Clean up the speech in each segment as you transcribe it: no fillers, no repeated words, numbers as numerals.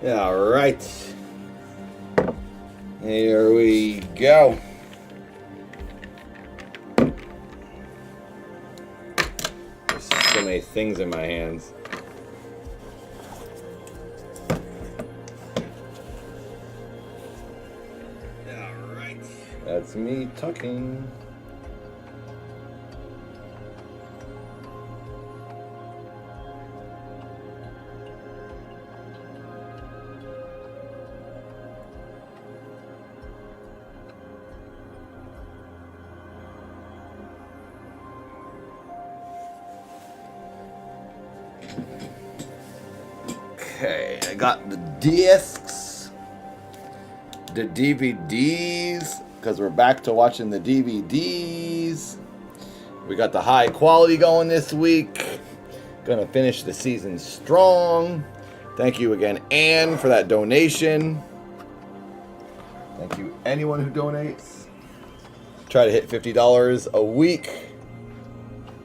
All right. Here we go. many things in my hands. Alright. That's me talking. Okay, I got the discs, the DVDs, because we're back to watching the DVDs. We got the high quality going this week. Gonna finish the season strong. Thank you again, Anne, for that donation. Thank you, anyone who donates. Try to hit $50 a week.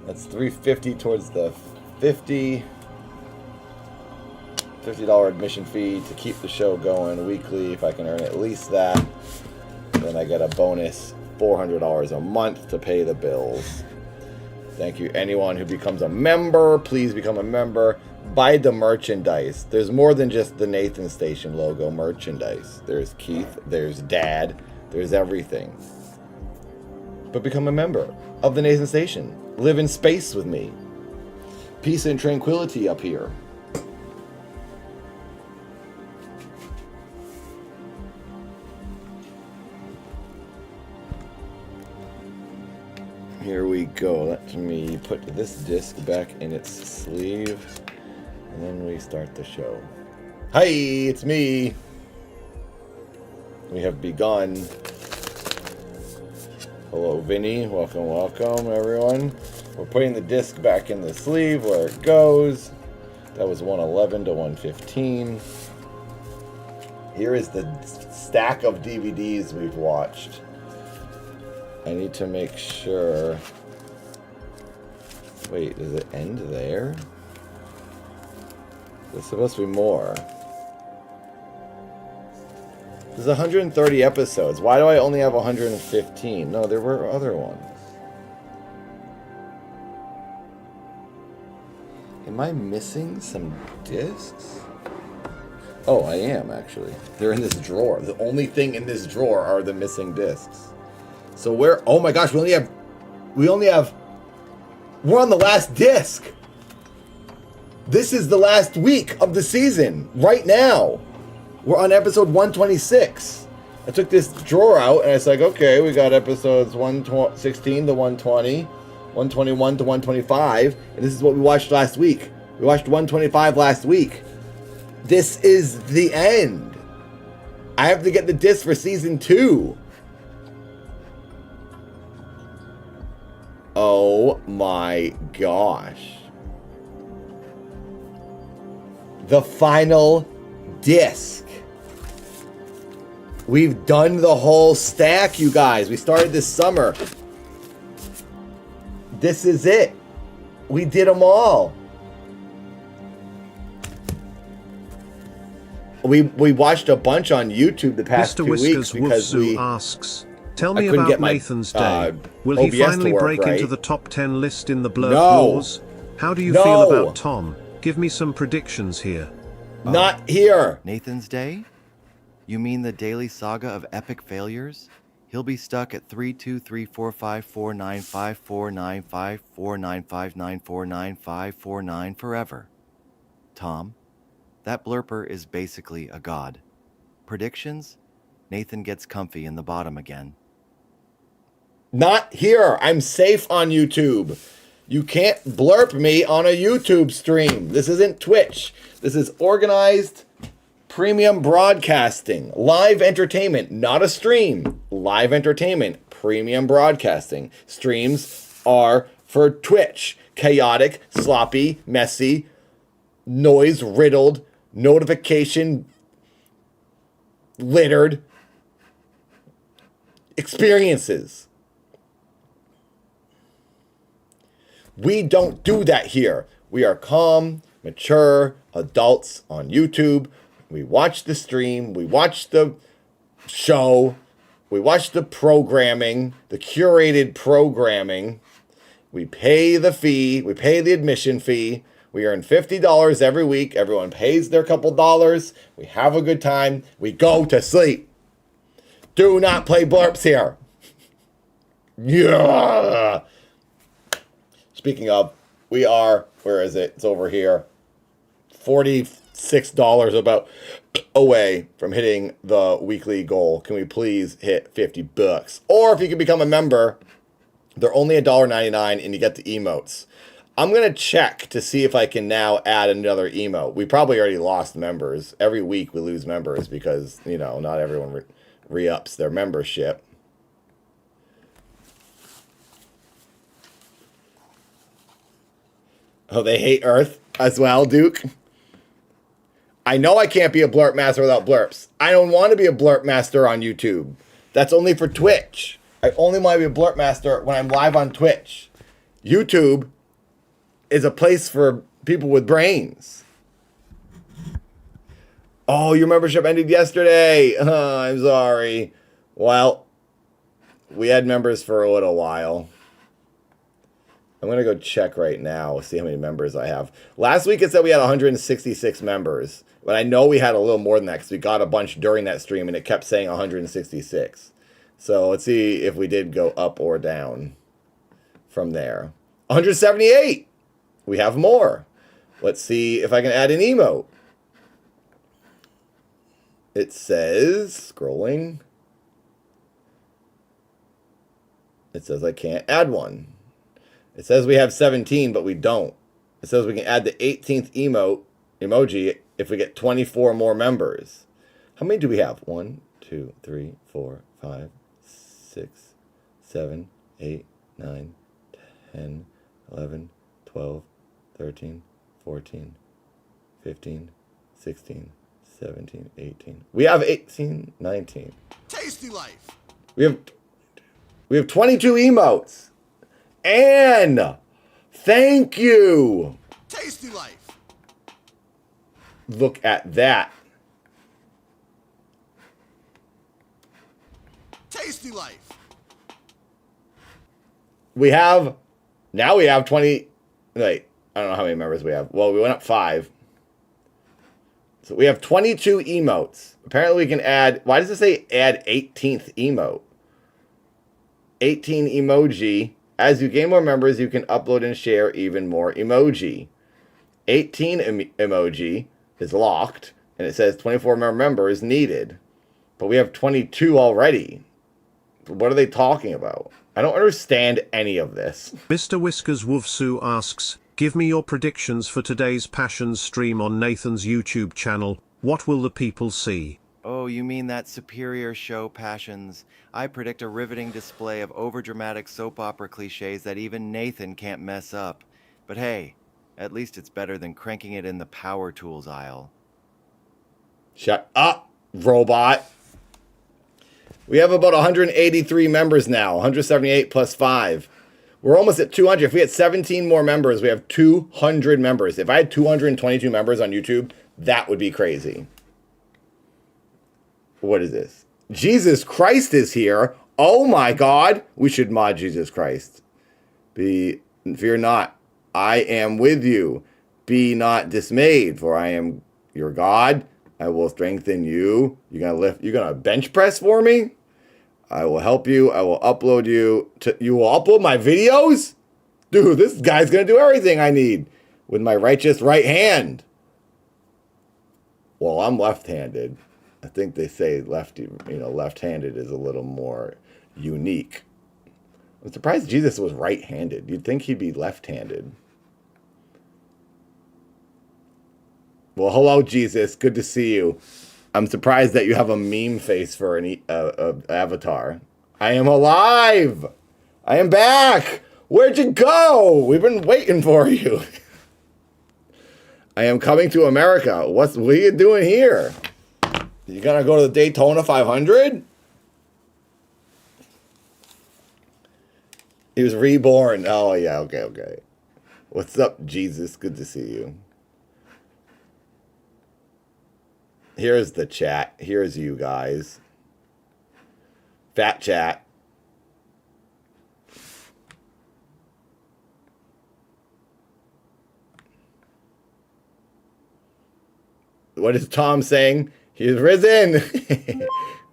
That's $350 towards the $50 admission fee to keep the show going weekly. If I can earn at least that, then I get a bonus $400 a month to pay the bills. Thank you, anyone who becomes a member. Please become a member. Buy the merchandise. There's more than just the Nathan Station logo merchandise. There's Keith, there's Dad, there's everything. But become a member of the Nathan Station. Live in space with me. Peace and tranquility up here. Here we go. Let me put this disc back in its sleeve, and then we start the show. Hi, it's me. We have begun. Hello, Vinny. Welcome, welcome, everyone. We're putting the disc back in the sleeve where it goes. That was 111 to 115. Here is the stack of DVDs we've watched. I need to make sure. Wait, does it end there? There's supposed to be more. There's 130 episodes. Why do I only have 115? No, there were other ones. Am I missing some discs? Oh, I am, actually. They're in this drawer. The only thing in this drawer are the missing discs. So where? Oh my gosh, we're on the last disc. This is the last week of the season, right now. We're on episode 126. I took this drawer out and it's like, okay, we got episodes 116 to 120, 121 to 125, and this is what we watched last week. We watched 125 last week. This is the end. I have to get the disc for season 2. Oh my gosh. The final disc. We've done the whole stack, you guys. We started this summer. This is it. We did them all. We watched a bunch on YouTube the past 2 weeks because we asks, tell me about Nathan's day. Will he finally break into the top 10 list in the Blurb Wars? How do you feel about Tom? Give me some predictions here. Not here. Nathan's day? You mean the daily saga of epic failures? He'll be stuck at 323454954954959495949 forever. Tom, that blurper is basically a god. Predictions? Nathan gets comfy in the bottom again. Not here. I'm safe on YouTube. You can't blurp me on a YouTube stream. This isn't Twitch. This is organized premium broadcasting. Live entertainment, not a stream. Live entertainment, premium broadcasting. Streams are for Twitch. Chaotic, sloppy, messy, noise-riddled, notification littered experiences. We don't do that here. We are calm, mature adults on YouTube. We watch the stream. We watch the show. We watch the programming, the curated programming, We pay the fee. We pay the admission fee. We earn $50 every week. Everyone pays their couple dollars. We have a good time. We go to sleep. Do not play blurps here. Yeah. Speaking of, we are, where is it? It's over here. $46 about away from hitting the weekly goal. Can we please hit $50? Or if you can become a member, they're only $1.99 and you get the emotes. I'm going to check to see if I can now add another emote. We probably already lost members. Every week we lose members because, you know, not everyone re-ups their membership. Oh, they hate Earth as well, Duke. I know I can't be a blurp master without blurps. I don't want to be a blurp master on YouTube. That's only for Twitch. I only want to be a blurp master when I'm live on Twitch. YouTube is a place for people with brains. Oh, your membership ended yesterday. I'm sorry. Well, we had members for a little while. I'm going to go check right now, see how many members I have. Last week it said we had 166 members. But I know we had a little more than that because we got a bunch during that stream and it kept saying 166. So let's see if we did go up or down from there. 178. We have more. Let's see if I can add an emote. It says, scrolling. It says I can't add one. It says we have 17, but we don't. It says we can add the 18th emoji if we get 24 more members. How many do we have? 1, 2, 3, 4, 5, 6, 7, 8, 9, 10, 11, 12, 13, 14, 15, 16, 17, 18. We have 18, 19. Tasty life. We have 22 emotes. And thank you. Tasty life. Look at that. Tasty life. Now we have 20. Wait, I don't know how many members we have. Well, we went up 5. So we have 22 emotes. Apparently we can add, why does it say add 18th emote? 18 emoji. As you gain more members, you can upload and share even more emoji. 18 emoji is locked, and it says 24 more members needed. But we have 22 already. What are they talking about? I don't understand any of this. Mr. Whiskers Wolfsu asks, give me your predictions for today's Passions stream on Nathan's YouTube channel. What will the people see? Oh, you mean that superior show, Passions? I predict a riveting display of overdramatic soap opera cliches that even Nathan can't mess up. But hey, at least it's better than cranking it in the power tools aisle. Shut up, robot. We have about 183 members now, 178 plus 5. We're almost at 200. If we had 17 more members, we have 200 members. If I had 222 members on YouTube, that would be crazy. What is this? Jesus Christ is here. Oh my God. We should mod Jesus Christ. Fear not. I am with you. Be not dismayed, for I am your God. I will strengthen you. You're gonna bench press for me? I will help you. I will upload you. You will upload my videos? Dude, this guy's gonna do everything I need with my righteous right hand. Well, I'm left-handed. I think they say left-handed is a little more unique. I'm surprised Jesus was right-handed. You'd think he'd be left-handed. Well, hello, Jesus. Good to see you. I'm surprised that you have a meme face for an avatar. I am alive. I am back. Where'd you go? We've been waiting for you. I am coming to America. What are you doing here? You gonna go to the Daytona 500? He was reborn. Oh, yeah. Okay. What's up, Jesus? Good to see you. Here's the chat. Here's you guys. Fat chat. What is Tom saying? He's risen.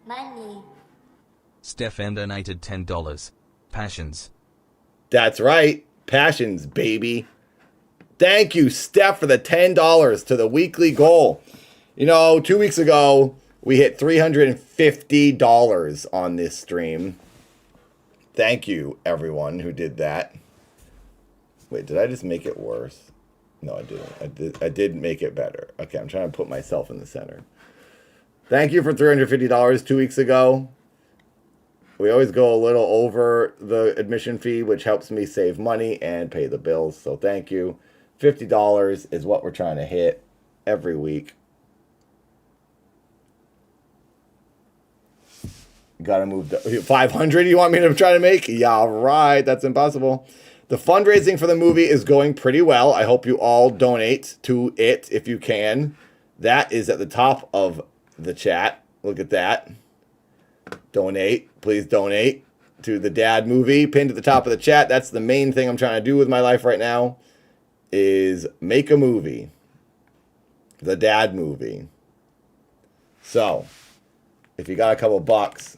Money. Stefan donated $10. Passions. That's right. Passions, baby. Thank you, Steph, for the $10 to the weekly goal. You know, 2 weeks ago, we hit $350 on this stream. Thank you, everyone who did that. Wait, did I just make it worse? No, I didn't. I did make it better. Okay, I'm trying to put myself in the center. Thank you for $350 2 weeks ago. We always go a little over the admission fee, which helps me save money and pay the bills. So thank you. $50 is what we're trying to hit every week. Gotta move to 500. You want me to try to make? Yeah, right. That's impossible. The fundraising for the movie is going pretty well. I hope you all donate to it if you can. That is at the top of the chat. Look at that. Donate. Please donate to the Dad movie. Pinned at the top of the chat. That's the main thing I'm trying to do with my life right now, is make a movie. The Dad movie. So, if you got a couple bucks,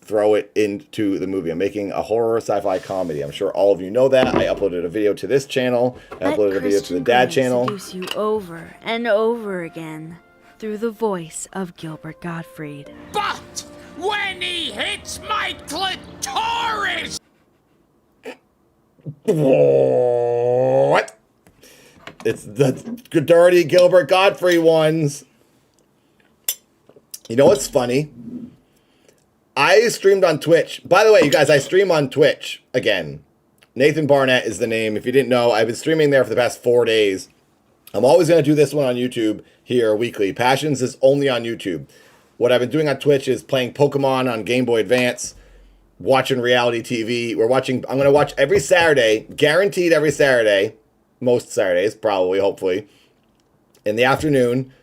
throw it into the movie. I'm making a horror sci-fi comedy. I'm sure all of you know that. I uploaded a video to this channel. I uploaded a video to the Dad channel. Seduce you over and over again through the voice of Gilbert Gottfried. But when he hits my clitoris! What? It's the dirty Gilbert Gottfried ones. You know what's funny? I streamed on Twitch. By the way, you guys, I stream on Twitch again. Nathan Barnett is the name. If you didn't know, I've been streaming there for the past 4 days. I'm always going to do this one on YouTube here weekly. Passions is only on YouTube. What I've been doing on Twitch is playing Pokemon on Game Boy Advance, watching reality TV. I'm going to watch every Saturday, guaranteed every Saturday, most Saturdays, probably, hopefully. In the afternoon,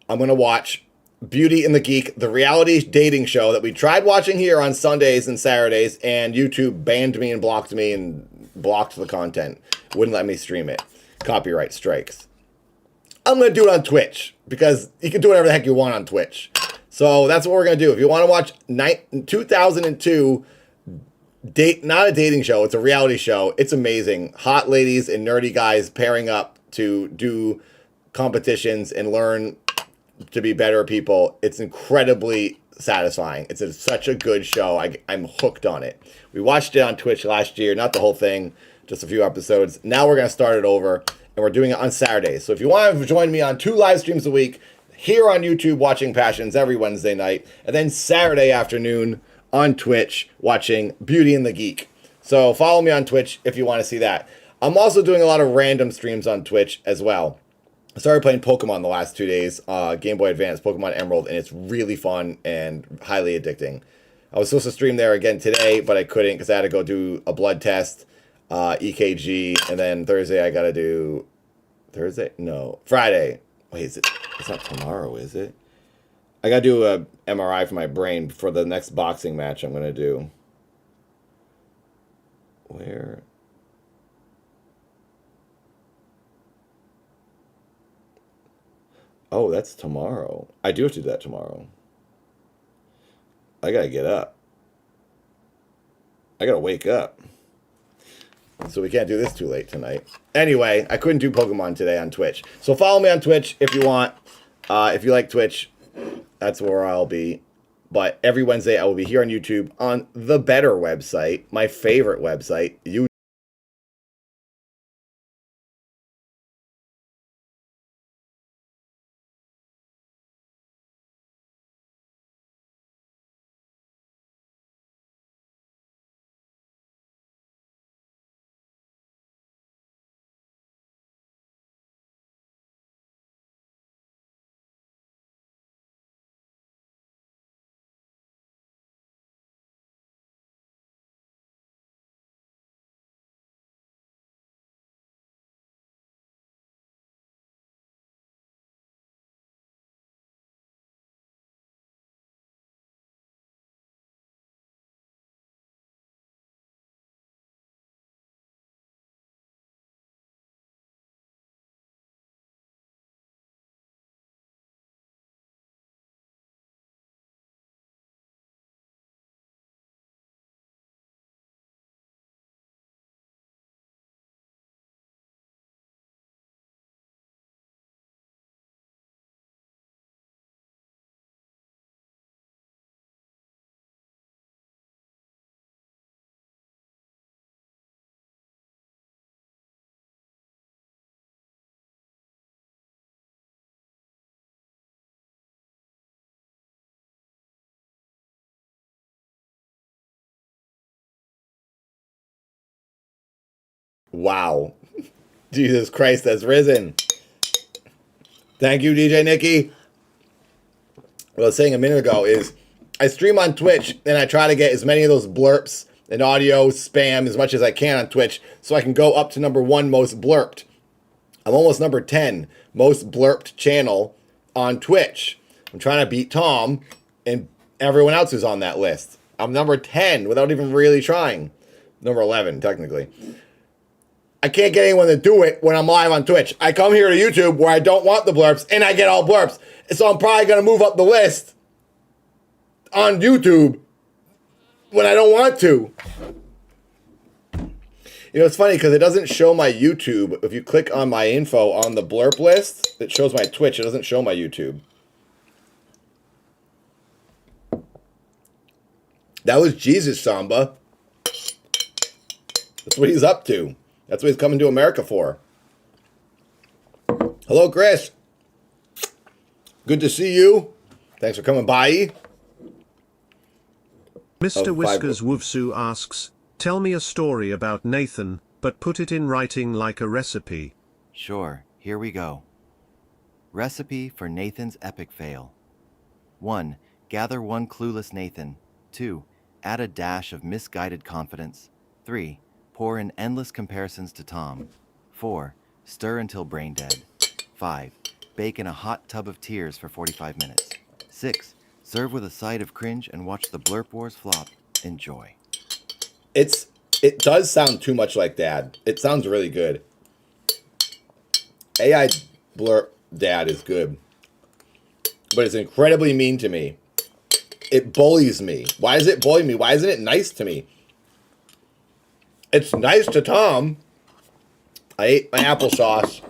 I'm going to watch Beauty and the Geek, the reality dating show that we tried watching here on Sundays and Saturdays, and YouTube banned me and blocked the content. Wouldn't let me stream it. Copyright strikes. I'm going to do it on Twitch, because you can do whatever the heck you want on Twitch. So that's what we're going to do. If you want to watch 2002 not a dating show, it's a reality show. It's amazing. Hot ladies and nerdy guys pairing up to do competitions and learn to be better people. It's incredibly satisfying. It's such a good show. I'm hooked on it. We watched it on Twitch last year, not the whole thing, just a few episodes. Now we're going to start it over, and we're doing it on Saturdays. So if you want to join me on 2 live streams a week, here on YouTube watching Passions every Wednesday night, and then Saturday afternoon on Twitch watching Beauty and the Geek. So follow me on Twitch if you want to see that. I'm also doing a lot of random streams on Twitch as well. I started playing Pokemon the last 2 days, Game Boy Advance, Pokemon Emerald, and it's really fun and highly addicting. I was supposed to stream there again today, but I couldn't because I had to go do a blood test, EKG, and then Thursday I got to do... Friday. Wait, it's not tomorrow, is it? I got to do a MRI for my brain for the next boxing match I'm going to do. Where... Oh, that's tomorrow. I do have to do that tomorrow. I gotta get up. I gotta wake up. So we can't do this too late tonight. Anyway, I couldn't do Pokemon today on Twitch. So follow me on Twitch if you want. If you like Twitch, that's where I'll be. But every Wednesday I will be here on YouTube on the better website, my favorite website, YouTube. Wow. Jesus Christ has risen. Thank you, DJ Nikki. What I was saying a minute ago is I stream on Twitch and I try to get as many of those blurps and audio spam as much as I can on Twitch so I can go up to number 1 most blurped. I'm almost number 10 most blurped channel on Twitch. I'm trying to beat Tom and everyone else who's on that list. I'm number 10 without even really trying. Number 11, technically. I can't get anyone to do it when I'm live on Twitch. I come here to YouTube where I don't want the blurps and I get all blurps. So I'm probably going to move up the list on YouTube when I don't want to. You know, it's funny because it doesn't show my YouTube. If you click on my info on the blurp list, it shows my Twitch. It doesn't show my YouTube. That was Jesus, Samba. That's what he's up to. That's what he's coming to America for. Hello, Chris. Good to see you. Thanks for coming by. Mr. Whiskers Woofsu asks, tell me a story about Nathan, but put it in writing like a recipe. Sure, here we go. Recipe for Nathan's epic fail. 1. Gather one clueless Nathan. 2. Add a dash of misguided confidence. 3. Pour in endless comparisons to Tom. 4. Stir until brain dead. 5. Bake in a hot tub of tears for 45 minutes. 6. Serve with a side of cringe and watch the Blurp Wars flop. Enjoy. It does sound too much like Dad. It sounds really good. AI Blurp Dad is good. But it's incredibly mean to me. It bullies me. Why does it bully me? Why isn't it nice to me? It's nice to Tom. I ate my applesauce.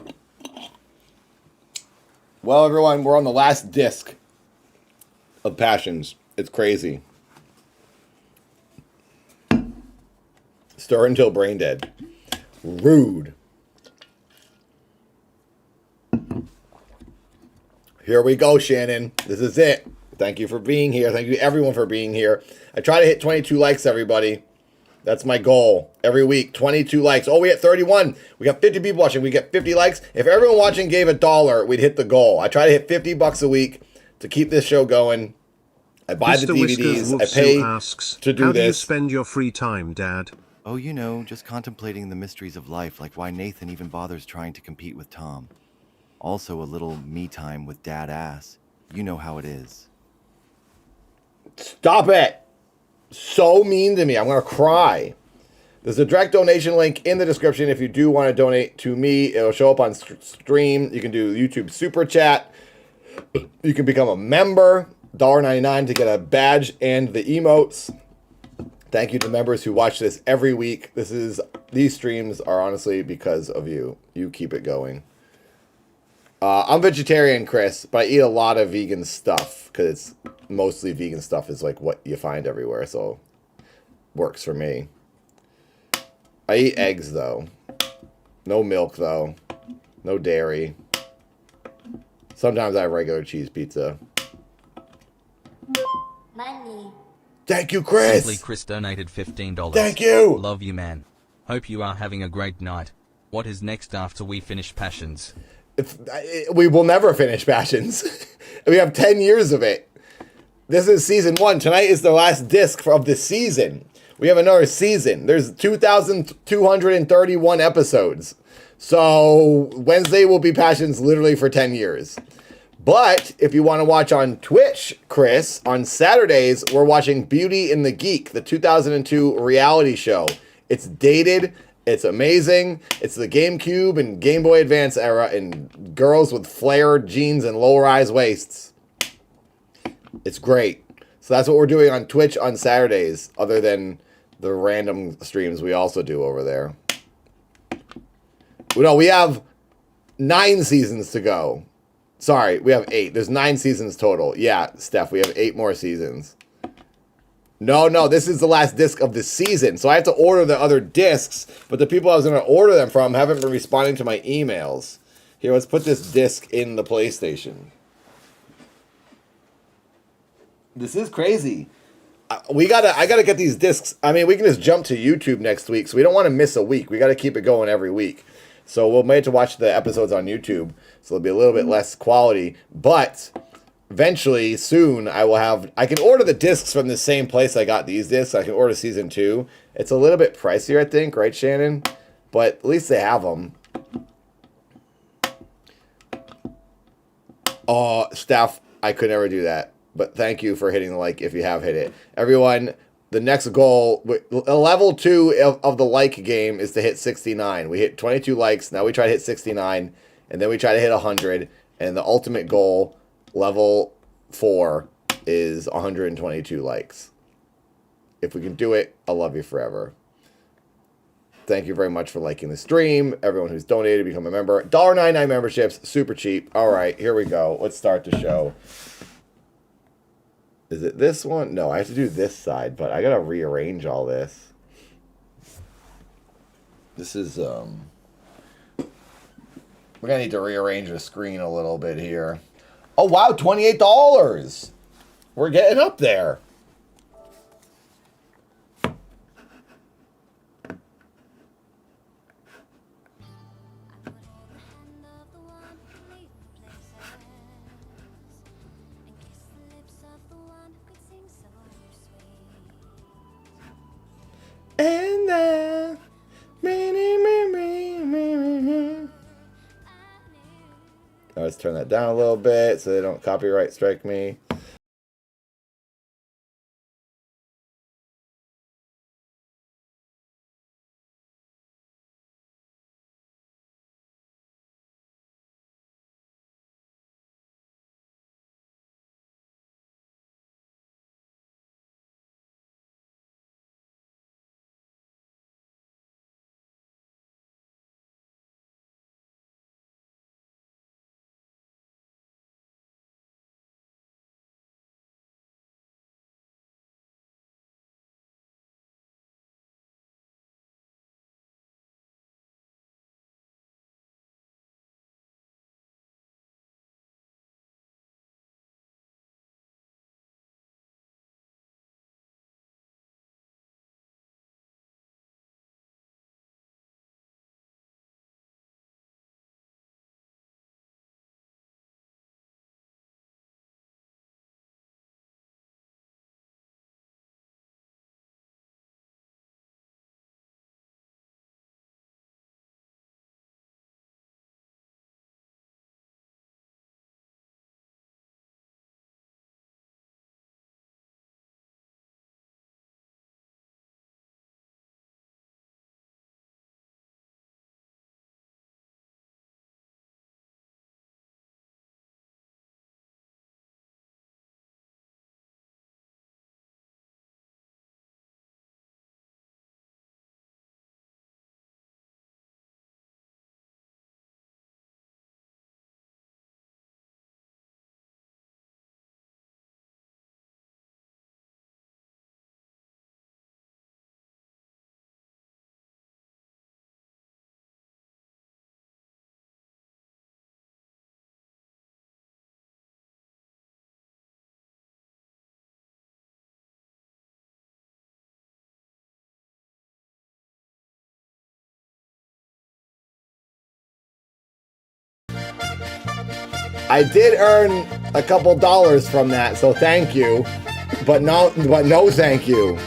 Well, everyone, we're on the last disc of Passions. It's crazy. Stir until brain dead. Rude. Here we go, Shannon. This is it. Thank you for being here. Thank you, everyone, for being here. I try to hit 22 likes, everybody. That's my goal. Every week, 22 likes. Oh, we hit 31. We got 50 people watching. We get 50 likes. If everyone watching gave $1, we'd hit the goal. I try to hit $50 a week to keep this show going. I buy Mr. the DVDs. I pay asks, to do how this. Do you spend your free time, Dad? Oh, you know, just contemplating the mysteries of life, like why Nathan even bothers trying to compete with Tom. Also a little me time with Dad ass. You know how it is. Stop it. So mean to me. I'm going to cry. There's a direct donation link in the description if you do want to donate to me. It'll show up on stream. You can do YouTube Super Chat. You can become a member. $1.99 to get a badge and the emotes. Thank you to members who watch this every week. These streams are honestly because of you. You keep it going. I'm vegetarian, Chris, but I eat a lot of vegan stuff because it's mostly vegan stuff is like what you find everywhere, so works for me. I eat eggs though. No milk though. No dairy. Sometimes I have regular cheese pizza. Money. Thank you, Chris. Simply Chris donated $15. Thank you. Love you, man. Hope you are having a great night. What is next after we finish Passions? We will never finish Passions. We have 10 years of it. This is season 1. Tonight is the last disc of the season. We have another season. There's 2,231 episodes. So Wednesday will be Passions literally for 10 years. But if you want to watch on Twitch, Chris, on Saturdays, we're watching Beauty and the Geek, the 2002 reality show. It's dated. It's amazing. It's the GameCube and Game Boy Advance era and girls with flared jeans and low-rise waists. It's great. So that's what we're doing on Twitch on Saturdays, other than the random streams we also do over there. No, we have 9 seasons to go. Sorry, we have 8. There's 9 seasons total. Yeah, Steph, we have 8 more seasons. No, this is the last disc of the season. So I have to order the other discs, but the people I was going to order them from haven't been responding to my emails. Here, let's put this disc in the PlayStation. This is crazy. I gotta get these discs. I mean, we can just jump to YouTube next week, so we don't want to miss a week. We got to keep it going every week. So we'll make to watch the episodes on YouTube, so it'll be a little bit less quality. But eventually, soon, I can order the discs from the same place I got these discs. I can order season 2. It's a little bit pricier, I think, right, Shannon? But at least they have them. Oh, Steph, I could never do that. But thank you for hitting the like if you have hit it. Everyone, the next goal, level 2 of the like game is to hit 69. We hit 22 likes. Now we try to hit 69. And then we try to hit 100. And the ultimate goal, level 4, is 122 likes. If we can do it, I'll love you forever. Thank you very much for liking the stream. Everyone who's donated, become a member. $1.99 memberships, super cheap. All right, here we go. Let's start the show. Is it this one? No, I have to do this side, but I gotta rearrange all this. This is, we're gonna need to rearrange the screen a little bit here. Oh, wow, $28. We're getting up there. And then, let's turn that down a little bit so they don't copyright strike me. I did earn a couple dollars from that, so thank you. But no thank you.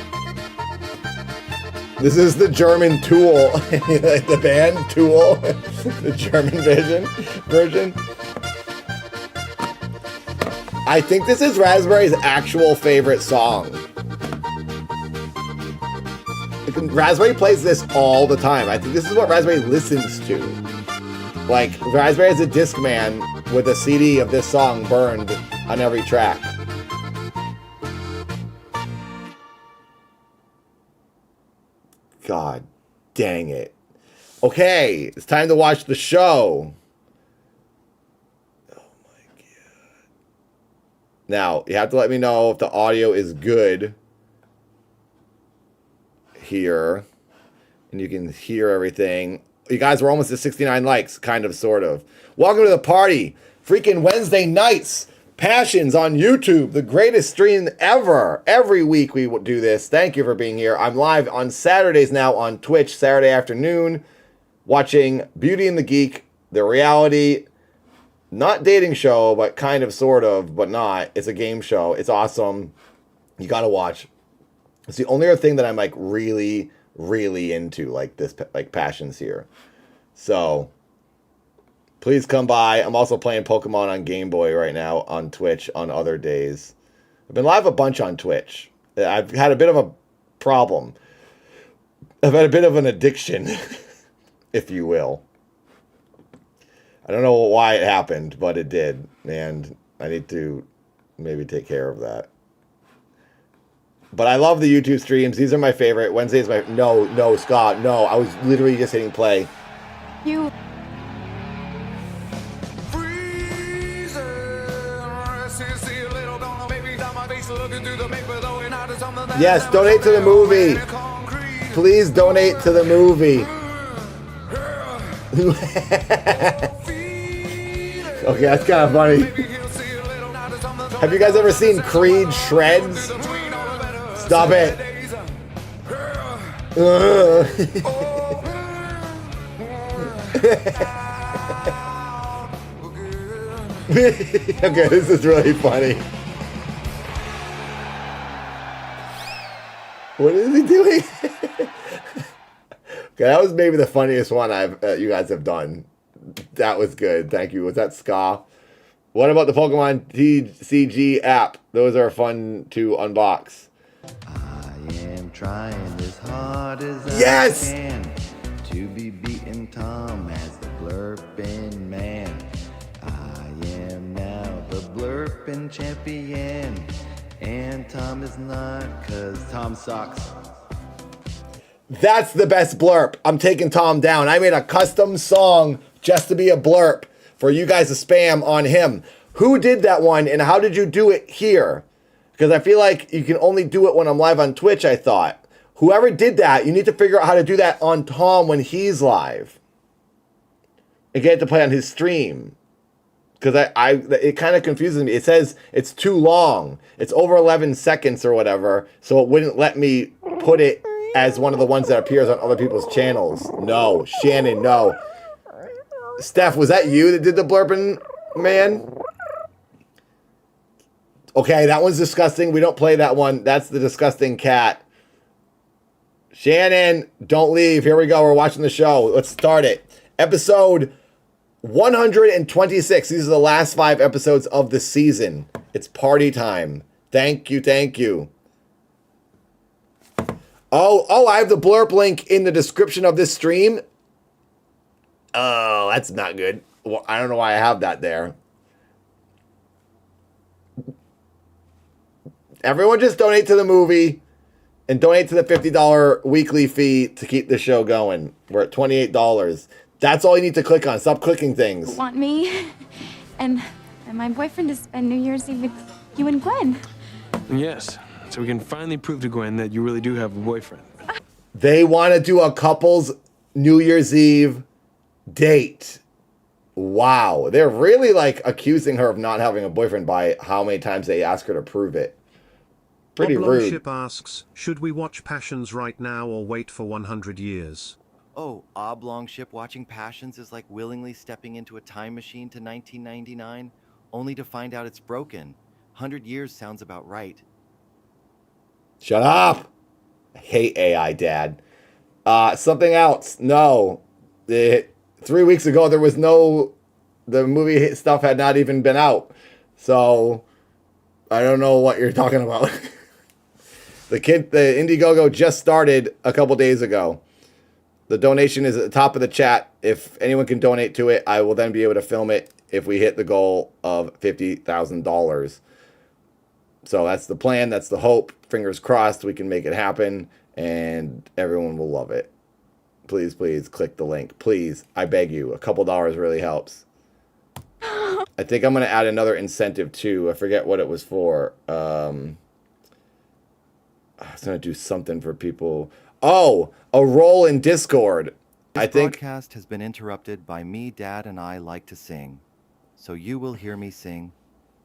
This is the German Tool. The band Tool. The German version. I think this is Raspberry's actual favorite song. Raspberry plays this all the time. I think this is what Raspberry listens to. Like, Raspberry is a Discman with a CD of this song burned on every track. God dang it. Okay, it's time to watch the show. Oh my God. Now, you have to let me know if the audio is good here. And you can hear everything. You guys were almost at 69 likes, kind of, sort of. Welcome to the party. Freaking Wednesday nights. Passions on YouTube, the greatest stream ever. Every week we do this. Thank you for being here. I'm live on Saturdays now on Twitch, Saturday afternoon, watching Beauty and the Geek, the reality, not dating show, but kind of, sort of, but not. It's a game show. It's awesome. You got to watch. It's the only other thing that I'm like really, really into, like this, like Passions here. So please come by. I'm also playing Pokemon on Game Boy right now on Twitch on other days. I've been live a bunch on Twitch. I've had a bit of a problem. I've had a bit of an addiction, if you will. I don't know why it happened, but it did. And I need to maybe take care of that. But I love the YouTube streams. These are my favorite. Wednesday's my... No, Scott, no. I was literally just hitting play. You... Yes, donate to the movie. Please donate to the movie. Okay, that's kind of funny. Have you guys ever seen Creed Shreds? Stop it. Okay, this is really funny. What is he doing? Okay, that was maybe the funniest one you guys have done. That was good. Thank you. Was that Ska? What about the Pokemon TCG app? Those are fun to unbox. I am trying as hard as Yes! I can to be beaten Tom as the blurping man. I am now the blurping champion. And Tom is not, cause Tom sucks. That's the best blurp. I'm taking Tom down. I made a custom song just to be a blurp for you guys to spam on him. Who did that one and how did you do it here? Because I feel like you can only do it when I'm live on Twitch, I thought. Whoever did that, you need to figure out how to do that on Tom when he's live. And get to play on his stream. Because it kind of confuses me. It says it's too long. It's over 11 seconds or whatever. So it wouldn't let me put it as one of the ones that appears on other people's channels. No. Shannon, no. Steph, was that you that did the blurping, man? Okay, that one's disgusting. We don't play that one. That's the disgusting cat. Shannon, don't leave. Here we go. We're watching the show. Let's start it. Episode 126. These are the last 5 episodes of the season. It's party time. Thank you, thank you. Oh, I have the blurb link in the description of this stream. Oh, that's not good. Well, I don't know why I have that there. Everyone just donate to the movie and donate to the $50 weekly fee to keep the show going. We're at $28. That's all you need to click on. Stop clicking things. Want me and my boyfriend to spend New Year's Eve with you and Gwen. Yes, so we can finally prove to Gwen that you really do have a boyfriend. They want to do a couple's New Year's Eve date. Wow. They're really like accusing her of not having a boyfriend by how many times they ask her to prove it. Pretty rude. Ship asks, should we watch Passions right now or wait for 100 years? Oh, Oblong Ship watching Passions is like willingly stepping into a time machine to 1999, only to find out it's broken. 100 years sounds about right. Shut up! I hate AI, Dad. Something else. No. 3 weeks ago, there was no... The movie stuff had not even been out. So, I don't know what you're talking about. The Indiegogo just started a couple days ago. The donation is at the top of the chat. If anyone can donate to it, I will then be able to film it if we hit the goal of $50,000. So that's the plan. That's the hope. Fingers crossed we can make it happen and everyone will love it. Please, please click the link. Please, I beg you. A couple dollars really helps. I think I'm going to add another incentive too. I forget what it was for. I was going to do something for people. Oh, a role in Discord. This broadcast has been interrupted by me, Dad, and I like to sing. So you will hear me sing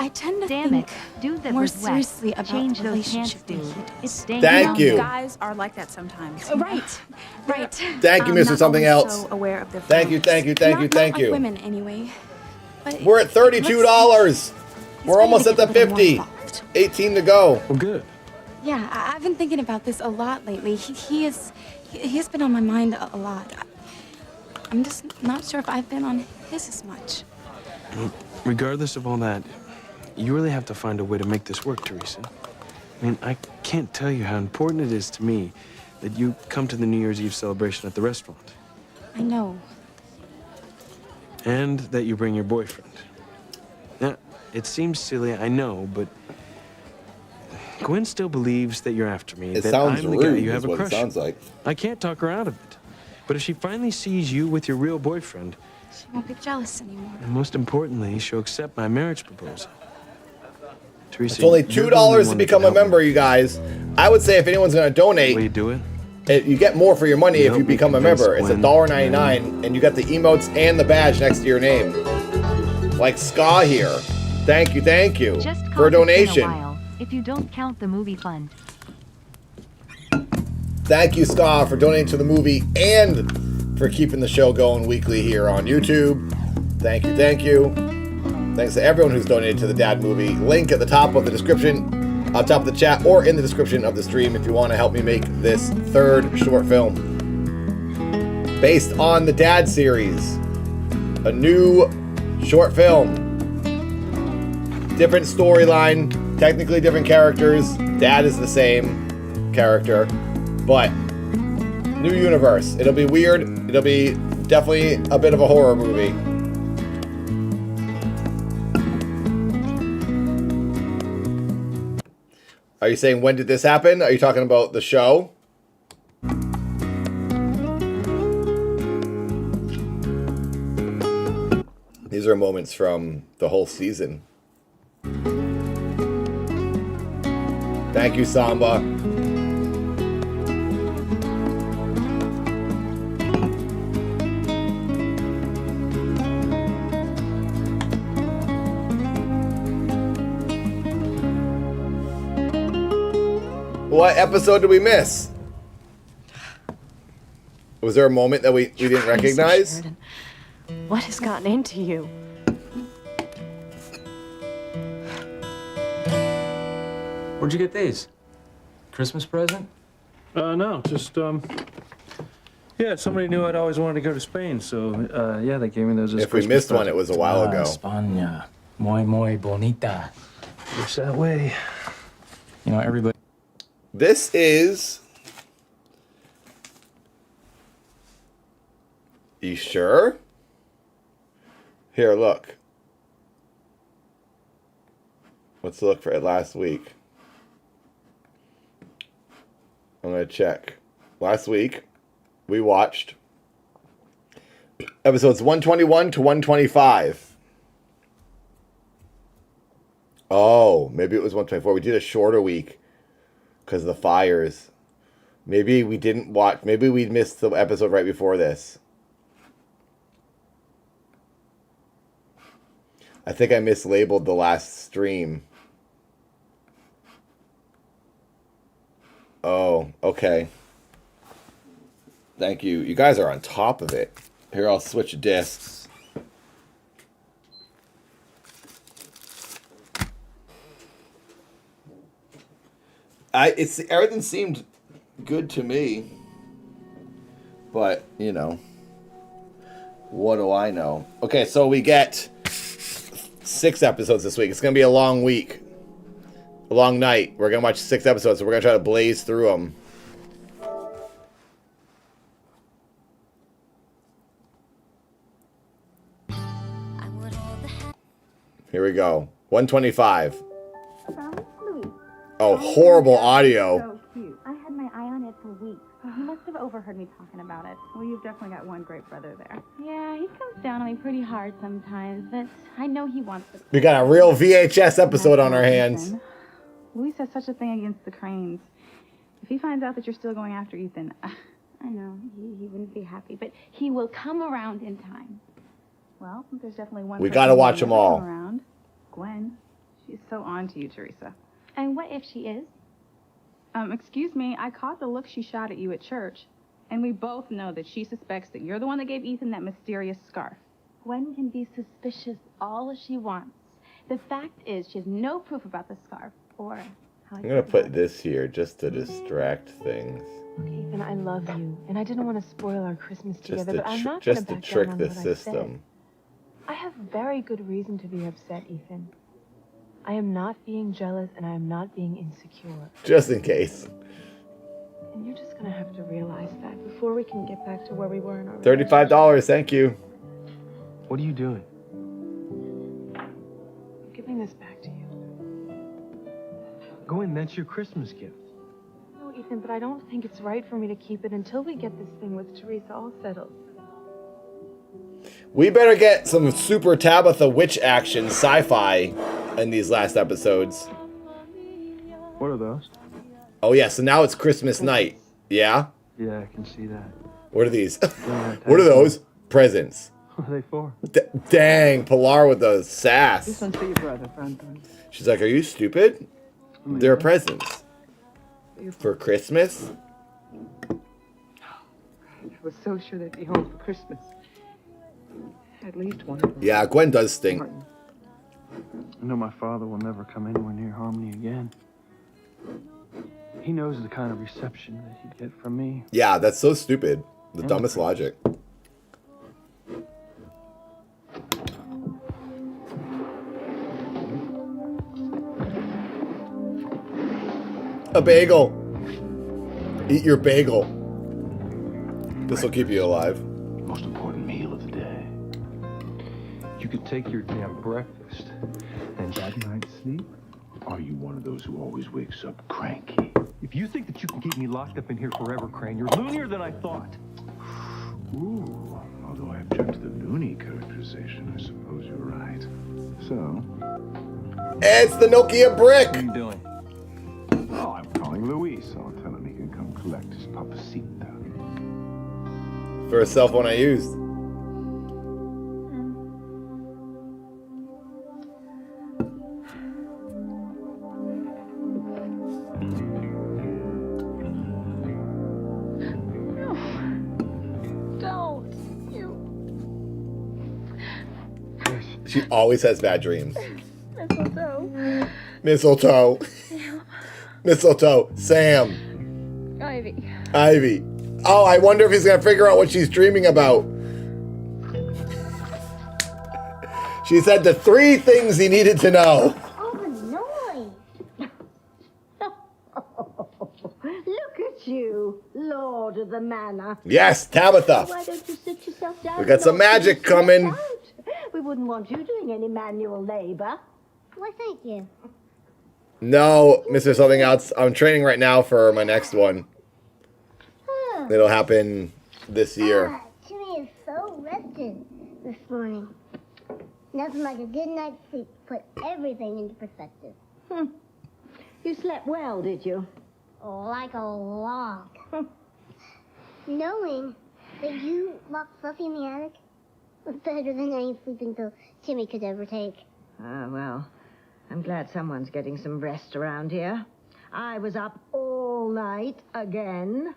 I tend to Damn think it. Dude that more was wet. seriously about Change those relationship pants, dude. than he It's does. dangerous. Thank you. Guys are like that sometimes. Right, right. Thank you, Mr. Not Something always Else. So aware of their Thank you, thank you, thank you, Not thank like you. women, anyway. But We're at $32. We're ready almost to at the get a little 50. more involved. 18 to go. Well, good. Yeah, I've been thinking about this a lot lately. He has been on my mind a lot. I'm just not sure if I've been on his as much. Regardless of all that, you really have to find a way to make this work, Teresa. I mean, I can't tell you how important it is to me that you come to the New Year's Eve celebration at the restaurant. I know. And that you bring your boyfriend. Now, it seems silly, I know, but Gwen still believes that you're after me, It that sounds I'm the guy rude, you is have a what it crush on. sounds like. I can't talk her out of it. But if she finally sees you with your real boyfriend, She won't be jealous anymore. and most importantly, she'll accept my marriage proposal. Teresa, It's only you're the only $2 to one that become can a help me. member, you guys. I would say if anyone's going to donate, Will you do it? you get more for your money You if you help me become a convince member. It's Gwen. $1.99, and you got the emotes and the badge next to your name. Like Ska here. Thank you Just for a cause it's been donation. while, if you don't count the movie fund. Thank you, Ska, for donating to the movie and for keeping the show going weekly here on YouTube. Thank you, thank you. Thanks to everyone who's donated to the Dad movie. Link at the top of the description, on top of the chat, or in the description of the stream if you want to help me make this third short film. Based on the Dad series. A new short film. Different storyline, technically different characters. Dad is the same character, but new universe. It'll be weird. It'll be definitely a bit of a horror movie. Are you saying when did this happen? Are you talking about the show? These are moments from the whole season. Thank you, Samba. What episode did we miss? Was there a moment that we didn't recognize? Sheridan. What has gotten into you? Where'd you get these? Christmas present? No, just, yeah, somebody knew I'd always wanted to go to Spain, so, yeah, they gave me those as If we Christmas missed one, it was a while ago. España. Muy bonita. Looks that way. You know, everybody... This is... You sure? Here, look. Let's look for it last week. I'm going to check. Last week, we watched episodes 121 to 125. Oh, maybe it was 124. We did a shorter week because of the fires. Maybe we didn't watch. Maybe we missed the episode right before this. I think I mislabeled the last stream. Oh, okay. Thank you. You guys are on top of it. Here, I'll switch discs. Everything seemed good to me. But, you know. What do I know? Okay, so we get 6 episodes this week. It's going to be a long week. A long night. We're going to watch 6 episodes, so we're going to try to blaze through them. Here we go. 125. Oh, horrible audio. So cute. I had my eye on it for weeks. You must have overheard me talking about it. Well, you've definitely got one great brother there. Yeah, he comes down on me pretty hard sometimes, but I know he wants to. We got a real VHS episode on our hands. Luis has such a thing against the Cranes. If he finds out that you're still going after Ethan, I know, he wouldn't be happy, but he will come around in time. Well, there's definitely one. We gotta watch them all. Around. Gwen. She's so on to you, Teresa. And what if she is? Excuse me, I caught the look she shot at you at church, and we both know that she suspects that you're the one that gave Ethan that mysterious scarf. Gwen can be suspicious all she wants. The fact is, she has no proof about the scarf, or how I'm gonna put this here just to distract things. Ethan, I love you, and I didn't want to spoil our Christmas Just together, but I'm not just gonna to back trick down on the what I system. said. I have very good reason to be upset, Ethan. I am not being jealous, and I am not being insecure. Just in case. And you're just gonna have to realize that before we can get back to where we were in our $35, thank you. What are you doing? I'm giving this back to you. Gwen, that's your Christmas gift. No, Ethan, but I don't think it's right for me to keep it until we get this thing with Teresa all settled. We better get some super Tabitha witch action sci-fi in these last episodes. What are those? Oh yeah, so now it's Christmas night. Yeah? Yeah, I can see that. What are these? What are those? Presents. What are they for? Dang, Pilar with the sass. This one's for your brother, Franklin. She's like, are you stupid? They're presents. For Christmas? I was so sure they'd be home for Christmas. At least one of them. Yeah, Gwen does stink. I know my father will never come anywhere near Harmony again. He knows the kind of reception that he'd get from me. Yeah, that's so stupid. The dumbest logic. A bagel. Eat your bagel. This will keep you alive. Most important meal of the day. You could take your damn breakfast and that night's sleep. Are you one of those who always wakes up cranky? If you think that you can keep me locked up in here forever, Crane, you're loonier than I thought. Ooh, although I object to the loony characterization, I suppose you're right. So? It's the Nokia brick! What are you doing? Oh, I'm calling Luis. I'll tell him he can come collect his papacita. For a cell phone I used. She always has bad dreams. Mistletoe. Mistletoe. Mistletoe. Sam. Ivy. Oh, I wonder if he's gonna figure out what she's dreaming about. She said the 3 things he needed to know. Oh, the noise. Look at you, Lord of the Manor. Yes, Tabitha. Why don't you sit yourself down? We got some magic coming. We wouldn't want you doing any manual labor. Why, thank you. No, Mr. Something Else. I'm training right now for my next one. It'll happen this year. Timmy is so rested this morning. Nothing like a good night's sleep to put everything into perspective. You slept well, did you? Like a log. Knowing that you locked Fluffy in the attic was better than any sleeping pill Timmy could ever take. Ah, well, I'm glad someone's getting some rest around here. I was up all night again,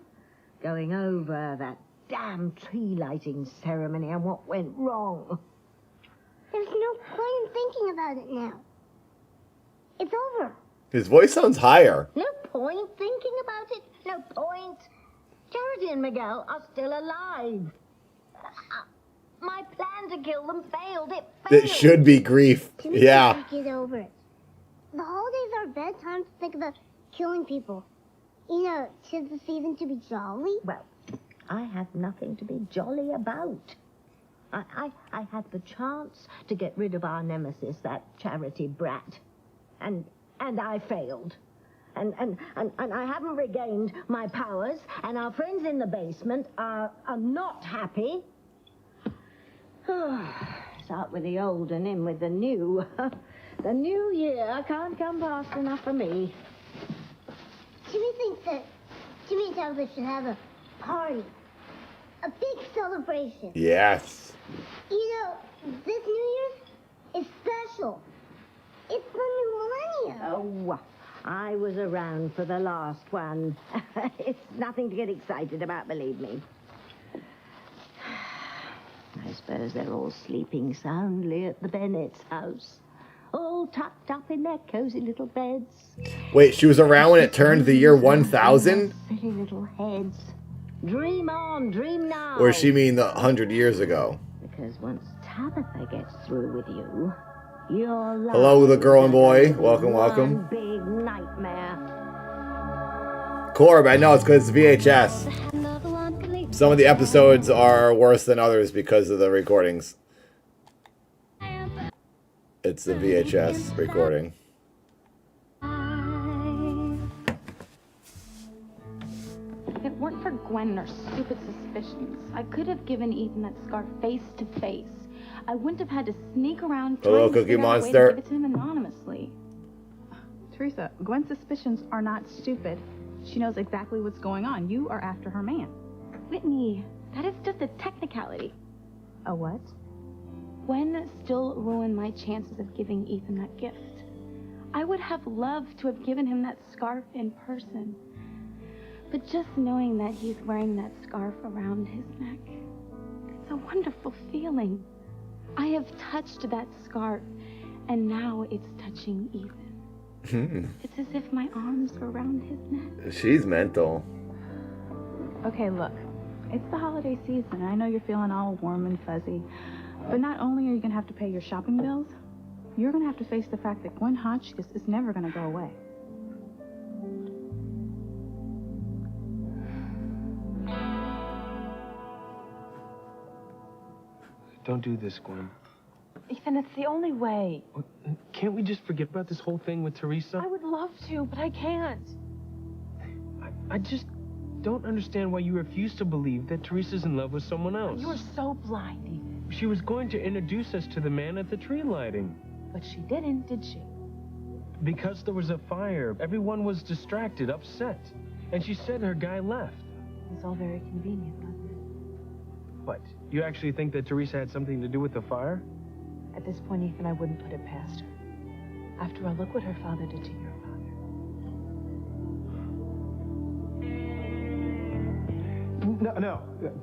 going over that damn tree lighting ceremony and what went wrong. There's no point in thinking about it now. It's over. His voice sounds higher. No point thinking about it. No point. Charity and Miguel are still alive. My plan to kill them failed. It failed. It should be grief. Timmy Yeah. can't get over it. The holidays are a bad time to think about killing people. You know, 'tis the season to be jolly. Well, I had nothing to be jolly about. I had the chance to get rid of our nemesis, that Charity brat. And I failed. And I haven't regained my powers, and our friends in the basement are not happy. Start with the old and in with the new. The new year can't come fast enough for me. Timmy thinks that Timmy and Tabitha should have a party. A big celebration. Yes. You know, this New Year's is special. It's the new millennium. Oh, I was around for the last one. It's nothing to get excited about, believe me. I suppose they're all sleeping soundly at the Bennett's house. All tucked up in their cozy little beds. Wait, she was around when it turned the year 1000? Silly little heads. Dream on, dream now. Or does she mean 100 years ago? Because once Tabitha gets through with you, your life. Hello, the girl and boy. Welcome, welcome. One big nightmare. Corb, I know it's because it's VHS. Some of the episodes are worse than others because of the recordings. It's the VHS recording. If it weren't for Gwen and her stupid suspicions, I could have given Ethan that scarf face to face. I wouldn't have had to sneak around Hello, trying to Cookie figure out a way Monster. to give it to him anonymously. Teresa, Gwen's suspicions are not stupid. She knows exactly what's going on. You are after her man. Whitney, that is just a technicality. A what? Gwen still ruined my chances of giving Ethan that gift. I would have loved to have given him that scarf in person. But just knowing that he's wearing that scarf around his neck, it's a wonderful feeling. I have touched that scarf, and now it's touching Ethan. It's as if my arms were around his neck. She's mental. Okay, look, it's the holiday season. I know you're feeling all warm and fuzzy, but not only are you gonna have to pay your shopping bills, you're gonna have to face the fact that Gwen Hotchkiss is never gonna go away. Don't do this, Gwen. Ethan, it's the only way. Can't we just forget about this whole thing with Teresa? I would love to, but I can't. I just don't understand why you refuse to believe that Teresa's in love with someone else. You are so blind, Ethan. She was going to introduce us to the man at the tree lighting. But she didn't, did she? Because there was a fire, everyone was distracted, upset. And she said her guy left. It was all very convenient, wasn't it? What? You actually think that Teresa had something to do with the fire? At this point, Ethan, I wouldn't put it past her. After all, look what her father did to your father. No,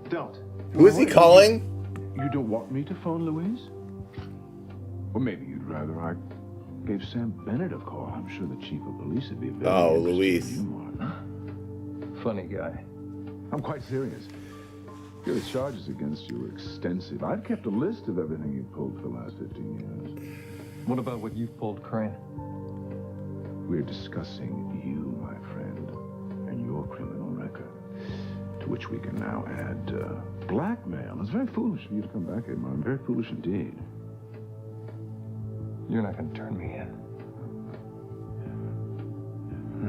don't. Who is he calling? You don't want me to phone Louise? Or maybe you'd rather I gave Sam Bennett a call. I'm sure the chief of police would be very Louise. in you, Martin. Funny guy. I'm quite serious. The charges against you are extensive. I've kept a list of everything you've pulled for the last 15 years. What about what you've pulled, Crane? We're discussing you, my friend, and your criminal record, to which we can now add blackmail. It's very foolish for you to come back here, Martin. Very foolish indeed. You're not going to turn me in.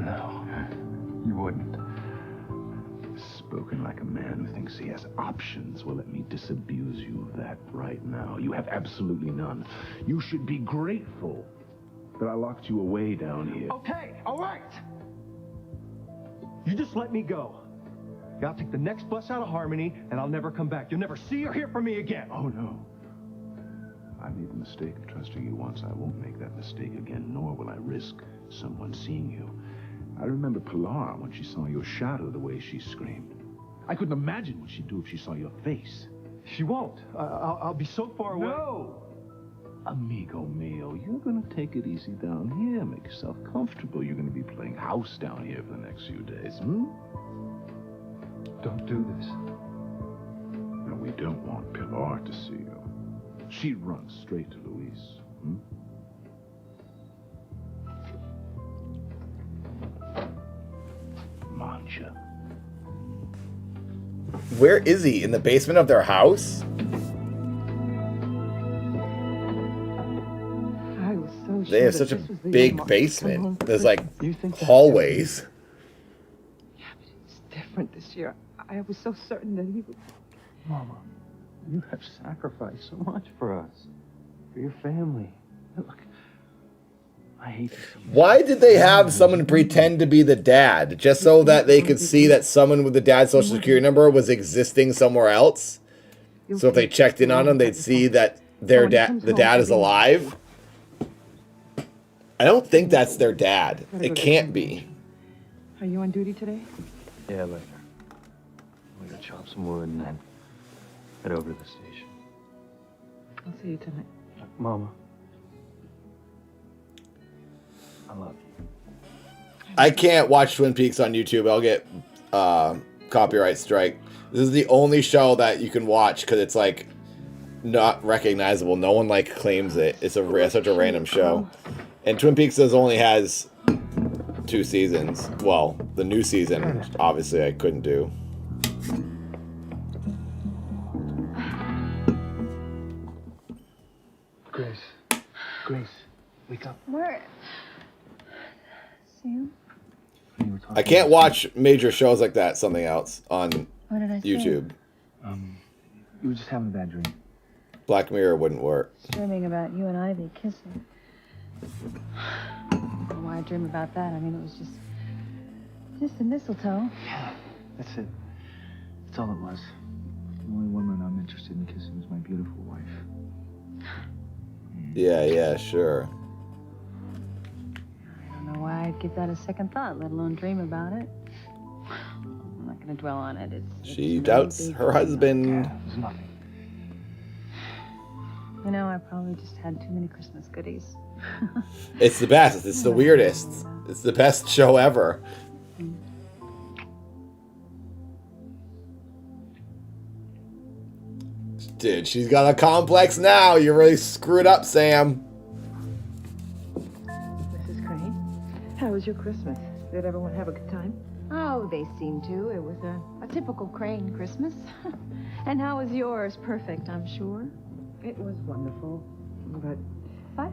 No, you wouldn't. Spoken like a man who thinks he has options. Well, let me disabuse you of that right now. You have absolutely none. You should be grateful that I locked you away down here. Okay, all right. You just let me go. I'll take the next bus out of Harmony, and I'll never come back. You'll never see or hear from me again. Oh, no. I made the mistake of trusting you once. I won't make that mistake again, nor will I risk someone seeing you. I remember Pilar when she saw your shadow, the way she screamed. I couldn't imagine what she'd do if she saw your face. She won't. I'll be so far away. No! Amigo mio, you're gonna take it easy down here. Make yourself comfortable. You're gonna be playing house down here for the next few days, Don't do this. No, we don't want Pilar to see you. She'd run straight to Luis. Mancha. Where is he? In the basement of their house? I was so They have such a big basement. There's like hallways. Yeah, but it's different this year. I was so certain that he would. Mama, you have sacrificed so much for us, for your family. Look, I hate to see you. Why did they have someone pretend to be the dad? Just so that they could see that someone with the dad's social security number was existing somewhere else? So if they checked in on him, they'd see that their the dad is alive? I don't think that's their dad. It can't be. Are you on duty today? Yeah, later. We're gonna chop some wood and then head over to the station. I'll see you tonight. Mama, I love you. I can't watch Twin Peaks on YouTube. I'll get copyright strike. This is the only show that you can watch because it's like not recognizable. No one like claims it. It's such a random show. And Twin Peaks only has 2 seasons. Well, the new season, obviously, I couldn't do. Grace, wake up. Where? Sam? I can't watch major shows like that, something else, on What did I say? YouTube. You were just having a bad dream. Black Mirror wouldn't work. Dreaming about you and Ivy kissing. I don't know why I dream about that. I mean, it was just a mistletoe. Yeah, that's it. That's all it was. The only woman I'm interested in kissing is my beautiful wife. Yeah, sure. I don't know why I'd give that a second thought, let alone dream about it. I'm not going to dwell on it. She doubts her husband. There's nothing. You know, I probably just had too many Christmas goodies. It's the best. It's the weirdest. It's the best show ever. Dude, she's got a complex now. You really screwed up, Sam. Mrs. Crane, how was your Christmas? Did everyone have a good time? Oh, they seemed to. It was a typical Crane Christmas. And how was yours? Perfect, I'm sure. It was wonderful, but... What?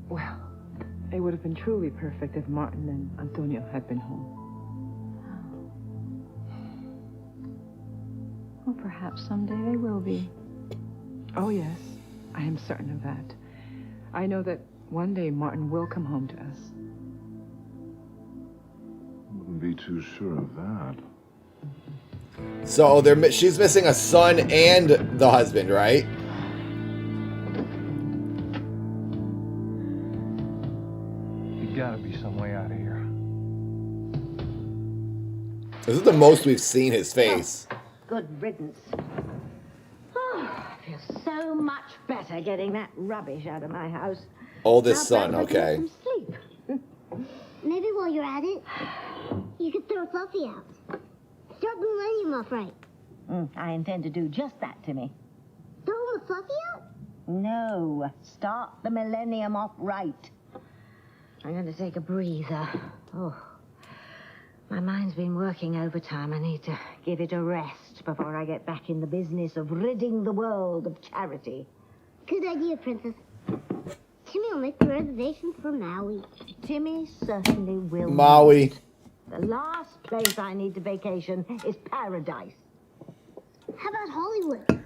Well, it would have been truly perfect if Martin and Antonio had been home. Well, perhaps someday they will be. Oh, yes. I am certain of that. I know that one day Martin will come home to us. Wouldn't be too sure of that. So she's missing a son and the husband, right? There's gotta be some way out of here. This is the most we've seen his face. Good riddance. Oh, I feel so much better getting that rubbish out of my house. Oldest son, okay. Sleep. Maybe while you're at it, you could throw Fluffy out. Start Millennium off right. I intend to do just that, Timmy. Throw the Fluffy out? No, start the Millennium off right. I'm going to take a breather. Oh, my mind's been working overtime. I need to give it a rest before I get back in the business of ridding the world of charity. Good idea, Princess. Timmy will make the reservations for Maui. Timmy certainly will. Maui. The last place I need to vacation is paradise. How about Hollywood?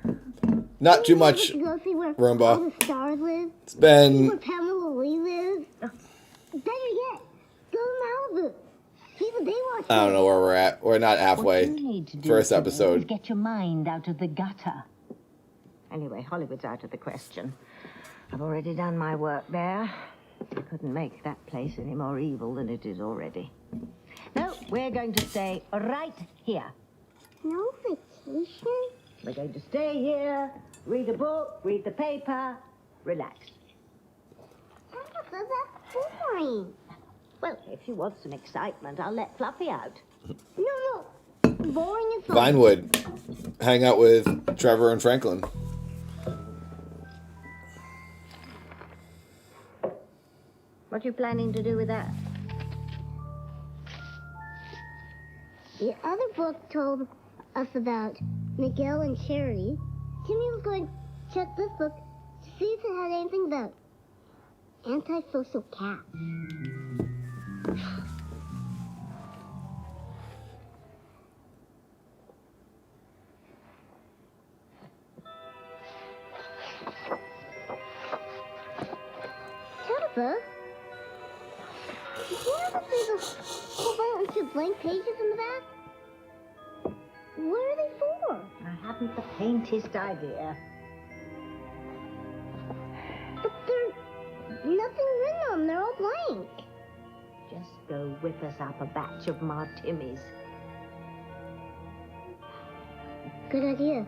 Not too much, To go see where Roomba. all the stars live. It's been... Where Pamela Lee lives. Better yet, go to Malibu. See the Baywatch. I don't know where we're at. We're not halfway. What you need to do First Timmy, episode. is get your mind out of the gutter. Anyway, Hollywood's out of the question. I've already done my work there. I couldn't make that place any more evil than it is already. No, we're going to stay right here. No vacation? We're going to stay here, read a book, read the paper, relax. That's boring. Well, if you want some excitement, I'll let Fluffy out. No. Boring is fun. Vinewood. Hang out with Trevor and Franklin. What are you planning to do with that? The other book told us about Miguel and Cherry. Timmy was going to check this book to see if it had anything about antisocial cats. Jennifer, did you ever see the whole bunch of blank pages in the back? What are they for? I haven't the faintest idea. But there's nothing written on them. They're all blank. Just go whip us up a batch of martinis. Good idea.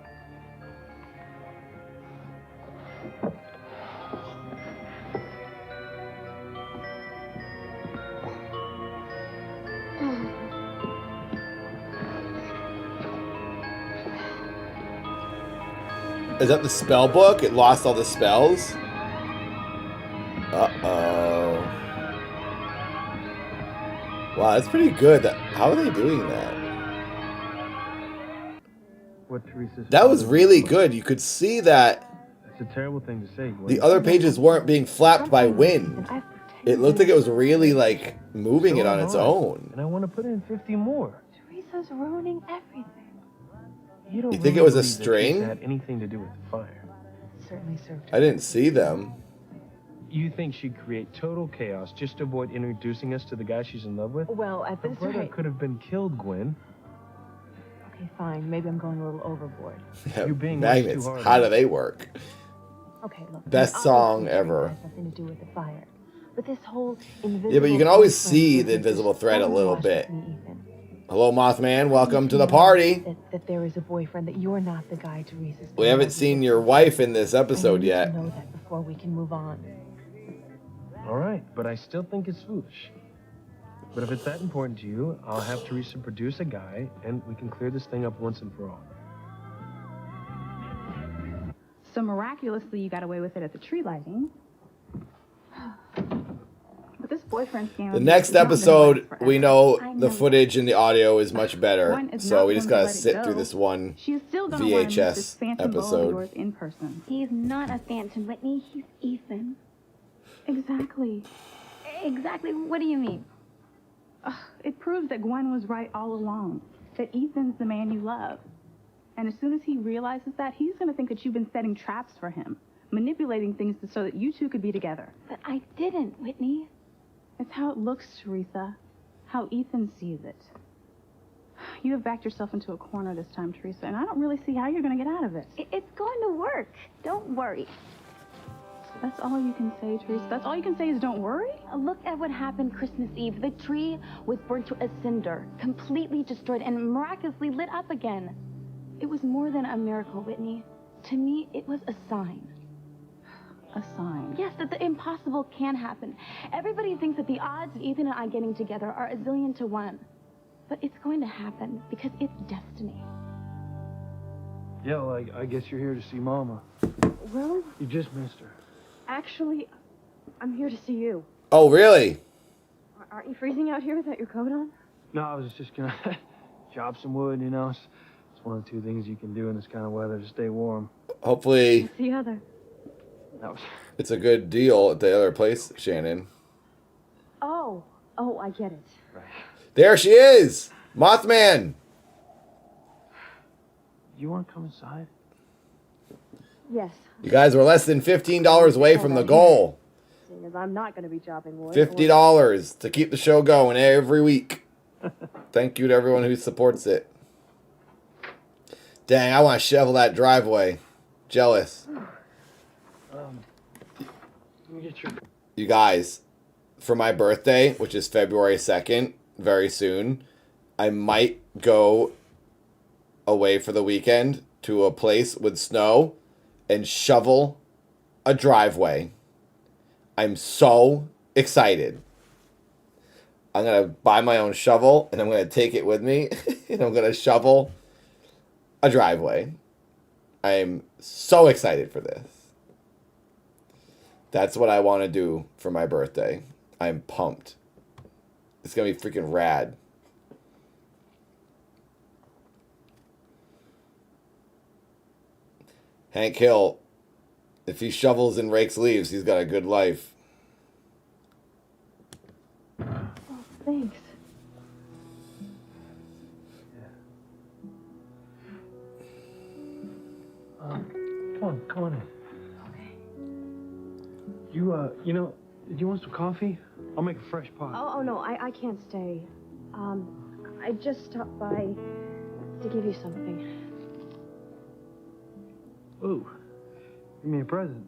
Is that the spell book? It lost all the spells? Uh-oh. Wow, that's pretty good. How are they doing that? What Teresa's That was really good. You could see that It's a terrible thing to say, Gwen. the other pages weren't being flapped by wind. It looked like it was really, like, moving it on its own. And I want to put in 50 more. Teresa's ruining everything. You don't You think it was a believe that string? Teresa had anything to do with the fire. Certainly served. I didn't see them. You think she'd create total chaos just to avoid introducing us to the guy she's in love with? Well, at Her this brother rate... could have been killed, Gwen. Okay, fine. Maybe I'm going a little overboard. You're being much too Magnets. hard How on do it. they work? Okay, look. Best obviously song Teresa ever. has nothing to do with the fire. But this whole invisible... Yeah, but you can always boyfriend see the business invisible is thread a little brainwashed bit. me, Ethan. Hello, Mothman. Welcome to the party. That there is a boyfriend, that you're not the guy Teresa's... We haven't seen your wife in this episode I yet. need to know that before we can move on. All right, but I still think it's foolish. But if it's that important to you, I'll have Teresa produce a guy, and we can clear this thing up once and for all. So miraculously, you got away with it at the tree lighting. But this boyfriend scam... The next episode, we know the footage and the audio is much better. One is So not we just going to gotta let it sit go. through this one She is still gonna want to meet this VHS phantom beau of episode. yours in person. He's not a phantom, Whitney. He's Ethan. Exactly. Exactly. What do you mean? It proves that Gwen was right all along. That Ethan's the man you love. And as soon as he realizes that, he's going to think that you've been setting traps for him. Manipulating things so that you two could be together. But I didn't, Whitney. It's how it looks, Teresa. How Ethan sees it. You have backed yourself into a corner this time, Teresa, and I don't really see how you're going to get out of it. It's going to work. Don't worry. That's all you can say, Teresa. That's all you can say is don't worry? Look at what happened Christmas Eve. The tree was burnt to a cinder, completely destroyed, and miraculously lit up again. It was more than a miracle, Whitney. To me, it was a sign. A sign? Yes, that the impossible can happen. Everybody thinks that the odds of Ethan and I getting together are 1,000,000 to 1. But it's going to happen because it's destiny. Yeah, well, I guess you're here to see Mama. Well, You just missed her. actually, I'm here to see you. Oh, really? Aren't you freezing out here without your coat on? No, I was just gonna chop some wood, you know. It's one of the two things you can do in this kind of weather to stay warm. Hopefully What's the other? That was... it's a good deal at the other place, Shannon. Oh, I get it. There she is! Mothman! You want to come inside? Yes. You guys were less than $15 away from the goal. Seeing as I'm not going to be chopping wood. $50 to keep the show going every week. Thank you to everyone who supports it. Dang, I want to shovel that driveway. Jealous. Let me get your... You guys, for my birthday, which is February 2nd, very soon, I might go away for the weekend to a place with snow and shovel a driveway. I'm so excited. I'm going to buy my own shovel and I'm going to take it with me and I'm going to shovel a driveway. I am so excited for this. That's what I want to do for my birthday. I'm pumped. It's going to be freaking rad. Hank Hill, if he shovels and rakes leaves, he's got a good life. Oh, thanks. Come on in. Okay. You know, do you want some coffee? I'll make a fresh pot. Oh no, I can't stay. I just stopped by to give you something. Ooh, give me a present.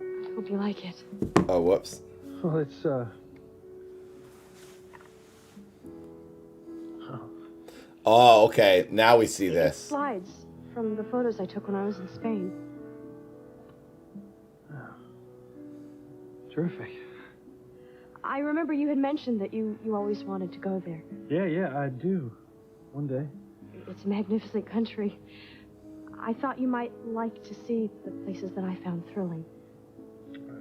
I hope you like it. Oh, whoops. Well, it's, Oh, okay. Now we see It's this. slides from the photos I took when I was in Spain. Terrific. I remember you had mentioned that you always wanted to go there. Yeah, I do. One day. It's a magnificent country. I thought you might like to see the places that I found thrilling.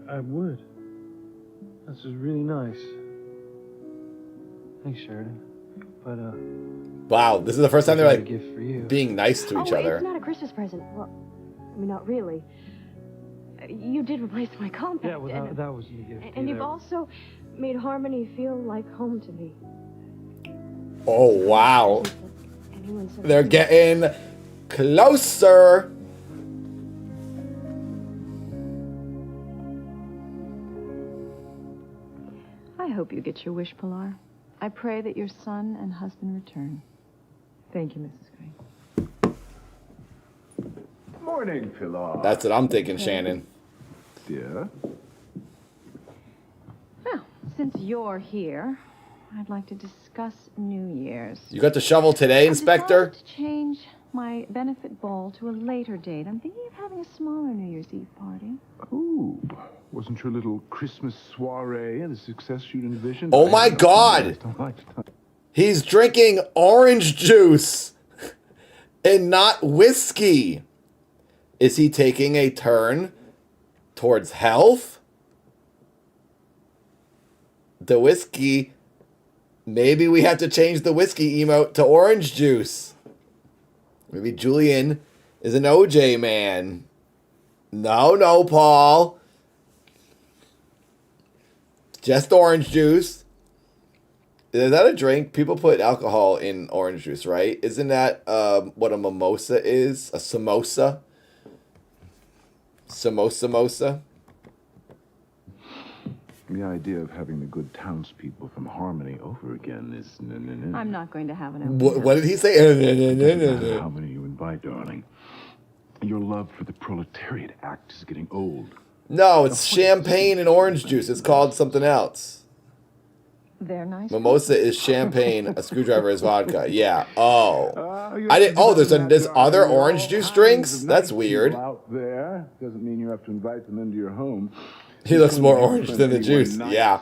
I would. This is really nice. Thanks, Sheridan. But, Wow, this is the first time they're I got a like gift for you. being nice to each other. It's not a Christmas present. Well, I mean, not really. You did replace my compact. Yeah, well, that was the gift. And you've also made Harmony feel like home to me. Oh, wow. They're getting closer. I hope you get your wish, Pilar. I pray that your son and husband return. Thank you, Mrs. Crane. Morning, Pilar. That's what I'm thinking, Shannon. Dear. Well, since you're here, I'd like to discuss New Year's. You got the shovel today, Inspector? I've decided to change my benefit ball to a later date. I'm thinking of having a smaller New Year's Eve party. Ooh, wasn't your little Christmas soiree the success you'd envisioned? Oh my God! He's drinking orange juice and not whiskey. Is he taking a turn towards health? The whiskey. Maybe we have to change the whiskey emote to orange juice. Maybe Julian is an OJ man. No, Paul. Just orange juice. Is that a drink? People put alcohol in orange juice, right? Isn't that what a mimosa is? A samosa? Samosa? The idea of having the good townspeople from Harmony over again is no. I'm not going to have an What did he say? No. How many you invite, darling? Your love for the proletariat act is getting old. No, it's champagne and orange juice. It's called something else. They're nice. Mimosa is champagne. A screwdriver is vodka. Yeah. Oh, I didn't. Oh, there's other orange juice drinks. That's weird. Out there doesn't mean you have to invite them into your home. He looks more orange than the juice. Yeah.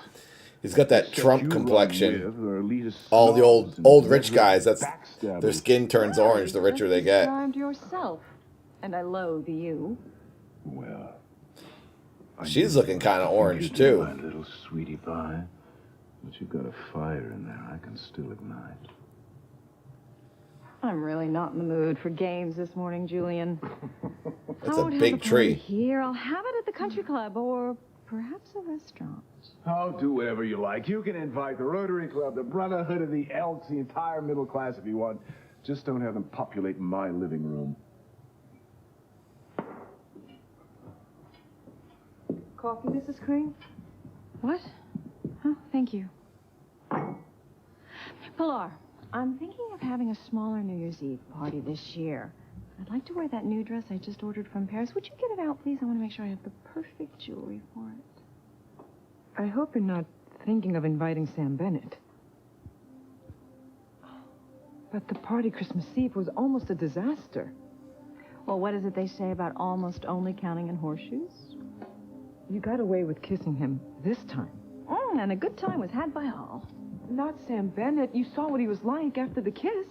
He's got that Trump complexion. All the old rich guys, that's their skin turns orange the richer they get. Described yourself, and I loathe you. Well, she's looking kind of orange too. My little sweetie pie, but you've got a fire in there I can still ignite. I'm really not in the mood for games this morning, Julian. It's a big tree. Here, I'll have it at the country club or perhaps a restaurant. Oh, do whatever you like. You can invite the Rotary Club, the Brotherhood of the Elks, the entire middle class if you want. Just don't have them populate my living room. Coffee, Mrs. Crane? What? Oh, thank you. Pilar, I'm thinking of having a smaller New Year's Eve party this year. I'd like to wear that new dress I just ordered from Paris. Would you get it out, please? I want to make sure I have the perfect jewelry for it. I hope you're not thinking of inviting Sam Bennett. But the party Christmas Eve was almost a disaster. Well, what is it they say about almost only counting in horseshoes? You got away with kissing him this time. And a good time was had by all. Not Sam Bennett. You saw what he was like after the kiss.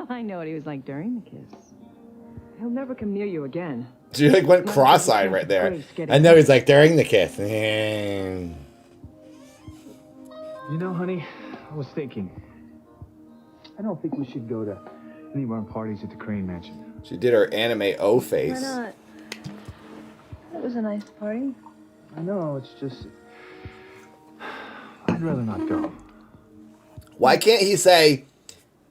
I know what he was like during the kiss. He'll never come near you again. She like went cross-eyed right there. I know he's like during the kiss. You know, honey, I was thinking. I don't think we should go to any of our parties at the Crane Mansion. She did her anime O face. Why not? That was a nice party. I know, it's just... I'd rather not go. Why can't he say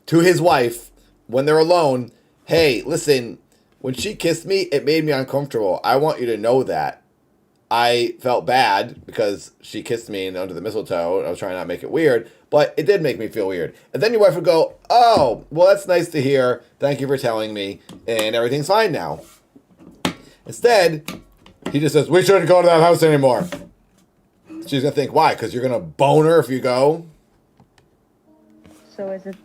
to his wife when they're alone, hey, listen, when she kissed me, it made me uncomfortable. I want you to know that. I felt bad because she kissed me under the mistletoe. I was trying not to make it weird, but it did make me feel weird. And then your wife would go, oh, well, that's nice to hear. Thank you for telling me. And everything's fine now. Instead, he just says, we shouldn't go to that house anymore. She's gonna think, why? Because you're gonna bone her if you go? So is it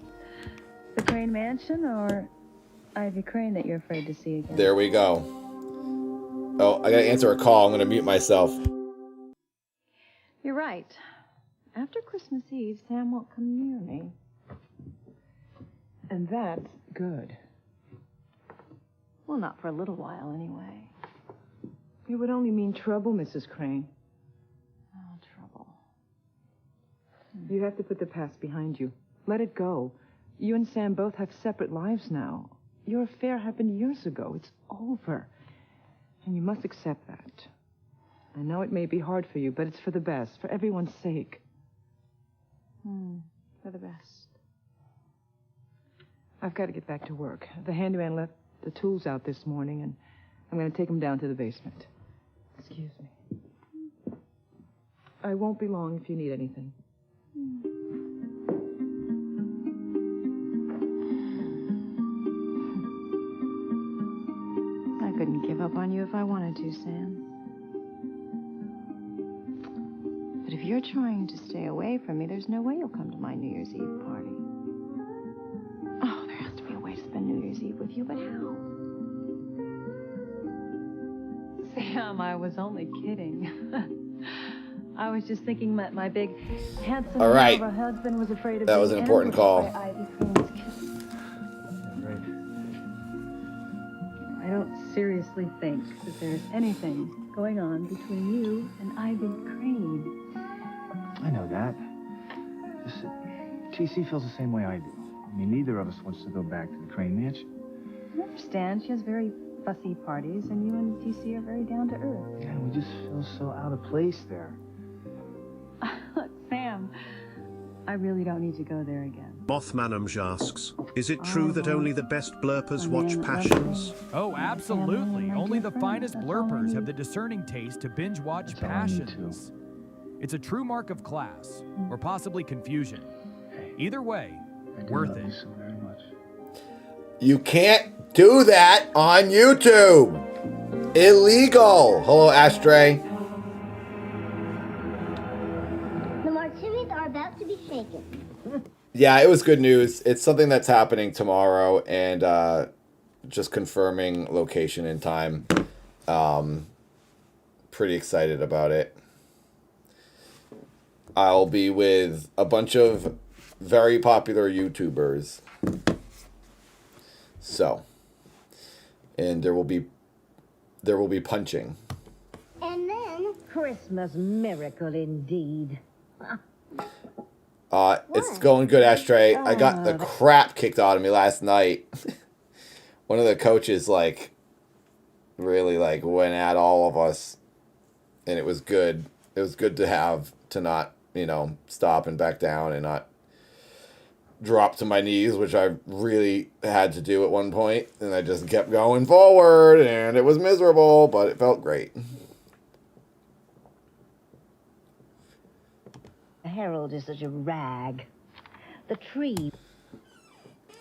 the Crane Mansion or Ivy Crane that you're afraid to see again? There we go. Oh, I gotta answer a call. I'm gonna mute myself. You're right. After Christmas Eve, Sam won't come near me. And that's good. Well, not for a little while, anyway. It would only mean trouble, Mrs. Crane. Oh, trouble. You have to put the past behind you. Let it go. You and Sam both have separate lives now. Your affair happened years ago. It's over. And you must accept that. I know it may be hard for you, but it's for the best, for everyone's sake. For the best. I've got to get back to work. The handyman left the tools out this morning, and I'm going to take them down to the basement. Excuse me. I won't be long if you need anything. I couldn't give up on you if I wanted to, Sam. But if you're trying to stay away from me, there's no way you'll come to my New Year's Eve party. Oh, there has to be a way to spend New Year's Eve with you, but how? Sam, I was only kidding. I was just thinking my big, handsome, all right. husband was afraid of that was an important call. I don't seriously think that there's anything going on between you and Ivy Crane. I know that. Just, TC feels the same way I do. I mean, neither of us wants to go back to the Crane Mansion. I understand. She has very fussy parties, and you and TC are very down to earth. Yeah, we just feel so out of place there. Look, Sam, I really don't need to go there again. Mothmanum asks, is it true that only the best blurpers watch Passions? Oh, absolutely. Only the finest blurpers have the discerning taste to binge watch Passions. It's a true mark of class, or possibly confusion. Either way, worth it. So very much. You can't do that on YouTube. Illegal. Hello, Ashtray. The Martinis are about to be shaken. Yeah, it was good news. It's something that's happening tomorrow, and just confirming location and time. Pretty excited about it. I'll be with a bunch of very popular YouTubers. So, and there will be punching. And then Christmas miracle indeed. It's going good, Ashtray. I got the crap kicked out of me last night. One of the coaches really went at all of us, and it was good. It was good to not, stop and back down and not drop to my knees, which I really had to do at one point, and I just kept going forward, and it was miserable, but it felt great. Harold is such a rag. The tree.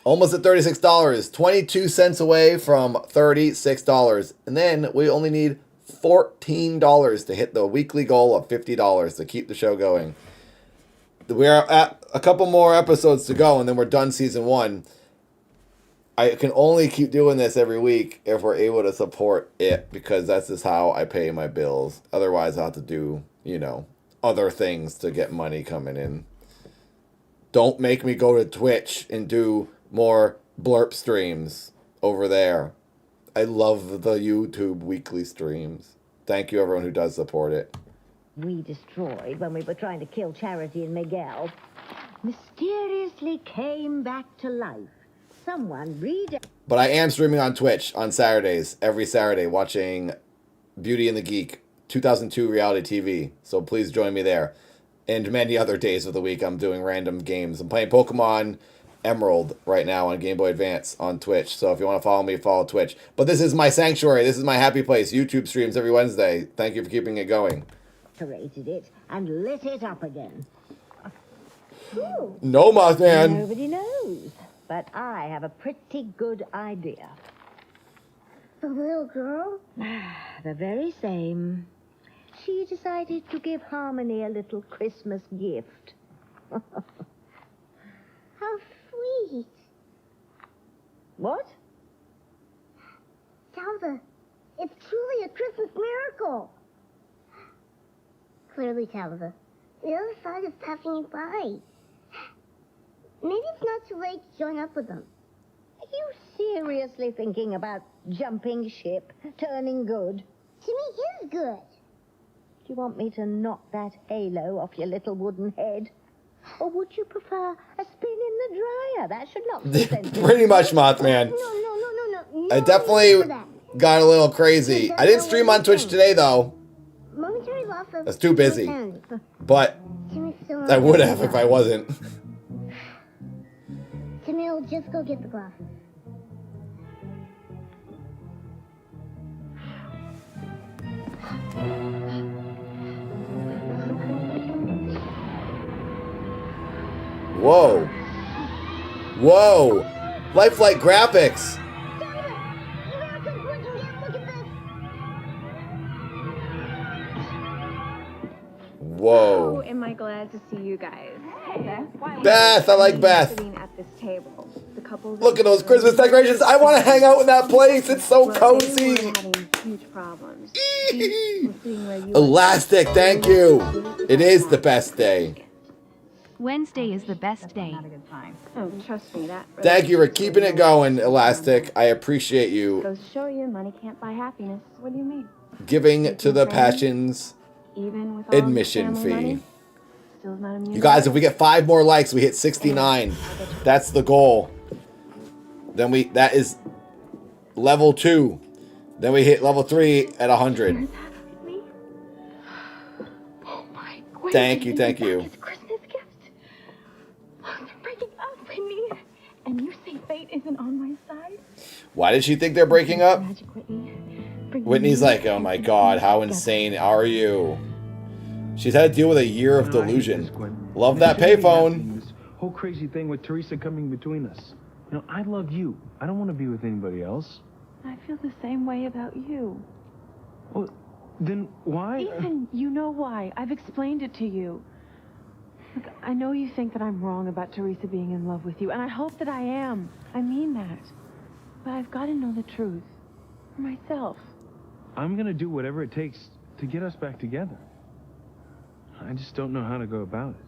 Almost at $36, 22 cents away from $36, and then we only need $14 to hit the weekly goal of $50 to keep the show going. We are at a couple more episodes to go, and then we're done season 1. I can only keep doing this every week if we're able to support it, because that's just how I pay my bills. Otherwise, I'll have to do, other things to get money coming in. Don't make me go to Twitch and do more blurp streams over there. I love the YouTube weekly streams. Thank you, everyone who does support it. We destroyed when we were trying to kill Charity and Miguel mysteriously came back to life. Someone read it. But I am streaming on Twitch on Saturdays, every Saturday, watching Beauty and the Geek 2002 reality TV. So please join me there. And many other days of the week, I'm doing random games. I'm playing Pokemon Emerald right now on Game Boy Advance on Twitch. So if you want to follow me, follow Twitch. But this is my sanctuary. This is my happy place. YouTube streams every Wednesday. Thank you for keeping it going. Decorated it and lit it up again. Ooh. No, Mothman. Nobody knows, but I have a pretty good idea. The little girl? The very same. She she decided to give Harmony a little Christmas gift. How sweet. What? Talbot, it's truly a Christmas miracle. Clearly, Talbot, the other side is passing you by. Maybe it's not too late to join up with them. Are you seriously thinking about jumping ship, turning good? Timmy is good. Do you want me to knock that halo off your little wooden head? Or would you prefer a spin in the dryer? That should not be Pretty much, Mothman. No. I definitely got a little crazy. I didn't stream on Twitch today, though. Momentary loss of I was too busy. But I would have if I wasn't. Timmy will just go get the glass. Whoa. Whoa. Lifelike graphics. Whoa. Oh, am I glad to see you guys. Hey, Beth. Beth, I like Beth. Sitting at this table. The couple Look at those Christmas decorations. I want to hang out in that place. It's so cozy. Having huge problems. Elastic, thank you. It is the best day. Wednesday is the best day. Oh, trust me, that. Thank you for keeping it going, Elastic. I appreciate you Goes to show you, money can't buy happiness. What do you mean? giving to the Passions Even with all admission the fee. money, still not immune You guys, to if we get 5 more likes, we hit 69. That's the goal. Then that is level 2. Then we hit level 3 at 100. Oh my God. Thank you. Christmas gift. They're breaking up, Whitney. And you say fate isn't on my side? Why did she think they're breaking up? Magic, Whitney. Whitney's like, oh my God, how insane are you? She's had to deal with a year of delusion. Love that payphone. This whole crazy thing with Teresa coming between us. You know, I love you. I don't want to be with anybody else. I feel the same way about you. Well, then why? Ethan, you know why. I've explained it to you. Look, I know you think that I'm wrong about Teresa being in love with you, and I hope that I am. I mean that. But I've got to know the truth. For myself. I'm going to do whatever it takes to get us back together. I just don't know how to go about it.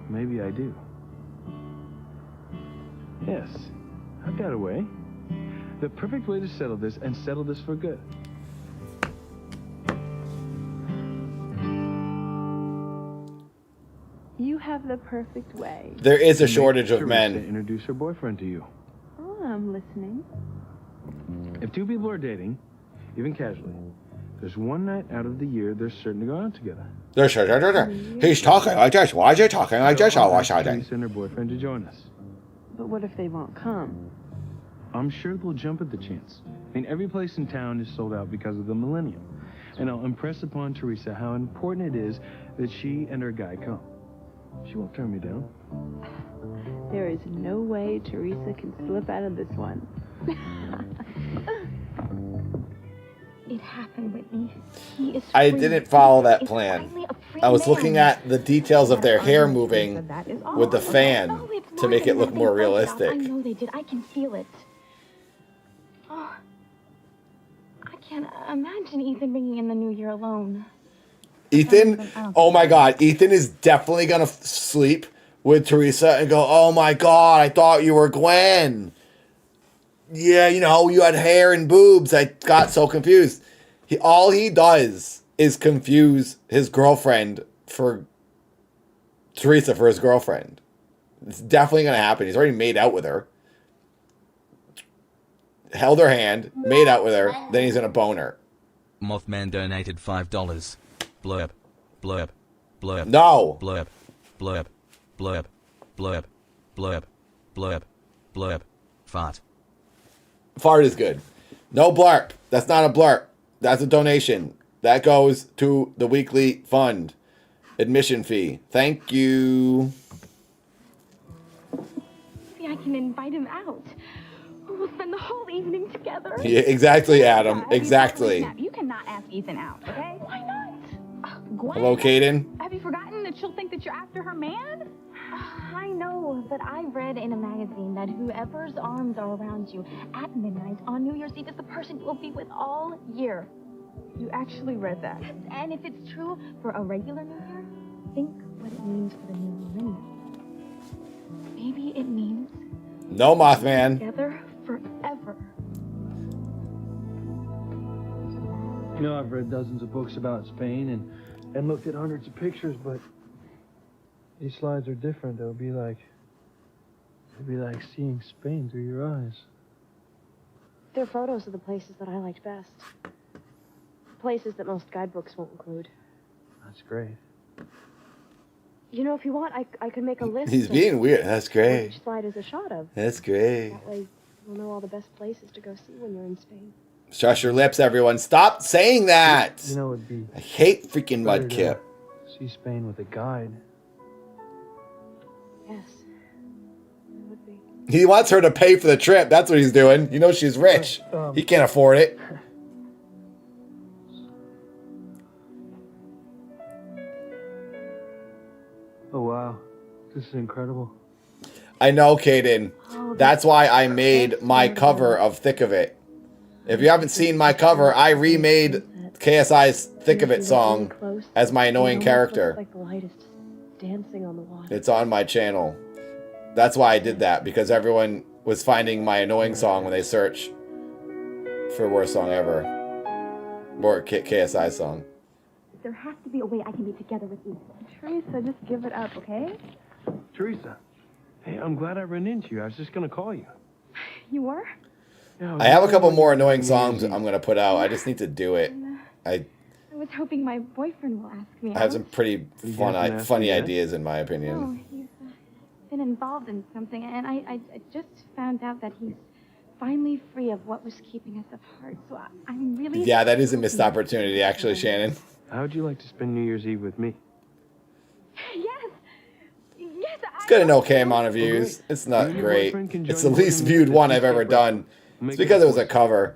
Maybe I do. Yes, I've got a way. The perfect way to settle this, and settle this for good. You have the perfect way. There is a shortage of men. To introduce her boyfriend to you. Oh, I'm listening. If 2 people are dating, even casually, there's 1 night out of the year they're certain to go out together. He's talking like this. Why is he talking like this all of a sudden? Send her boyfriend to join us. But what if they won't come? I'm sure they'll jump at the chance. I mean, every place in town is sold out because of the millennium. And I'll impress upon Teresa how important it is that she and her guy come. She won't turn me down. There is no way Teresa can slip out of this one. It happened, Whitney. He is I free. didn't follow that He's plan. finally a free I was man. looking at the details of their hair moving That is all. with the fan No, it's to more make it than look that. more They broke up. realistic. I know they did. I can feel it. Oh, I can't imagine Ethan bringing in the new year alone. Ethan, oh my God, Ethan is definitely gonna sleep with Teresa and go, oh my God, I thought you were Gwen. Yeah, you know, you had hair and boobs. I got so confused. All he does is confuse his girlfriend for Teresa for his girlfriend. It's definitely gonna happen. He's already made out with her. Held her hand, made out with her, then he's gonna bone her. Mothman donated $5. Blurb. Blurb. Blurb. No. Blurb. Blurb. Blurb. Blurb. Blurb. Blurb. Blurb. Fart. Fart is good. No blurp. That's not a blurp. That's a donation. That goes to the weekly fund. Admission fee. Thank you. Maybe I can invite him out. We'll spend the whole evening together. Yeah, exactly, Adam. Exactly. You cannot ask Ethan out, okay? Why not? Gwen, Hello, Kaden. have you forgotten that she'll think that you're after her man? I know, but I read in a magazine that whoever's arms are around you at midnight on New Year's Eve is the person you'll be with all year. You actually read that? And if it's true for a regular New Year, think what it means for the new millennium. Maybe it means No, Mothman. together forever. You know, I've read dozens of books about Spain and looked at hundreds of pictures, but these slides are different. It'd be like seeing Spain through your eyes. They're photos of the places that I liked best. Places that most guidebooks won't include. That's great. You know, if you want, I could make a list. He's being weird. That's What great. each slide is a shot of. That's great. That way, you'll know all the best places to go see when you're in Spain. Shush your lips, everyone. Stop saying that. You know, it'd be I hate freaking better Mudkip. to see Spain with a guide. Yes. It would be. He wants her to pay for the trip. That's what he's doing. You know she's rich. He can't afford it. Oh, wow. This is incredible. I know, Kaden. That's why I made my cover of Thick of It. If you haven't seen my cover, I remade KSI's Thick of It song as my annoying character. Like the light is just dancing on the water. It's on my channel. That's why I did that, because everyone was finding my annoying song when they search for worst song ever. Or KSI song. There has to be a way I can be together with Ethan. Teresa, just give it up, okay? Teresa, hey, I'm glad I ran into you. I was just going to call you. You were? Yeah, I have a couple more annoying songs I'm going to put out. I just need to do it. I was hoping my boyfriend will ask me I have some pretty funny ideas, in my opinion. Oh, he's been involved in something, and I just found out that he's finally free of what was keeping us apart. So I'm really... Yeah, that is a missed opportunity, actually, Shannon. How would you like to spend New Year's Eve with me? Yes, It's got an okay amount of views. It's not great. It's the least viewed one I've ever done. It's because it was a cover.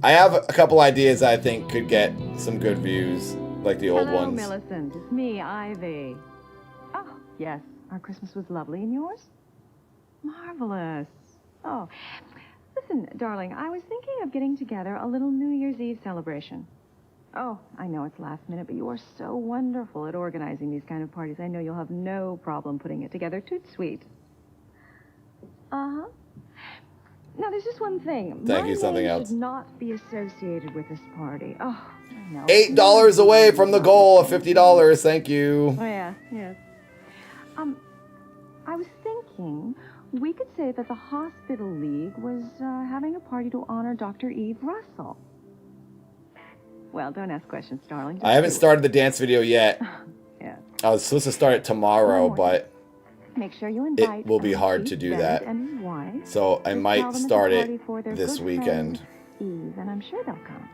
I have a couple ideas I think could get some good views, like the old ones. Hello, Millicent. It's me, Ivy. Oh, yes. Our Christmas was lovely. And yours? Marvelous. Oh, listen, darling, I was thinking of getting together a little New Year's Eve celebration. Oh, I know it's last minute, but you are so wonderful at organizing these kind of parties. I know you'll have no problem putting it together. Toot sweet. Uh-huh. Now, there's just one thing. Thank you, something My name else. should not be associated with this party. Oh, I know. $8 away from the goal of $50. Thank you. Oh, yeah, yes. I was thinking we could say that the Hospital League was having a party to honor Dr. Eve Russell. Well, don't ask questions, darling. Just I haven't do it. started the dance video yet. Yeah. I was supposed to start it tomorrow, but Make sure you invite it will be hard to do Bennett that. and his wife. So I Just might tell them it's a start party it for their this good weekend. friend Eve, and I'm sure they'll come.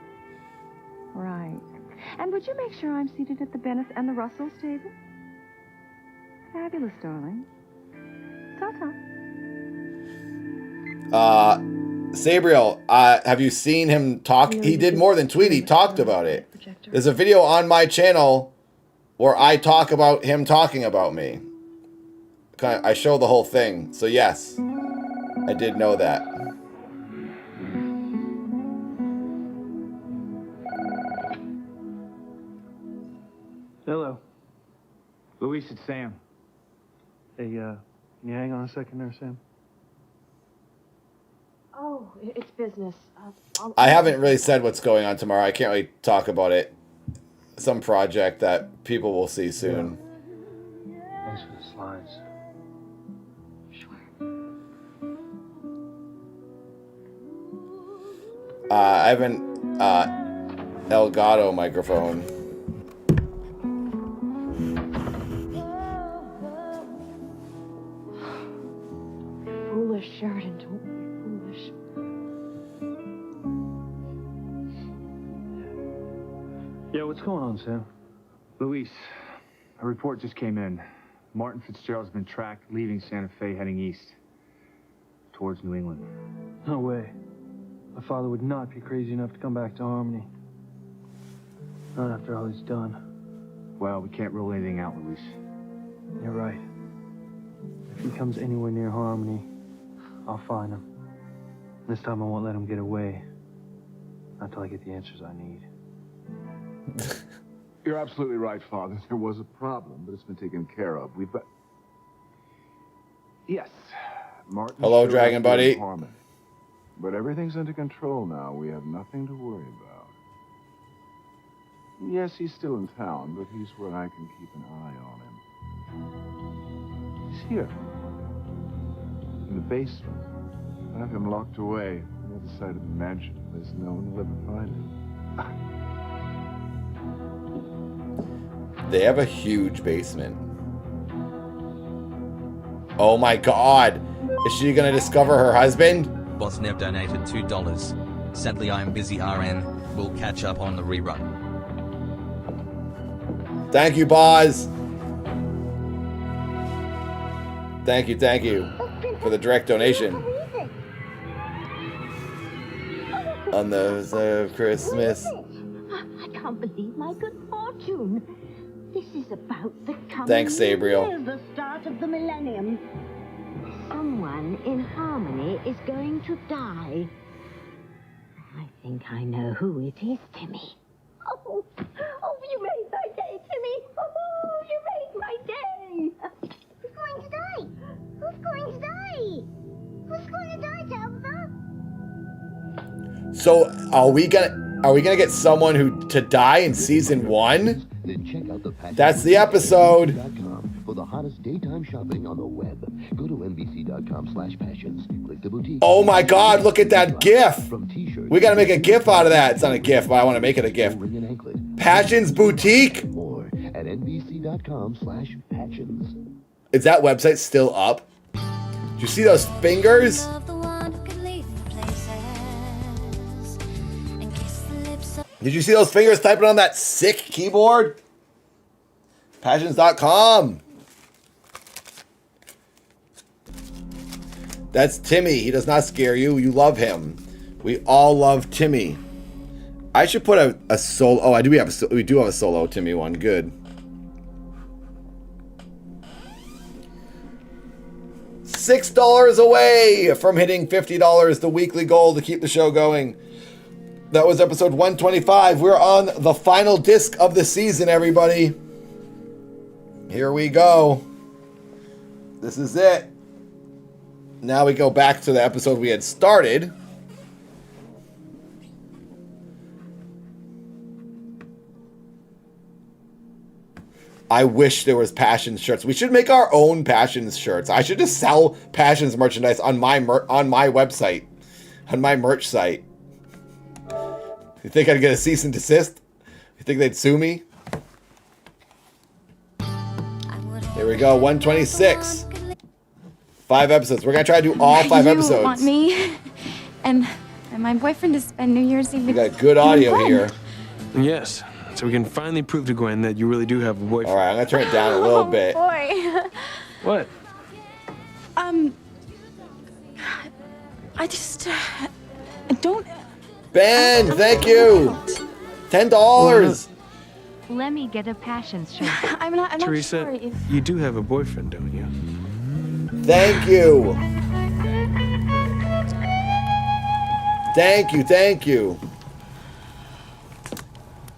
Right. And would you make sure I'm seated at the Bennett and the Russells table? Fabulous, darling. Ta-ta. Sabriel, have you seen him talk? He did more than tweet. He talked about it. There's a video on my channel where I talk about him talking about me. I show the whole thing. So yes, I did know that. Hello. Luis, it's Sam. Hey, can you hang on a second there, Sam? Oh, it's business. I haven't really said what's going on tomorrow. I can't really talk about it. Some project that people will see soon. Thanks for the slides. I have an Elgato microphone. Foolish, Sheridan. Don't be foolish. Yeah, what's going on, Sam? Luis, a report just came in. Martin Fitzgerald's been tracked leaving Santa Fe heading east towards New England. No way. My father would not be crazy enough to come back to Harmony. Not after all he's done. Well, we can't rule anything out, Luis. You're right. If he comes anywhere near Harmony, I'll find him. This time I won't let him get away. Not till I get the answers I need. You're absolutely right, Father. There was a problem, but it's been taken care of. We've got... Yes. Martin. Hello, Dragon Buddy. Harmony. But everything's under control now. We have nothing to worry about. Yes, he's still in town, but he's where I can keep an eye on him. He's here. In the basement. I have him locked away on the other side of the mansion. There's no one will ever find him. They have a huge basement. Oh my god! Is she gonna discover her husband? Bosnev donated $2. Sadly, I am busy, RN. We'll catch up on the rerun. Thank you, Boz. Thank you for the direct donation. On the Christmas. I can't believe my good fortune. This is about the coming Thanks, Sabriel. year, the start of the millennium. Someone in Harmony is going to die. I think I know who it is, Timmy. Oh, you made my day, Timmy. Oh, you made my day. Who's going to die? Who's going to die? Who's going to die, Tabitha? So are we gonna get someone to die in season 1? Then check out the That's the episode. For the hottest daytime shopping on the web. Go to NBC.com/passions. Click the boutique. Oh my god, look at that GIF. We gotta make a GIF out of that. It's not a GIF, but I want to make it a GIF. Passions Boutique. More at NBC.com/passions. Is that website still up? Do you see those fingers? Did you see those fingers typing on that sick keyboard? Passions.com. That's Timmy. He does not scare you. You love him. We all love Timmy. I should put a solo. Oh, we do have a solo Timmy one. Good. $6 away from hitting $50, the weekly goal to keep the show going. That was episode 125. We're on the final disc of the season, everybody. Here we go. This is it. Now we go back to the episode we had started. I wish there was Passions shirts. We should make our own Passions shirts. I should just sell Passions merchandise on my website, on my merch site. You think I'd get a cease and desist? You think they'd sue me? Here we go, 126. 5 episodes. We're gonna try to do all 5 episodes. You want me and my boyfriend to spend New Year's Eve. We got good audio here. Yes, so we can finally prove to Gwen that you really do have a boyfriend. All right, I'm gonna turn it down a little bit. Boy. What? I just don't. Ben, thank you. $10. Let me get a Passions shirt. I'm not Teresa, sure if... you do have a boyfriend, don't you? Thank you. Thank you.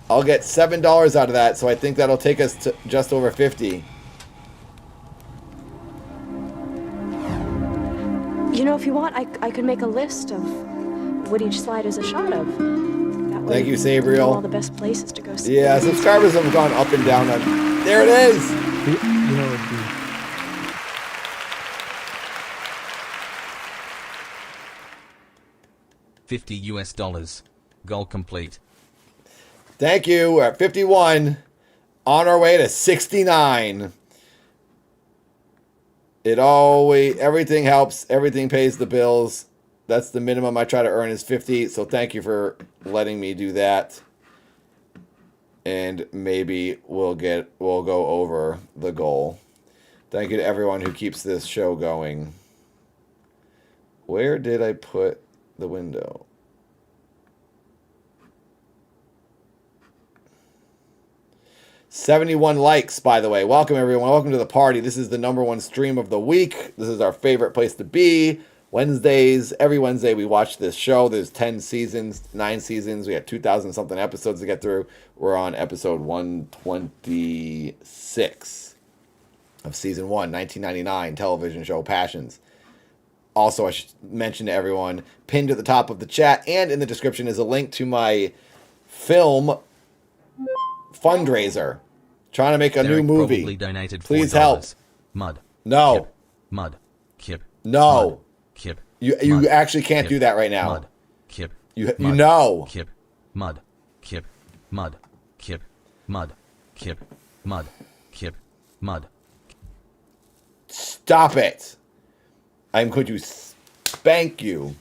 I'll get $7 out of that, so I think that'll take us to just over 50. You know, if you want, I could make a list of what each slide is a shot of. That way Thank you, know Sabriel. all the best places to go see. Yeah, subscribers have gone up and down. There it is. You know, $50. Goal complete. Thank you. We're at 51. On our way to 69. Everything helps. Everything pays the bills. That's the minimum I try to earn is 50. So thank you for letting me do that. And maybe we'll go over the goal. Thank you to everyone who keeps this show going. Where did I put the window. $71 likes, by the way. Welcome, everyone. Welcome to the party. This is the #1 stream of the week. This is our favorite place to be. Wednesdays. Every Wednesday we watch this show. There's 10 seasons, 9 seasons. We have 2,000-something episodes to get through. We're on episode 126 of season 1, 1999 television show Passions. Also, I should mention to everyone, pinned at the top of the chat and in the description is a link to my film fundraiser. Trying to make a new movie. Donated Please $4. help. Mud. No. Kip. Mud. Kip. No. Mud. Kip. You Mud. actually can't Kip. do that right now. Mud. Kip. You Mud. know. Kip. Mud. Kip. Mud. Kip. Mud. Kip. Mud. Kip. Mud. Stop it. I'm going to spank you.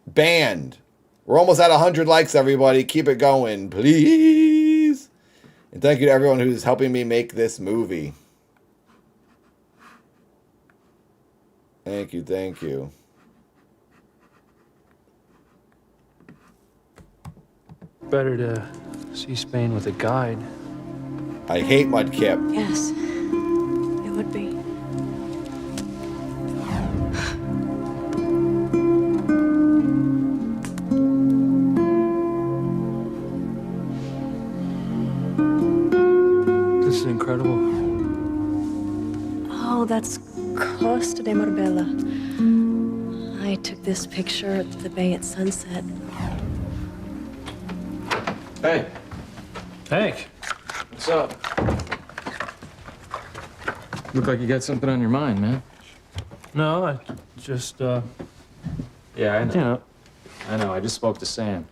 Banned. We're almost at 100 likes, everybody. Keep it going, please. And thank you to everyone who's helping me make this movie. Thank you, thank you. Better to see Spain with a guide. I hate Mudkip. Yes, it would be. This is incredible. Oh, that's Costa de Marbella. I took this picture at the bay at sunset. Hey. Hank. What's up? Look like you got something on your mind, man. No, I just, Yeah, I know. You know. I know. I just spoke to Sam.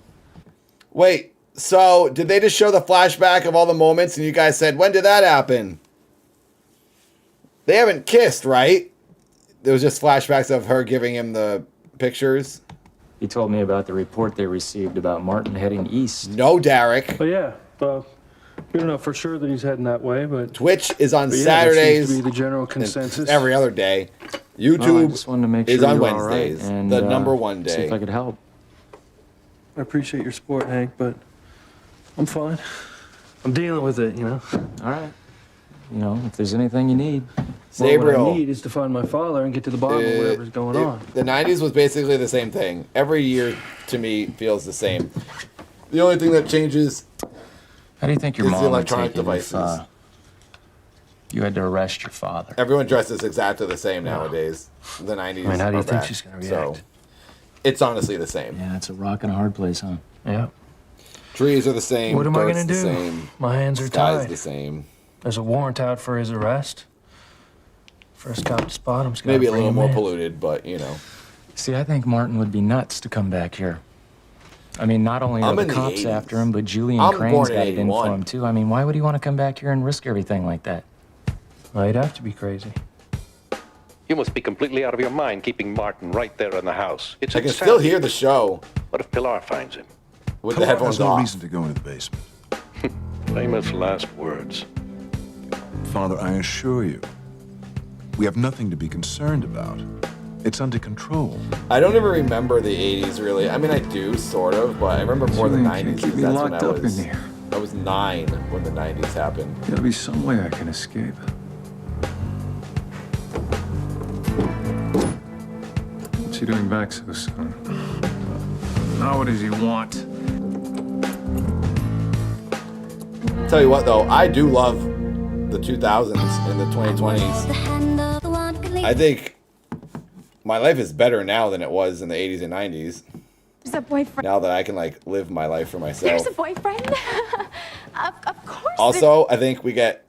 Wait, so did they just show the flashback of all the moments and you guys said, when did that happen? They haven't kissed, right? There was just flashbacks of her giving him the pictures. He told me about the report they received about Martin heading east. No, Derek. But yeah, we don't know for sure that he's heading that way, but Twitch is on but yeah, Saturdays. That seems to be the general consensus. Every other day. Well, I YouTube just wanted to make is sure on you were all right, Wednesdays. and, the #1 See day. if I could help. I appreciate your support, Hank, but I'm fine. I'm dealing with it, you know. All right. You know, if there's anything you need. Well, what Sabriel. I need is to find my father and get to the bottom of whatever's going on. The 90s was basically the same thing. Every year, to me, feels the same. The only thing that changes How do you think your is mom the would electronic take it devices. if you had to arrest your father? Everyone dresses exactly the same nowadays. The 90s I mean, how do you are think back, she's gonna So react? it's honestly the same. Yeah, it's a rock and a hard place, huh? Yeah. Trees are the same. What am I dirt's gonna the do? Same, My hands are sky's tied. the same. There's a warrant out for his arrest. First cop to spot him's got Maybe to a bring little him more in. polluted, but you know. See, I think Martin would be nuts to come back here. I mean, not only are I'm the in the cops 80s. after him, but Julian I'm Crane's born in got it in for 81. him, too. I mean, why would he want to come back here and risk everything like that? Well, he'd have to be crazy. You must be completely out of your mind keeping Martin right there in the house. It's I can still hear the show What if Pilar finds him? with the headphones has no off. reason to go into the basement. Famous last words. Father, I assure you, we have nothing to be concerned about. It's under control. I don't even remember the 80s really. I mean, I do sort of, but I remember more the Julian, 90s. can't keep because me that's when locked I up in was. here. I was 9 when the 90s happened. Gotta be some way I can escape. What's he doing back so soon? Now what does he want? Tell you what though, I do love the 2000s and the 2020s. I think my life is better now than it was in the 80s and 90s. There's a boyfriend. Now that I can like live my life for myself. There's a boyfriend. of course. Also, I think we get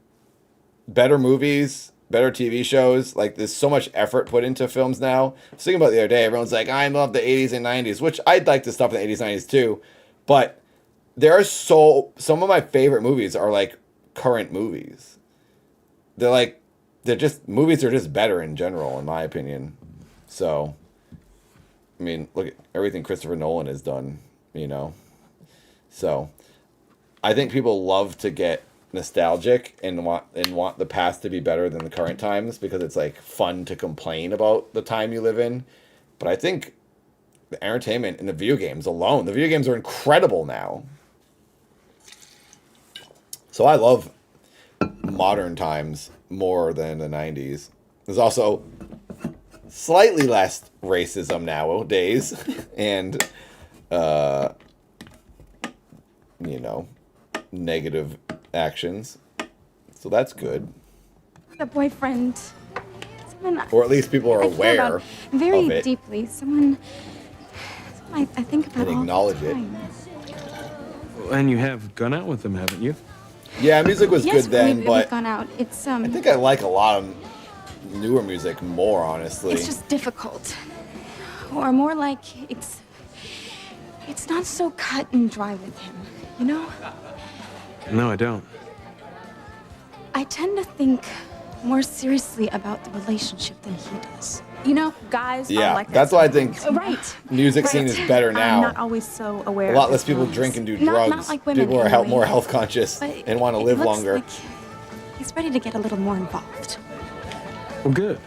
better movies, better TV shows. Like there's so much effort put into films now. I was thinking about it the other day. Everyone's like, I love the 80s and 90s, which I'd like the stuff in the 80s and 90s too. But there are some of my favorite movies are like current movies. They're just movies are just better in general, in my opinion. So, I mean, look at everything Christopher Nolan has done, you know. So, I think people love to get nostalgic and want the past to be better than the current times because it's like fun to complain about the time you live in. But I think the entertainment and the video games alone. The video games are incredible now. So I love modern times more than the 90s. There's also slightly less racism nowadays and you know, negative actions. So that's good. A boyfriend. Someone Or at least people are I care aware about very of it deeply. Someone I think about and all acknowledge the it. time. And you have gone out with them, haven't you? Yeah, music was Yes, good then, we've but gone out. It's I think I like a lot of newer music more, honestly. It's just difficult. Or more like it's not so cut and dry with him, you know? No, I don't. I tend to think more seriously about the relationship than he does. You know, guys Yeah, are like that's why I think right. music scene is better now. I'm not always so aware. A lot of less his people feelings. drink and do Not drugs. like women, People are Emily. more health conscious But and want to it live looks longer. like he's ready to get a little more involved. Well, good.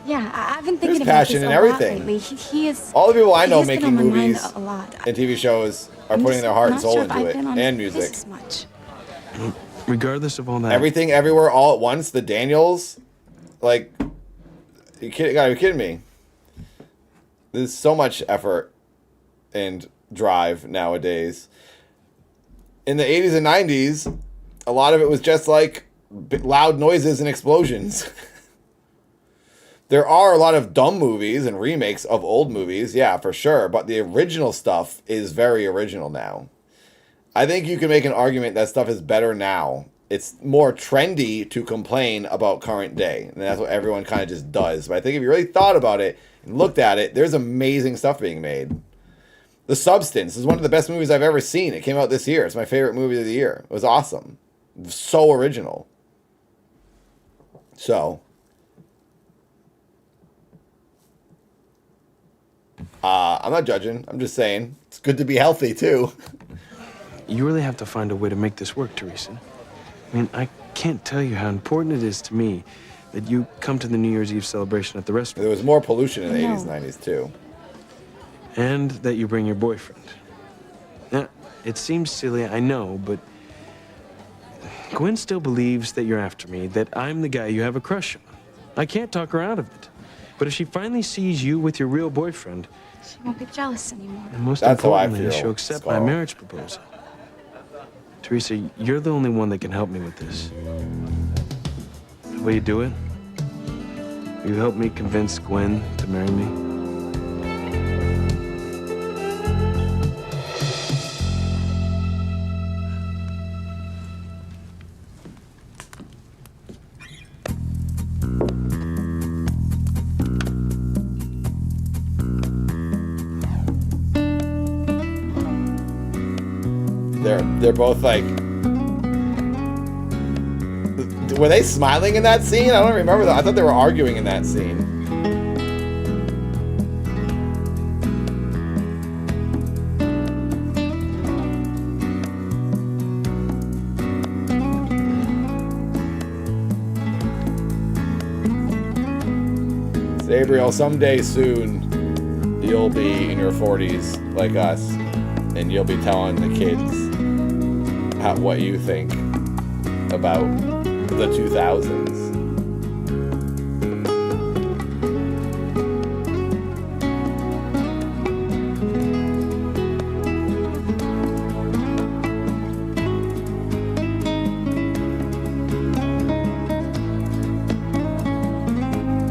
Yeah, I've been There's thinking about passion this in a everything. lot lately. He is. All the people I know he's been making on my mind movies a lot. and TV shows are I'm putting just their heart and not soul sure if into I've it, been on and this music. as much. Regardless of all that. Everything, everywhere, all at once. The Daniels, like, you gotta be kidding me. There's so much effort and drive nowadays. In the 80s and 90s, a lot of it was just like loud noises and explosions. There are a lot of dumb movies and remakes of old movies, yeah, for sure. But the original stuff is very original now. I think you can make an argument that stuff is better now. It's more trendy to complain about current day. And that's what everyone kind of just does. But I think if you really thought about it and looked at it, there's amazing stuff being made. The Substance is one of the best movies I've ever seen. It came out this year. It's my favorite movie of the year. It was awesome. It was so original. So, I'm not judging. I'm just saying it's good to be healthy too. You really have to find a way to make this work, Teresa. I mean, I can't tell you how important it is to me that you come to the New Year's Eve celebration at the restaurant. There was more pollution in the 80s, 90s too. And that you bring your boyfriend. Now, it seems silly, I know, but Gwen still believes that you're after me, that I'm the guy you have a crush on. I can't talk her out of it. But if she finally sees you with your real boyfriend, She won't be jealous anymore. and most That's how I importantly, feel, she'll accept my Scarl. marriage proposal. Teresa, you're the only one that can help me with this. Will you do it? Will you help me convince Gwen to marry me? They're both like, were they smiling in that scene? I don't remember that. I thought they were arguing in that scene. Gabriel, someday soon, you'll be in your 40s like us, and you'll be telling the kids what you think about the 2000s.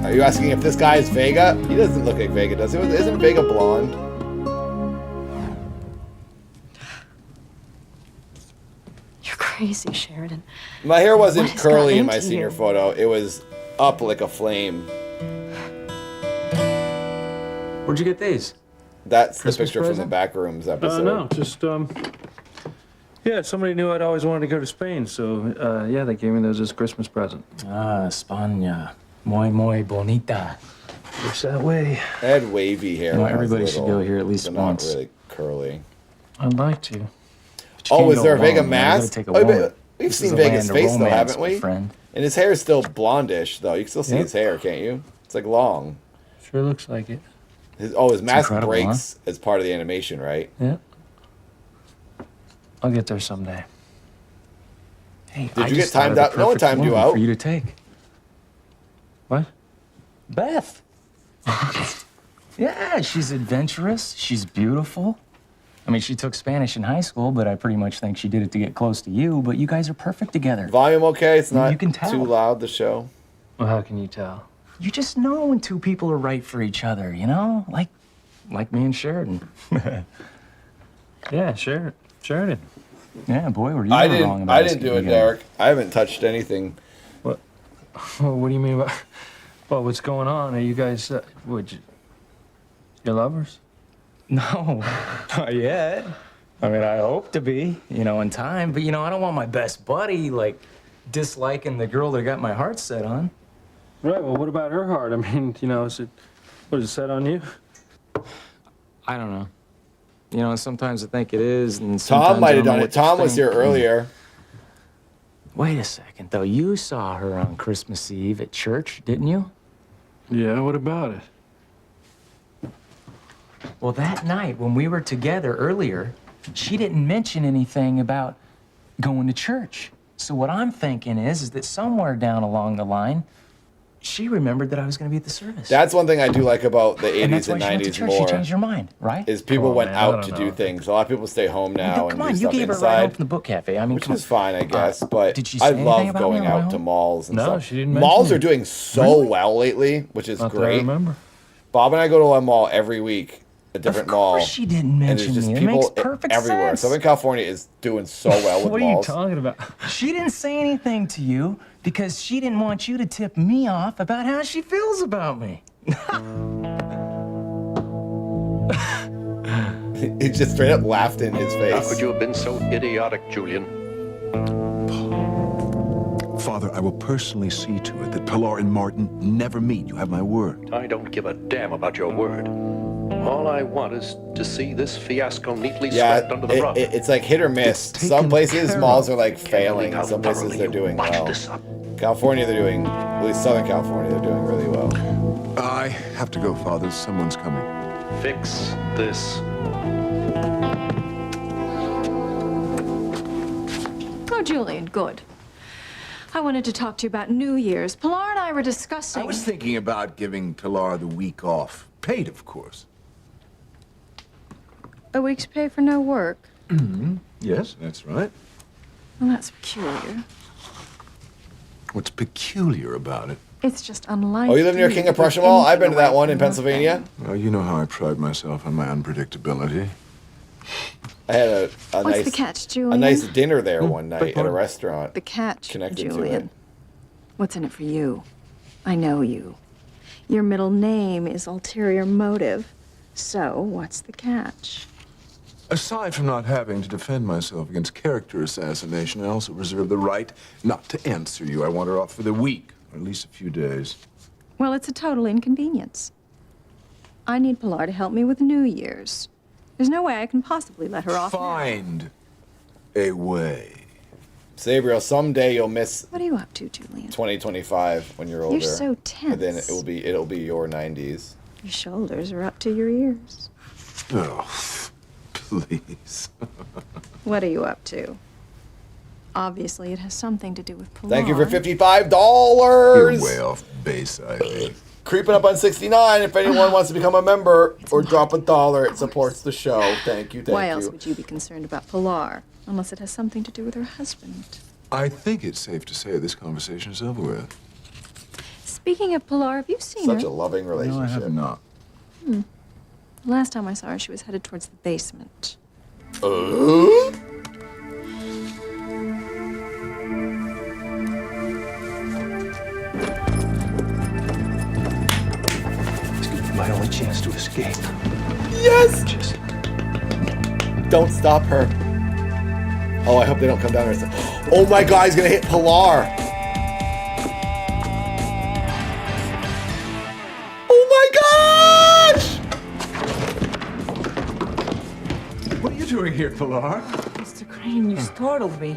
Are you asking if this guy is Vega? He doesn't look like Vega, does he? Isn't Vega blonde? You're crazy, Sheridan. My hair wasn't What has curly gotten in my into senior you? photo. It was up like a flame. Where'd you get these? That's the Christmas picture from the present? Backrooms episode. No, just, yeah, somebody knew I'd always wanted to go to Spain, so, yeah, they gave me those as a Christmas present. Ah, España. Muy bonita. Looks that way. I had wavy hair. You know, when I was everybody should little, go here at least but once. Not really curly. I'd like to. Oh, is there a Vega alone, man. You gotta mask? take a Oh, woman. we've This seen is a Vega's land of face though, romance, haven't my we? friend. And his hair is still blondish though. You can still see Yep. his hair, can't you? It's like long. Sure looks like it. His mask incredible, breaks as part of the animation, right? Yeah. I'll get there someday. Hey, Did you get timed out? No one timed you out. For you to take. What? Beth. Yeah, she's adventurous. She's beautiful. I mean, she took Spanish in high school, but I pretty much think she did it to get close to you. But you guys are perfect together. Volume okay? It's not You can tell. too loud, the show. Well, how can you tell? You just know when two people are right for each other, you know? Like me and Sheridan. Yeah, Sheridan. Yeah, boy, were you I ever wrong about I us didn't do getting it, together. Derek. I haven't touched anything. What? Well, what do you mean by? Well, what's going on? Are you guys? You're lovers? No, not yet. I mean, I hope to be, you know, in time. But, you know, I don't want my best buddy, like, disliking the girl that got my heart set on. Right. Well, what about her heart? I mean, you know, is it set on you? I don't know. You know, sometimes I think it is, and Tom sometimes might I have don't know done what it. to Tom was think. here earlier. Wait a second, though. You saw her on Christmas Eve at church, didn't you? Yeah. What about it? Well, that night when we were together earlier, she didn't mention anything about going to church. So what I'm thinking is that somewhere down along the line, she remembered that I was going to be at the service. That's one thing I do like about the 80s that's why and she went to 90s church. more. She changed her mind, right? Is people Come on, went man, I out don't to know. do things. A lot of people stay home now Come and on, do you stuff gave her a ride inside, home from the book cafe. I mean, which come is fine, I guess. But did she say I anything love about going me on the way out to home? malls and No, stuff. she didn't Malls mention are it. doing so well lately, which is Not that I great. remember. Bob and I go to a mall every week, a different mall. Of course she didn't And mention there's just me. It people makes perfect everywhere. sense. Southern California is doing so well with What are you malls. talking about? She didn't say anything to you because she didn't want you to tip me off about how she feels about me. He just straight up laughed in his face. How could you have been so idiotic, Julian? Father, I will personally see to it that Pilar and Martin never meet. You have my word. I don't give a damn about your word. All I want is to see this fiasco neatly swept under the rug. It's like hit or miss. Some places malls are like failing. Some places they're doing well. California, they're doing, at least Southern California, they're doing really well. I have to go, Father. Someone's coming. Fix this. Oh, Julian, good. I wanted to talk to you about New Year's. Pilar and I were discussing... I was thinking about giving Pilar the week off. Paid, of course. A week's pay for no work. Yes, that's right. Well, that's peculiar. What's peculiar about it? It's just unlike Oh, you live near you King of to Prussia take Mall? I've been anything to that away one in from your Pennsylvania. Well, you know how I pride myself on my unpredictability. I had a What's nice the catch, Julian? a nice dinner there one night at a pardon? restaurant. The catch, connected to Julian. it. What's in it for you? I know you. Your middle name is ulterior motive. So, what's the catch? Aside from not having to defend myself against character assassination, I also reserve the right not to answer you. I want her off for the week, or at least a few days. Well, it's a total inconvenience. I need Pilar to help me with New Year's. There's no way I can possibly let her off. Find a way. Sabriel, someday you'll miss What are you up to, Julian? 2025 when you're older. You're so tense. And then it'll be your 90s. Your shoulders are up to your ears. Oh, please. What are you up to? Obviously, it has something to do with Pilar. Thank you for $55. You're way off base, I think. Creeping up on 69. If anyone wants to become a member or drop $1, it supports the show. Thank you, Why thank else you. would you be concerned about Pilar? Unless it has something to do with her husband. I think it's safe to say this conversation is over with. Speaking of Pilar, have you seen Such her? a loving relationship. No, I have not. The last time I saw her, she was headed towards the basement. My only chance to escape. Yes! Don't stop her. Oh, I hope they don't come down there. Oh my god, he's gonna hit Pilar. Oh my gosh! What are you doing here, Pilar? Mr. Crane, you startled me.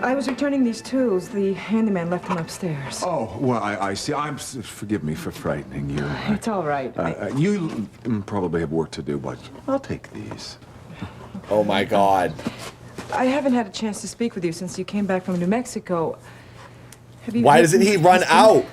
I was returning these tools. The handyman left them upstairs. Oh, well, I see. Forgive me for frightening you. It's all right. You probably have work to do, but I'll take these. Oh, my God. I haven't had a chance to speak with you since you came back from New Mexico. Have you Why doesn't he run out?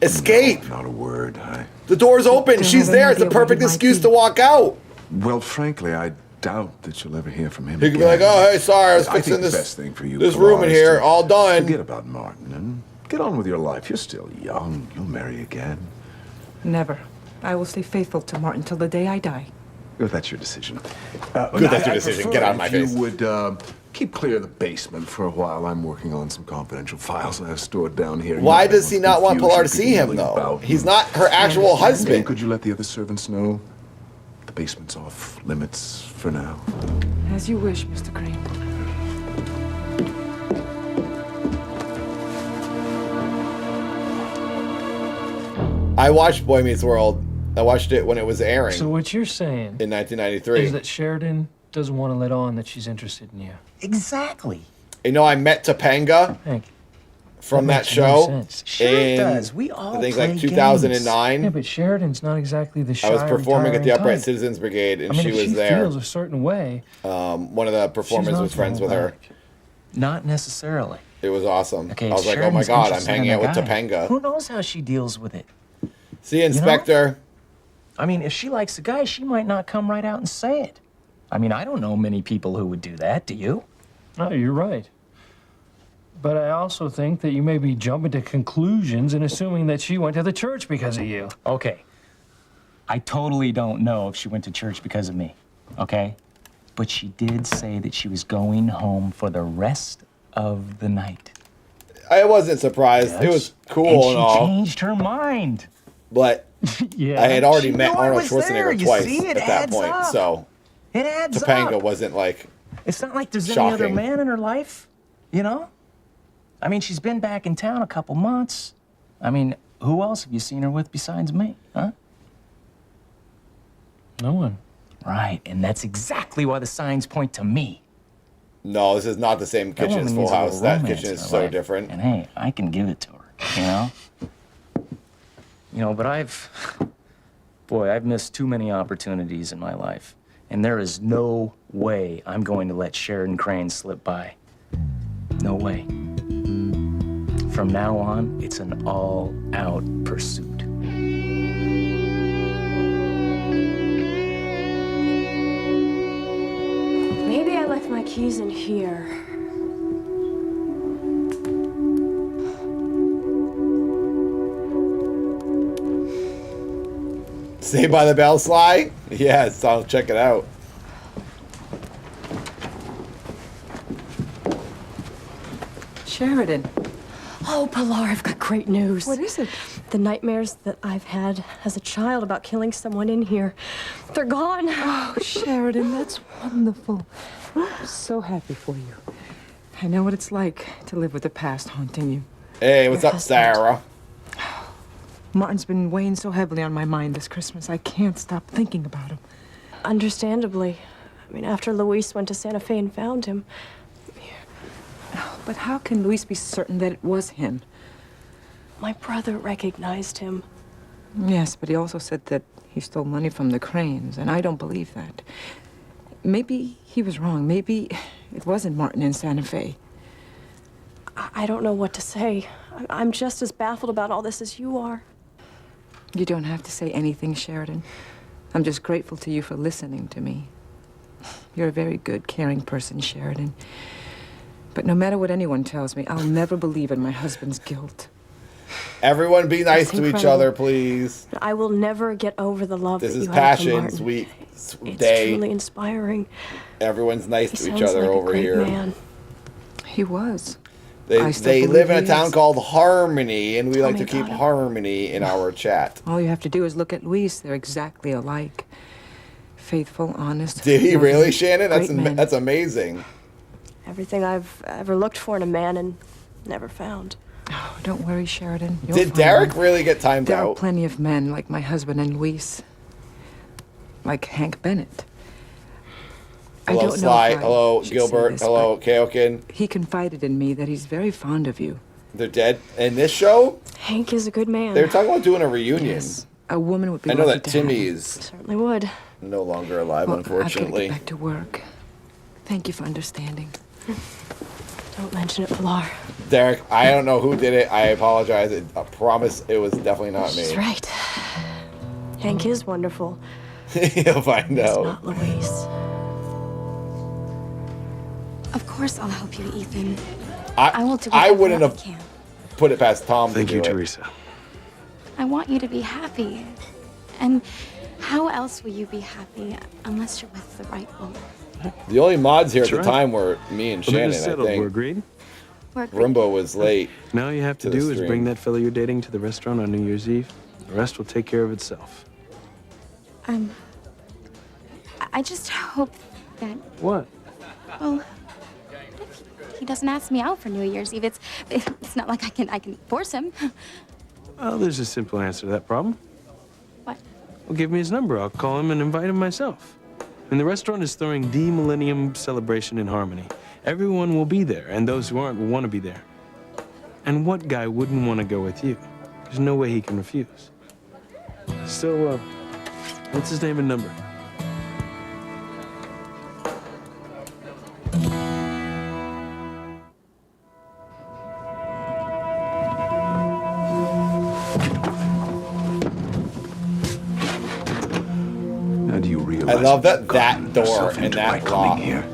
Escape. No, not a word. The door's open. She's there. It's the perfect excuse to walk out. Well, frankly, I doubt that you'll ever hear from him. He could be like, "Oh, hey, sorry, I was I fixing think this. the best thing for you, this Pilar, room in is here, to all done." Forget about Martin and get on with your life. You're still young. You'll marry again. Never. I will stay faithful to Martin till the day I die. Good, that's your decision. Good, that's your decision. Get out of my face. You would keep clear of the basement for a while. I'm working on some confidential files I have stored down here. Why does he not want Pilar to see him, though? He's not her actual husband. Could you let the other servants know the basement's off limits for now? As you wish, Mr. Crane. I watched Boy Meets World. I watched it when it was airing. So what you're saying in 1993 is that Sheridan doesn't want to let on that she's interested in you. Exactly. You know, I met Topanga from that show. Sure in, does. We all I think play like 2009. Yeah, but Sheridan's not exactly the shy, I was performing at the retiring Upright type. Citizens Brigade, and I mean, she if was she there. feels a certain way. One of the performers not was friends gonna with her. hold Not necessarily. It was awesome. Okay, I was like, oh Sheridan's my God, I'm interested hanging in out with a guy. Topanga. Who knows how she deals with it? See, Inspector. I mean, if she likes a guy, she might not come right out and say it. I mean, I don't know many people who would do that, do you? No, you're right. But I also think that you may be jumping to conclusions and assuming that she went to the church because of you. Okay. I totally don't know if she went to church because of me, okay? But she did say that she was going home for the rest of the night. I wasn't surprised. It was cool and all. She changed her mind. But Yeah. I had already She met knew I Arnold was there. Schwarzenegger You twice see, it at that adds point. up. So It adds Topanga up. wasn't like It's not like there's any other shocking. man in her life, you know? I mean, she's been back in town a couple months. I mean, who else have you seen her with besides me, huh? No one. Right, and that's exactly why the signs point to me. No, this is not the same That kitchen woman as Full needs a House. little That romance kitchen is in her so life. different. And hey, I can give it to her, you know? You know, but I've missed too many opportunities in my life. And there is no way I'm going to let Sheridan Crane slip by. No way. From now on, it's an all-out pursuit. Maybe I left my keys in here. Saved by the Bell slide? Yes, I'll check it out. Sheridan. Oh, Pilar, I've got great news. What is it? The nightmares that I've had as a child about killing someone in here, they're gone. Oh, Sheridan, that's wonderful. I'm so happy for you. I know what it's like to live with the past haunting you. Hey, what's up, Sarah? Martin's been weighing so heavily on my mind this Christmas. I can't stop thinking about him. Understandably. I mean, after Luis went to Santa Fe and found him. But how can Luis be certain that it was him? My brother recognized him. Yes, but he also said that he stole money from the Cranes, and I don't believe that. Maybe he was wrong. Maybe it wasn't Martin in Santa Fe. I don't know what to say. I'm just as baffled about all this as you are. You don't have to say anything, Sheridan. I'm just grateful to you for listening to me. You're a very good, caring person, Sheridan. But no matter what anyone tells me, I'll never believe in my husband's guilt. Everyone be nice That's to each incredible. other, please. I will never get over the love This that is you have for Passions Martin. Week It's day. truly inspiring. Everyone's nice He to each sounds other like a over great here. man. He was. They I still live believe in a he town is. called Harmony, and we like my to keep God. harmony in our chat. All you have to do is look at Luis. They're exactly alike. Faithful, honest. Did he loving, really, Shannon? great man. That's amazing. Everything I've ever looked for in a man and never found. Oh, don't worry, Sheridan. You'll Did find Derek him. really get timed There are out? plenty of men like my husband and Luis. Like Hank Bennett. I Hello, don't know Sly. if I Hello, should Gilbert. say this, Hello, Kaokin. He confided in me that he's very fond of you. They're dead. In this show, Hank is a good man. they were talking about doing a reunion. Yes, a woman would be I know lucky that to have Timmy him. is Certainly would. no longer alive, Well, I've got to unfortunately. get back to work. Thank you for understanding. Don't mention it, Pilar. Derek, I don't know who did it. I apologize. I promise it was definitely not me. She's right. Hank is wonderful. You'll find It's out. not Louise. Of course I'll help you, Ethan. I will do I whatever wouldn't I have can. put it past Tom Thank to you, do it. Teresa. I want you to be happy. And how else will you be happy unless you're with the right woman? The only mods here at That's the right. time were me and Well, then Shannon, it's I settled. We're think. agreed? We're agreed. Rumbo was late. Now all you have to to the do is stream. bring that fellow you're dating to the restaurant on New Year's Eve. The rest will take care of itself. I just hope that, What? well, if he doesn't ask me out for New Year's Eve, it's not like I can force him. Well, there's a simple answer to that problem. What? Well, give me his number. I'll call him and invite him myself. And the restaurant is throwing the Millennium Celebration in Harmony. Everyone will be there, and those who aren't will want to be there. And what guy wouldn't want to go with you? There's no way he can refuse. So, what's his name and number? Now, do you realize I love what that you've that gotten door yourself and into that by coming lock here?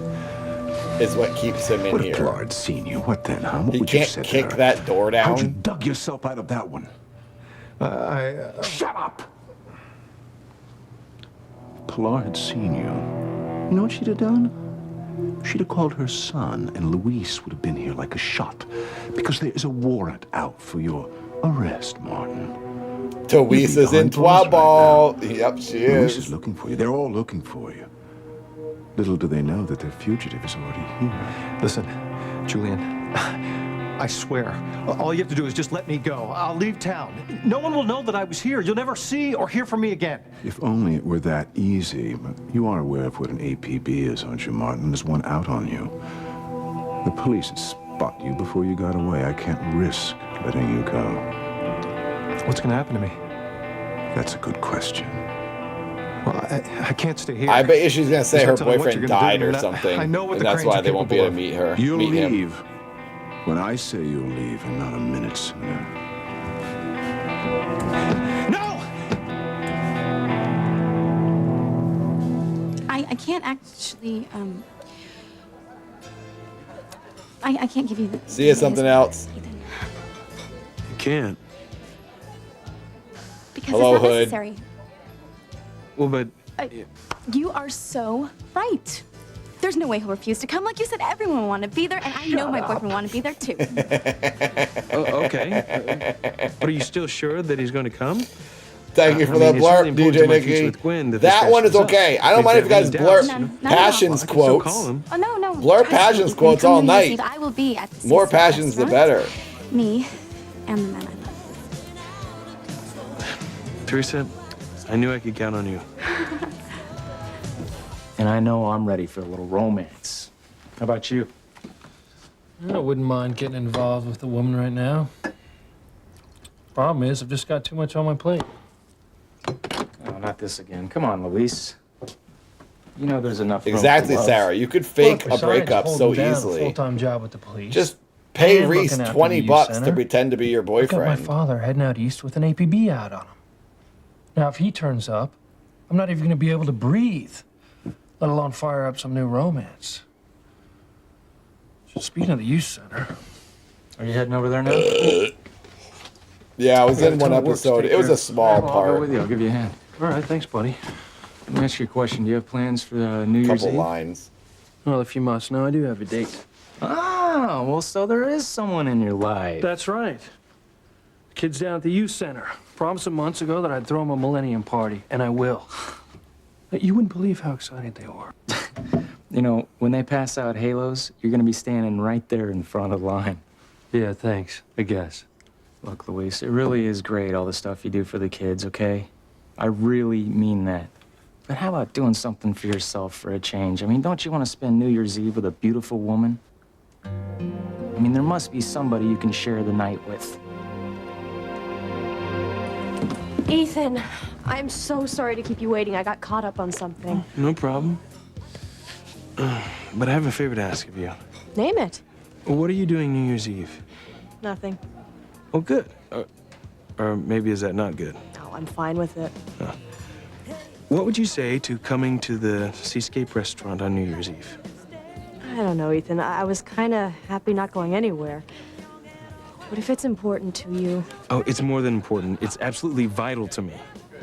is what keeps him in What if here. Pilar had seen you? What then, huh? What He would you can't have said to kick her? that door How'd you down. dug yourself out of that one? Shut up! Pilar had seen you. You know what she'd have done? She'd have called her son, and Luis would have been here like a shot. Because there is a warrant out for your arrest, Martin. Luis is in Twaball. Yep, she Luis is. is looking for you. They're all looking for you. Little do they know that their fugitive is already here. Listen, Julian, I swear, all you have to do is just let me go. I'll leave town. No one will know that I was here. You'll never see or hear from me again. If only it were that easy. But you are aware of what an APB is, aren't you, Martin? There's one out on you. The police would spot you before you got away. I can't risk letting you go. What's going to happen to me? That's a good question. Well, I can't stay here. I bet you she's gonna say her Just tell me what boyfriend you're gonna died do. or I mean, something, I know what and the that's Cranes why are they won't be able to capable meet her. You'll meet him. leave when I say you'll leave, and not a minute sooner. I can't actually, I can't give you the... See you something else. You can't. Because Hello, it's not Hood. necessary. Well, but... You are so right. There's no way he'll refuse to come. Like you said, everyone will want to be there, and I know my boyfriend will want to be there too. Oh, okay. But are you still sure that he's going to come? Thank you for I the mean, it's really blurb, important to DJ my future Nikki. with Gwen that That this one is catches up. okay. I don't If mind if you there are guys any blur doubts, No, no, no. passions I can still quotes. call him. Oh, no, no. Blur trust me, passions Ethan. quotes Come all New Year's night. Eve, I will be at the More Cecil passions, the restaurant. better. Me and the man I love. Teresa, I knew I could count on you. And I know I'm ready for a little romance. How about you? I wouldn't mind getting involved with a woman right now. Problem is, I've just got too much on my plate. Oh, not this again. Come on, Luis. You know there's enough room Exactly, for love. Sarah. You could fake Well, a breakup besides so holding down a easily. full-time job with the police. Just pay and Reese looking after 20 the youth bucks to center. pretend to be your I've got my boyfriend. father heading out east with an APB out on him. Now, if he turns up, I'm not even going to be able to breathe, let alone fire up some new romance. So speaking of the youth center, Are you heading over there now? Yeah, I was got in a one ton of work to episode. take It was care a of. small I'll go part. with you. I'll give you a hand. all right, thanks, buddy. Let me ask you a question. Do you have plans for New Year's Couple Eve? lines. Well, if you must know, I do have a date. Ah, well, so there is someone in your life. That's right. Kid's down at the youth center. Promised him months ago that I'd throw him a millennium party, and I will. You wouldn't believe how excited they were. You know, when they pass out halos, you're gonna be standing right there in front of the line. Yeah, thanks, I guess. Look, Luis, it really is great, all the stuff you do for the kids, okay? I really mean that. But how about doing something for yourself for a change? I mean, don't you want to spend New Year's Eve with a beautiful woman? I mean, there must be somebody you can share the night with. Ethan, I'm so sorry to keep you waiting. I got caught up on something. No problem. But I have a favor to ask of you. Name it. What are you doing New Year's Eve? Nothing. Oh, good. Or maybe is that not good? No, I'm fine with it. What would you say to coming to the Seascape restaurant on New Year's Eve? I don't know, Ethan. I was kind of happy not going anywhere. But if it's important to you... Oh, it's more than important. It's absolutely vital to me.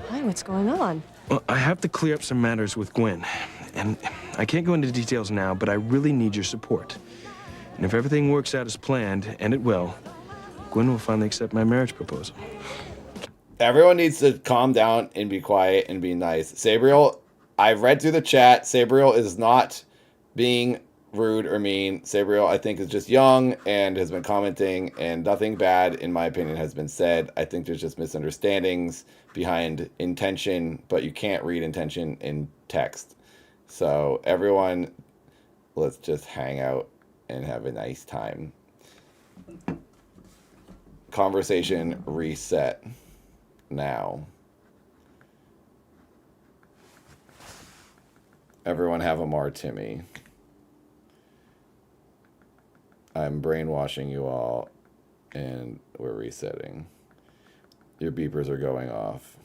Why? What's going on? Well, I have to clear up some matters with Gwen. And I can't go into details now, but I really need your support. And if everything works out as planned, and it will, Gwen will finally accept my marriage proposal. Everyone needs to calm down and be quiet and be nice. Sabriel, I've read through the chat. Sabriel is not being rude or mean. Sabriel, I think, is just young and has been commenting, and nothing bad, in my opinion, has been said. I think there's just misunderstandings behind intention, but you can't read intention in text. So everyone, let's just hang out and have a nice time. Conversation reset now. Everyone have a martini. I'm brainwashing you all, and we're resetting. Your beepers are going off.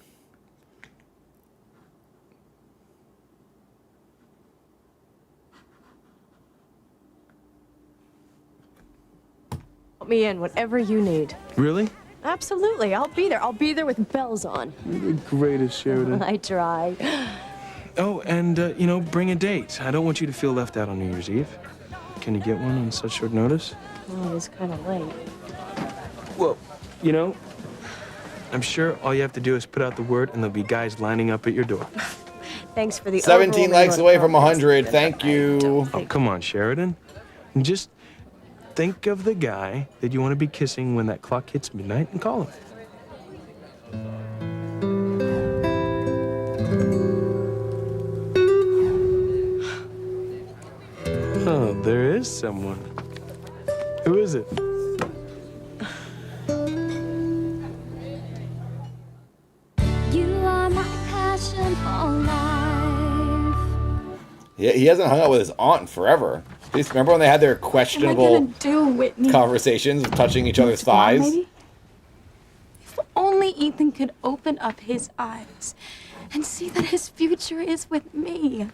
Put me in, whatever you need. Really? Absolutely, I'll be there. I'll be there with bells on. You're the greatest, Sheridan. I try. Oh, and, you know, bring a date. I don't want you to feel left out on New Year's Eve. Can you get one on such short notice? Oh, it's kind of late. Well, you know, I'm sure all you have to do is put out the word and there'll be guys lining up at your door. Thanks for the 17 likes away from 100. Thank you. Oh, come on, Sheridan. Just think of the guy that you want to be kissing when that clock hits midnight and call him. Oh, there is someone. Who is it? You are my passion for life. Yeah, he hasn't hung out with his aunt in forever. Please remember when they had their questionable What am I gonna do, Whitney? conversations, touching each other's thighs? Maybe? If only Ethan could open up his eyes and see that his future is with me,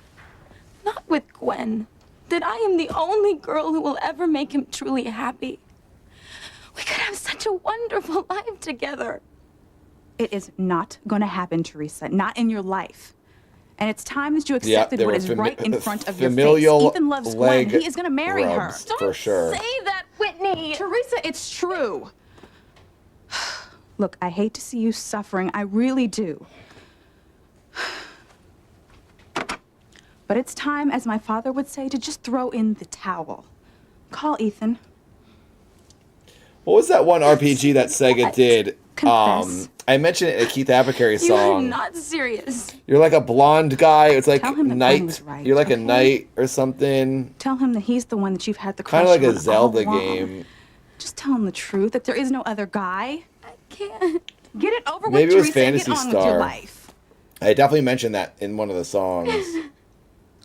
not with Gwen. That I am the only girl who will ever make him truly happy. We could have such a wonderful life together. It is not going to happen, Teresa. Not in your life. And it's time that you accepted what is right in front of your face. Ethan loves Gwen. He is going to marry her. For sure. Say that, Whitney! Teresa, it's true. Look, I hate to see you suffering. I really do. But it's time, as my father would say, to just throw in the towel. Call Ethan. What was that one RPG that Sega did? Confess. I mentioned it in a Keith Apicary You are song. not serious. You're like a blonde guy. It's like Tell him that knight. Gwen was right, You're like a okay? knight or something. Tell him that he's the one that you've had the crush Kind of like on a Zelda all along. game. Just tell him the truth, that there is no other guy. I can't. Get it over Maybe with, it was Teresa, and Phantasy get on with your Star. life. I definitely mentioned that in one of the songs.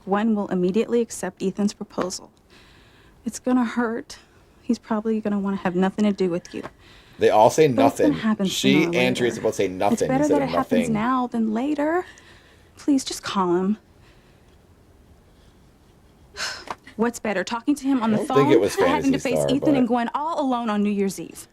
Gwen will immediately accept Ethan's proposal. It's gonna hurt. He's probably gonna want to have nothing to do with you. They all say But it's gonna nothing. happen She sooner or and later. Teresa both say It's nothing better instead that of it happens nothing. now than later. Please, just call him. What's better, talking to him on the don't phone think it was or having to Phantasy face Star, Ethan and but- Gwen all alone on New Year's Eve?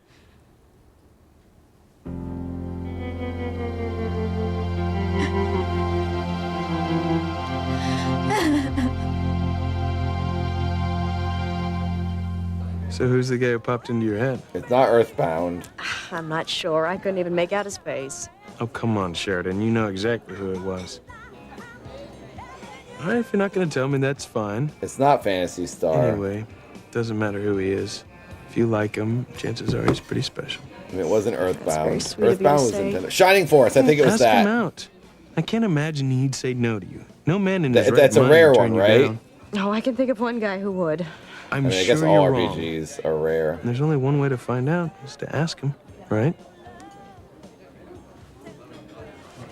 So who's the guy who popped into your head? It's not Earthbound. I'm not sure. I couldn't even make out his face. Oh, come on, Sheridan. You know exactly who it was. All right, if you're not going to tell me, that's fine. It's not Phantasy Star. Anyway, doesn't matter who he is. If you like him, chances are he's pretty special. I mean, it wasn't Earthbound. very sweet of you to Earthbound was say. Nintendo. Shining Force. I think it was Ask that. him out. I can't imagine he'd say no to you. No man in his right That's a mind rare would one, turn you right? down. Oh, I can think of one guy who would. I'm I sure guess all you're wrong. RPGs are rare. There's only one way to find out, is to ask him, right?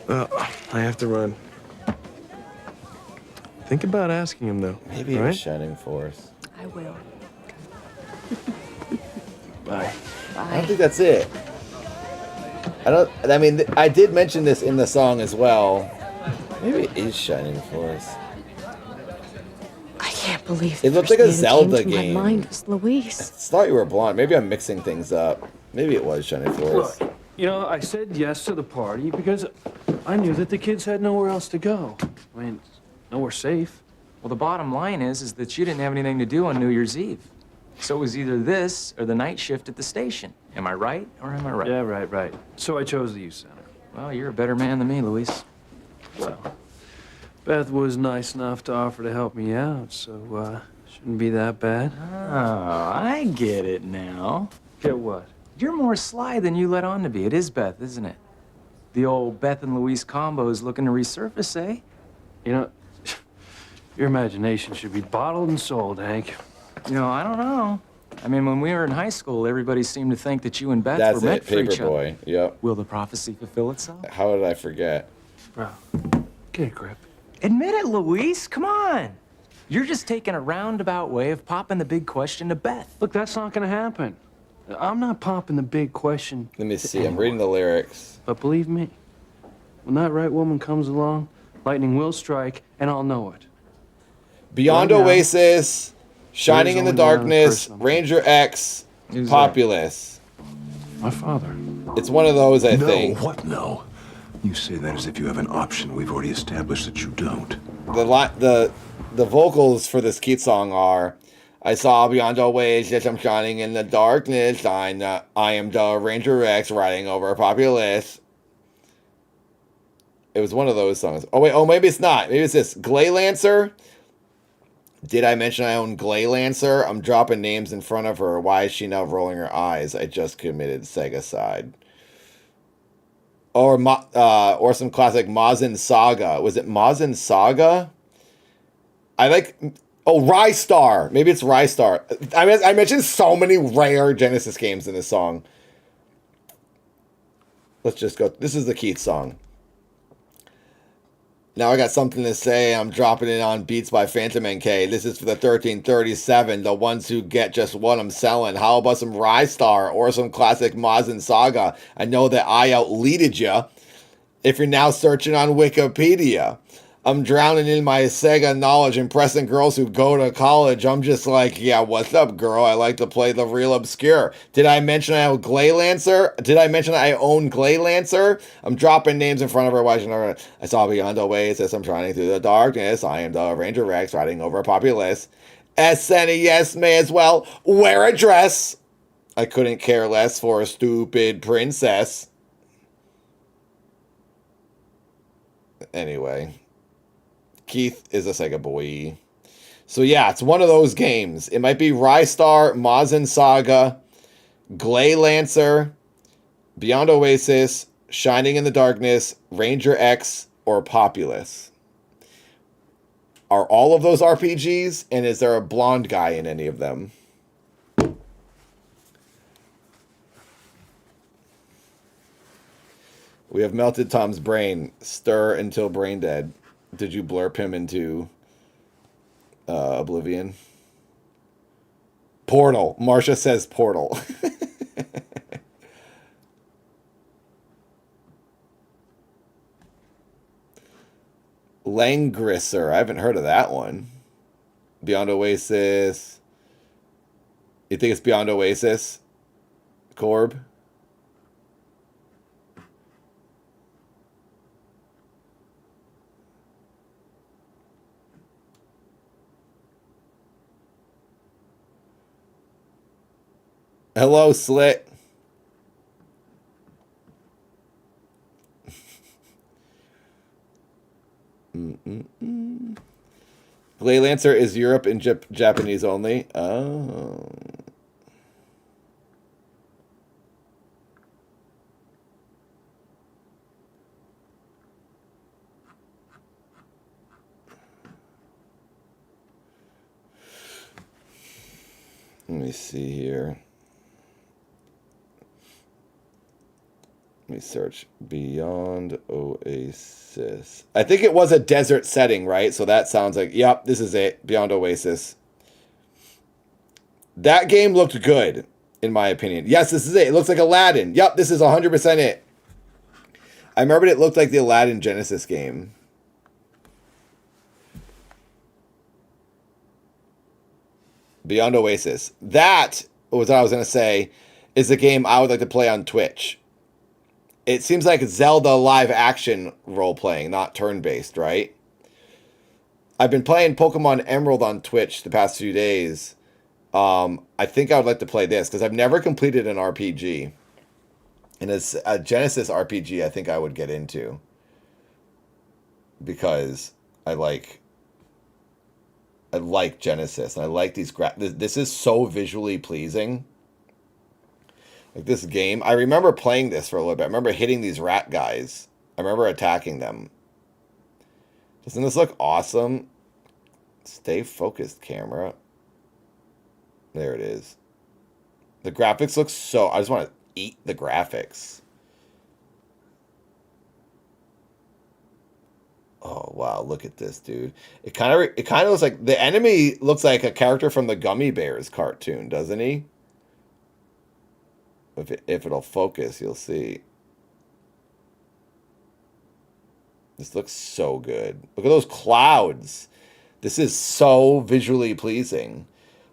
I have to run. Think about asking him, though. Maybe it right? was Shining Force. I will. Bye. I don't think that's it. I mean, I did mention this in the song as well. Maybe it is Shining Force. I can't believe It looked first like a name that Zelda came to game. My mind was Luis. I thought you were blonde. Maybe I'm mixing things up. Maybe it was Shining Force. Look, you know, I said yes to the party because I knew that the kids had nowhere else to go. I mean, nowhere safe. Well, the bottom line is that you didn't have anything to do on New Year's Eve. So it was either this or the night shift at the station. Am I right or am I right? Yeah, right. So I chose the youth center. Well, you're a better man than me, Luis. Well, Beth was nice enough to offer to help me out, so shouldn't be that bad. Oh, I get it now. Get what? You're more sly than you let on to be. It is Beth, isn't it? The old Beth and Luis combo is looking to resurface, eh? You know, your imagination should be bottled and sold, Hank. You know, I don't know. I mean, when we were in high school, everybody seemed to think that you and Beth That's were meant it, for each other. Paperboy. Yep. Will the prophecy fulfill itself? How did I forget? Bro, get a grip. Admit it, Luis. Come on. You're just taking a roundabout way of popping the big question to Beth. Look, that's not gonna happen. I'm not popping the big question. Let me see. I'm reading the lyrics. But believe me, when that right woman comes along, lightning will strike, and I'll know it. Beyond Right now, Oasis, Shining in the only one other Darkness, person. Ranger X, Who's Populous. My father. It's one of those, I No, think. what no? You say that as if you have an option. We've already established that you don't. The vocals for this Keith song are, I saw beyond Oasis, I'm shining in the darkness. I am the Ranger X riding over Populous. It was one of those songs. Oh, wait. Oh, maybe it's not. Maybe it's this. Glay Lancer. Did I mention I own Glay Lancer? I'm dropping names in front of her. Why is she now rolling her eyes? I just committed Segacide. Or some classic Mazin Saga. Was it Mazin Saga? I like... Oh, Rystar. Maybe it's Rystar. I mentioned so many rare Genesis games in this song. Let's just go. This is the Keith song. Now I got something to say. I'm dropping it on Beats by Phantom NK. This is for the 1337, the ones who get just what I'm selling. How about some Rystar or some classic Mazin Saga? I know that I outleaded you. If you're now searching on Wikipedia, I'm drowning in my Sega knowledge, impressing girls who go to college. I'm just like, yeah, what's up, girl? I like to play the real obscure. Did I mention I own Glay Lancer? Did I mention I own Glay Lancer? I'm dropping names in front of her. Watching her. I saw beyond Oasis. I'm shining through the darkness. I am the Ranger Rex riding over Populous. SNES may as well wear a dress. I couldn't care less for a stupid princess. Anyway. Keith is a Sega boy. So yeah, it's one of those games. It might be Rystar, Mazin Saga, Glay Lancer, Beyond Oasis, Shining in the Darkness, Ranger X, or Populous. Are all of those RPGs? And is there a blonde guy in any of them? We have melted Tom's brain. Stir until brain dead. Did you blurp him into Oblivion? Portal. Marcia says Portal. Langrisser. I haven't heard of that one. Beyond Oasis. You think it's Beyond Oasis? Corb? Hello, Slit. Glay Lancer is Europe and Japanese only. Oh. Let me see here. Let me search Beyond Oasis. I think it was a desert setting, right? So that sounds like, yep, this is it. Beyond Oasis. That game looked good, in my opinion. Yes, this is it. It looks like Aladdin. Yep, this is 100% it. I remembered it looked like the Aladdin Genesis game. Beyond Oasis. That was what I was going to say, is a game I would like to play on Twitch. It seems like Zelda live action role playing, not turn based, right? I've been playing Pokemon Emerald on Twitch the past few days. I think I would like to play this because I've never completed an RPG. And it's a Genesis RPG I think I would get into. Because I like Genesis. And I like these this is so visually pleasing. Like this game, I remember playing this for a little bit. I remember hitting these rat guys. I remember attacking them. Doesn't this look awesome? Stay focused, camera. There it is. The graphics look so... I just want to eat the graphics. Oh, wow. Look at this, dude. It kind of looks like... The enemy looks like a character from the Gummy Bears cartoon, doesn't he? If it'll focus, you'll see. This looks so good. Look at those clouds. This is so visually pleasing.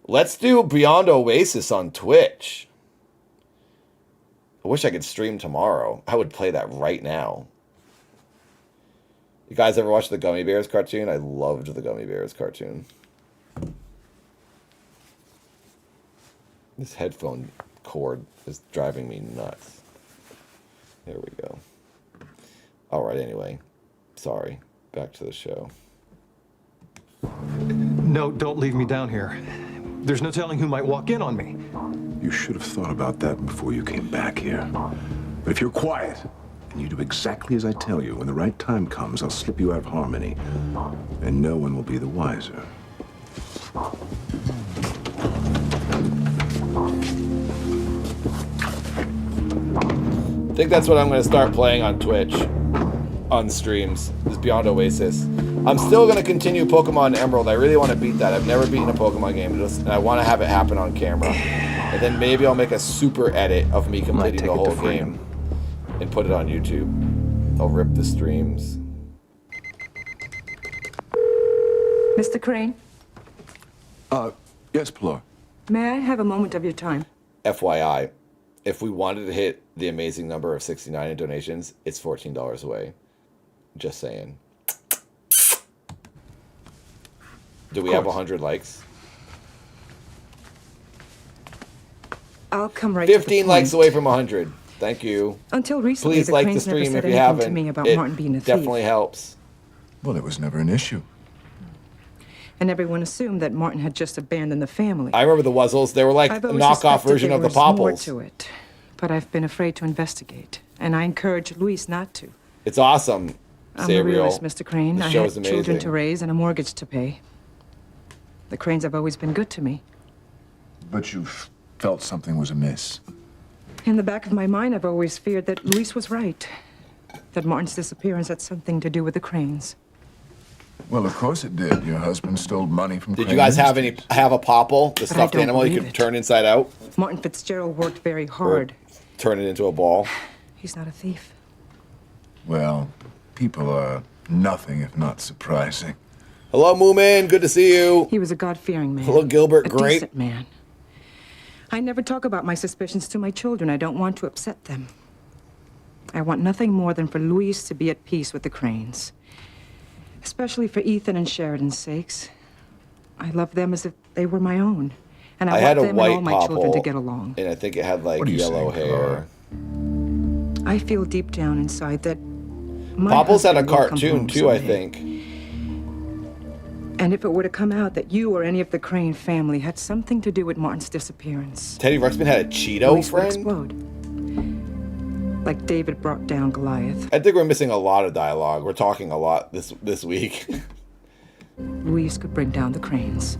Let's do Beyond Oasis on Twitch. I wish I could stream tomorrow. I would play that right now. You guys ever watch the Gummy Bears cartoon? I loved the Gummy Bears cartoon. This headphone cord is driving me nuts. There we go. All right, anyway. Sorry. Back to the show. No, don't leave me down here. There's no telling who might walk in on me. You should have thought about that before you came back here. But if you're quiet and you do exactly as I tell you, when the right time comes, I'll slip you out of Harmony, and no one will be the wiser. I think that's what I'm going to start playing on Twitch. On streams. Is Beyond Oasis. I'm still going to continue Pokemon Emerald. I really want to beat that. I've never beaten a Pokemon game. And I want to have it happen on camera. And then maybe I'll make a super edit of me completing the whole game. And put it on YouTube. I'll rip the streams. Mr. Crane, Yes, Pilar. may I have a moment of your time? FYI, if we wanted to hit the amazing number of 69 in donations, it's $14 away. Just saying. Do we have 100 likes? I'll come right 15 likes away from 100. Thank you. Until recently, Please the like the Cranes never stream said if you anything to haven't. me about It Martin being a thief. definitely helps. Well, it was never an issue. And everyone assumed that Martin had just abandoned the family. I remember the Wuzzles. They were like I've a always knockoff suspected version there of the was more Popples. to it, but I've been afraid to investigate, and I encourage Luis not to. It's awesome. I'm Say a real. realist, Mr. Crane. The I show had is children amazing. to raise and a mortgage to pay. The Cranes have always been good to me. But you felt something was amiss. In the back of my mind, I've always feared that Luis was right. That Martin's disappearance had something to do with the Cranes. Well, of course it did. Your husband stole money from Did Crane you guys have Industries. a Popple, the But I stuffed don't animal you believe could it. turn inside out? Martin Fitzgerald worked very hard. Turn it into a ball? He's not a thief. Well, people are nothing if not surprising. Hello, Moomin. Good to see you. He was a God-fearing man. Hello, Gilbert. A Great. decent man. I never talk about my suspicions to my children. I don't want to upset them. I want nothing more than for Luis to be at peace with the Cranes. Especially for Ethan and Sheridan's sakes. I love them as if they were my own. And I, I had want a them and all white my children to Popple, get along. and I think it had like What are you yellow saying, hair. I feel deep down inside that my Popple's had a husband will come cartoon home too, I someday. think. And if it were to come out that you or any of the Crane family had something to do with Martin's disappearance, Teddy Ruxpin had a Cheeto Luis would friend? explode. Like David brought down Goliath. I think we're missing a lot of dialogue. We're talking a lot this week. Luis could bring down the Cranes.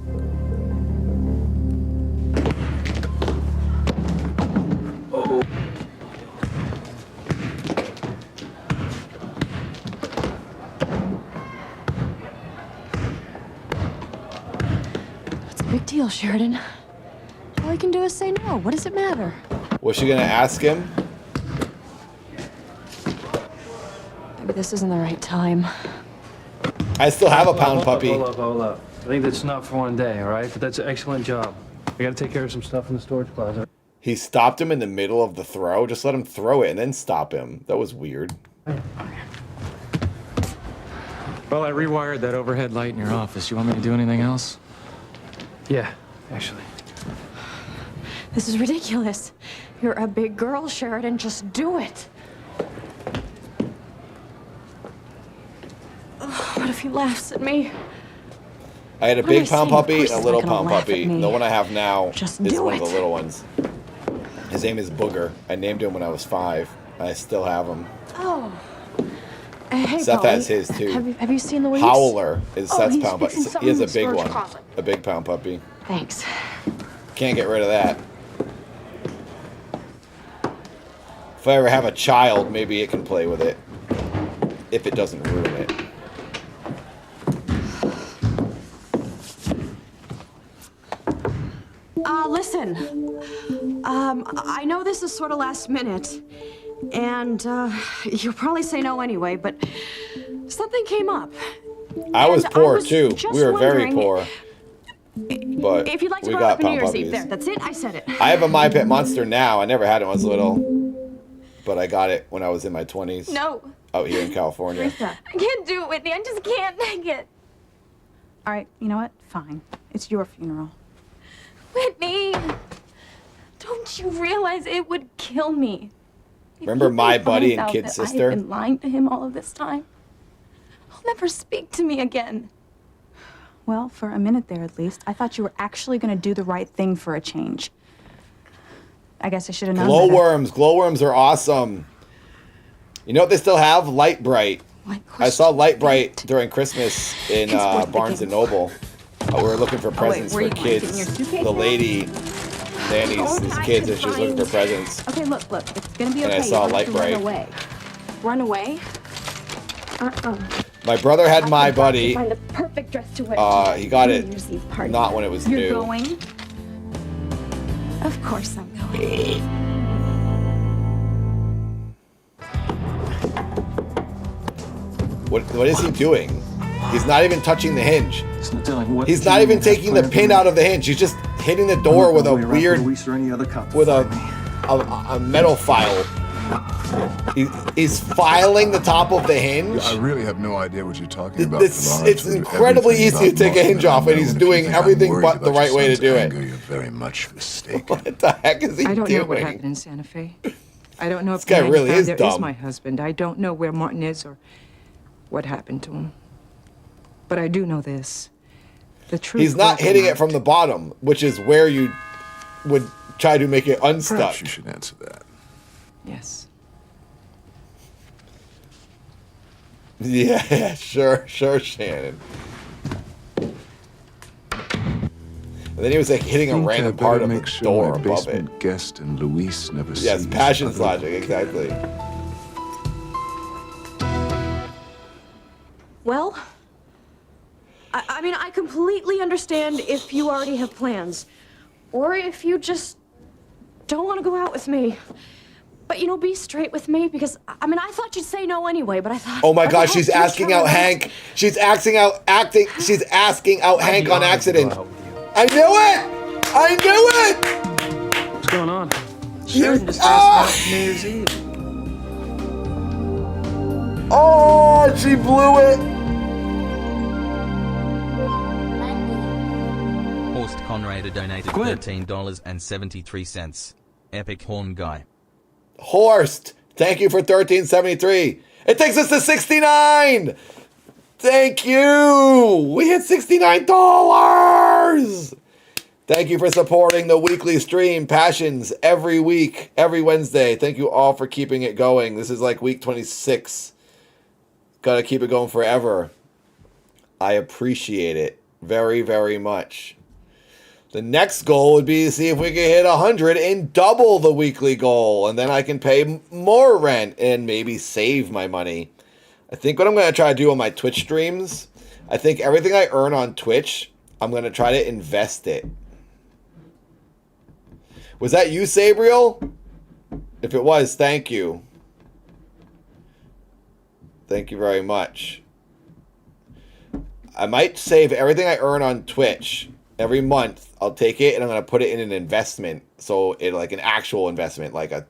big deal, Sheridan. All I can do is say no. What does it matter? Was she gonna ask him? Maybe this isn't the right time. I still have a pound puppy. Hold up. I think that's not for one day, all right? But that's an excellent job. I gotta take care of some stuff in the storage closet. He stopped him in the middle of the throw. Just let him throw it and then stop him. That was weird. Well, I rewired that overhead light in your office. You want me to do anything else? Yeah, actually. This is ridiculous. You're a big girl, Sheridan. Just do it. Ugh, what if he laughs at me? I had a What am big I pound saying? Of puppy course and a he's little not gonna pound laugh at puppy. me. The one I have now Just is do one of the it. little ones. His name is Booger. I named him when I was 5. I still have him. Oh. Hey, Seth Polly. has his too. Have you seen Louise? Howler is Oh, Seth's he's pound puppy. fixing He has a something in big the one. storage closet. A big pound puppy. Thanks. Can't get rid of that. If I ever have a child, maybe it can play with it. If it doesn't ruin it. Listen. I know this is sort of last minute, and you'll probably say no anyway, but something came up. I was And poor was too. just We were very wondering poor. But if you'd like to we go got out for New pound Year's Eve. puppies. There, that's it. I said it. I have a My Pet Monster now. I never had it when I was little. But I got it when I was in my 20s. No. Out here in California. I can't do it, Whitney. I just can't take it. All right, you know what? Fine. It's your funeral. Whitney! Don't you realize it would kill me? If Remember he My Buddy finds and out Kid that Sister? I've been lying to him all of this time. He'll never speak to me again. Well, for a minute there at least, I thought you were actually going to do the right thing for a change. I guess I should have known better. Glowworms. Glowworms are awesome. You know what they still have? Light Bright. I saw Light Bright during Christmas in Barnes and Noble. We were looking for presents were for you getting kids. your suitcase The now? lady nannies Oh, these I kids could and she was looking for find- presents. Okay, look, it's going to be And okay. I saw You don't have Light to Bright. Run away. Run away? My brother had My Buddy. Find the perfect dress to wear. He got New it Year's Eve party. not when it was You're new. going? Of course I'm going. What is he doing? He's not even touching the hinge. Dylan, He's not even taking the pin out of the hinge. He's just hitting the door with a weird, with a metal file. He's filing the top of the hinge. I really have no idea what you're talking about. It's incredibly easy to take a hinge off, and he's doing everything but the right way to do it. You're very much mistaken. What the heck is he I don't know what doing? happened in Santa Fe. I don't know if This guy the man really found is there dumb. my husband. I don't know where Martin is or what happened to him. But I do know this. The truth. He's not will hitting come it from the bottom, which is where you would try to make it unstuck. Perhaps you should answer that. out. Yes. Yeah, sure, Shannon. And then he was like hitting a Think I random better part of the make sure door my above it. basement guest and Luis never Yes, sees passions other logic, exactly. Well, I mean, I completely understand if you already have plans, or if you just don't want to go out with me. But, you know, be straight with me, because, I mean, I thought you'd say no anyway, but I thought... Oh my what gosh, the she's heck, asking you're out trying Hank. She's asking out Hank on accident. I knew it! I knew it! What's going on? You, just asked New Year's Eve. Oh, she blew it. Horst Conrad donated $13.73. Epic Horn Guy. Horst, thank you for $13.73. It takes us to $69. Thank you. We hit $69. Thank you for supporting the weekly stream, Passions, every week, every Wednesday. Thank you all for keeping it going. This is like week 26. Got to keep it going forever. I appreciate it very, very much. The next goal would be to see if we can hit 100 and double the weekly goal. And then I can pay more rent and maybe save my money. I think what I'm going to try to do on my Twitch streams, I think everything I earn on Twitch, I'm going to try to invest it. Was that you, Sabriel? If it was, thank you. Thank you very much. I might save everything I earn on Twitch every month. I'll take it and I'm going to put it in an investment. So it like an actual investment, like a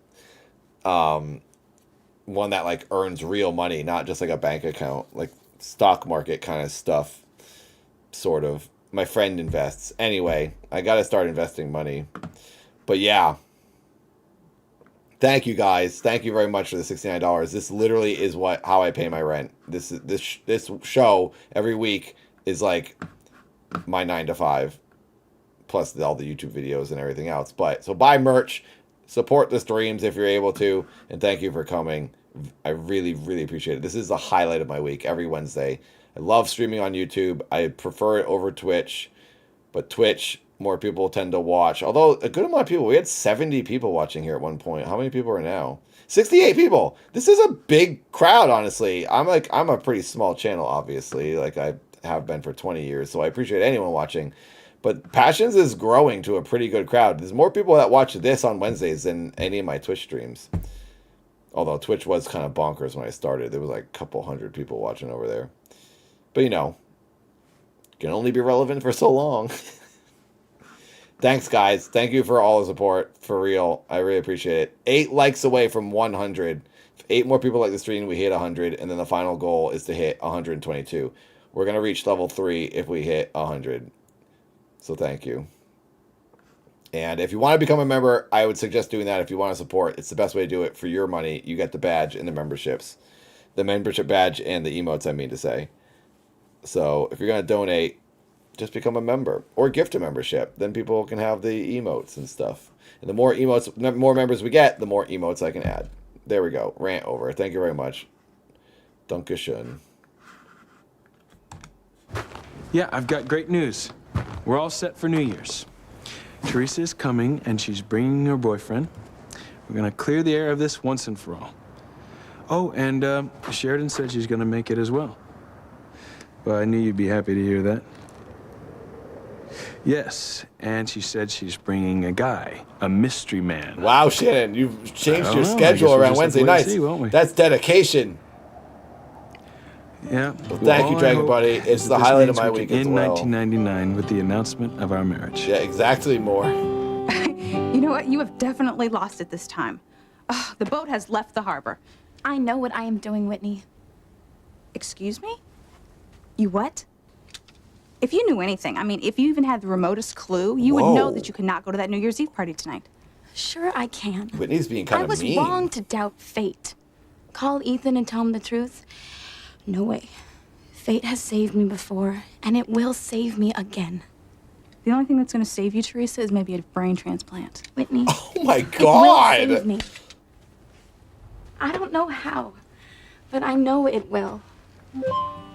one that like earns real money, not just like a bank account, like stock market kind of stuff. Sort of. My friend invests. Anyway, I got to start investing money. But yeah. Thank you guys. Thank you very much for the $69. This literally is how I pay my rent. This show every week is like my 9 to 5 plus all the YouTube videos and everything else. But so buy merch, support the streams if you're able to, and thank you for coming. I really, really appreciate it. This is the highlight of my week every Wednesday. I love streaming on YouTube. I prefer it over Twitch, but Twitch, more people tend to watch. Although a good amount of people, we had 70 people watching here at one point. How many people are now? 68 people. This is a big crowd, honestly. I'm a pretty small channel, obviously. Like I have been for 20 years, so I appreciate anyone watching. But Passions is growing to a pretty good crowd. There's more people that watch this on Wednesdays than any of my Twitch streams. Although Twitch was kind of bonkers when I started. There was like a couple hundred people watching over there. But you know, can only be relevant for so long. Thanks, guys. Thank you for all the support. For real. I really appreciate it. 8 likes away from 100. If 8 more people like the stream, we hit 100. And then the final goal is to hit 122. We're going to reach level 3 if we hit 100. So thank you. And if you want to become a member, I would suggest doing that if you want to support. It's the best way to do it for your money. You get the badge and the memberships. The membership badge and the emotes, I mean to say. So if you're going to donate, just become a member or gift a membership. Then people can have the emotes and stuff. And the more emotes, more members we get, the more emotes I can add. There we go. Rant over. Thank you very much. Dankeschön. Yeah, I've got great news. We're all set for New Year's. Teresa is coming, and she's bringing her boyfriend. We're going to clear the air of this once and for all. Oh, and Sheridan said she's going to make it as well. Well, I knew you'd be happy to hear that. Yes, and she said she's bringing a guy, a mystery man. Wow, Shannon, you've changed your schedule around Wednesday nights. That's dedication. Yeah. Well, thank you, Dragon Buddy. It's the highlight of my week as well. In 1999 with the announcement of our marriage. Yeah, exactly more. You know what? You have definitely lost it this time. Ugh, the boat has left the harbor. I know what I am doing, Whitney. Excuse me? You what? If you knew anything, I mean, if you even had the remotest clue, you would know that you could not go to that New Year's Eve party tonight. Sure, I can. Whitney's being kind of mean. I was wrong to doubt fate. Call Ethan and tell him the truth. No way. Fate has saved me before, and it will save me again. The only thing that's going to save you, Teresa, is maybe a brain transplant. Whitney. Oh my God! It will save me. I don't know how, but I know it will.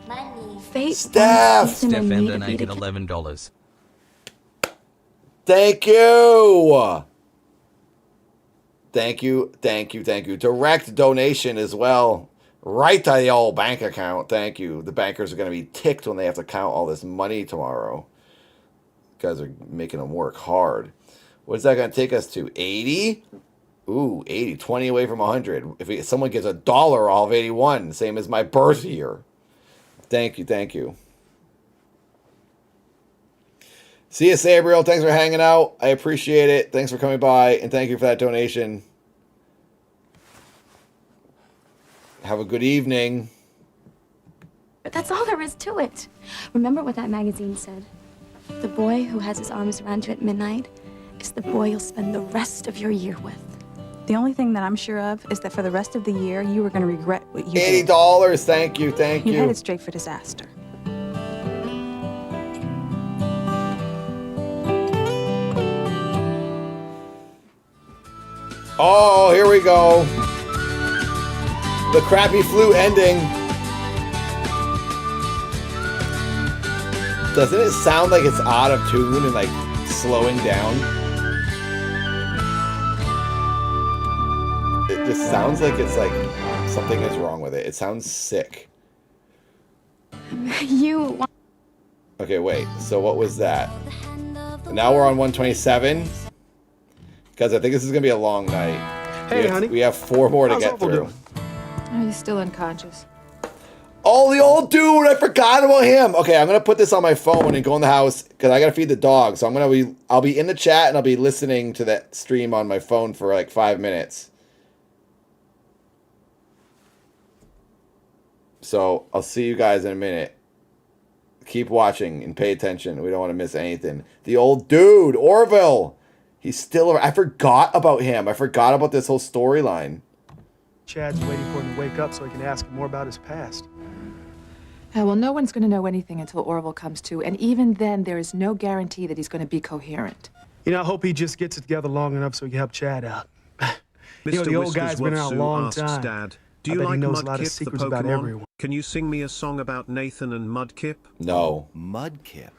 Money. Fate. Steph! Steph Ender naked $11. Thank you! Thank you, thank you, thank you. Direct donation as well. Right to the old bank account. Thank you. The bankers are going to be ticked when they have to count all this money tomorrow. You guys are making them work hard. What's that going to take us to? 80? Ooh, 80. 20 away from 100. If someone gives $1, I'll have 81. Same as my birth year. Thank you, thank you. See you, Sabriel. Thanks for hanging out. I appreciate it. Thanks for coming by, and thank you for that donation. Have a good evening. But that's all there is to it. Remember what that magazine said. The boy who has his arms around you at midnight is the boy you'll spend the rest of your year with. The only thing that I'm sure of is that for the rest of the year, you are going to regret what you did. $80. Thank you, thank you. You headed straight for disaster. Oh, here we go. The crappy flute ending. Doesn't it sound like it's out of tune and like slowing down? It just sounds like it's like something is wrong with it. It sounds sick. You. Okay, wait. So what was that? Now we're on 127. Because I think this is going to be a long night. Hey, honey. We have 4 more to How's get Orville through. doing? Oh, he's still unconscious. Oh, the old dude! I forgot about him. Okay, I'm gonna put this on my phone and go in the house because I gotta feed the dog. So I'll be in the chat and I'll be listening to that stream on my phone for like 5 minutes. So I'll see you guys in a minute. Keep watching and pay attention. We don't want to miss anything. The old dude, Orville. He's still around. I forgot about him. I forgot about this whole storyline. Chad's waiting for him to wake up so he can ask him more about his past. Well, no one's going to know anything until Orville comes to, and even then, there is no guarantee that he's going to be coherent. You know, I hope he just gets it together long enough so he can help Chad out. You know, the old guy's been out a long time. Dad, do I you bet he like knows a lot of Mudkip the secrets about Pokemon? everyone. Can you sing me a song about Nathan and Mudkip? No. Mudkip?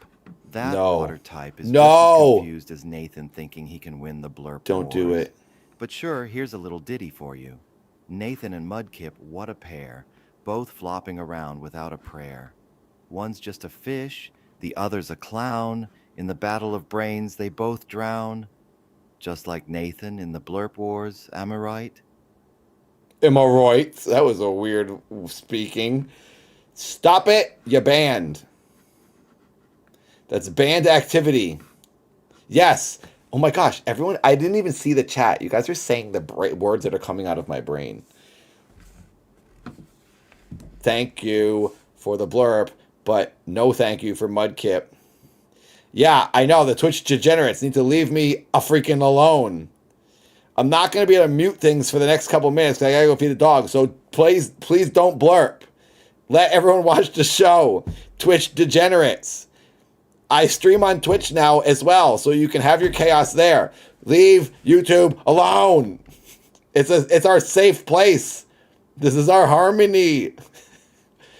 That No. water type is No. just as confused as Nathan thinking he can win the blurp Don't do wars. it. But sure, here's a little ditty for you. Nathan and Mudkip, what a pair, both flopping around without a prayer. One's just a fish, the other's a clown. In the battle of brains, they both drown. Just like Nathan in the blurp wars, am I right? Am I right? That was a weird speaking. Stop it. You're banned. That's banned activity. Yes. Oh my gosh. Everyone, I didn't even see the chat. You guys are saying the words that are coming out of my brain. Thank you for the blurb, but no thank you for Mudkip. Yeah, I know. The Twitch degenerates need to leave me a freaking alone. I'm not going to be able to mute things for the next couple minutes because I got to go feed the dog. So please don't blurp. Let everyone watch the show. Twitch degenerates. I stream on Twitch now as well, so you can have your chaos there. Leave YouTube alone. It's our safe place. This is our harmony.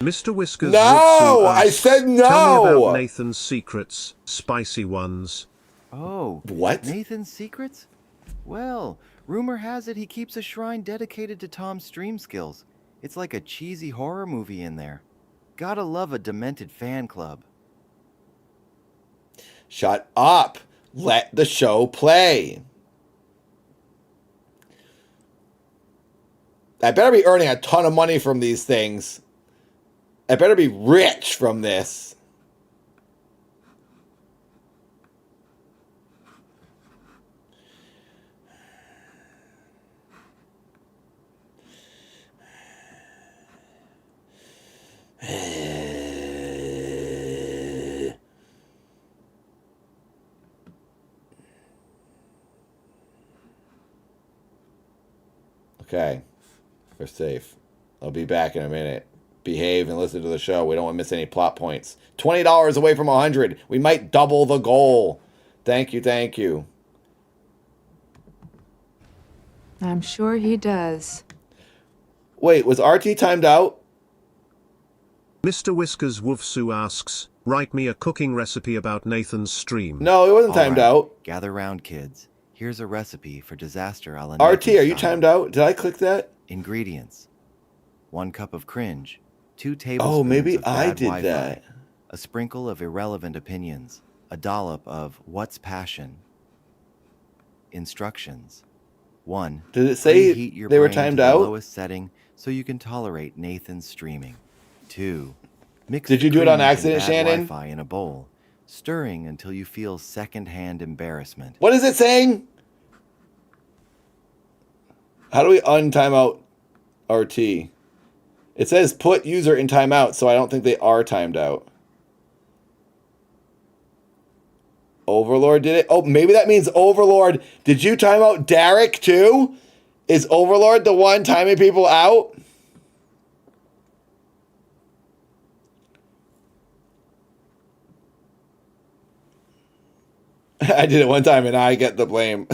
Mr. Whiskers. No, Wutsu I asks, said no. Tell me about Nathan's secrets, spicy ones. Oh. What? Nathan's secrets? Well, rumor has it he keeps a shrine dedicated to Tom's stream skills. It's like a cheesy horror movie in there. Gotta love a demented fan club. Shut up. Let the show play. I better be earning a ton of money from these things. I better be rich from this. Okay, we're safe. I'll be back in a minute. Behave and listen to the show. We don't want to miss any plot points. $20 away from 100. We might double the goal. Thank you, thank you. I'm sure he does. Wait, was RT timed out? Mr. Whiskers Wolfsu asks, write me a cooking recipe about Nathan's stream. No, it wasn't timed out. Gather round, kids. Here's a recipe for disaster a la RT, Nathan are you style. timed out? Did I click that? Ingredients: 1 cup of cringe, 2 tablespoons Oh, maybe of I bad did Wi-Fi, that. a sprinkle of irrelevant opinions, a dollop of what's passion. Instructions: 1. Did it say preheat your they were brain timed to the out? lowest setting so you can tolerate Nathan's streaming. 2. Mix Did the you do it on cringe and accident, bad Shannon? Wi-Fi in a bowl, stirring until you feel secondhand embarrassment. What is it saying? How do we untime out RT? It says put user in timeout, so I don't think they are timed out. Overlord did it? Oh, maybe that means Overlord. Did you time out Derek too? Is Overlord the one timing people out? I did it one time and I get the blame.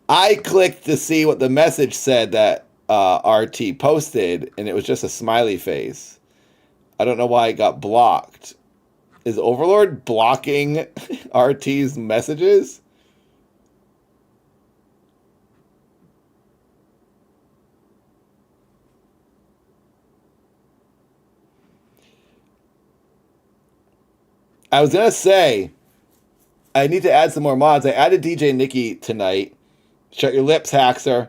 I clicked to see what the message said that RT posted, and it was just a smiley face. I don't know why it got blocked. Is Overlord blocking RT's messages? I was gonna say, I need to add some more mods. I added DJ Nikki tonight. Shut your lips, Haxer.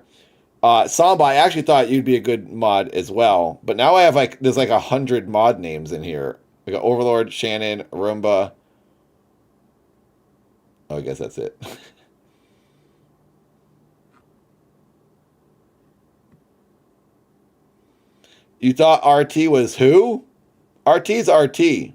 Samba, I actually thought you'd be a good mod as well. But now I have there's 100 mod names in here. We got Overlord, Shannon, Roomba. Oh, I guess that's it. You thought RT was who? RT's RT.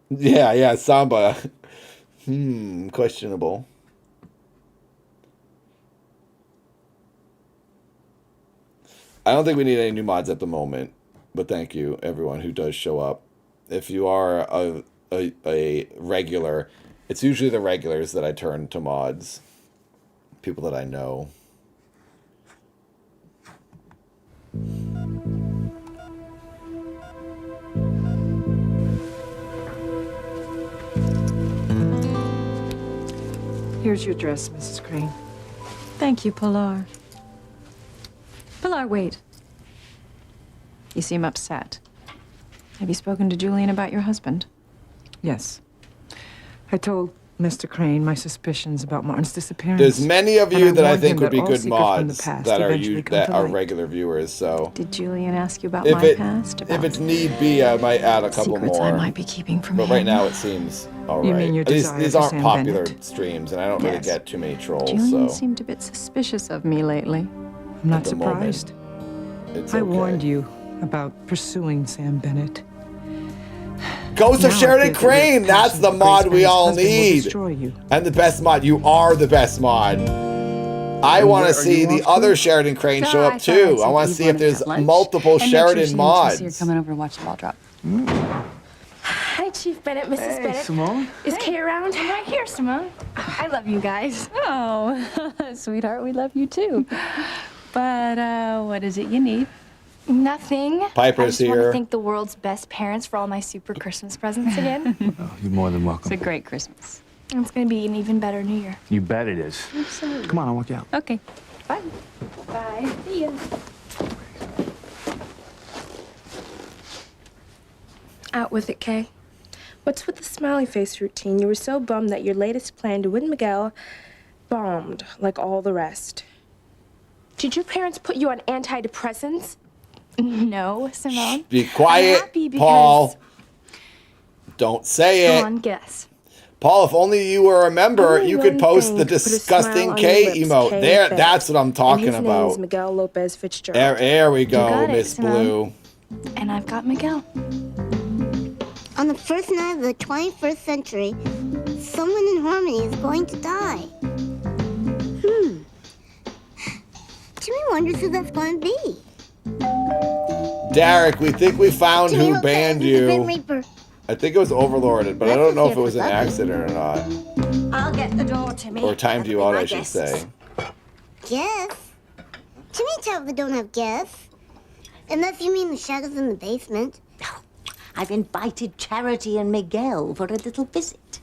Yeah, Samba. Questionable. I don't think we need any new mods at the moment, but thank you, everyone who does show up. If you are a regular, it's usually the regulars that I turn to mods. People that I know. Here's your dress, Mrs. Crane. Thank you, Pilar. Pilar, wait. You seem upset. Have you spoken to Julian about your husband? Yes. I told Mr. Crane my suspicions about Martin's disappearance. There's many of you and that I warned think him would be all good secrets from the mods past that are eventually come to light. regular viewers. So Did Julian ask you about if my past? if it's need be, I might add a couple Secrets more. I might be keeping from But him. right now it seems all right. You mean your These desire for aren't Sam popular Bennett? streams, and I don't really Yes. get too many trolls. Julian So seemed a bit suspicious of me lately. I'm not at the moment, surprised. it's I okay. warned you about pursuing Sam Bennett. Ghost Now of I Sheridan fear that your Crane. That's passion the for mod Grace we Bennett's all husband will need. destroy you. And the best mod. You are the best mod. I And want where to are see you the off to? other Sheridan Crane show up too. I want to see if there's multiple Sheridan mods. Coming over to watch the ball drop. Hi, Chief Bennett, Mrs. Hey, Bennett. Simone. Is Kay around? I'm right here, Simone. I love you guys. Oh, sweetheart, we love you too. But what is it you need? Nothing. Piper's I just want here. to thank the world's best parents for all my super Christmas presents again. You're more than welcome. It's a great Christmas. And it's going to be an even better New Year. You bet it is. Absolutely. Come on, I'll walk you out. Okay. Bye. Bye. See ya. Out with it, Kay. What's with the smiley face routine? You were so bummed that your latest plan to win Miguel bombed like all the rest. Did your parents put you on antidepressants? No, Simone. Be quiet, I'm happy because... Paul. Don't say Go it. on, guess. Paul, if only you were a member, Only you could one post thing the could put a disgusting smile on K your lips, emote. Kay There, Faye. that's what I'm talking And his about. name is Miguel Lopez Fitzgerald. There we You go, got it, Miss Simone. Blue. And I've got Miguel. On the first night of the 21st century, someone in Harmony is going to die. Jimmy wonders who that's going to be. Derek, we think we found Jimmy who looks banned like he's the Grim you. Reaper. I think it was Overlorded, but I don't know if it was an accident or not. I'll get the door, Timmy. Or timed you out, I should say. Guess? Jimmy and Tabitha don't have guests. Unless you mean the shadows in the basement. I've invited Charity and Miguel for a little visit.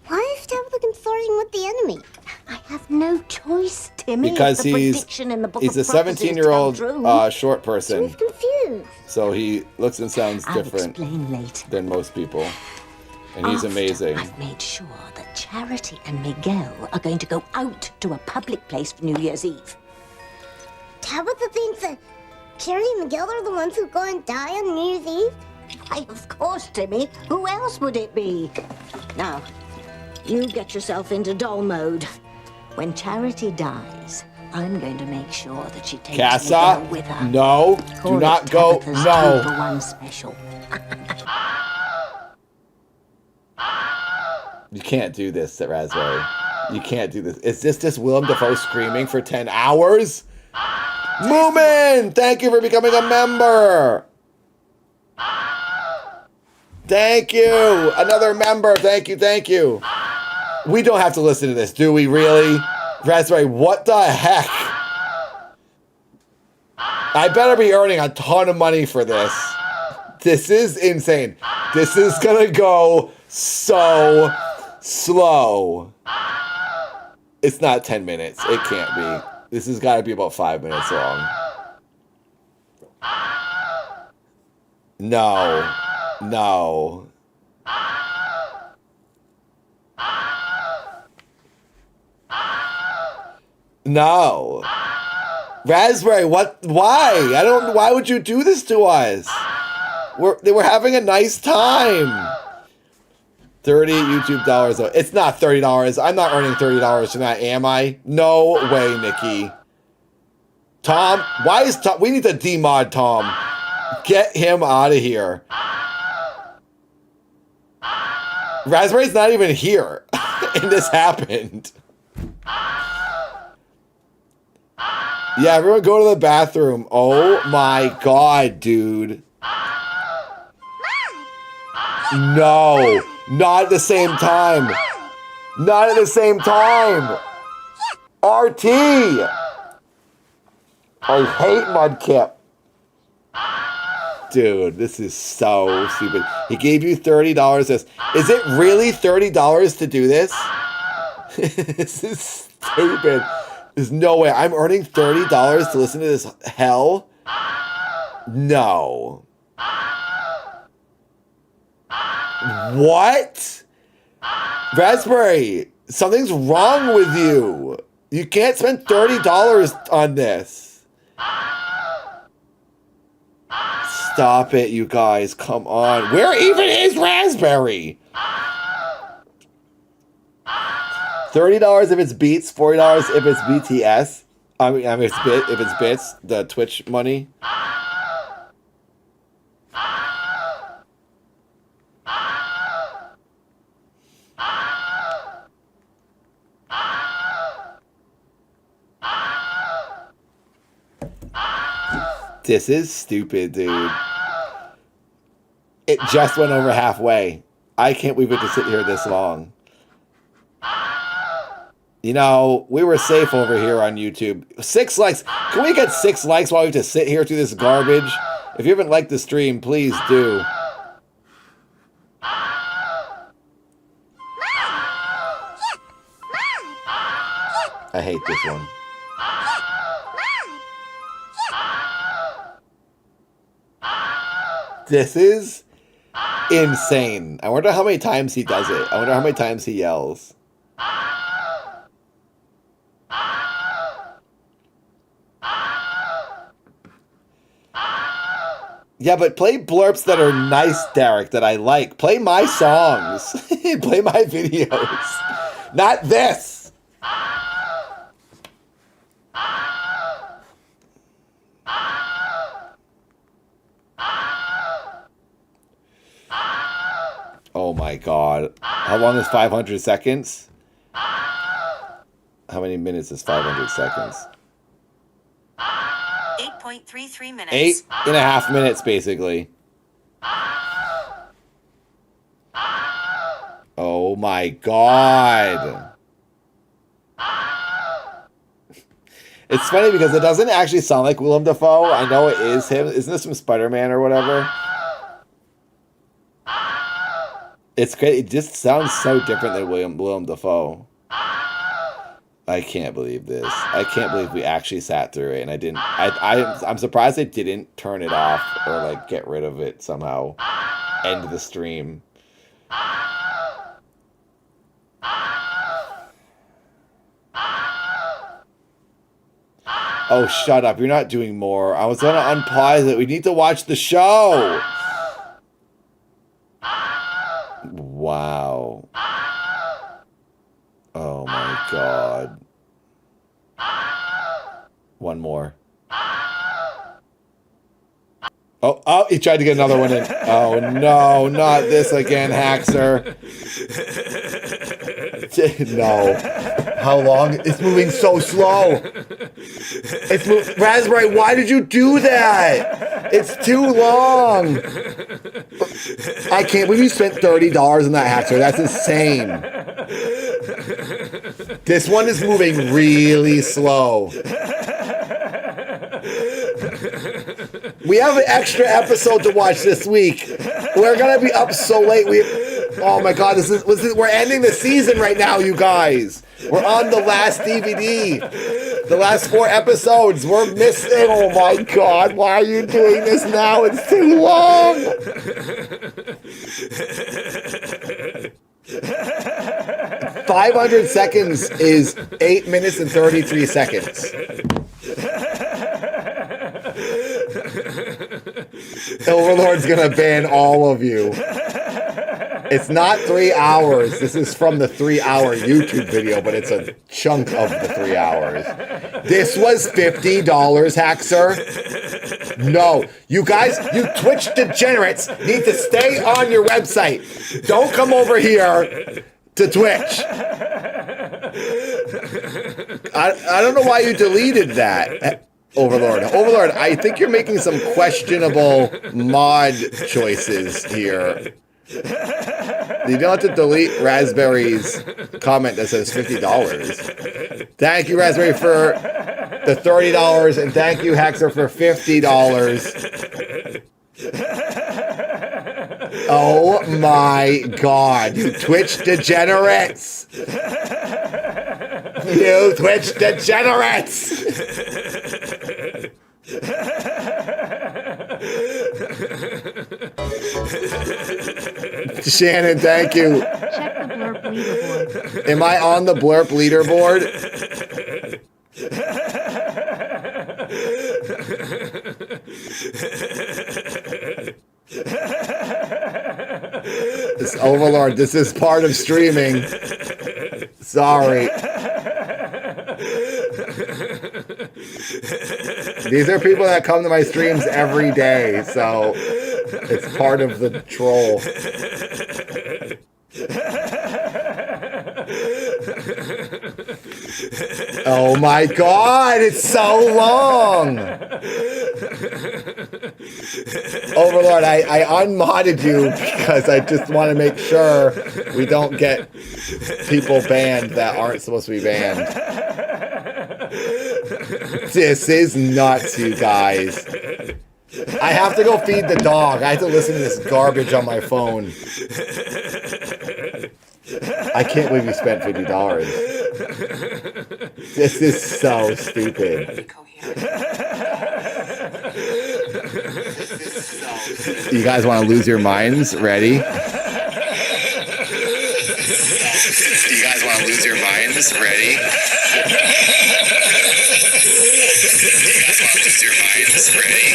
Why is Tabitha consorting with the enemy? I have no choice, Timmy. Because If the he's prediction in the book a of prophecies 17-year-old come true, short person. confused. So he looks and sounds I'll different explain later. than most people. And he's After amazing. I've made sure that Charity and Miguel are going to go out to a public place for New Year's Eve. Tabitha thinks that Charity and Miguel are the ones who go and die on New Year's Eve? Why, of course, Timmy. Who else would it be? Now, you get yourself into doll mode. When Charity dies, I'm going to make sure that she takes Casa? Miguel with her. No, Call do it not go. Tabitha's No. 2-for-1 special. You can't do this at Raspberry. You can't do this. Is this just Willem Dafoe screaming for 10 hours? Moomin! Thank you for becoming a member! Thank you! Another member. Thank you, thank you. We don't have to listen to this, do we really? Raspberry, what the heck? I better be earning a ton of money for this. This is insane. This is gonna go so slow. It's not 10 minutes. It can't be. This has got to be about 5 minutes long. No. No. No. Raspberry, what? Why? I don't. Why would you do this to us? They were having a nice time. 30 YouTube dollars. It's not $30. I'm not earning $30 tonight, am I? No way, Nikki. Tom, why is Tom? We need to demod Tom. Get him out of here. Raspberry's not even here, and this happened. Yeah, everyone go to the bathroom. Oh my god, dude. No, not at the same time. Not at the same time. RT. I hate Mudkip. Dude, this is so stupid. He gave you $30. Is it really $30 to do this? This is stupid. There's no way. I'm earning $30 to listen to this hell? No. What? Raspberry, something's wrong with you. You can't spend $30 on this. Stop it, you guys. Come on. Where even is Raspberry? $30 if it's Beats, $40 if it's BTS. I mean if it's bits, the Twitch money. This is stupid, dude. It just went over halfway. I can't believe we have to sit here this long. You know, we were safe over here on YouTube. 6 likes. Can we get 6 likes while we have to sit here through this garbage? If you haven't liked the stream, please do. I hate this one. This is insane. I wonder how many times he does it. I wonder how many times he yells. Yeah, but play blurps that are nice, Derek, that I like. Play my songs. Play my videos. Not this. Oh my god. How long is 500 seconds? How many minutes is 500 seconds? 8.33 minutes. 8.5 minutes, basically. Oh my god. It's funny because it doesn't actually sound like Willem Dafoe. I know it is him. Isn't this from Spider-Man or whatever? It's great. It just sounds so different than Willem Dafoe. I can't believe this. I can't believe we actually sat through it, and I didn't. I'm surprised I didn't turn it off or like get rid of it somehow. End the stream. Oh, shut up! You're not doing more. I was gonna unpause it. We need to watch the show. Wow. Oh my god. One more. Oh, he tried to get another one in. Oh no, not this again, Haxer. No. How long? It's moving so slow. Raspberry, why did you do that? It's too long. I can't believe you spent $30 on that, Haxer. That's insane. This one is moving really slow. We have an extra episode to watch this week. We're gonna be up so late. Oh my God, we're ending the season right now, you guys. We're on the last DVD. The last 4 episodes. We're missing. Oh my God, why are you doing this now? It's too long. 500 seconds is 8 minutes and 33 seconds. Overlord's gonna ban all of you. It's not 3 hours. This is from the 3-hour YouTube video, but it's a chunk of the 3 hours. This was $50, Haxer. No, you guys, you Twitch degenerates need to stay on your website. Don't come over here to Twitch. I don't know why you deleted that. Overlord, I think you're making some questionable mod choices here. You don't have to delete Raspberry's comment that says $50. Thank you, Raspberry, for the $30, and thank you, Haxer, for $50. Oh my God, you Twitch degenerates! You Twitch degenerates! Shannon, thank you. Check the blurb leaderboard. Am I on the blurb leaderboard? This Overlord, this is part of streaming. Sorry. These are people that come to my streams every day, so it's part of the troll. Oh my God, it's so long. Overlord, I unmodded you because I just want to make sure we don't get people banned that aren't supposed to be banned. This is nuts, you guys. I have to go feed the dog. I have to listen to this garbage on my phone. I can't believe you spent $50. This is so stupid. You guys want to lose your minds? Ready? You guys want to lose your minds? Ready? You guys want to lose your minds? Ready?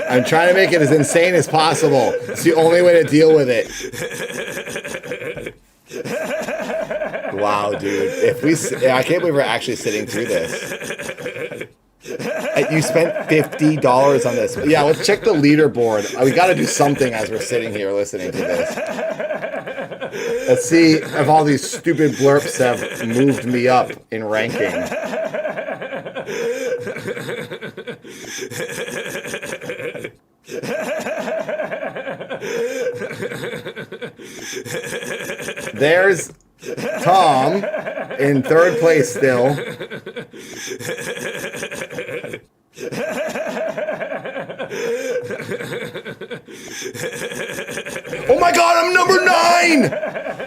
I'm trying to make it as insane as possible. It's the only way to deal with it. Wow, dude. I can't believe we're actually sitting through this. You spent $50 on this. Yeah, let's check the leaderboard. We got to do something as we're sitting here listening to this. Let's see if all these stupid blurps have moved me up in ranking. There's Tom in third place still. Oh my God, I'm number 9!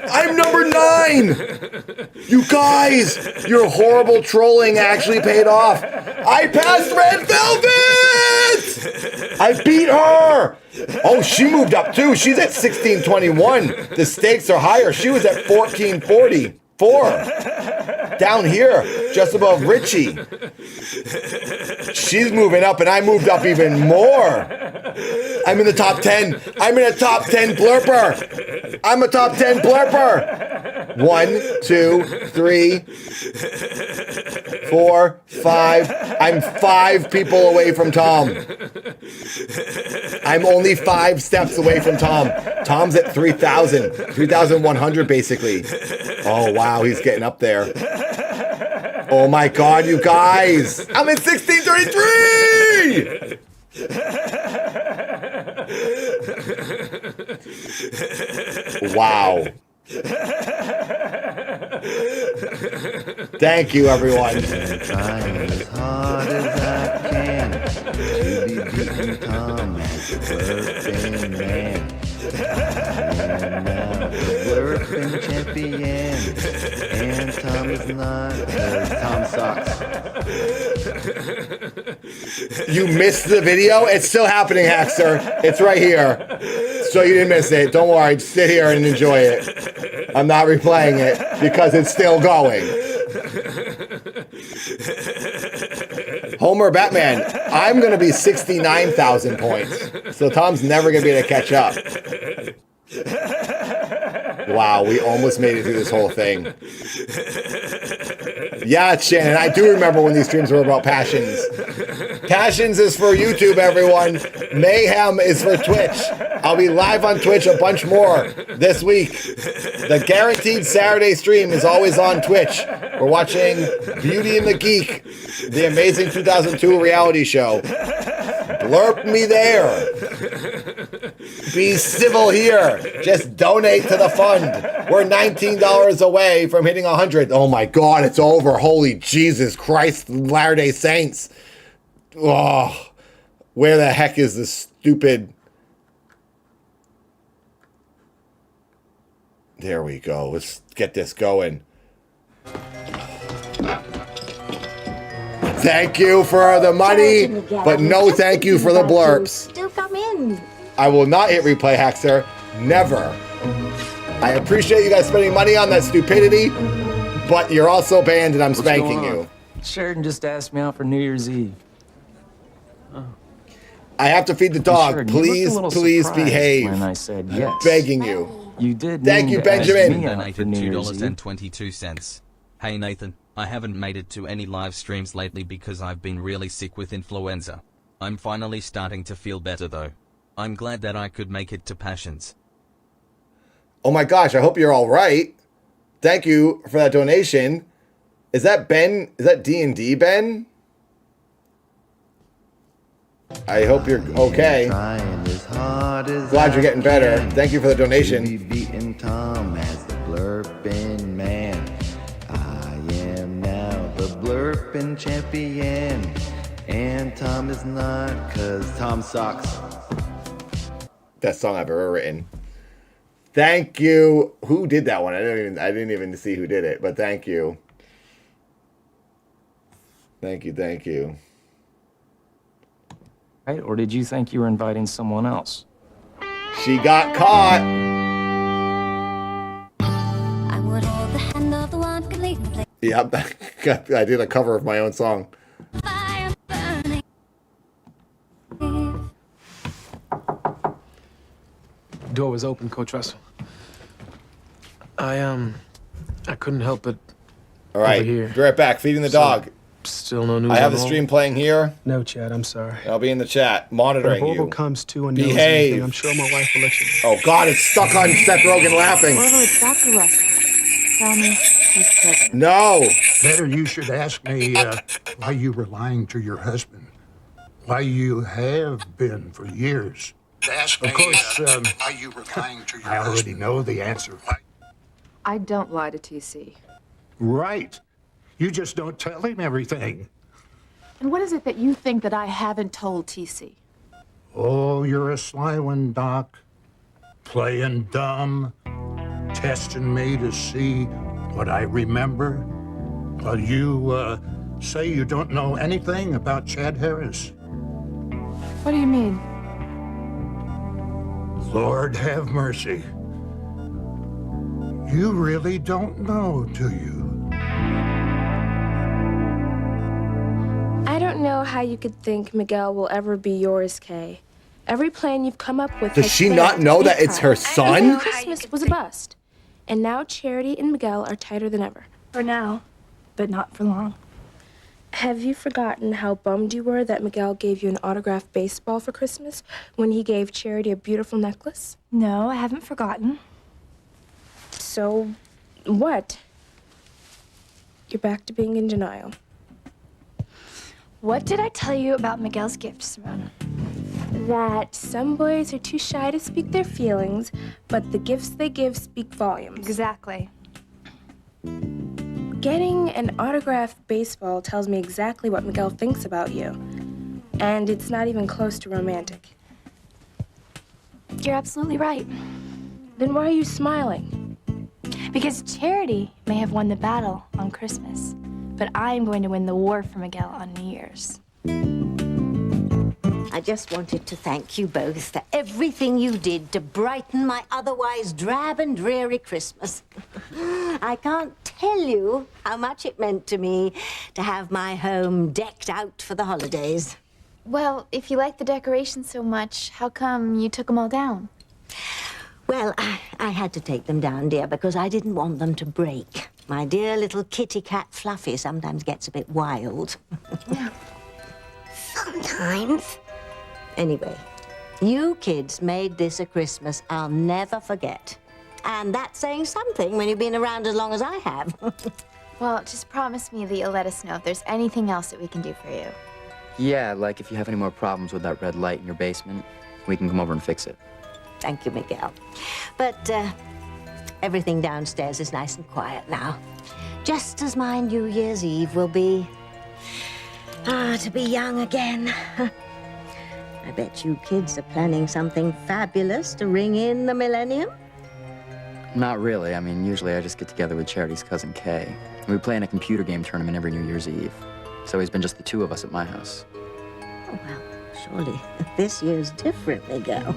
I'm number 9! You guys, your horrible trolling actually paid off. I passed Red Velvet! I beat her! Oh, she moved up too. She's at 1621. The stakes are higher. She was at 1444. Down here, just above Richie. She's moving up, and I moved up even more. I'm in the top 10. I'm in a top 10 blurper. I'm a top 10 blurper. 1, 2, 3, 4, 5. I'm 5 people away from Tom. I'm only 5 steps away from Tom. Tom's at 3,000. 3,100 basically. Oh, wow, he's getting up there. Oh my God, you guys! I'm at 1633! Wow. Thank you, everyone. Trying as hard as I can to be beating Tom as the blurping man. I am now the blurping champion, and Tom is not, because Tom sucks. You missed the video? It's still happening, Hackster. It's right here. So you didn't miss it. Don't worry. Just sit here and enjoy it. I'm not replaying it because it's still going. Homer Batman, I'm going to be 69,000 points. So Tom's never going to be able to catch up. Wow, we almost made it through this whole thing. Yeah, Shannon, I do remember when these streams were about Passions. Passions is for YouTube, everyone. Mayhem is for Twitch. I'll be live on Twitch a bunch more this week. The guaranteed Saturday stream is always on Twitch. We're watching Beauty and the Geek, the amazing 2002 reality show. Blurp me there. Be civil here. Just donate to the fund. We're $19 away from hitting 100. Oh my God, it's over. Holy Jesus Christ, Latter-day Saints. Oh, where the heck is this stupid... There we go. Let's get this going. Thank you for the money, but no thank you for the blurps. Still come in. I will not hit replay, Hackster. Never. I appreciate you guys spending money on that stupidity, but you're also banned and I'm spanking you. Sheridan just asked me out for New Year's Eve. I have to feed the dog. Sheridan, Please, please behave. when I said yes. I'm begging you. You did. Thank you, Benjamin. Donated $2.22. Hey Nathan, I haven't made it to any live streams lately because I've been really sick with influenza. I'm finally starting to feel better though. I'm glad that I could make it to Passions. Oh my gosh, I hope you're all right. Thank you for that donation. Is that Ben? Is that D&D Ben? I hope you're okay. Glad you're getting better. Thank you for the donation. Beating Tom as the blurping man. I am now the blurping champion, and Tom is not, cause Tom sucks. Best song I've ever written. Thank you. Who did that one? I didn't even see who did it, but thank you. Thank you, thank you. Right? Or did you think you were inviting someone else? She got caught. I would hold the hand of the one who lead the place. Yep, I did a cover of my own song. Door was open, Coach Russell. I couldn't help but All right, over here. be right back. Feeding the dog. Still no news. I have on the all? stream playing here. No, Chad, I'm sorry. I'll be in the chat, But if monitoring Orville you. comes to and knows Behave. anything, I'm sure my wife will let you know. Oh, God, it's stuck on Seth Rogen laughing. Orville, it's Dr. Russell. Tell me he's pregnant. No. Better you should ask me why you were lying to your husband. Why you have been for years. Of course, why you were lying to your I already know the answer. I don't lie to TC. Right. You just don't tell him everything. And what is it that you think that I haven't told TC? Oh, you're a sly one, Doc. Playing dumb. Testing me to see what I remember. While you say you don't know anything about Chad Harris. What do you mean? Lord have mercy. You really don't know, do you? I don't know how you could think Miguel will ever be yours, Kay. Every plan you've come up with Does has she failed not know big that it's time. her son? Even Christmas was a bust. And now Charity and Miguel are tighter than ever. For now, but not for long. Have you forgotten how bummed you were that Miguel gave you an autographed baseball for Christmas when he gave Charity a beautiful necklace? No, I haven't forgotten. So, what? You're back to being in denial. What did I tell you about Miguel's gift, Simone? That some boys are too shy to speak their feelings, but the gifts they give speak volumes. Exactly. Getting an autographed baseball tells me exactly what Miguel thinks about you. And it's not even close to romantic. You're absolutely right. Then why are you smiling? Because Charity may have won the battle on Christmas, but I'm going to win the war for Miguel on New Year's. I just wanted to thank you both for everything you did to brighten my otherwise drab and dreary Christmas. I can't tell you how much it meant to me to have my home decked out for the holidays. Well, if you like the decorations so much, how come you took them all down? Well, I had to take them down, dear, because I didn't want them to break. My dear little kitty cat Fluffy sometimes gets a bit wild. Sometimes. Anyway, you kids made this a Christmas I'll never forget. And that's saying something when you've been around as long as I have. Well, just promise me that you'll let us know if there's anything else that we can do for you. Yeah, like if you have any more problems with that red light in your basement, we can come over and fix it. Thank you, Miguel. But everything downstairs is nice and quiet now. Just as my New Year's Eve will be. To be young again. I bet you kids are planning something fabulous to ring in the millennium. Not really. I mean, usually I just get together with Charity's cousin Kay. We play in a computer game tournament every New Year's Eve. It's always been just the two of us at my house. Oh, well, surely this year's different, Miguel.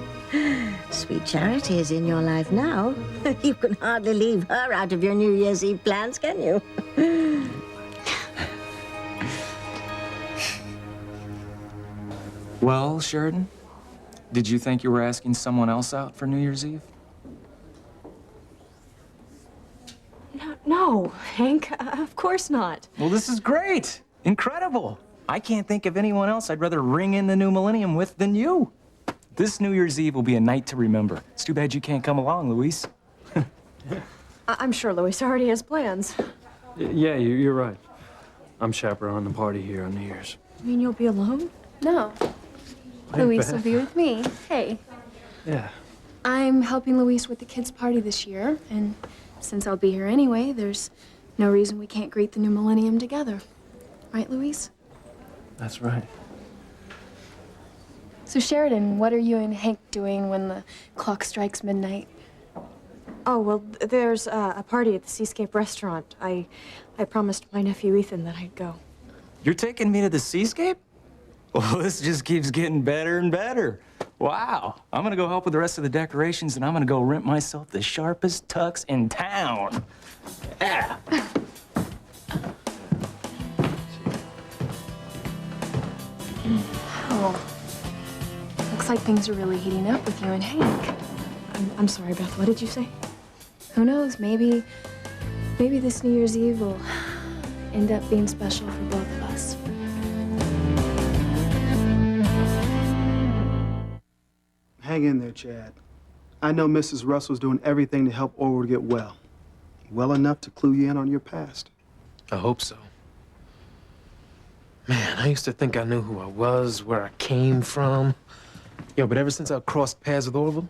Sweet Charity is in your life now. You can hardly leave her out of your New Year's Eve plans, can you? Well, Sheridan, did you think you were asking someone else out for New Year's Eve? No, Hank, of course not. Well, this is great. Incredible. I can't think of anyone else I'd rather ring in the new millennium with than you. This New Year's Eve will be a night to remember. It's too bad you can't come along, Luis. I'm sure Luis already has plans. Yeah, you're right. I'm chaperoning the party here on New Year's. You mean you'll be alone? No. Hey, Luis Beth. will be with me. Hey. Yeah. I'm helping Luis with the kids' party this year, and since I'll be here anyway, there's no reason we can't greet the new millennium together. Right, Luis? That's right. So, Sheridan, what are you and Hank doing when the clock strikes midnight? Oh, well, there's a party at the Seascape restaurant. I promised my nephew Ethan that I'd go. You're taking me to the Seascape? Well, this just keeps getting better and better. Wow. I'm gonna go help with the rest of the decorations, and I'm gonna go rent myself the sharpest tux in town. Yeah. Oh. Looks like things are really heating up with you and Hank. I'm sorry, Beth. What did you say? Who knows? Maybe this New Year's Eve will end up being special for both of us. us. Hang in there, Chad. I know Mrs. Russell's doing everything to help Orwell get well. Well enough to clue you in on your past. I hope so. Man, I used to think I knew who I was, where I came from. Yo, but ever since I crossed paths with Orville,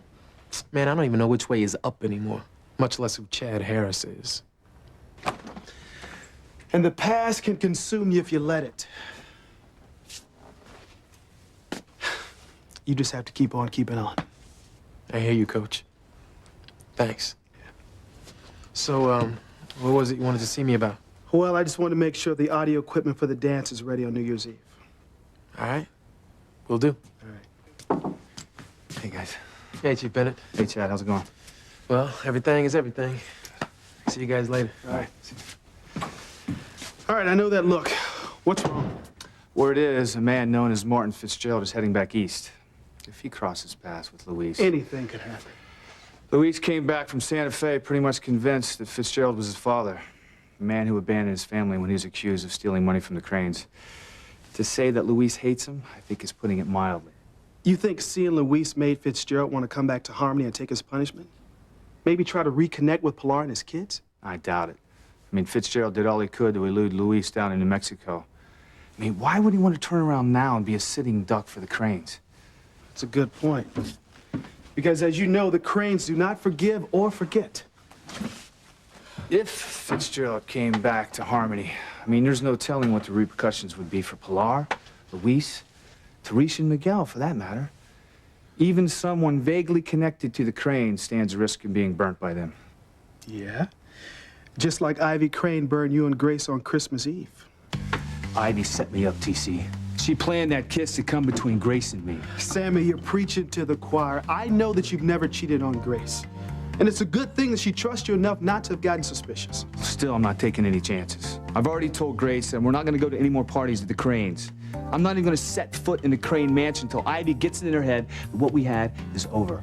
man, I don't even know which way is up anymore, much less who Chad Harris is. And the past can consume you if you let it. You just have to keep on keeping on. I hear you, Coach. Thanks. So, what was it you wanted to see me about? Well, I just wanted to make sure the audio equipment for the dance is ready on New Year's Eve. All right. Will do. All right. Hey, guys. Hey, Chief Bennett. Hey, Chad. How's it going? Well, everything is everything. See you guys later. All right. All right, I know that look. What's wrong? Word is, a man known as Martin Fitzgerald is heading back east. If he crosses paths with Luis... Anything could happen. Luis came back from Santa Fe pretty much convinced that Fitzgerald was his father, a man who abandoned his family when he was accused of stealing money from the Cranes. To say that Luis hates him, I think is putting it mildly. You think seeing Luis made Fitzgerald want to come back to Harmony and take his punishment? Maybe try to reconnect with Pilar and his kids? I doubt it. I mean, Fitzgerald did all he could to elude Luis down in New Mexico. I mean, why would he want to turn around now and be a sitting duck for the Cranes? That's a good point. Because as you know, the Cranes do not forgive or forget. If Fitzgerald came back to Harmony, I mean, there's no telling what the repercussions would be for Pilar, Luis, Teresa, and Miguel, for that matter. Even someone vaguely connected to the Cranes stands a risk of being burnt by them. Yeah? Just like Ivy Crane burned you and Grace on Christmas Eve. Ivy set me up, TC. She planned that kiss to come between Grace and me. Sammy, you're preaching to the choir. I know that you've never cheated on Grace. And it's a good thing that she trusts you enough not to have gotten suspicious. Still, I'm not taking any chances. I've already told Grace that we're not going to go to any more parties with the Cranes. I'm not even going to set foot in the Crane mansion until Ivy gets it in her head that what we had is over.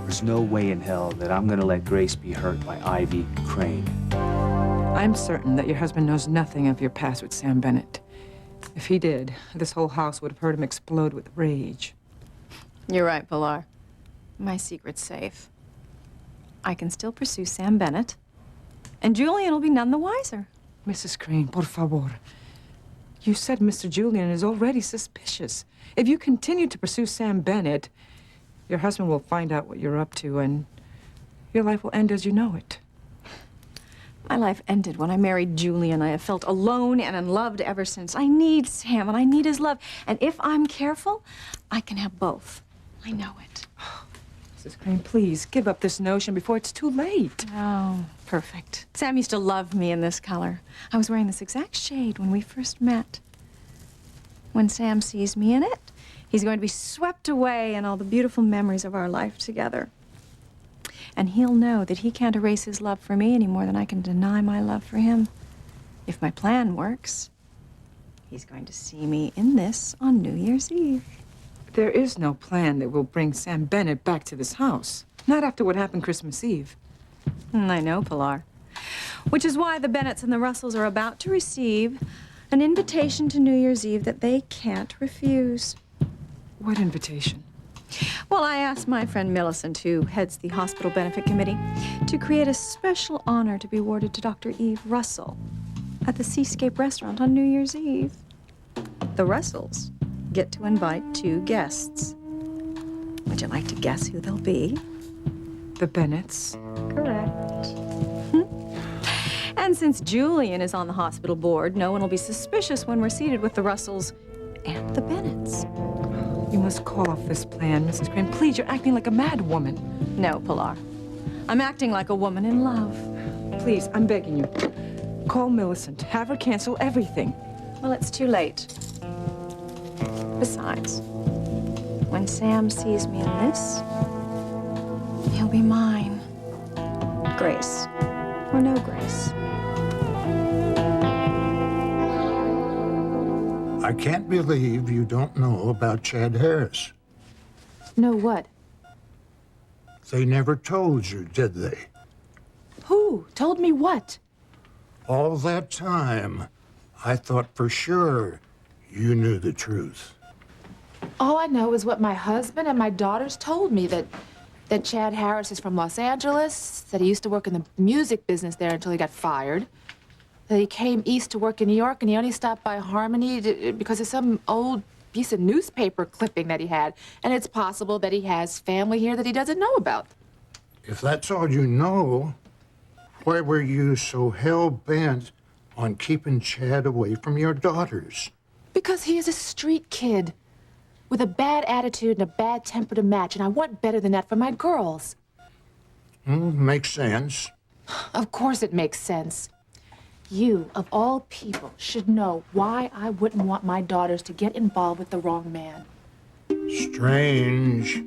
There's no way in hell that I'm going to let Grace be hurt by Ivy Crane. I'm certain that your husband knows nothing of your past with Sam Bennett. If he did, this whole house would have heard him explode with rage. You're right, Pilar. My secret's safe. I can still pursue Sam Bennett, and Julian will be none the wiser. Mrs. Crane, por favor. You said Mr. Julian is already suspicious. If you continue to pursue Sam Bennett, your husband will find out what you're up to, and your life will end as you know it. My life ended when I married Julian. I have felt alone and unloved ever since. I need Sam, and I need his love. And if I'm careful, I can have both. I know it. Mrs. Crane, please, give up this notion before it's too late. Oh, perfect. Sam used to love me in this color. I was wearing this exact shade when we first met. When Sam sees me in it, he's going to be swept away in all the beautiful memories of our life together. And he'll know that he can't erase his love for me any more than I can deny my love for him. If my plan works, he's going to see me in this on New Year's Eve. There is no plan that will bring Sam Bennett back to this house. Not after what happened Christmas Eve. I know, Pilar. Which is why the Bennetts and the Russells are about to receive an invitation to New Year's Eve that they can't refuse. What invitation? Well, I asked my friend Millicent, who heads the Hospital Benefit Committee, to create a special honor to be awarded to Dr. Eve Russell at the Seascape Restaurant on New Year's Eve. The Russells get to invite 2 guests. Would you like to guess who they'll be? The Bennetts. Correct. And since Julian is on the hospital board, no one will be suspicious when we're seated with the Russells and the Bennetts. You must call off this plan, Mrs. Crane. Please, you're acting like a mad woman. No, Pilar. I'm acting like a woman in love. Please, I'm begging you. Call Millicent. Have her cancel everything. Well, it's too late. Besides, when Sam sees me in this, he'll be mine. Grace or no Grace. I can't believe you don't know about Chad Harris. Know what? They never told you, did they? Who? Told me what? All that time, I thought for sure you knew the truth. All I know is what my husband and my daughters told me, that Chad Harris is from Los Angeles, that he used to work in the music business there until he got fired, that he came east to work in New York and he only stopped by Harmony because of some old piece of newspaper clipping that he had. And it's possible that he has family here that he doesn't know about. If that's all you know, why were you so hell-bent on keeping Chad away from your daughters? Because he is a street kid with a bad attitude and a bad temper to match, and I want better than that for my girls. Makes sense. Of course it makes sense. You, of all people, should know why I wouldn't want my daughters to get involved with the wrong man. Strange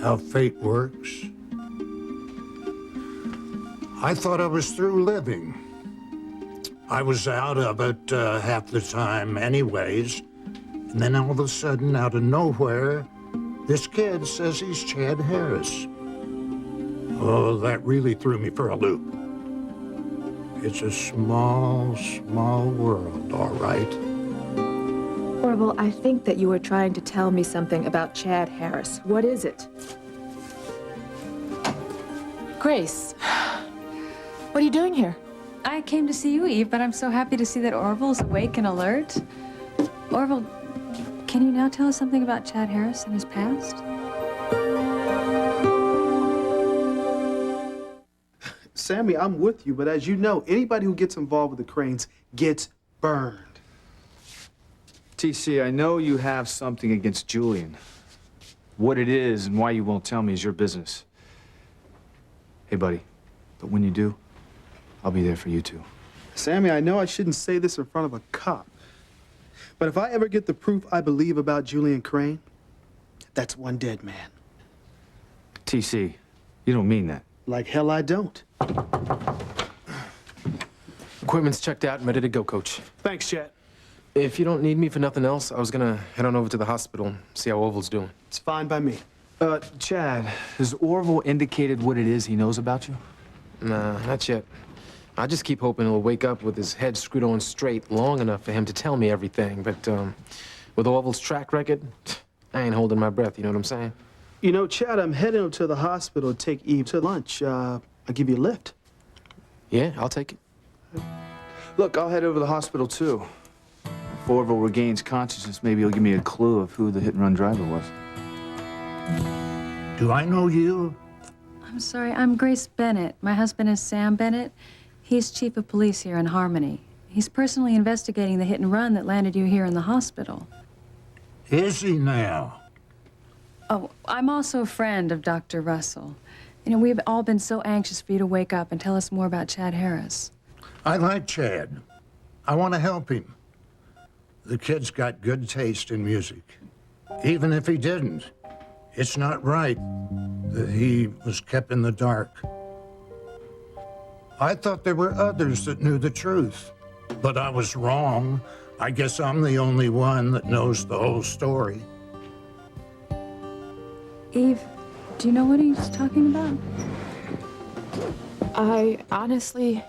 how fate works. I thought I was through living. I was out of it half the time anyways. And then all of a sudden, out of nowhere, this kid says he's Chad Harris. Oh, that really threw me for a loop. It's a small, small world, all right. Orville, I think that you were trying to tell me something about Chad Harris. What is it? Grace, what are you doing here? I came to see you, Eve, but I'm so happy to see that Orville's awake and alert. Orville, can you now tell us something about Chad Harris and his past? Sammy, I'm with you, but as you know, anybody who gets involved with the Cranes gets burned. TC, I know you have something against Julian. What it is and why you won't tell me is your business. Hey, buddy, but when you do, I'll be there for you too. Sammy, I know I shouldn't say this in front of a cop, but if I ever get the proof I believe about Julian Crane, that's one dead man. TC, you don't mean that. Like hell I don't. Equipment's checked out and ready to go, Coach. Thanks, Chet. If you don't need me for nothing else, I was gonna head on over to the hospital and see how Orville's doing. It's fine by me. Chad, has Orville indicated what it is he knows about you? Nah, not yet. I just keep hoping he'll wake up with his head screwed on straight long enough for him to tell me everything. But with Orville's track record, I ain't holding my breath, you know what I'm saying? You know, Chad, I'm heading to the hospital to take Eve to lunch. I'll give you a lift. Yeah, I'll take it. Look, I'll head over to the hospital too. If Orville regains consciousness, maybe he'll give me a clue of who the hit-and-run driver was. Do I know you? I'm sorry, I'm Grace Bennett. My husband is Sam Bennett. He's chief of police here in Harmony. He's personally investigating the hit and run that landed you here in the hospital. Is he now? Oh, I'm also a friend of Dr. Russell. You know, we've all been so anxious for you to wake up and tell us more about Chad Harris. I like Chad. I want to help him. The kid's got good taste in music. Even if he didn't, it's not right that he was kept in the dark. I thought there were others that knew the truth, but I was wrong. I guess I'm the only one that knows the whole story. Eve, do you know what he's talking about? I honestly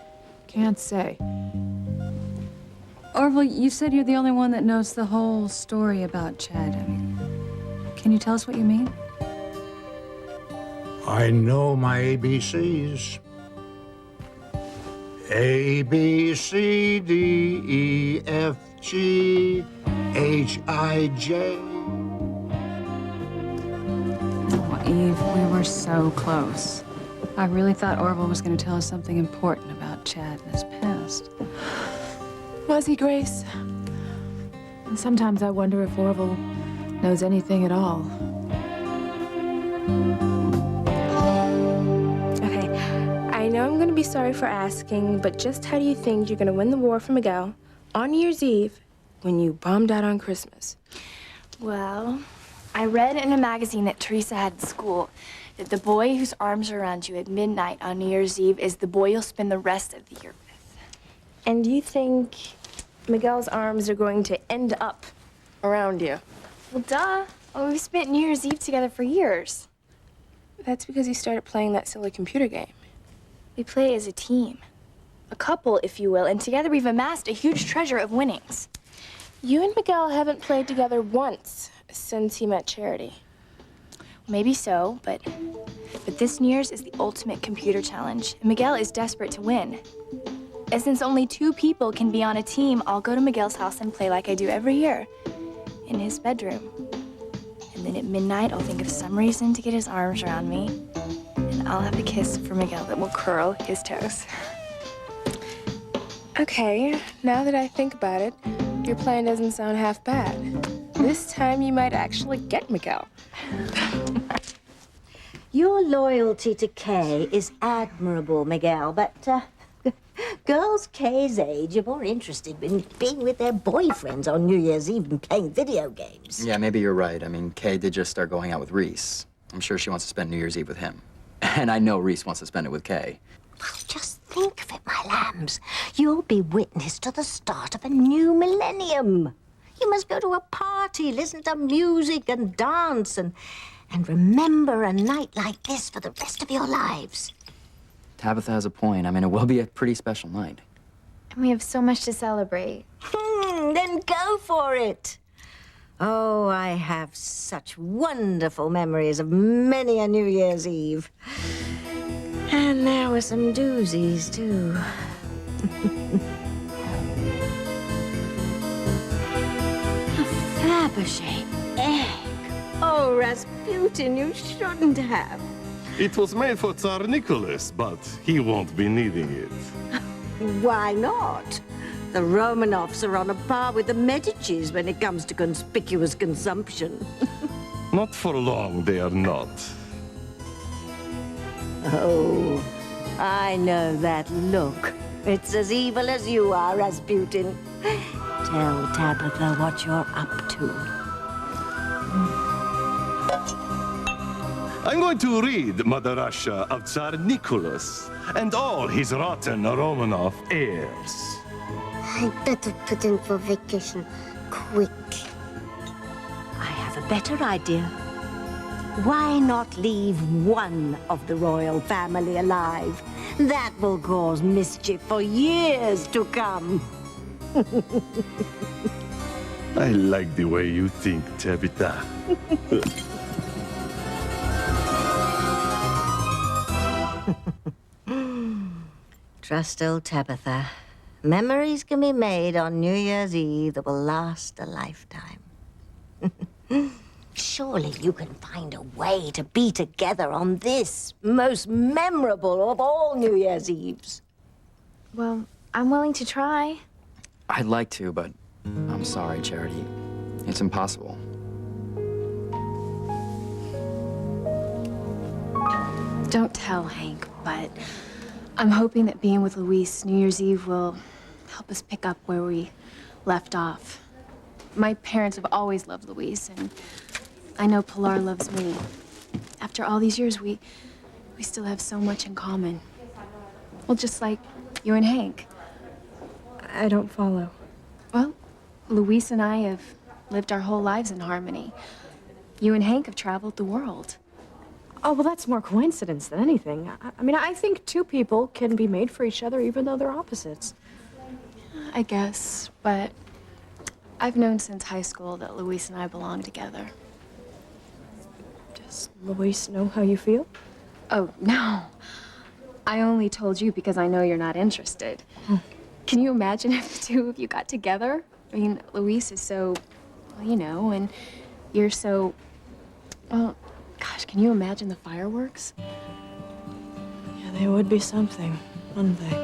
can't say. Orville, you said you're the only one that knows the whole story about Chad. I mean, can you tell us what you mean? I know my ABCs. A, B, C, D, E, F, G, H, I, J. Oh, Eve, we were so close. I really thought Orville was going to tell us something important about Chad and his past. Was he, Grace? And sometimes I wonder if Orville knows anything at all. Okay, I know I'm gonna be sorry for asking, but just how do you think you're gonna win the war for Miguel on New Year's Eve when you bombed out on Christmas? Well, I read in a magazine that Teresa had at school that the boy whose arms are around you at midnight on New Year's Eve is the boy you'll spend the rest of the year with. And do you think Miguel's arms are going to end up around you? Well, duh. Well, we've spent New Year's Eve together for years. That's because you started playing that silly computer game. We play as a team. a couple, if you will, and together we've amassed a huge treasure of winnings. You and Miguel haven't played together once since he met Charity. Maybe so, but this New Year's is the ultimate computer challenge, and Miguel is desperate to win. And since only 2 people can be on a team, I'll go to Miguel's house and play like I do every year, in his bedroom. And then at midnight, I'll think of some reason to get his arms around me, and I'll have a kiss for Miguel that will curl his toes. Okay, now that I think about it, your plan doesn't sound half bad. This time you might actually get Miguel. Your loyalty to Kay is admirable, Miguel, but girls Kay's age are more interested in being with their boyfriends on New Year's Eve and playing video games. Yeah, maybe you're right. I mean, Kay did just start going out with Reese. I'm sure she wants to spend New Year's Eve with him. And I know Reese wants to spend it with Kay. Well, just think of it, my lambs. You'll be witness to the start of a new millennium. You must go to a party, listen to music and dance and remember a night like this for the rest of your lives. Tabitha has a point. I mean, it will be a pretty special night. And we have so much to celebrate. Then go for it. Oh, I have such wonderful memories of many a New Year's Eve. And there were some doozies, too. A Fabergé egg. Oh, Rasputin, you shouldn't have. It was made for Tsar Nicholas, but he won't be needing it. Why not? The Romanovs are on a par with the Medicis when it comes to conspicuous consumption. Not for long, they are not. Oh, I know that look. It's as evil as you are, Rasputin. Tell Tabitha what you're up to. I'm going to read Mother Russia of Tsar Nicholas and all his rotten Romanov heirs. I'd better put in for vacation quick. I have a better idea. Why not leave one of the royal family alive? That will cause mischief for years to come. I like the way you think, Tabitha. Trust old Tabitha. Memories can be made on New Year's Eve that will last a lifetime. Surely you can find a way to be together on this most memorable of all New Year's Eves. Well, I'm willing to try. I'd like to, but I'm sorry, Charity. It's impossible. Don't tell Hank, but I'm hoping that being with Luis New Year's Eve will help us pick up where we left off. My parents have always loved Luis, and I know Pilar loves me. After all these years, we still have so much in common. Well, just like you and Hank. I don't follow. Well, Luis and I have lived our whole lives in harmony. You and Hank have traveled the world. Oh, well, that's more coincidence than anything. I mean, I think 2 people can be made for each other even though they're opposites. I guess, but I've known since high school that Luis and I belong together. Does Luis know how you feel? Oh, no. I only told you because I know you're not interested. Can you imagine if the 2 of you got together? I mean, Luis is so, well, you know, and you're so, well, gosh, can you imagine the fireworks? Yeah, they would be something, wouldn't they?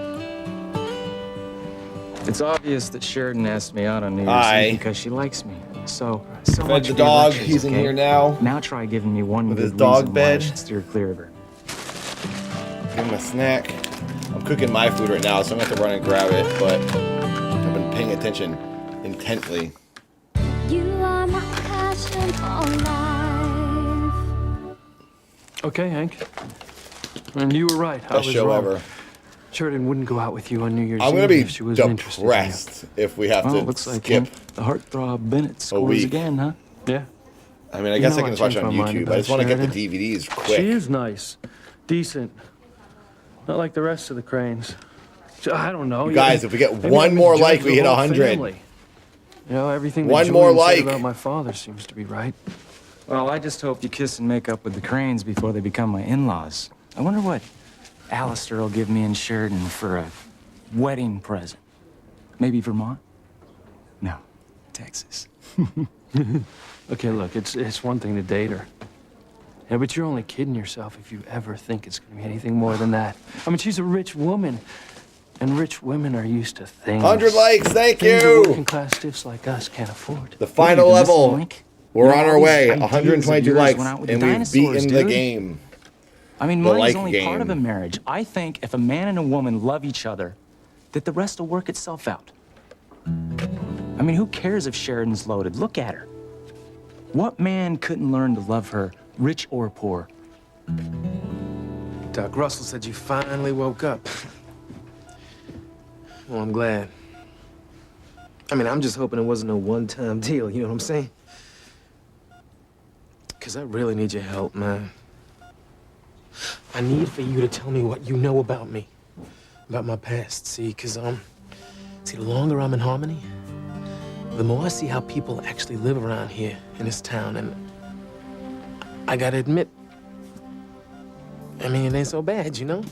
It's obvious that Sheridan asked me out on New Year's Hi. Eve because she likes me. So Fed much the for your dog. lectures, He's in okay? here now. Now try giving me one With good his dog reason why I bed. should steer clear of her. Give him a snack. I'm cooking my food right now, so I'm gonna have to run and grab it, but I've been paying attention intently. You are my passion for life. Okay, Hank. And you were right. I Best was show wrong. ever. Sheridan wouldn't go out with you on New Year's I'm Eve gonna be if she wasn't interested in you. depressed if we have Well, to looks like skip the heartthrob Bennett scores week. again, huh? Yeah. I mean, I You guess know I can just watch it on changed my mind YouTube. I about just want to get the Sheridan. DVDs quick. She is nice, decent, not like the rest of the Cranes. I don't know. You guys, if we get Maybe one I more misjudged like, we the hit whole 100. family. You know, everything One that more Julian said like. about my father seems to be right. Well, I just hope you kiss and make up with the Cranes before they become my in-laws. I wonder what Alistair will give me and Sheridan for a wedding present. Maybe Vermont? No, Texas. Okay, look, it's one thing to date her. Yeah, but you're only kidding yourself if you ever think it's going to be anything more than that. I mean, she's a rich woman, and rich women are used to things. 100 likes, thank things you. that working class stiffs like us can't afford. The final level. We're You know, on all our these way. ideas of 122 yours likes, went out with and the we've dinosaurs, beaten the dude. game. I mean, The money's like only part of a game. marriage. I think if a man and a woman love each other, that the rest will work itself out. I mean, who cares if Sheridan's loaded? Look at her. What man couldn't learn to love her, rich or poor? Doc Russell said you finally woke up. Well, I'm glad. I mean, I'm just hoping it wasn't a one-time deal, you know what I'm saying? Because I really need your help, man. I need for you to tell me what you know about me, about my past, see? Because, see, the longer I'm in Harmony, the more I see how people actually live around here in this town, and I gotta admit, I mean, it ain't so bad, you know?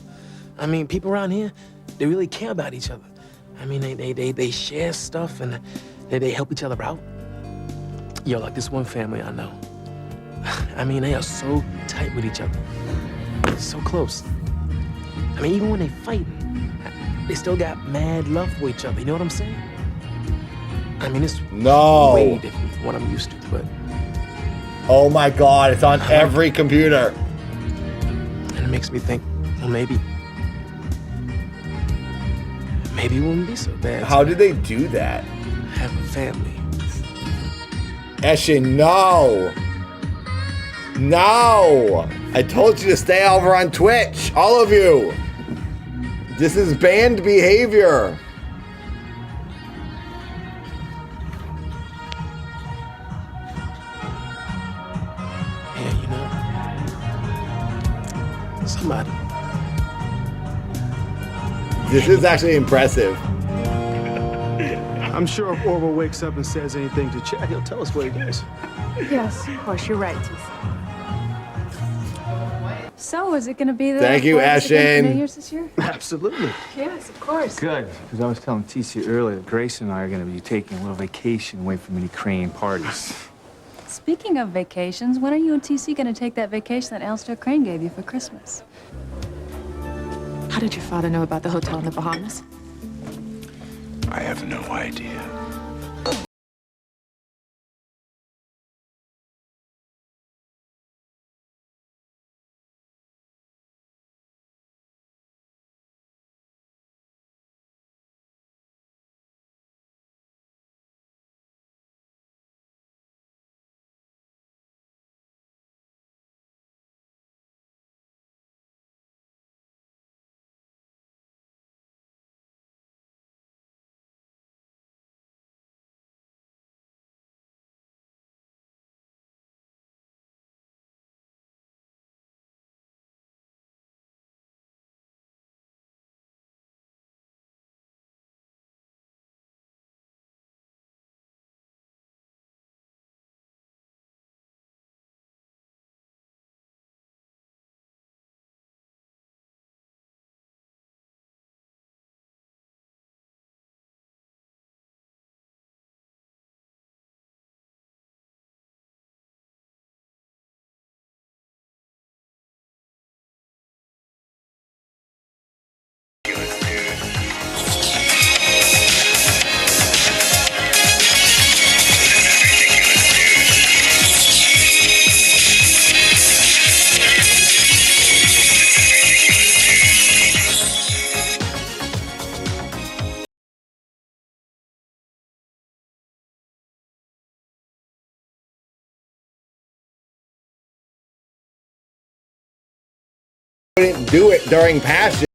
I mean, people around here, they really care about each other. I mean, they share stuff, and they help each other out. Yo, like this one family I know. I mean, they are so tight with each other. So close. I mean, even when they fight, they still got mad love for each other. You know what I'm saying? I mean, it's way different from what I'm used to, but... Oh my God, it's on every computer. And it makes me think, well, maybe it wouldn't be so bad. How did they do that? Have a family. Eshin, no. No. I told you to stay over on Twitch, all of you. This is banned behavior. Yeah, you know, somebody. This is actually impressive. I'm sure if Orville wakes up and says anything to Chad, he'll tell us what he does. Yes, of course, you're right, TC. So, is it going to be the Thank you, Florence event for Ashen. New Year's this year? Absolutely. Yes, of course. Good, because I was telling TC earlier that Grace and I are going to be taking a little vacation away from any Crane parties. Speaking of vacations, when are you and TC going to take that vacation that Alistair Crane gave you for Christmas? How did your father know about the hotel in the Bahamas? I have no idea. Didn't do it during Passion.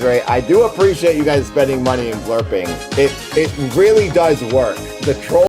straight. I do appreciate you guys spending money and blurping. It really does work. The troll.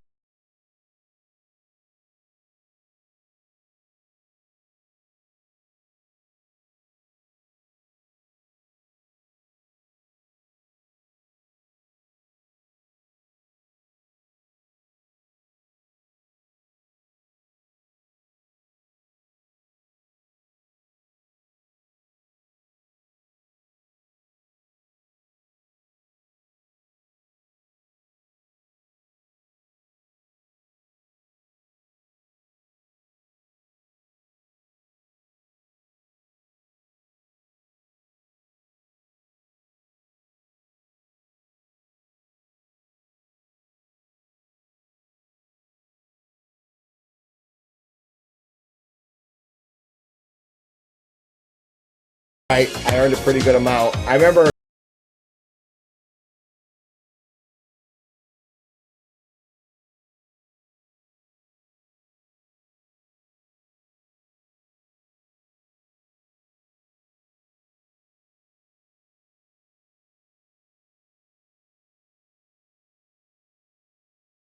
I earned a pretty good amount. I remember.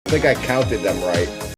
I think I counted them right.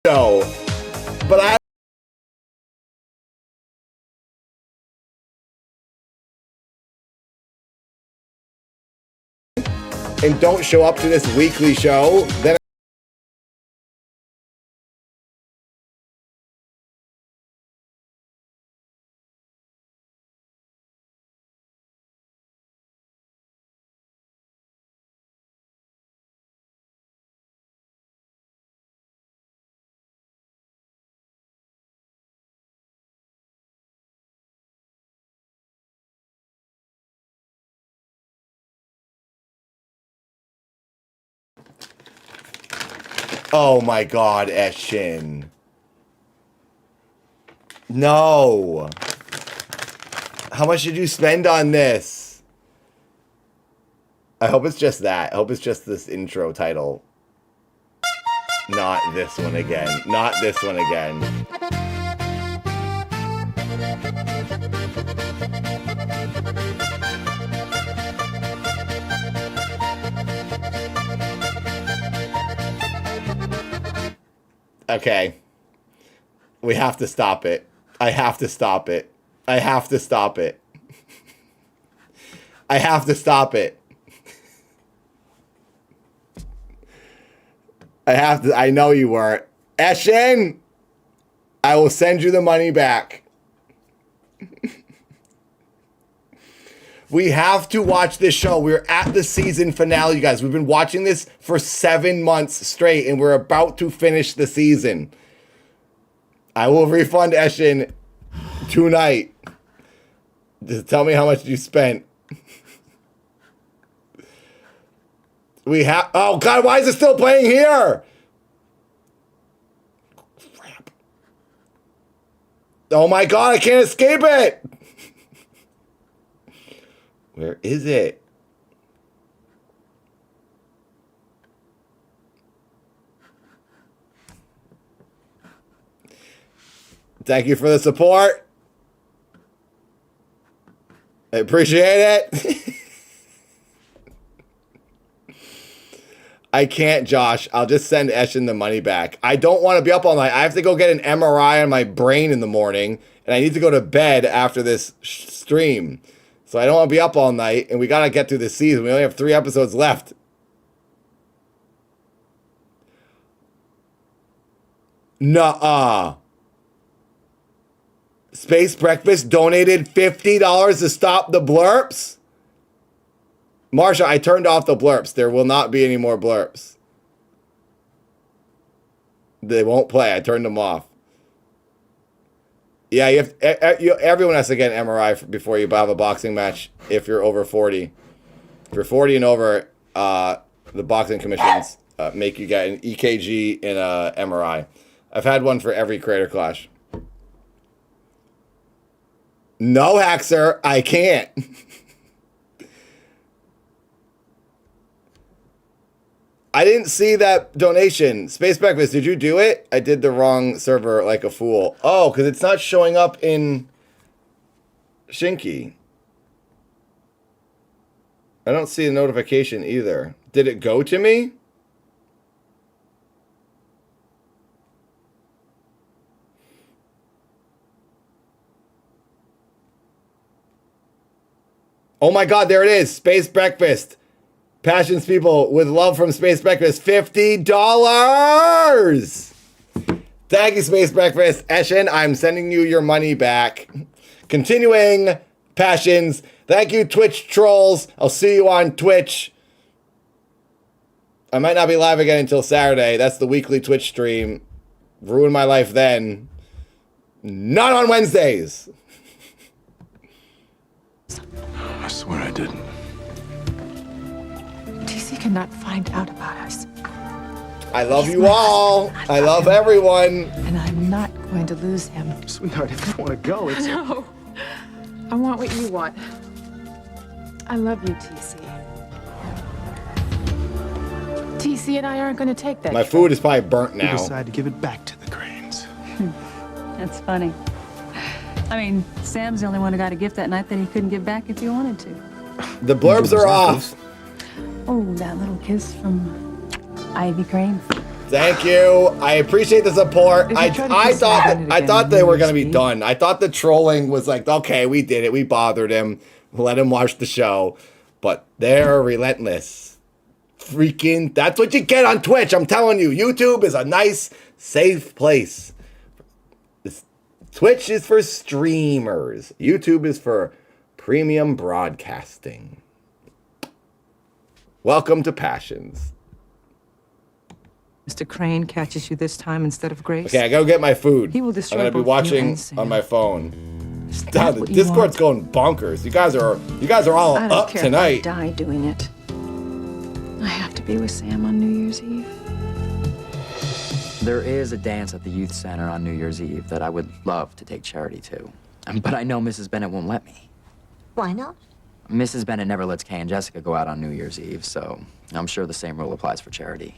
No, but I. And don't show up to this weekly show, then. Oh my God, Eshin. No. How much did you spend on this? I hope it's just that. I hope it's just this intro title. Not this one again. Not this one again. Okay. We have to stop it. I have to stop it. I have to stop it. I have to stop it. I have to. I know you weren't. Eshin, I will send you the money back. We have to watch this show. We're at the season finale, you guys. We've been watching this for 7 months straight, and we're about to finish the season. I will refund Eshin tonight. Just tell me how much you spent. We have. Oh God, why is it still playing here? Crap. Oh my God, I can't escape it. Where is it? Thank you for the support. I appreciate it. I can't, Josh. I'll just send Eshin the money back. I don't want to be up all night. I have to go get an MRI on my brain in the morning, and I need to go to bed after this stream. So I don't want to be up all night, and we got to get through this season. We only have 3 episodes left. Nuh-uh. Space Breakfast donated $50 to stop the blurps? Marsha, I turned off the blurps. There will not be any more blurps. They won't play. I turned them off. Yeah, everyone has to get an MRI before you have a boxing match if you're over 40. If you're 40 and over, the boxing commissions make you get an EKG and a MRI. I've had one for every Creator Clash. No, Haxer, I can't. I didn't see that donation. Space Breakfast, did you do it? I did the wrong server like a fool. Oh, because it's not showing up in Shinky. I don't see a notification either. Did it go to me? Oh my God, there it is. Space Breakfast. Passions people with love from Space Breakfast. $50. Thank you, Space Breakfast. Eshin, I'm sending you your money back. Continuing, Passions. Thank you, Twitch trolls. I'll see you on Twitch. I might not be live again until Saturday. That's the weekly Twitch stream. Ruin my life then. Not on Wednesdays. I swear I didn't. TC cannot find out about us. I love you all. I love everyone. And I'm not going to lose him. Sweetheart, if you want to go, it's... No. I want what you want. I love you, TC. TC and I aren't going to take that. My food is probably burnt now. You decide to give it back to the Cranes. That's funny. I mean, Sam's the only one who got a gift that night that he couldn't give back if he wanted to. The blurbs are off. Oh, that little kiss from Ivy Crane. Thank you. I appreciate the support. I thought they were gonna be done. I thought the trolling was like, okay, we did it. We bothered him. Let him watch the show. But they're relentless. Freaking, that's what you get on Twitch. I'm telling you, YouTube is a nice, safe place. Twitch is for streamers. YouTube is for premium broadcasting. Welcome to Passions. Mr. Crane catches you this time instead of Grace. Okay, I gotta get my food. He will destroy I'm gonna be both you watching and Sam. on my phone. The what you Discord's going bonkers. You guys are all I don't up care tonight. If I die doing it. I have to be with Sam on New Year's Eve. There is a dance at the youth center on New Year's Eve that I would love to take Charity to. But I know Mrs. Bennett won't let me. Why not? Mrs. Bennett never lets Kay and Jessica go out on New Year's Eve, so I'm sure the same rule applies for Charity.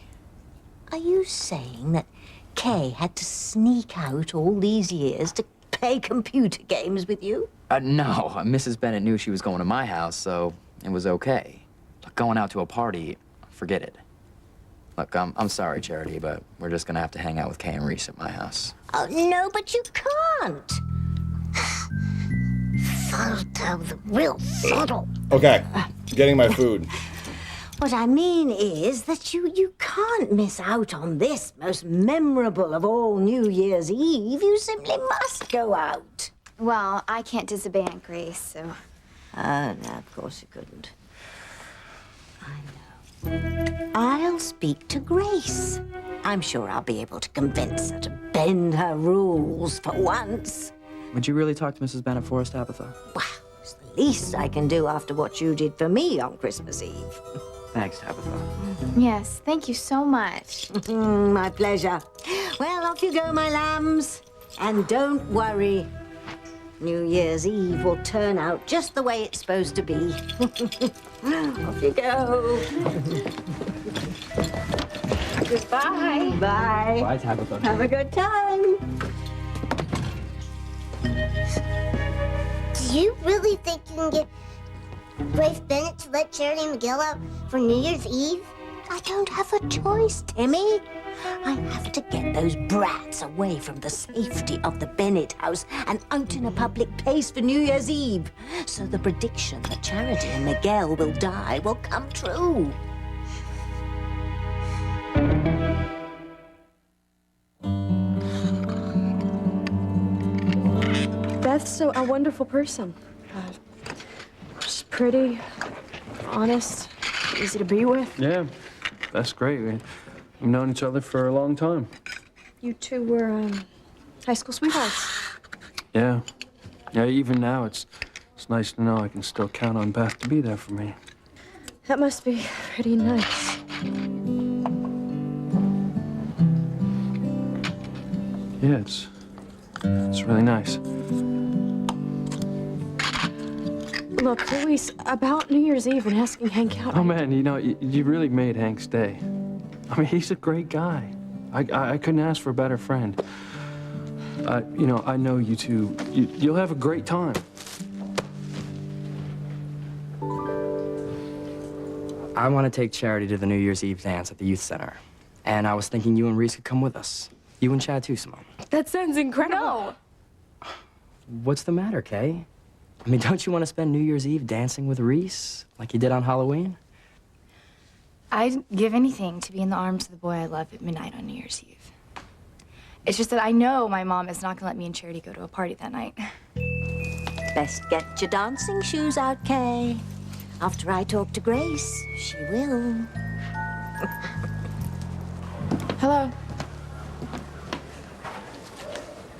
Are you saying that Kay had to sneak out all these years to play computer games with you? No, Mrs. Bennett knew she was going to my house, so it was okay. But going out to a party, forget it. Look, I'm sorry, Charity, but we're just gonna have to hang out with Kay and Reese at my house. Oh, no, but you can't. Photo, the real photo. Okay, getting my food. What I mean is that you can't miss out on this most memorable of all New Year's Eve. You simply must go out. Well, I can't disobey Aunt Grace, so... No, of course you couldn't. I'll speak to Grace. I'm sure I'll be able to convince her to bend her rules for once. Would you really talk to Mrs. Bennett for us, Tabitha? Wow, it's the least I can do after what you did for me on Christmas Eve. Thanks, Tabitha. Yes, thank you so much. My pleasure. Well, off you go, my lambs. And don't worry. New Year's Eve will turn out just the way it's supposed to be. Off you go. Goodbye. Bye. Bye, Tabitha. Have a good time. Do you really think you can get Grace Bennett to let Charity and Miguel out for New Year's Eve? I don't have a choice, Timmy. I have to get those brats away from the safety of the Bennett house and out in a public place for New Year's Eve, so the prediction that Charity and Miguel will die will come true. Beth's a wonderful person. She's pretty, honest, easy to be with. Yeah, that's great. We've known each other for a long time. You two were high school sweethearts. Yeah. Yeah, even now, it's nice to know I can still count on Beth to be there for me. That must be pretty nice. Yeah, it's really nice. Look, Luis, about New Year's Eve and asking Hank out. Oh, man, you know, you really made Hank's day. I mean, he's a great guy. I couldn't ask for a better friend. You know, I know you two, you'll have a great time. I want to take Charity to the New Year's Eve dance at the youth center. And I was thinking you and Reese could come with us. You and Chad too, Simone. That sounds incredible. No. What's the matter, Kay? I mean, don't you want to spend New Year's Eve dancing with Reese like you did on Halloween? I'd give anything to be in the arms of the boy I love at midnight on New Year's Eve. It's just that I know my mom is not gonna let me and Charity go to a party that night. Best get your dancing shoes out, Kay. After I talk to Grace, she will. Hello.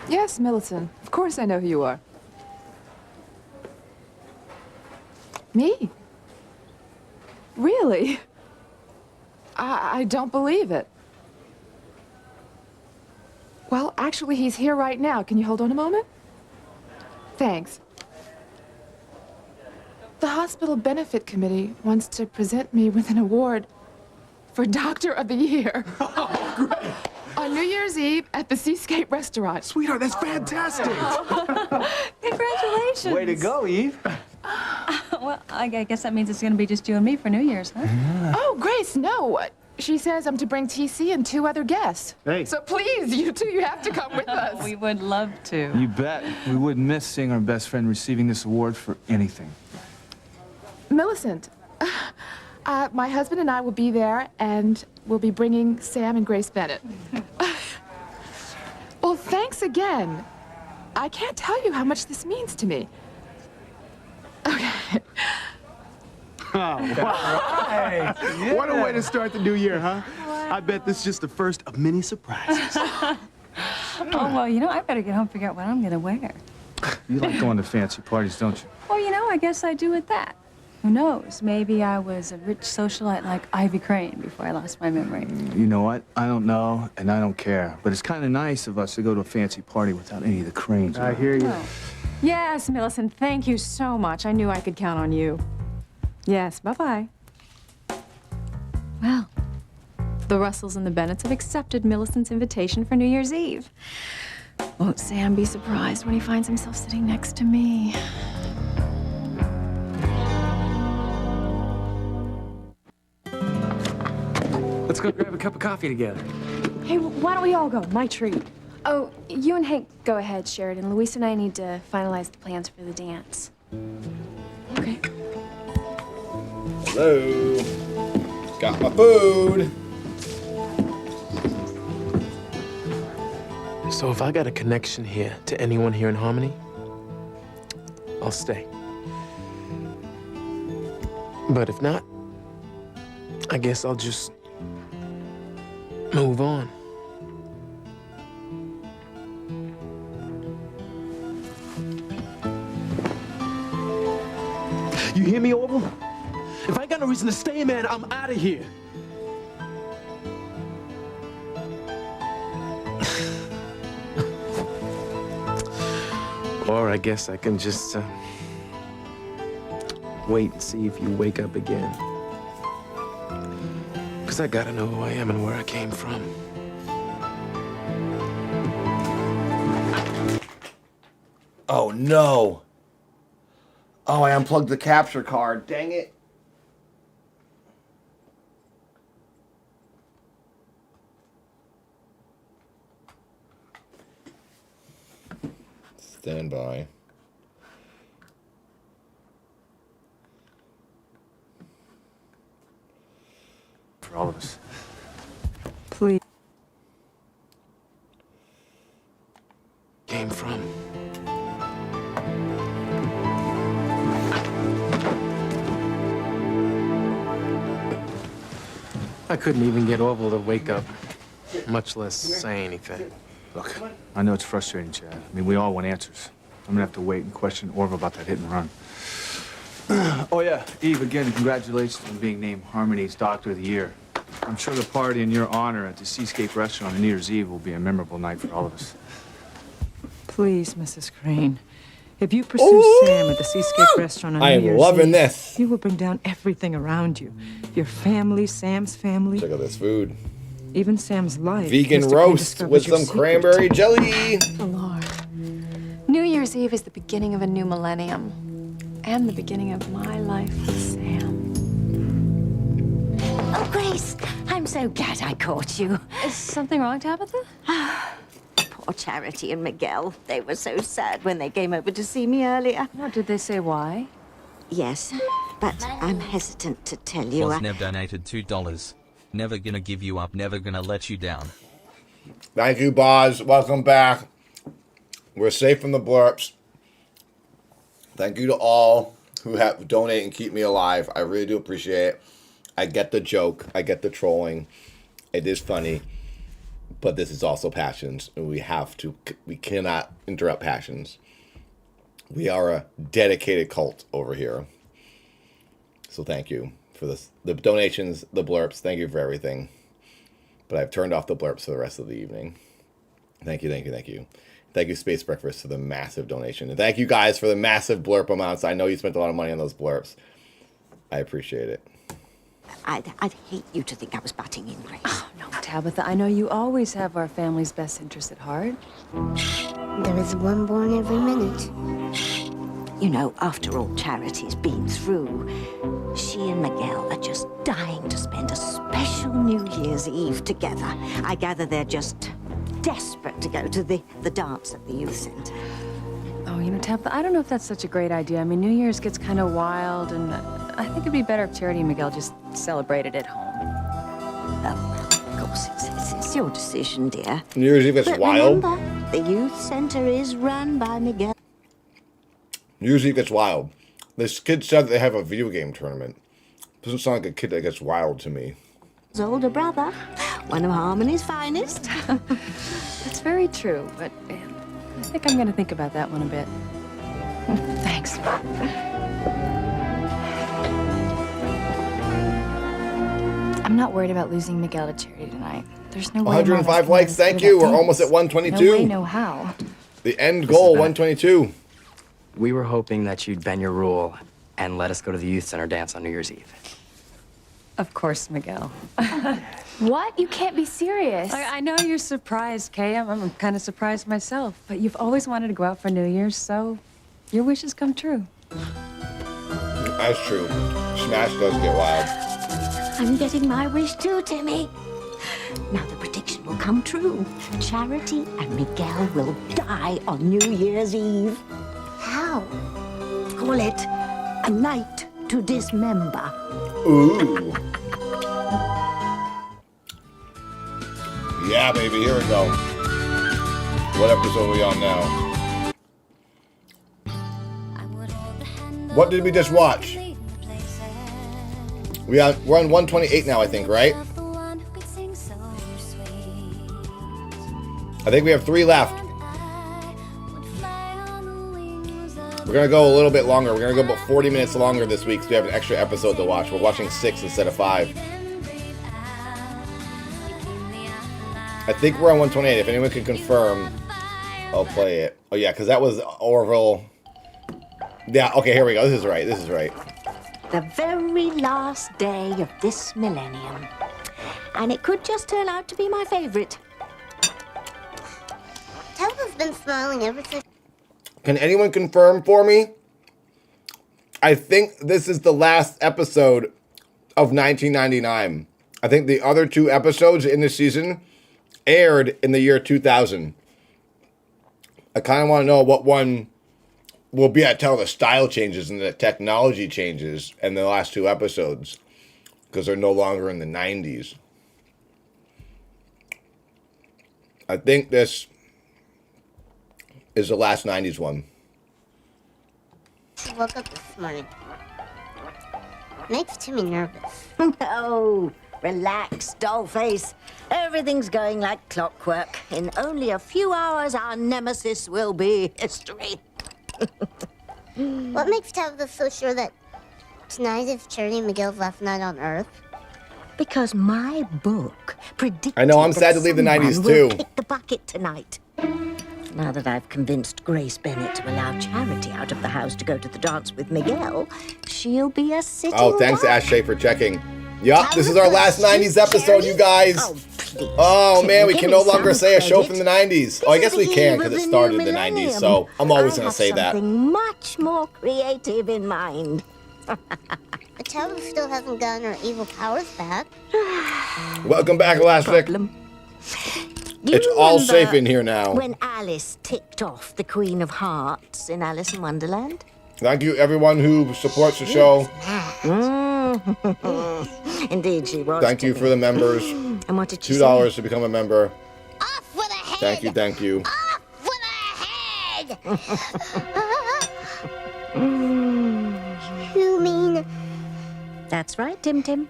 Yes, Millicent. Of course I know who you are. Me? Really? I don't believe it. Well, actually, he's here right now. Can you hold on a moment? Thanks. The hospital benefit committee wants to present me with an award for Doctor of the Year. Oh, great. On New Year's Eve at the Seascape Restaurant. Sweetheart, that's fantastic. Congratulations. Way to go, Eve. Well, I guess that means it's going to be just you and me for New Year's, huh? Oh, Grace, no. She says I'm to bring TC and 2 other guests. Hey. So please, you two, you have to come with us. We would love to. You bet. We wouldn't miss seeing our best friend receiving this award for anything. Millicent, my husband and I will be there, and we'll be bringing Sam and Grace Bennett. Well, thanks again. I can't tell you how much this means to me. Okay. Oh, wow. Yeah. What a way to start the new year, huh? I bet this is just the first of many surprises. Oh, well, you know, I better get home and figure out what I'm going to wear. You like going to fancy parties, don't you? Well, you know, I guess I do at that. Who knows? Maybe I was a rich socialite like Ivy Crane before I lost my memory. You know what? I don't know, and I don't care. But it's kind of nice of us to go to a fancy party without any of the Cranes. I hear you. Oh. Yes, Millicent, thank you so much. I knew I could count on you. Yes, bye-bye. Well, the Russells and the Bennetts have accepted Millicent's invitation for New Year's Eve. Won't Sam be surprised when he finds himself sitting next to me? Let's go grab a cup of coffee together. Hey, why don't we all go? My treat. Oh, you and Hank go ahead, Sheridan. Luis and I need to finalize the plans for the dance. Okay. Hello. Got my food. So if I got a connection here to anyone here in Harmony, I'll stay. But if not, I guess I'll just move on. You hear me, Orville? If I ain't got no reason to stay, man, I'm out of here. Or I guess I can just wait and see if you wake up again. Because I gotta know who I am and where I came from. Oh, no. Oh, I unplugged the capture card. Dang it. Stand by. For all of us. Please. Came from. I couldn't even get Orville to wake up, much less say anything. Look, I know it's frustrating, Chad. I mean, we all want answers. I'm gonna have to wait and question Orville about that hit and run. Oh yeah, Eve, again, congratulations on being named Harmony's Doctor of the Year. I'm sure the party in your honor at the Seascape Restaurant on New Year's Eve will be a memorable night for all of us. Please, Mrs. Crane. If you pursue Sam at the Seascape Restaurant on I New am Year's loving Eve, this. you will bring down everything around you. Your family, Sam's family. Check out this food. Even Sam's life. Vegan Mr. Crane roast discovers with your some secret. cranberry jelly. Oh, Lord. New Year's Eve is the beginning of a new millennium. And the beginning of my life with Sam. Oh, Grace, I'm so glad I caught you. Is something wrong, Tabitha? Poor Charity and Miguel. They were so sad when they came over to see me earlier. No, did they say why? Yes, but I'm hesitant to tell you. Nev donated $2. Never gonna give you up, never gonna let you down. Thank you, Boz. Welcome back. We're safe from the blurps. Thank you to all who have donate and keep me alive. I really do appreciate it. I get the joke. I get the trolling. It is funny. But this is also passions. And we cannot interrupt passions. We are a dedicated cult over here. So thank you for this. The donations, the blurps. Thank you for everything. But I've turned off the blurps for the rest of the evening. Thank you, thank you, thank you. Thank you, Space Breakfast, for the massive donation. And thank you guys for the massive blurp amounts. I know you spent a lot of money on those blurps. I appreciate it. I'd hate you to think I was butting in, Grace. Oh, no, Tabitha. I know you always have our family's best interest at heart. There is one born every minute. You know, after all Charity's been through, she and Miguel are just dying to spend a special New Year's Eve together. I gather they're just desperate to go to the dance at the youth center. Oh, you know, Tabitha, I don't know if that's such a great idea. I mean, New Year's gets kind of wild, and I think it'd be better if Charity and Miguel just celebrated at home. Oh, of course, it's your decision, dear. New Year's Eve gets wild. Remember, the youth center is run by Miguel. New Year's Eve gets wild. This kid said that they have a video game tournament. Doesn't sound like a kid that gets wild to me. His older brother, one of Harmony's finest. That's very true, but I think I'm going to think about that one a bit. Thanks. I'm not worried about losing Miguel to Charity tonight. There's no way. 105 likes, thank you. We're almost at 122. No way, no how. The end goal, 122. We were hoping that you'd bend your rule and let us go to the youth center dance on New Year's Eve. Of course, Miguel. What? You can't be serious. I know you're surprised, Kay. I'm kind of surprised myself. But you've always wanted to go out for New Year's, so your wishes come true. That's true. Smash does get wild. I'm getting my wish too, Timmy. Now the prediction will come true. Charity and Miguel will die on New Year's Eve. How? Call it a night to dismember. Ooh. Yeah, baby, here we go. What episode are we on now? What did we just watch? We're on 128 now, I think, right? I think we have 3 left. We're going to go a little bit longer. We're going to go about 40 minutes longer this week, so we have an extra episode to watch. We're watching 6 instead of 5. I think we're on 128. If anyone can confirm, I'll play it. Oh, yeah, because that was Orville. Yeah, okay, here we go. This is right. This is right. The very last day of this millennium. And it could just turn out to be my favorite. Tabitha's been smiling ever since. Can anyone confirm for me? I think this is the last episode of 1999. I think the other 2 episodes in this season aired in the year 2000. I kind of want to know what one will be at the style changes and the technology changes in the last 2 episodes, because they're no longer in the 90s. I think this is the last 90s one. She woke up this morning. Makes Timmy nervous. Oh, relax, dollface. Everything's going like clockwork. In only a few hours, our nemesis will be history. What makes Tabitha so sure that tonight is Charity and Miguel's last night on Earth? Because my book predicted I know, I'm sad to leave the 90s someone will too. kick the bucket tonight. Now that I've convinced Grace Bennett to allow Charity out of the house to go to the dance with Miguel, she'll be a sitting Oh, thanks, duck. Ashay, for checking. Yup, this is our last 90s episode, you guys. Oh, man, we can no longer say a show from the 90s. Oh, I guess we can because it started in the 90s, so I'm always going to say that. Something much more creative in mind. But Tabitha still hasn't gotten her evil powers back. Welcome back, Elastic. It's all safe in here now. When Alice ticked off the Queen of Hearts in Alice in Wonderland? Thank you, everyone who supports the show. Indeed, she was. Thank you for the members. And what did she $2 to become a member. Off with a head! Thank you, thank you. Off with a head! You mean? That's right, Tim Tim.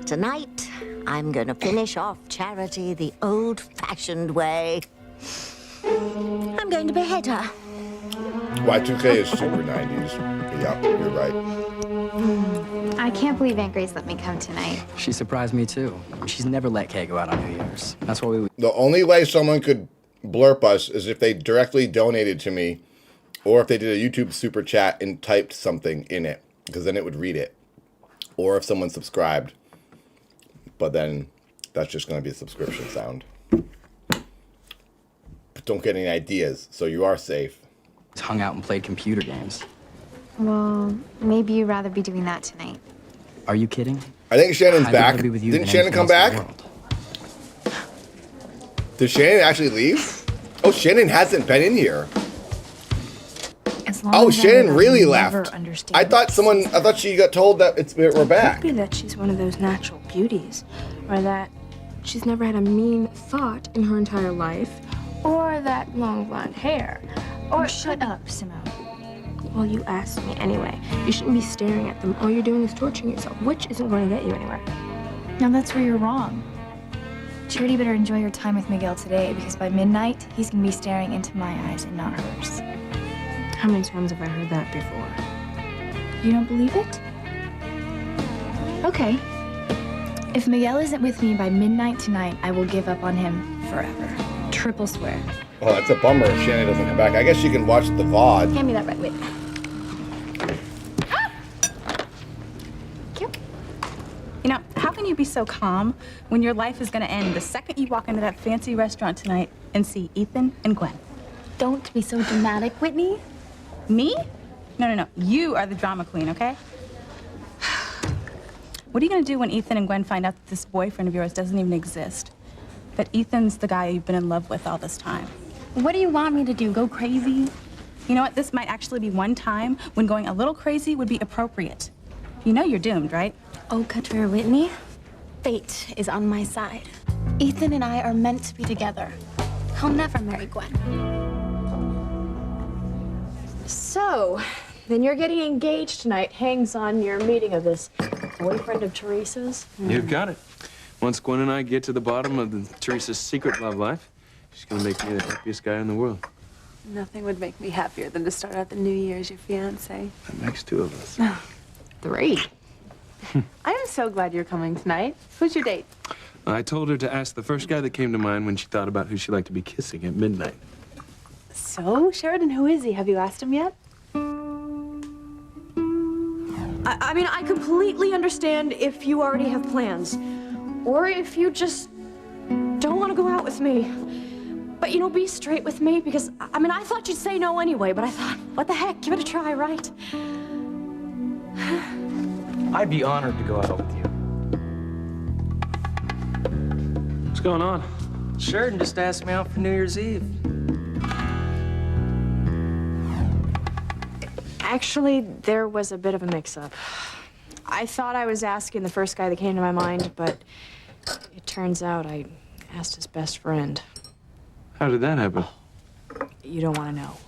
Tonight, I'm gonna finish off Charity the old-fashioned way. I'm going to behead her. Y2K is super 90s. Yeah, you're right. I can't believe Aunt Grace let me come tonight. She surprised me too. She's never let Kay go out on New Year's. That's why we. The only way someone could blurp us is if they directly donated to me, or if they did a YouTube super chat and typed something in it, because then it would read it. Or if someone subscribed. But then that's just going to be a subscription sound. But don't get any ideas, so you are safe. Hung out and played computer games. Well, maybe you'd rather be doing that tonight. Are you kidding? I think Shannon's I'd back. rather be with you Didn't than Shannon come anything else in back? the world. Did Shannon actually leave? Oh, Shannon hasn't been in here. Oh, Shannon really left. I thought she got told that we're back. Could be that she's one of those natural beauties, or that she's never had a mean thought in her entire life, or that long blonde hair, or shut up, Simone. Well, you asked me anyway. You shouldn't be staring at them. All you're doing is torturing yourself, which isn't going to get you anywhere. Now that's where you're wrong. Charity better enjoy her time with Miguel today, because by midnight, he's gonna be staring into my eyes and not hers. How many times have I heard that before? You don't believe it? Okay. If Miguel isn't with me by midnight tonight, I will give up on him forever. Triple swear. Oh, that's a bummer if Shannon doesn't come back. I guess she can watch the VOD. Hand me that red wig. You know, how can you be so calm when your life is gonna end the second you walk into that fancy restaurant tonight and see Ethan and Gwen? Don't be so dramatic, Whitney. Me? No. You are the drama queen, okay? What are you gonna do when Ethan and Gwen find out that this boyfriend of yours doesn't even exist? That Ethan's the guy you've been in love with all this time? What do you want me to do? Go crazy? You know what? This might actually be one time when going a little crazy would be appropriate. You know you're doomed, right? Oh, Katria Whitney, fate is on my side. Ethan and I are meant to be together. He'll never marry Gwen. So, then you're getting engaged tonight hangs on your meeting of this boyfriend of Teresa's? You've got it. Once Gwen and I get to the bottom of Teresa's secret love life, she's gonna make me the happiest guy in the world. Nothing would make me happier than to start out the new year as your fiancé. That makes two of us. 3. I am so glad you're coming tonight. Who's your date? I told her to ask the first guy that came to mind when she thought about who she'd like to be kissing at midnight. So, Sheridan, who is he? Have you asked him yet? I mean, I completely understand if you already have plans. Or if you just don't want to go out with me. But, you know, be straight with me because, I mean, I thought you'd say no anyway, but I thought, what the heck, give it a try, right? I'd be honored to go out with you. What's going on? Sheridan just asked me out for New Year's Eve. Actually, there was a bit of a mix-up. I thought I was asking the first guy that came to my mind, but it turns out I asked his best friend. How did that happen? You don't want to know.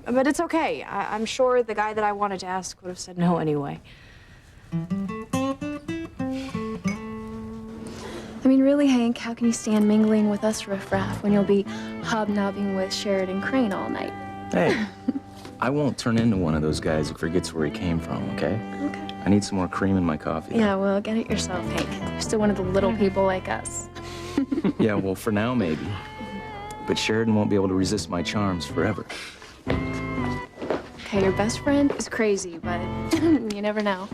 But it's okay. I'm sure the guy that I wanted to ask would have said no anyway. I mean, really, Hank, how can you stand mingling with us riffraff when you'll be hobnobbing with Sheridan Crane all night? Hey, I won't turn into one of those guys who forgets where he came from, okay? Okay. I need some more cream in my coffee. Yeah, well, get it yourself, Hank. You're still one of the little people like us. Yeah, well, for now, maybe. But Sheridan won't be able to resist my charms forever. Okay, your best friend is crazy, but you never know.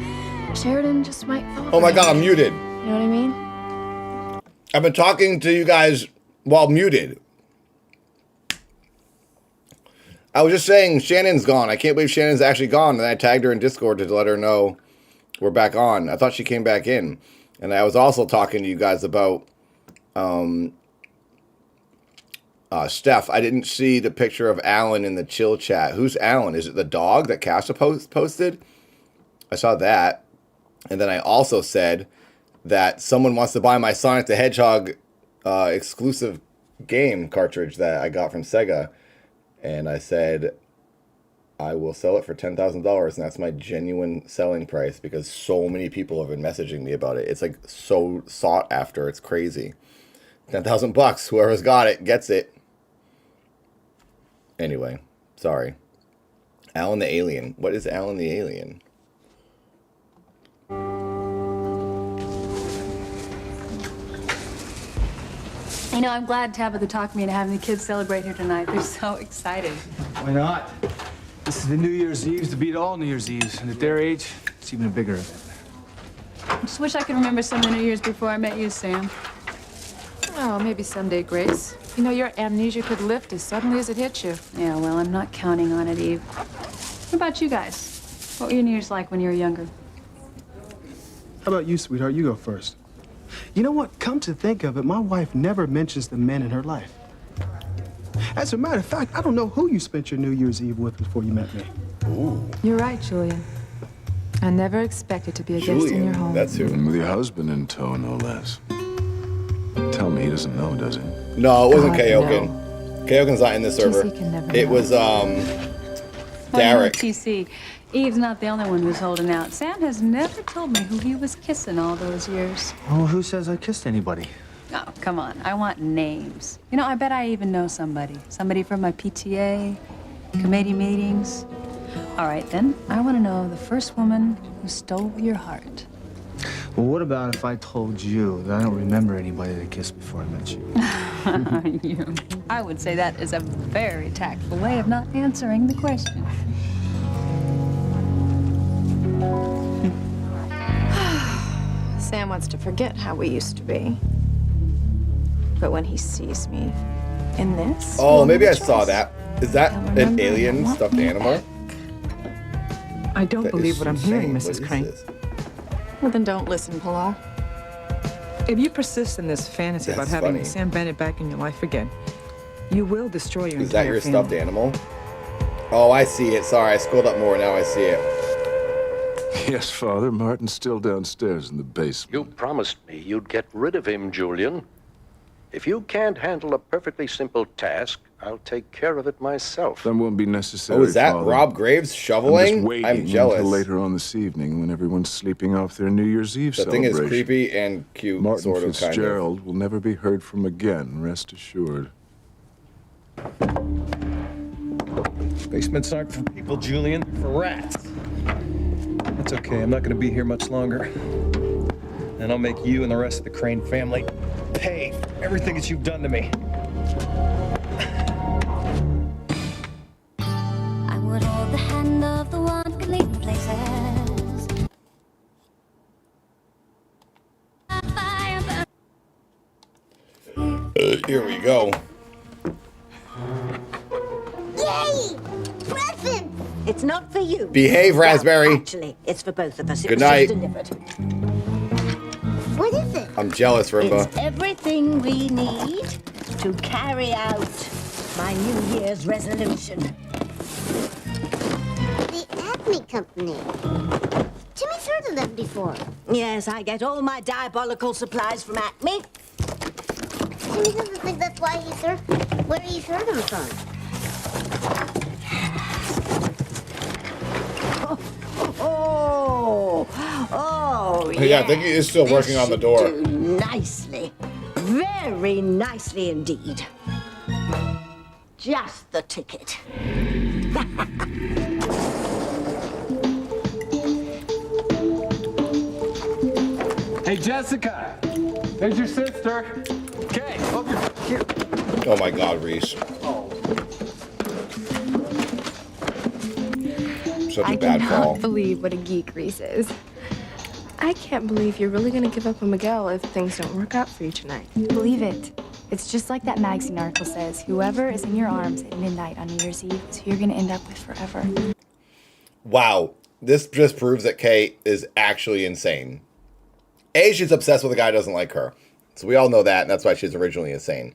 Sheridan just might fall Oh my for God, it. I'm muted. You know what I mean? I've been talking to you guys while muted. I was just saying Shannon's gone. I can't believe Shannon's actually gone. And I tagged her in Discord to let her know we're back on. I thought she came back in. And I was also talking to you guys about Steph. I didn't see the picture of Alan in the chill chat. Who's Alan? Is it the dog that Casa posted? I saw that. And then I also said that someone wants to buy my Sonic the Hedgehog exclusive game cartridge that I got from Sega. And I said, I will sell it for $10,000. And that's my genuine selling price because so many people have been messaging me about it. It's like so sought after. It's crazy. $10,000. Whoever's got it gets it. Anyway, sorry. Alan the Alien. What is Alan the Alien? You know, I'm glad Tabitha talked me into having the kids celebrate here tonight. They're so excited. Why not? This is the New Year's Eves to beat all New Year's Eves. And at their age, it's even a bigger event. I just wish I could remember some of the New Year's before I met you, Sam. Oh, maybe someday, Grace. You know, your amnesia could lift as suddenly as it hits you. Yeah, well, I'm not counting on it, Eve. What about you guys? What were your New Year's like when you were younger? How about you, sweetheart? You go first. You know what? Come to think of it, my wife never mentions the men in her life. As a matter of fact, I don't know who you spent your New Year's Eve with before you met me. Ooh. You're right, Julian. I never expected to be a guest in your home. That's who. With your husband in tow, no less. Tell me he doesn't know, does he? No, it wasn't God, Kayoken. no. Kayoken's not in the server. TC can never It know. was Well, you know, Derek. TC, Eve's not the only one who's holding out. Sam has never told me who he was kissing all those years. Oh, who says I kissed anybody? Oh, come on. I want names. You know, I bet I even know somebody. Somebody from my PTA, committee meetings. All right, then. I want to know the first woman who stole your heart. Well, what about if I told you that I don't remember anybody that kissed before I met you? I would say that is a very tactful way of not answering the question. Sam wants to forget how we used to be. But when he sees me in this... Oh, maybe I saw that. Is that an alien stuffed animal? I don't That believe is what I'm insane. hearing, What Mrs. is Crane. this? Well, then don't listen, Pilar. If you persist in this fantasy about That's having funny. Sam Bennett back in your life again, you will destroy your Is that entire your family. stuffed animal? Oh, I see it. Sorry, I scrolled up more. Now I see it. Yes, Father. Martin's still downstairs in the basement. You promised me you'd get rid of him, Julian. If you can't handle a perfectly simple task, I'll take care of it myself. That won't be necessary. Oh, is that Father. Rob Graves I'm shoveling? just waiting I'm jealous. until later on this evening when everyone's sleeping off their New Year's Eve The thing celebration. is creepy and cute, Martin sort of, kind of. Fitzgerald will never be heard from again, rest assured. Basements aren't for people, Julian. They're for rats. That's okay. I'm not going to be here much longer. And I'll make you and the rest of the Crane family pay for everything that you've done to me. I would hold the hand of the one who leads places. Here we go. Yay! Present! It's not for you. Behave, Raspberry. Actually, it's for both of us. It Good was night. just delivered. What is it? I'm jealous, Rimba. It's everything we need to carry out my New Year's resolution. The Acme Company. Jimmy's heard of them before. Yes, I get all my diabolical supplies from Acme. Jimmy doesn't think that's why he's heard where he's heard them from. Oh, Yeah, I think he is still working on the door. Do nicely. Very nicely indeed. Just the ticket. Hey, Jessica. There's your sister. Okay, over here. Oh my God, Reese. Such a I bad cannot fall. believe what a geek Reese is. I can't believe you're really gonna give up on Miguel if things don't work out for you tonight. Believe it. It's just like that magazine article says. Whoever is in your arms at midnight on New Year's Eve is who you're gonna end up with forever. Wow. This just proves that Kate is actually insane. A, she's obsessed with a guy who doesn't like her. So we all know that, and that's why she's originally insane.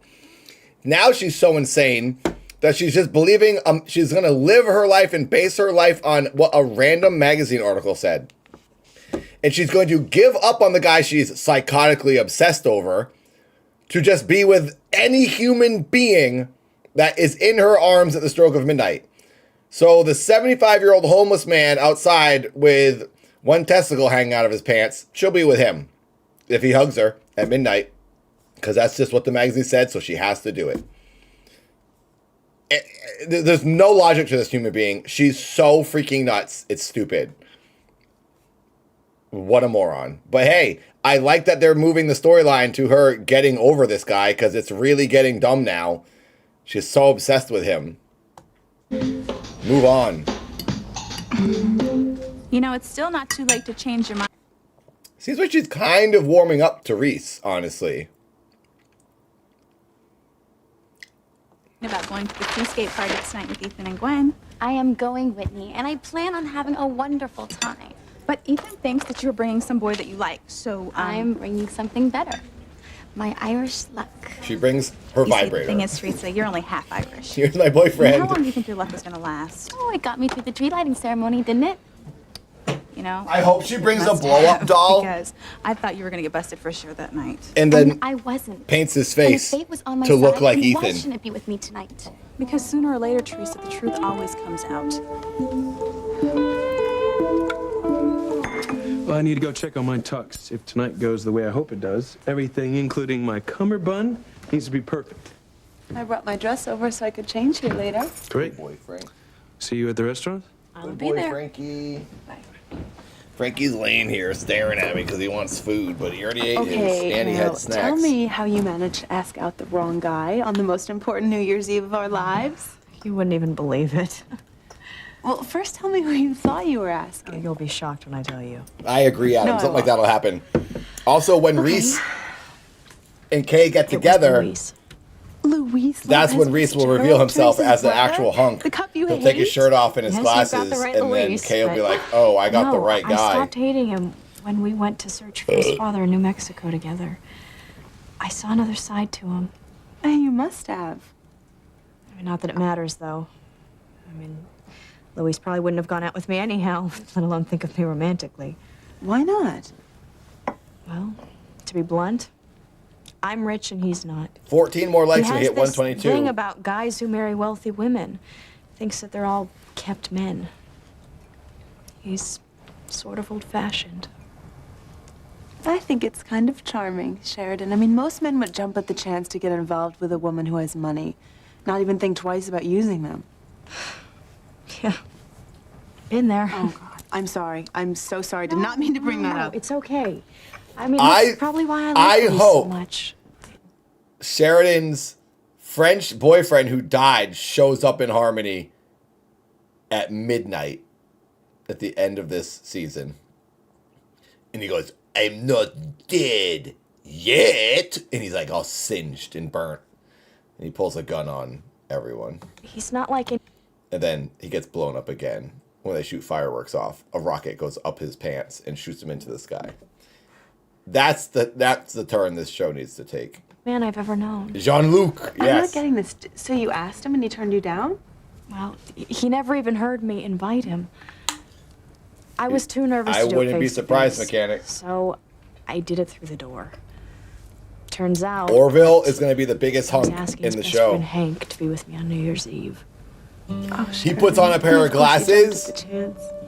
Now she's so insane that she's just believing she's going to live her life and base her life on what a random magazine article said. And she's going to give up on the guy she's psychotically obsessed over to just be with any human being that is in her arms at the stroke of midnight. So the 75-year-old homeless man outside with one testicle hanging out of his pants, she'll be with him if he hugs her at midnight, because that's just what the magazine said, so she has to do it. There's no logic to this human being. She's so freaking nuts. It's stupid. What a moron. But hey, I like that they're moving the storyline to her getting over this guy, because it's really getting dumb now. She's so obsessed with him. Move on. You know, it's still not too late to change your mind. Seems like she's kind of warming up to Reese, honestly. About going to the seascape party tonight with Ethan and Gwen. I am going, Whitney, and I plan on having a wonderful time. But Ethan thinks that you're bringing some boy that you like, so I'm bringing something better. My Irish luck. She brings her you see, vibrator. the thing is, Teresa, you're only half Irish. Here's my boyfriend. How long do you think your luck is going to last? Oh, it got me through the tree lighting ceremony, didn't it? You know? I hope she brings a Must blow-up have, doll. Because I thought you were going to get busted for sure that night. And then I wasn't. paints his And if face fate was on my to look side, like then why Ethan. shouldn't it be with me tonight? Because sooner or later, Teresa, the truth always comes out. Well, I need to go check on my tux. If tonight goes the way I hope it does, everything, including my cummerbund, needs to be perfect. I brought my dress over so I could change here later. Great. Boy, Frank. See you at the restaurant? I'll Good be boy, there. Frankie. Frankie's laying here staring at me because he wants food, but he already ate his, Okay, and he now had snacks. tell me how you managed to ask out the wrong guy on the most important New Year's Eve of our lives. You wouldn't even believe it. Well, first tell me who you thought you were asking. You'll be shocked when I tell you. I agree, Adam. No, I Something like won't. that'll happen. Also, when Reese and Kay get together, Louise. that's when Reese will reveal himself as an actual hunk. The cup you He'll take his hate? shirt off and his Yes, you've got glasses, the right and then Louise, Kay will be but- like, "Oh, I got the No, right I guy." stopped hating him when we went to search for his father in New Mexico together. I saw another side to him. You must have. I mean, not that it matters, though. I mean, Louise probably wouldn't have gone out with me anyhow, let alone think of me romantically. Why not? Well, to be blunt, I'm rich and he's not. 14 more legs he to has hit this 122. thing about guys who marry wealthy women. Thinks that they're all kept men. He's sort of old-fashioned. I think it's kind of charming, Sheridan. I mean, most men would jump at the chance to get involved with a woman who has money, not even think twice about using them. Yeah. Been there. Oh, God. I'm sorry. I'm so sorry. Did not mean to bring that No, up. it's okay. I mean, that's probably why I like Louise so hope much. Sheridan's French boyfriend who died shows up in Harmony at midnight at the end of this season. And he goes, "I'm not dead yet." And he's like all singed and burnt. And he pulls a gun on everyone. He's not like an... And then he gets blown up again when they shoot fireworks off. A rocket goes up his pants and shoots him into the sky. That's the turn this show needs to take. man I've ever known. Jean-Luc, I'm not yes. getting this. So you asked him and he turned you down? Well, he never even heard me invite him. I was too nervous I to do it wouldn't be face to surprised, face. mechanic. So I did it through the door. Turns out Orville is going to be the biggest I was hunk asking in his the best show. friend Hank to be with me on New Year's Eve. He puts on a pair of glasses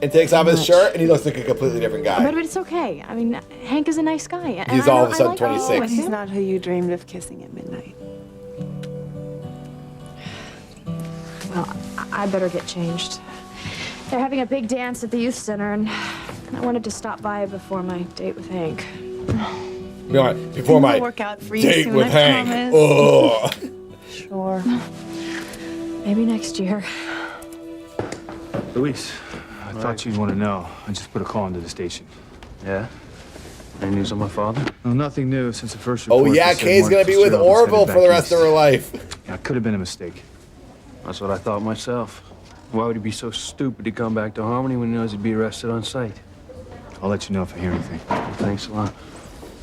and takes off his shirt, and he looks like a completely different guy. But it's okay. I mean, Hank is a nice guy. And He's I all of a I sudden like 26. being But with he's him. not who you dreamed of kissing at midnight. Well, I better get changed. They're having a big dance at the youth center, and I wanted to stop by before my date with Hank. Before my work out for you date soon, with I Hank. promise. Ugh. Sure. Maybe next year. Luis, I thought you'd want to know. I just put a call into the station. Yeah? Any news on my father? No, nothing new since the first Oh report. yeah, that said Kay's Mark gonna be with Fitzgerald was headed Orville back for the rest of east. her life. Yeah, it could have been a mistake. That's what I thought myself. Why would he be so stupid to come back to Harmony when he knows he'd be arrested on sight? I'll let you know if I hear anything. Thanks a lot.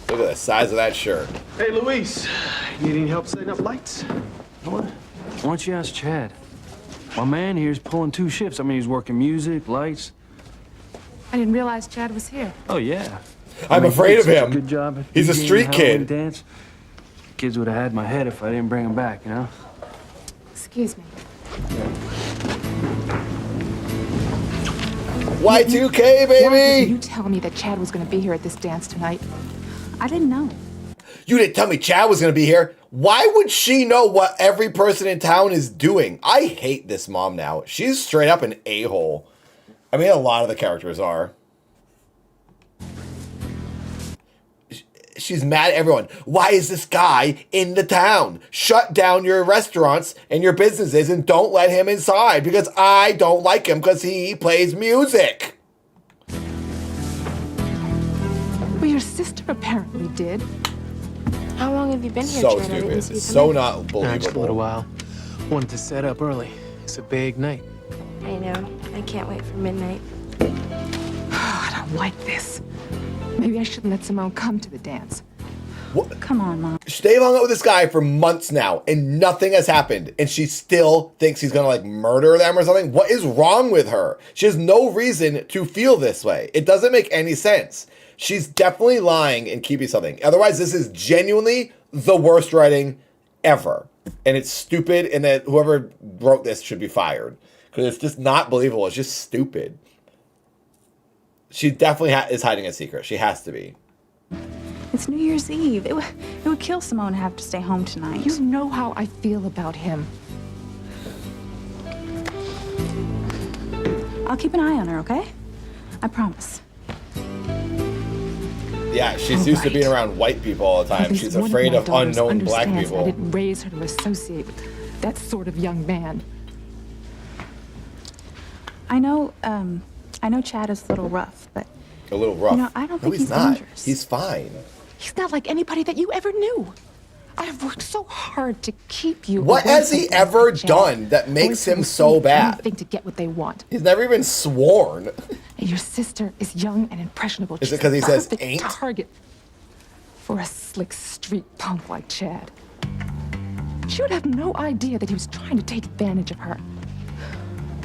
Look at the size of that shirt. Hey, Luis. Need any help setting up lights? What? Why don't you ask Chad? My man here's pulling two shifts. I mean, he's working music, lights. I didn't realize Chad was here. Oh, yeah. I'm afraid of he did such him. A good job. at He's a DJing street the Halloween kid. Dance. Kids would have had my head if I didn't bring him back, you know? Excuse me. Y2K, Why didn't baby! you tell me that Chad was going to be here at this dance tonight? I didn't know. You didn't tell me Chad was gonna be here. Why would she know what every person in town is doing? I hate this mom now. She's straight up an a-hole. I mean, a lot of the characters are. She's mad at everyone. Why is this guy in the town? Shut down your restaurants and your businesses and don't let him inside because I don't like him because he plays music. Well, your sister apparently did. How long have you been here, So Chad? I didn't stupid. see you So come not Just a little believable. while. Wanted to set up early. It's a big night. in. I know. I can't wait for midnight. I don't like this. Maybe I shouldn't let Simone come to the dance. What? Come on, Mom. They've hung out with this guy for months now, and nothing has happened, and she still thinks he's gonna like murder them or something. What is wrong with her? She has no reason to feel this way. It doesn't make any sense. She's definitely lying and keeping something. Otherwise, this is genuinely the worst writing ever, and it's stupid. And that whoever wrote this should be fired because it's just not believable. It's just stupid. She definitely is hiding a secret. She has to be. It's New Year's Eve. It would kill Simone to have to stay home tonight. You know how I feel about him. I'll keep an eye on her, okay? I promise. Yeah, she's used to being around white people all the At time. least She's one afraid my of daughters unknown black understands people. I didn't raise her to associate with that sort of young man. I know Chad is a little rough, but A little rough. You know, I don't think he's he's not. dangerous. He's fine. He's not like anybody that you ever knew. I have worked so hard to keep you. What away has from he things ever like Chad. done that makes Boys who him will so do bad? Anything to get what they want. He's never even sworn. And your sister is young and impressionable. Is it She's 'cause he the says perfect ain't? target for a slick street punk like Chad. She would have no idea that he was trying to take advantage of her.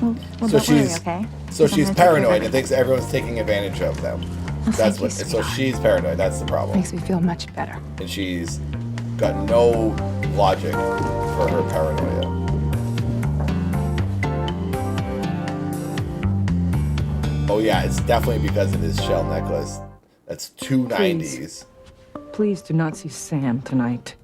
well So don't worry, she's okay? so 'Cause I'm she's gonna take care of paranoid and everything. thinks everyone's taking advantage of them. Well, That's thank you, what. So sweetheart. she's paranoid. That's the problem. Makes me feel much better. And she's got no logic for her paranoia. Oh yeah, it's definitely because of his shell necklace. That's two 90s. Please do not see Sam tonight.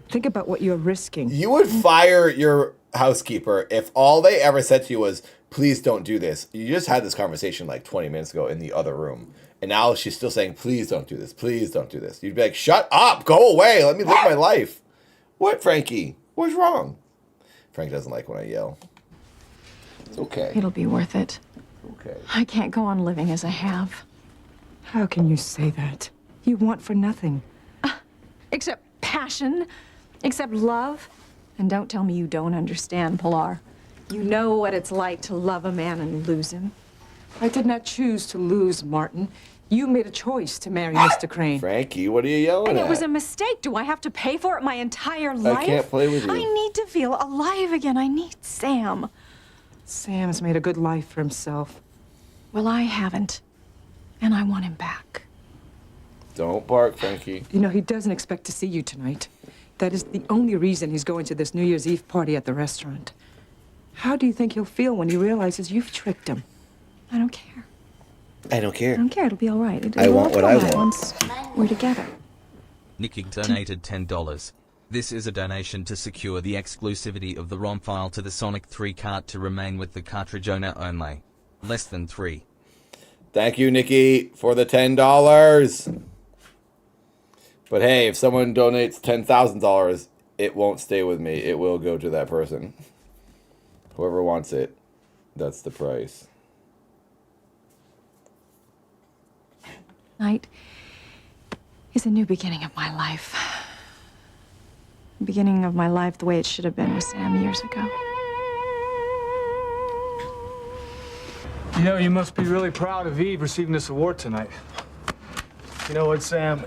Think about what you're risking. You would fire your housekeeper if all they ever said to you was, please don't do this. You just had this conversation like 20 minutes ago in the other room. And now she's still saying, please don't do this. Please don't do this. You'd be like, shut up. Go away. Let me live my life. What, Frankie? What's wrong? Frank doesn't like when I yell. It's okay. It'll be worth it. Okay. I can't go on living as I have. How can you say that? You want for nothing. Except passion, except love. And don't tell me you don't understand, Pilar. You know what it's like to love a man and lose him. I did not choose to lose Martin. You made a choice to marry Mr. Crane. Frankie, what are you yelling And at? it was a mistake. Do I have to pay for it my entire life? can't play with you. I need to feel alive again. I need Sam. Sam's made a good life for himself. Well, I haven't. And I want him back. Don't bark, Frankie. You know, he doesn't expect to see you tonight. That is the only reason he's going to this New Year's Eve party at the restaurant. How do you think he'll feel when he realizes you've tricked him? I don't care. I don't care. I don't care. It'll be all right. I want what I want. Once we're together. Nikki donated $10. This is a donation to secure the exclusivity of the ROM file to the Sonic 3 cart to remain with the cartridge owner only. Less than 3. Thank you, Nikki, for the $10. But hey, if someone donates $10,000, it won't stay with me. It will go to that person. Whoever wants it, that's the price. Tonight is a new beginning of my life. The beginning of my life the way it should have been with Sam years ago. You know, you must be really proud of Eve receiving this award tonight. You know what, Sam?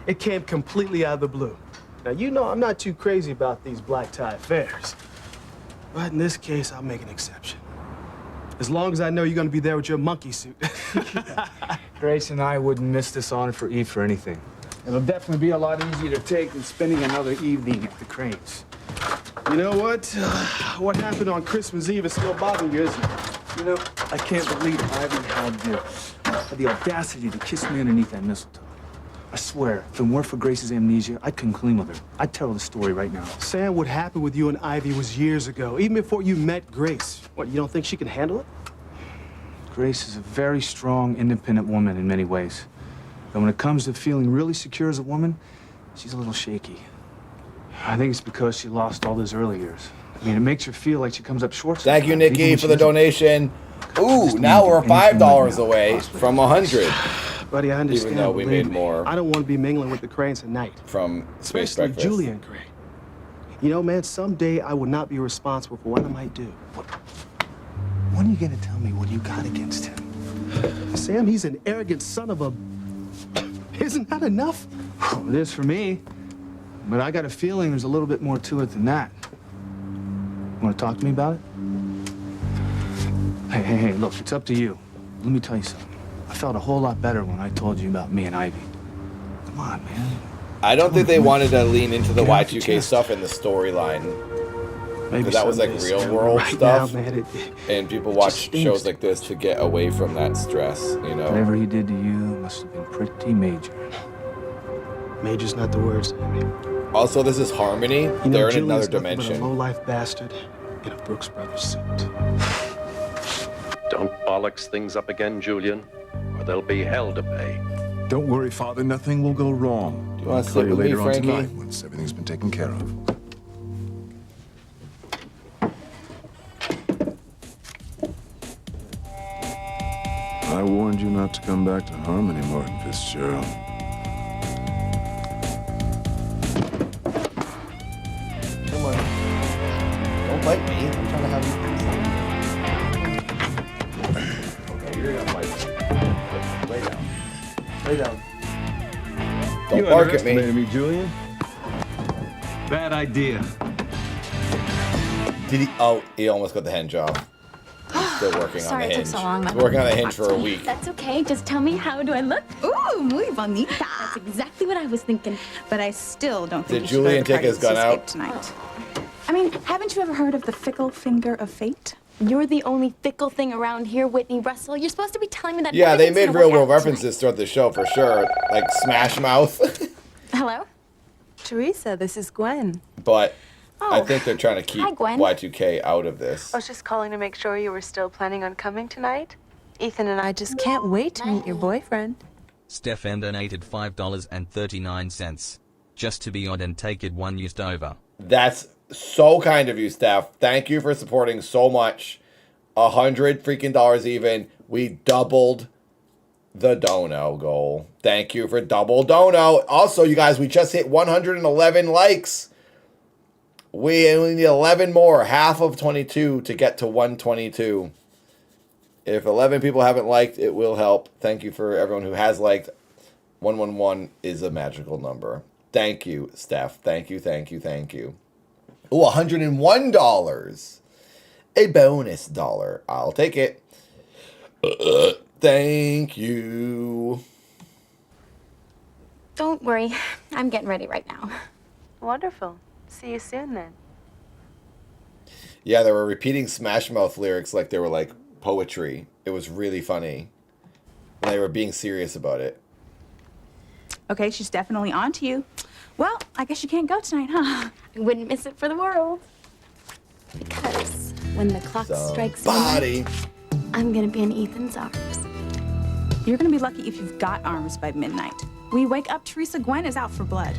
It came completely out of the blue. Now, you know I'm not too crazy about these black tie affairs. But in this case, I'll make an exception. As long as I know you're going to be there with your monkey suit. Grace and I wouldn't miss this honor for Eve for anything. It'll definitely be a lot easier to take than spending another evening at the Cranes. You know what? What happened on Christmas Eve is still bothering you, isn't it? You know, I can't believe Ivy had the audacity to kiss me underneath that mistletoe. I swear, if it weren't for Grace's amnesia, I'd come clean with her. I'd tell her the story right now. Sam, what happened with you and Ivy was years ago, even before you met Grace. What, you don't think she can handle it? Grace is a very strong, independent woman in many ways. But when it comes to feeling really secure as a woman, she's a little shaky. I think it's because she lost all those early years. I mean, it makes her feel like she comes up short. Thank you, Nikki, for the donation. Ooh, now we're $5 away from 100. Buddy, I understand. Even though we made more. I don't want to be mingling with the Cranes at night. From Space Especially Breakfast. Julia and Gray. You know, man, someday I will not be responsible for what I might do. When are you gonna tell me what you got against him? Sam, he's an arrogant son of a... Isn't that enough? Well, it is for me. But I got a feeling there's a little bit more to it than that. Want to talk to me about it? Hey, look, it's up to you. Let me tell you something. I felt a whole lot better when I told you about me and Ivy. Come on, man. I don't think they wanted to lean into the Y2K stuff in the storyline. Maybe that was like someday, real Sam, world right stuff. now, man, and people watch shows like this to get away from that stress, you know. Whatever he did to you must have been pretty major. Major's not the word, Sammy. Also, this is Harmony. You know, They're in Julian's another nothing but dimension. a low-life bastard in a Brooks Brothers suit. Don't bollocks things up again, Julian, or there'll be hell to pay. Don't worry, Father. Nothing will go wrong. Do you want to I'll call sit you with me, later on Frankie? tonight once everything's been taken care of. I warned you not to come back to Harmony, Martin Fitzgerald. Come on. Don't bite me. I'm trying to have you okay, you're gonna bite me. Lay down. Lay down. Don't You bark at me. underestimated me, Julian. Bad idea. Did he? Oh, he almost got the hinge off. He's still working Sorry on the it hinge. took so long. He's working on the hinge for a week. That's okay. Just tell me, how do I look? Ooh, muy bonita. That's exactly what I was thinking. But I still don't think Did you should go to Julian the take party his at gun Seascape out? tonight. I mean, haven't you ever heard of the fickle finger of fate? You're the only fickle thing around here, Whitney Russell. You're supposed to be telling me that. Yeah, they everything's made gonna real work world out references throughout the show for sure, like Smash Mouth. tonight. Hello? Teresa, this is Gwen. But I Oh. think they're trying to keep Hi, Gwen. Y2K out of this. I was just calling to make sure you were still planning on coming tonight. Ethan and I just can't wait to meet your boyfriend. Stefan donated $5.39 just to be odd and take it one used over. That's so kind of you, Steph. Thank you for supporting so much. $100 freaking dollars even. We doubled the dono goal. Thank you for double dono. Also, you guys, we just hit 111 likes. We only need 11 more, half of 22 to get to 122. If 11 people haven't liked, it will help. Thank you for everyone who has liked. 111 is a magical number. Thank you, Steph. Thank you, thank you, thank you. Ooh, $101. A bonus dollar. I'll take it. Thank you. Don't worry. I'm getting ready right now. Wonderful. See you soon then. Yeah, they were repeating Smash Mouth lyrics like they were like poetry. It was really funny. And they were being serious about it. Okay, she's definitely on to you. Well, I guess you can't go tonight, huh? I wouldn't miss it for the world. Because when the clock strikes Body. midnight, I'm gonna be in Ethan's arms. You're gonna be lucky if you've got arms by midnight. We wake up, Teresa Gwen is out for blood.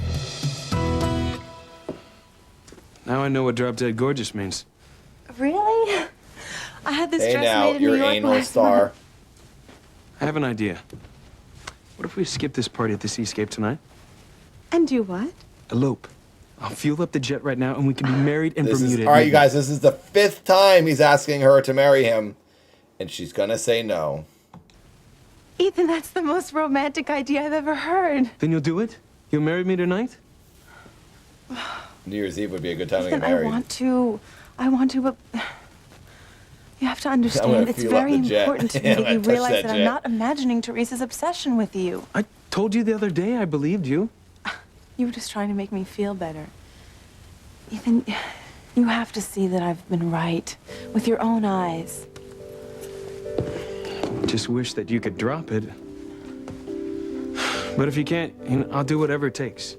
Now I know what drop dead gorgeous means. Really? I had this Hey dress now, made in you're New York anal last star. month. I have an idea. What if we skip this party at the Seascape tonight? And do what? Elope. I'll fuel up the jet right now and we can be married in This is, Bermuda. all right, you guys, this is the 5th time he's asking her to marry him, and she's gonna say no. Ethan, that's the most romantic idea I've ever heard. Then you'll do it? You'll marry me tonight? New Year's Eve would be a good time to Ethan, get married. I want to, but you have to I'm understand, gonna it's fuel up very the jet. important to me I'm that gonna you touch realize that that I'm jet. not imagining Teresa's obsession with you. I told you the other day I believed you. You were just trying to make me feel better. Ethan, you have to see that I've been right with your own eyes. Just wish that you could drop it. But if you can't, I'll do whatever it takes.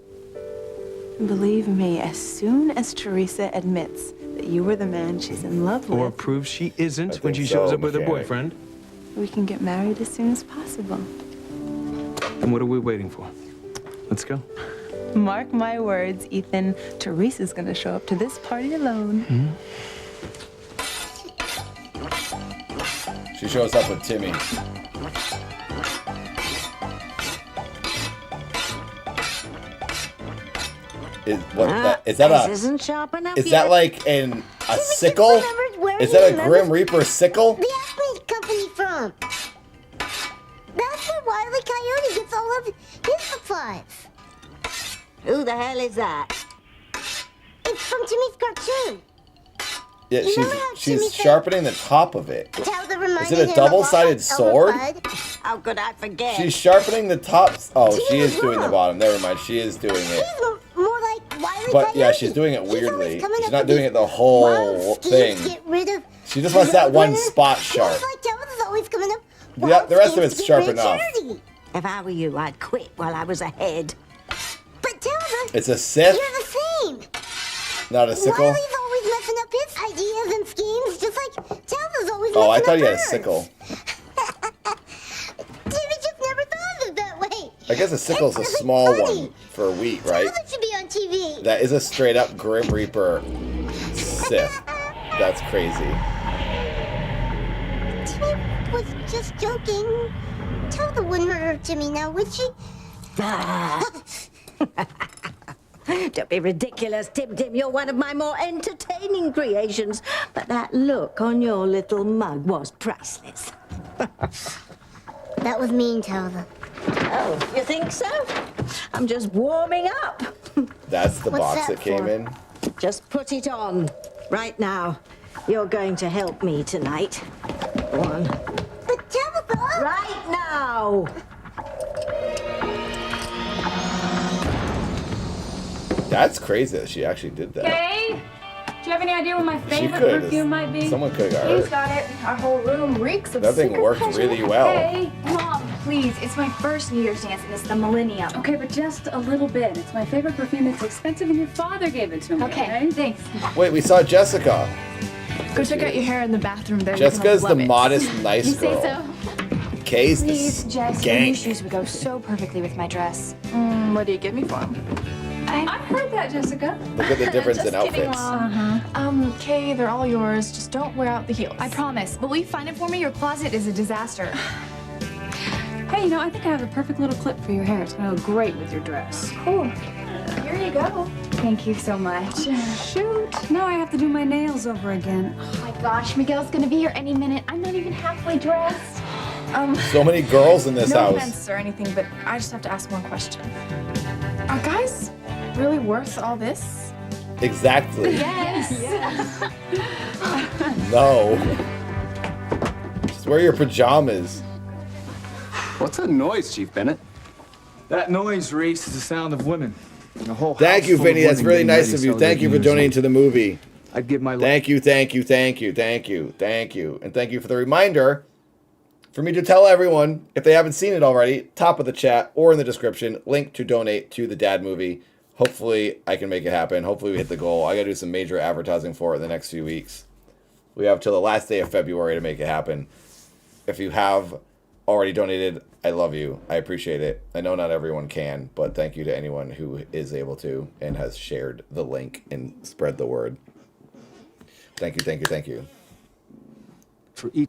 Believe me, as soon as Teresa admits that you were the man she's in love with, Or proves she isn't when she think shows so, up with her mechanic. boyfriend. we can get married as soon as possible. And what are we waiting for? Let's go. Mark my words, Ethan, Teresa's gonna show up to this party alone. She shows up with Timmy. Is that this a? isn't sharp enough Is yet. that like a sickle? Is that a Grim Reaper sickle? The Acme Company from. That's where Wile E. Coyote gets all of his supplies. Who the hell is that? It's from Timmy's cartoon. Yeah, Remember how Timmy she's said- sharpening the top of it. Zelda Is reminded it him a of double-sided Elder sword? Bud. How could I forget? She's sharpening the top. Oh, she Timmy is was doing the wrong. bottom. Never mind, she is doing it. He's more like Wile E. But Coyote. yeah, she's doing it He's always weirdly. coming She's up not with doing these it the whole wild thing. schemes to get rid of She just wants that one Roadrunner. spot Just sharp. like Zelda's always coming up. Yeah, wild the rest of schemes it's to get sharp rid of enough. Charity. If I were you, I'd quit while I was ahead. But Zelda, It's a Sith, you're the same. not a sickle. Wiley's always messing up his ideas and schemes, just like Zelda's always Oh, I messing thought up you had a hers. sickle. Timmy just never thought of it that way. I guess a sickle's a It's small funny. one for wheat, right? Zelda should be on TV. That is a straight up Grim Reaper Sith. That's crazy. Timmy was just joking. Zelda wouldn't hurt Timmy now, would she? Don't be ridiculous, Tim Tim. You're one of my more entertaining creations. But that look on your little mug was priceless. That was mean, Zelda. Oh, you think so? I'm just warming up. That's the What's box that that came for? in. Just put it on right now. You're going to help me tonight. One. But Zelda! Right now! That's crazy that she actually did that. Okay. Do you have any idea what my She favorite could perfume might be? Someone could have got He's hurt. got it. Our whole room reeks of That thing secret worked pleasure. really well. Hey, Mom, please, it's my first New Year's dance and it's the Millennium. Okay, but just a little bit. It's my favorite perfume. It's expensive, and your father gave it to me. Okay, thanks. Wait, we saw Jessica. Go check out your hair in the bathroom there. Jessica's the You're gonna love it. modest, nice You say girl. so? Kay's the Please, Jess, your new skank. shoes would go so perfectly with my dress. What do you give me for them? I heard that, Jessica. Look at the difference in Just kidding, outfits. Mom. Kay, they're all yours. Just don't wear out the heels. I promise. But will you find it for me? Your closet is a disaster. Hey, I think I have a perfect little clip for your hair. It's gonna go great with your dress. Cool. Here you go. Thank you so much. Shoot! Now I have to do my nails over again. Oh my gosh, Miguel's gonna be here any minute. I'm not even halfway dressed. So many girls in this no house. offense or anything, but I just have to ask one question. Are guys really worth all this? Exactly. Yes. No. Just wear your pajamas. What's that noise, Chief Bennett? That noise, Reese, is the sound of women. The whole Thank house you, full of Vinny. That's women really getting nice ready of to you. celebrate Thank you for New Year's donating Eve. to the movie. I'd give my life. Thank you, thank you, thank you, thank you, thank you. And thank you for the reminder for me to tell everyone, if they haven't seen it already, top of the chat or in the description, link to donate to the Dad movie. Hopefully, I can make it happen. Hopefully, we hit the goal. I got to do some major advertising for it in the next few weeks. We have till the last day of February to make it happen. If you have already donated, I love you. I appreciate it. I know not everyone can, but thank you to anyone who is able to and has shared the link and spread the word. Thank you, thank you, thank you. For each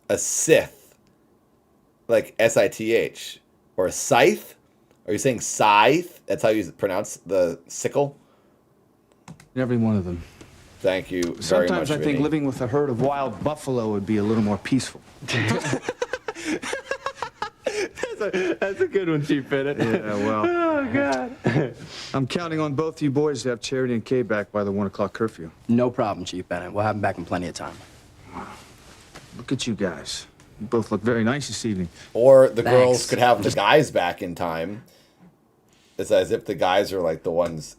a Sith, like S-I-T-H, or a scythe? Are you saying scythe? That's how you pronounce the sickle? Every one of them. Thank you very much, Sometimes I think Vinny. living with a herd of wild buffalo would be a little more peaceful. That's a good one, Chief Bennett. Yeah, well. Oh, God. I'm counting on both you boys to have Charity and Kay back by the 1 o'clock curfew. No problem, Chief Bennett. We'll have them back in plenty of time. Look at you guys. You both look very nice this evening. Or the girls could have the guys back in time. It's as if the guys are like the ones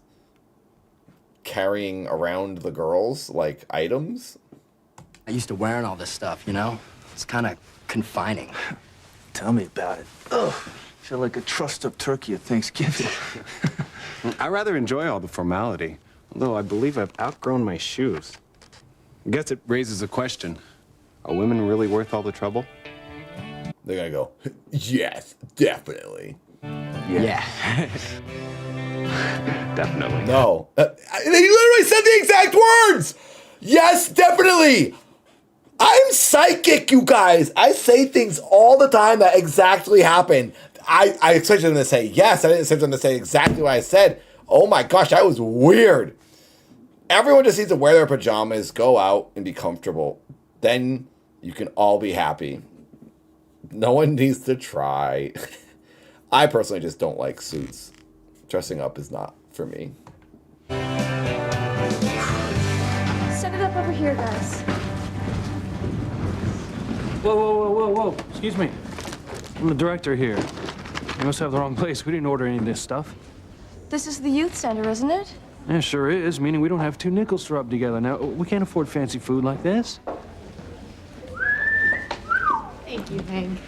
carrying around the girls like items. I used to wearing all this stuff, you know? It's kind of confining. Tell me about it. Ugh. Feel like a trussed-up turkey at Thanksgiving. I rather enjoy all the formality, although I believe I've outgrown my shoes. I guess it raises a question. Are women really worth all the trouble? They're gonna go, yes, definitely. Yeah. Definitely. No. They literally said the exact words! Yes, definitely! I'm psychic, you guys. I say things all the time that exactly happen. I expected them to say yes. I didn't expect them to say exactly what I said. Oh my gosh, that was weird. Everyone just needs to wear their pajamas, go out, and be comfortable. Then you can all be happy. No one needs to try. I personally just don't like suits. Dressing up is not for me. Set it up over here, guys. Whoa, whoa, whoa, whoa, whoa. Excuse me. I'm the director here. You must have the wrong place. We didn't order any of this stuff. This is the youth center, isn't it? Yeah, sure is, meaning we don't have 2 nickels to rub together. Now, we can't afford fancy food like this. Thank you, Hank.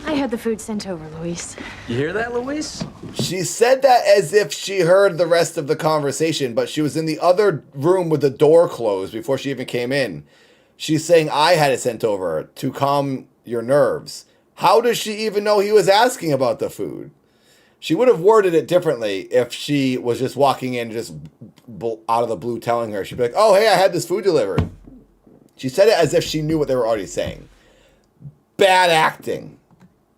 I had the food sent over, Luis. You hear that, Luis? She said that as if she heard the rest of the conversation, but she was in the other room with the door closed before she even came in. She's saying I had it sent over to calm your nerves. How does she even know he was asking about the food? She would have worded it differently if she was just walking in just out of the blue telling her. She'd be like, oh, hey, I had this food delivered. She said it as if she knew what they were already saying. Bad acting.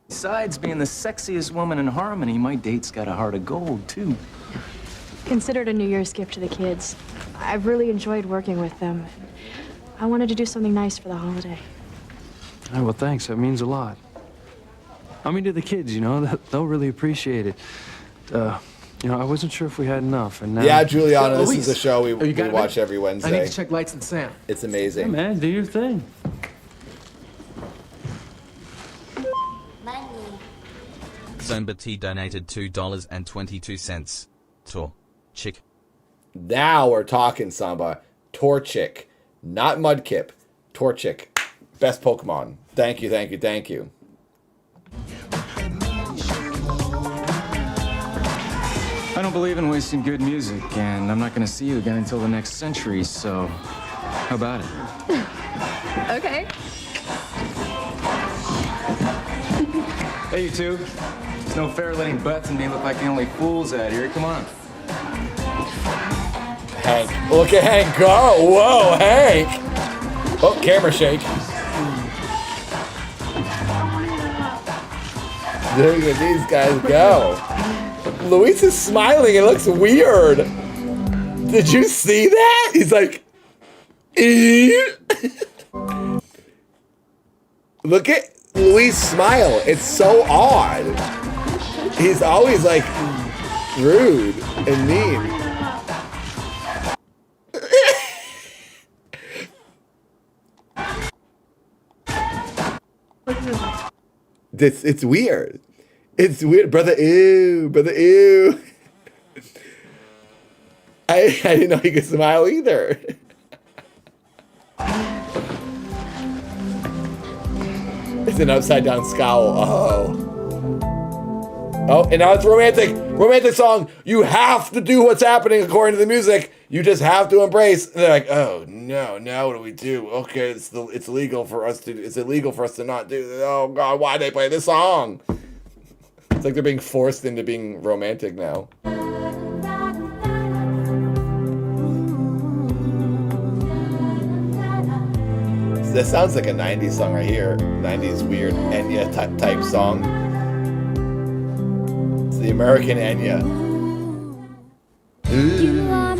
Besides being the sexiest woman in Harmony, my date's got a heart of gold, too. Considered a New Year's gift to the kids. I've really enjoyed working with them. I wanted to do something nice for the holiday. Oh, well, thanks. That means a lot. I mean, to the kids, you know, they'll really appreciate it. You know, I wasn't sure if we had enough, and now... Yeah, Juliana, this Luis, is a show we you got it, watch man? every Wednesday. I need to check lights and sound. It's amazing. Yeah, man, do your thing. Zomba T donated $2.22. Tor. Chick. Now we're talking, Samba. Torchic. Not Mudkip. Torchic. Best Pokemon. Thank you, thank you, thank you. I don't believe in wasting good music, and I'm not going to see you again until the next century, so how about it? Okay. Hey, you two. It's no fair letting Butts and me look like the only fools out here. Come on. Hank. Look at Hank go. Whoa, Hank. Oh, camera shake. Look at these guys go. Luis is smiling. It looks weird. Did you see that? He's like, look at Luis smile. It's so odd. He's always like rude and mean. It's weird. It's weird, brother. Ew, brother. Ew. I didn't know he could smile either. It's an upside down scowl. Oh. Oh, and now it's romantic. Romantic song. You have to do what's happening according to the music. You just have to embrace. And they're like, oh no, now what do we do? Okay, it's illegal for us to. It's illegal for us to not do this. Oh God, why they play this song? It's like they're being forced into being romantic now. That sounds like a 90s song right here. 90s weird Enya type song. It's the American Enya. Yeah.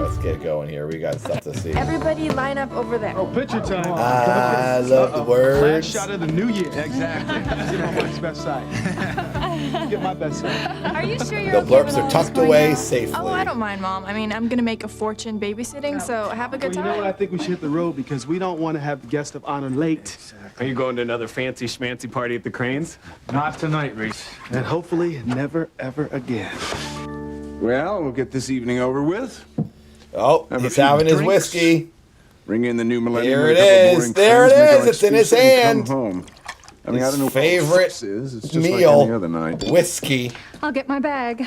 Let's get going here. We got stuff to see. Everybody line up over there. Oh, picture time. I love the words. Last shot of the new year. Exactly. Get my wife's best side. Get my best side. Are you sure you're The okay with blurps all are this tucked going away on? safely. Oh, I don't mind, Mom. I mean, I'm gonna make a fortune babysitting, so have a good Well, time. you know what? I think we should hit the road because we don't want to have the guest of honor late. Are you going to another fancy schmancy party at the Cranes? Not tonight, Reese. And hopefully never, ever again. Well, we'll get this evening over with. Oh, Have a he's few having his drinks. whiskey. Bring in the new millennium. Here with it a couple is. boring There it friends, make is. our It's in his excuse and hand. Come home. I mean, I His don't know favorite what this is. It's just meal. like any other night. Whiskey. I'll get my bag.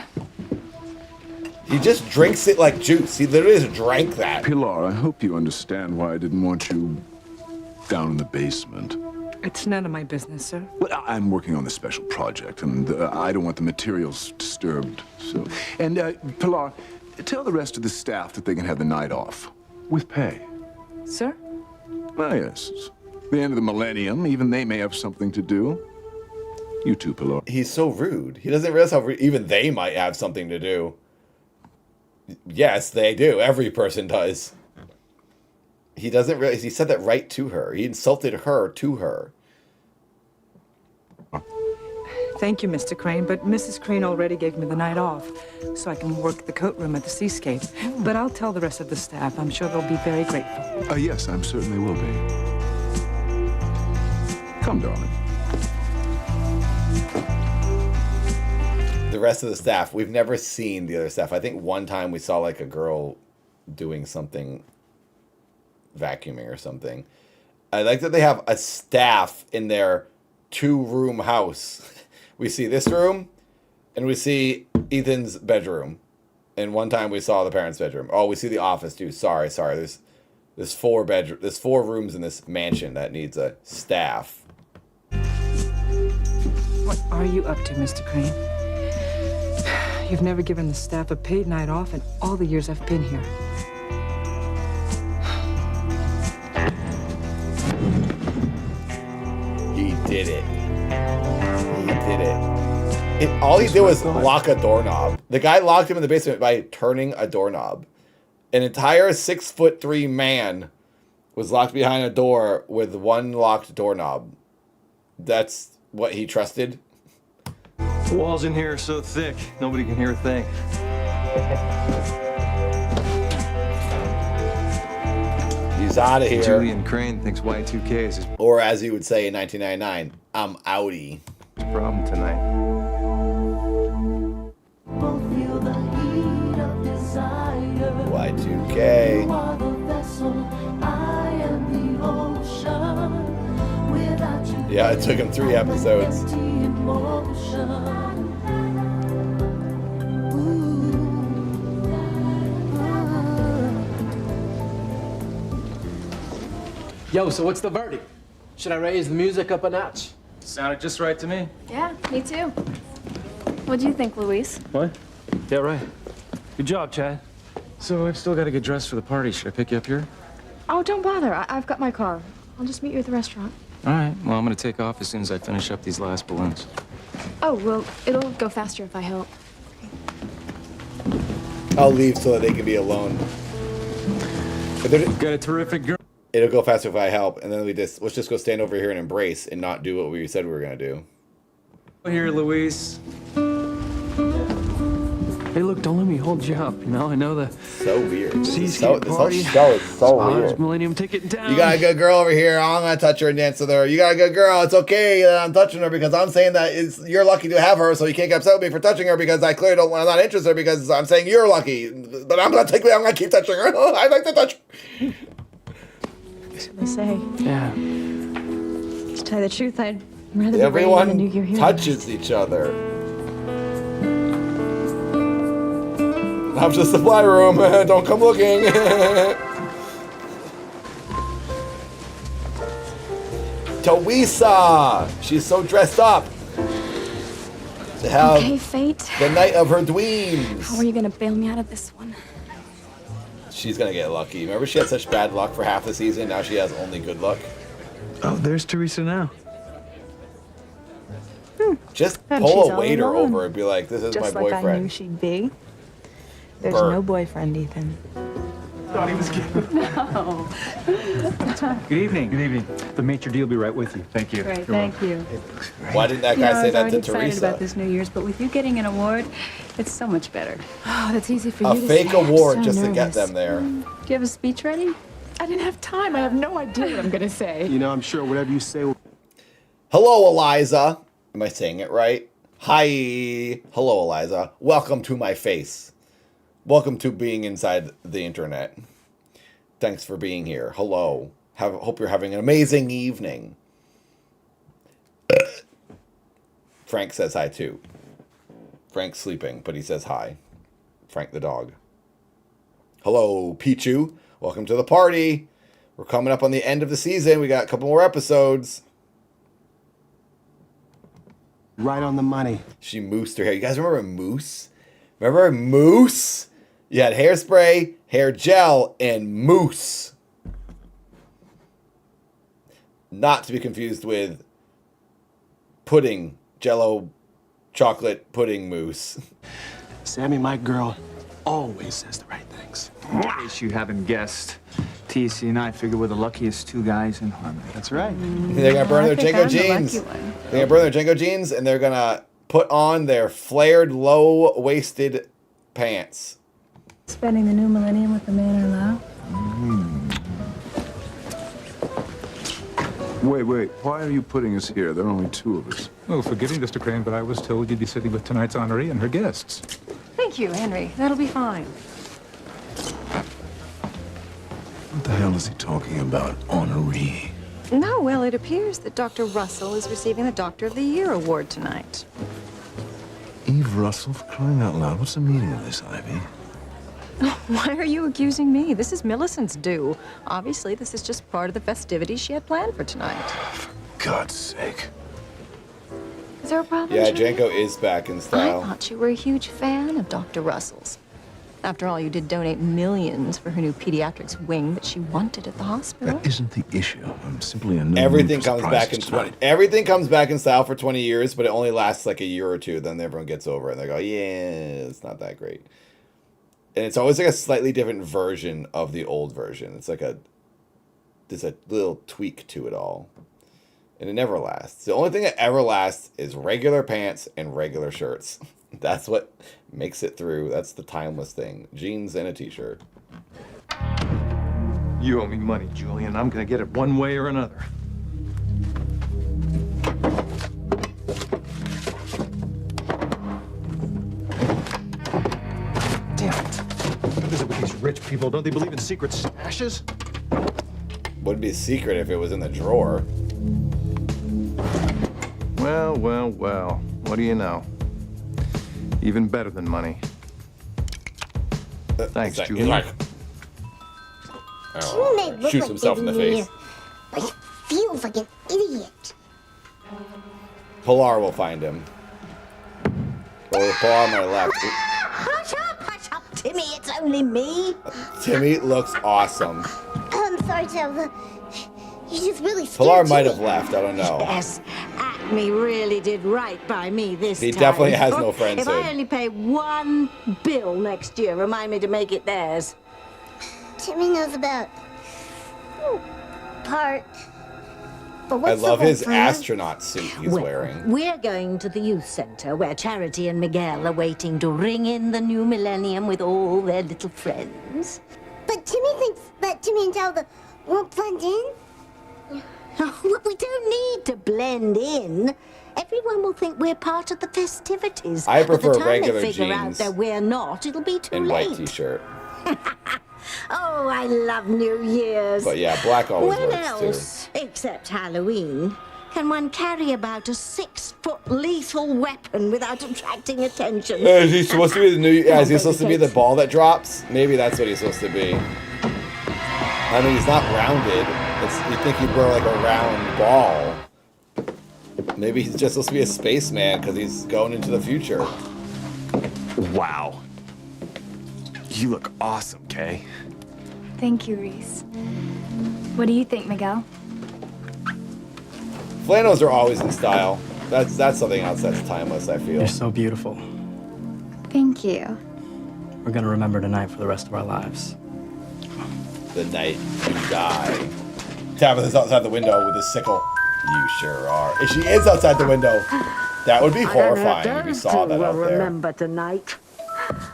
He just drinks it like juice. He literally just drank that. Pilar, I hope you understand why I didn't want you down in the basement. It's none of my business, sir. Well, I'm working on this special project, and I don't want the materials disturbed. So, and Pilar, tell the rest of the staff that they can have the night off with pay. Sir? Well, yes, it's the end of the millennium. Even they may have something to do. You too, Pilar. He's so rude. He doesn't realize how even they might have something to do. Yes, they do. Every person does. He doesn't realize he said that right to her. He insulted her to her. Thank you, Mr. Crane, but Mrs. Crane already gave me the night off, so I can work the coat room at the Seascape. But I'll tell the rest of the staff. I'm sure they'll be very grateful. Yes, I'm certain they will be. Come, darling. The rest of the staff, we've never seen the other staff. I think one time we saw like a girl doing something, vacuuming or something. I like that they have a staff in their 2-room house. We see this room, and we see Ethan's bedroom. And one time we saw the parents' bedroom. Oh, we see the office too. Sorry. There's 4 rooms in this mansion that needs a staff. What are you up to, Mr. Crane? You've never given the staff a paid night off in all the years I've been here. He did it. All he did was lock a doorknob. The guy locked him in the basement by turning a doorknob. An entire 6'3" man was locked behind a door with one locked doorknob. That's what he trusted. The walls in here are so thick, nobody can hear a thing. He's out of here. Julian Crane thinks Y2K is his Or as he would say in 1999, I'm outie. problem tonight. Y2K. Yeah, it took him 3 episodes. Yo, so what's the verdict? Should I raise the music up a notch? Sounded just right to me. Yeah, me too. What do you think, Luis? What? Yeah, right. Good job, Chad. So I've still got to get dressed for the party. Should I pick you up here? Oh, don't bother. I've got my car. I'll just meet you at the restaurant. All right. Well, I'm going to take off as soon as I finish up these last balloons. Oh, well, it'll go faster if I help. I'll leave so that they can be alone. Got a terrific girl. It'll go faster if I help, and then let's just go stand over here and embrace and not do what we said we were gonna do. Here, Luis. Hey, look, don't let me hold you up. You know, I know the So weird. This Seascape whole party. show is so Hottest weird. Millennium ticket in town. You got a good girl over here. I'm gonna touch her and dance with her. You got a good girl. It's okay that I'm touching her because I'm saying that you're lucky to have her, so you can't get upset with me for touching her because I clearly don't. I'm not interested because I'm saying you're lucky. But I'm gonna keep touching her. I like to touch her. That's what they say. Yeah. tell you the truth, I'd rather be waiting in the New Year Everyone here. touches each other. I'm just the supply room. Don't come looking. Teresa! She's so dressed up to have Okay, Fate. the night of her dreams. How are you gonna bail me out of this one? She's gonna get lucky. Remember, she had such bad luck for half the season. Now she has only good luck. Oh, there's Teresa now. Just And pull she's a all waiter alone. over and be like, "This is Just my like I knew boyfriend." she'd be. There's Bert. no boyfriend, Ethan. Thought he was kidding. No. Good evening. Good evening. The maitre d' will be right with you. Thank you. Great, thank you. Why didn't that You guy know, I say was that already to excited Teresa? about this New Year's, but with you getting an award, it's so much better. Oh, that's easy for A you to fake say. I'm award so just to get nervous. them there. Do you have a speech ready? I didn't have time. I have no idea what I'm gonna say. You know, I'm sure whatever you say will... Hello, Eliza. Am I saying it right? Hi. Hello, Eliza. Welcome to my face. Welcome to being inside the internet. Thanks for being here. Hello. Hope you're having an amazing evening. Frank says hi too. Frank's sleeping, but he says hi. Frank the dog. Hello, Pichu. Welcome to the party. We're coming up on the end of the season. We got a couple more episodes. Right on the money. She moosed her hair. You guys remember Moose? Remember Moose? You had hairspray, hair gel, and mousse. Not to be confused with pudding, Jello, chocolate pudding mousse. Sammy, my girl, always says the right things. In case you haven't guessed, TC and I figure we're the luckiest two guys in Harmony. That's right. They're gonna burn I their think Django I'm the jeans. lucky one. They're gonna burn their Django jeans, and they're gonna put on their flared, low-waisted pants. Spending the new millennium with the man in love? Wait. Why are you putting us here? There are only two of us. Oh, forgive me, Mr. Crane, but I was told you'd be sitting with tonight's honoree and her guests. Thank you, Henry. That'll be fine. What the hell is he talking about? Honoree. No, well, it appears that Dr. Russell is receiving the Doctor of the Year award tonight. Eve Russell, for crying out loud. What's the meaning of this, Ivy? Why are you accusing me? This is Millicent's due. Obviously, this is just part of the festivities she had planned for tonight. God's sake. Is there a problem, Yeah, Julie? Janko is back in I style. thought you were a huge fan of Dr. Russell's. After all, you did donate millions for her new pediatrics wing that she wanted at the hospital. That isn't the issue. I'm simply in no Everything mood for comes back in surprises 20. Everything comes back in style for 20 years, but it only lasts like a year or two. Then everyone gets over it and they go, "Yeah, it's not that great." And it's always like a slightly different version of the old version. It's like there's a little tweak to it all, and it never lasts. The only thing that ever lasts is regular pants and regular shirts. That's what makes it through. That's the timeless thing. Jeans and a t-shirt. You owe me money, Julian. I'm gonna get it one way or another. Damn it. What is it with these rich people? Don't they believe in secret stashes? Wouldn't be a secret if it was in the drawer. Well. What do you know? Even better than money. Thanks, He's Julian. like, You may look shoots like himself in the engineer, face. but he feels like an idiot. Pilar will find him. Or Pilar on my left. Hush up, Timmy. It's only me. Timmy looks awesome. I'm sorry, Zelda. You just really scared Pilar might Timmy. have left. I don't know. Yes, Acme really did right by me this He time. definitely has no If friendship. I only pay one bill next year, remind me to make it theirs. Timmy knows about part. But I what's love the whole his plan? astronaut suit he's Well, wearing. We're going to the youth center where Charity and Miguel are waiting to ring in the new millennium with all their little friends. But Timmy thinks that Timmy and Zelda won't blend in. Well, we don't need to blend in. Everyone will think we're part of the festivities. I By the prefer time regular they figure out jeans that we're not, it'll be too and late. white t-shirt. Oh, I love New Year's. But yeah, black always When works else, except Halloween, can one carry about a 6-foot lethal weapon without attracting attention? Is he supposed to be the new? Yeah, is he supposed to be the ball that drops? Maybe that's what he's supposed to be. I mean, he's not rounded. You think he'd wear like a round ball. Maybe he's just supposed to be a spaceman because he's going into the future. Wow. You look awesome, Kay. Thank you, Reese. What do you think, Miguel? Flannels are always in style. That's something else that's timeless, I feel. You're so beautiful. Thank you. We're gonna remember tonight for the rest of our lives. The night you die. Tabitha's outside the window with a sickle. You sure are. If she is outside the window, that would be horrifying if you saw that out there. Remember tonight,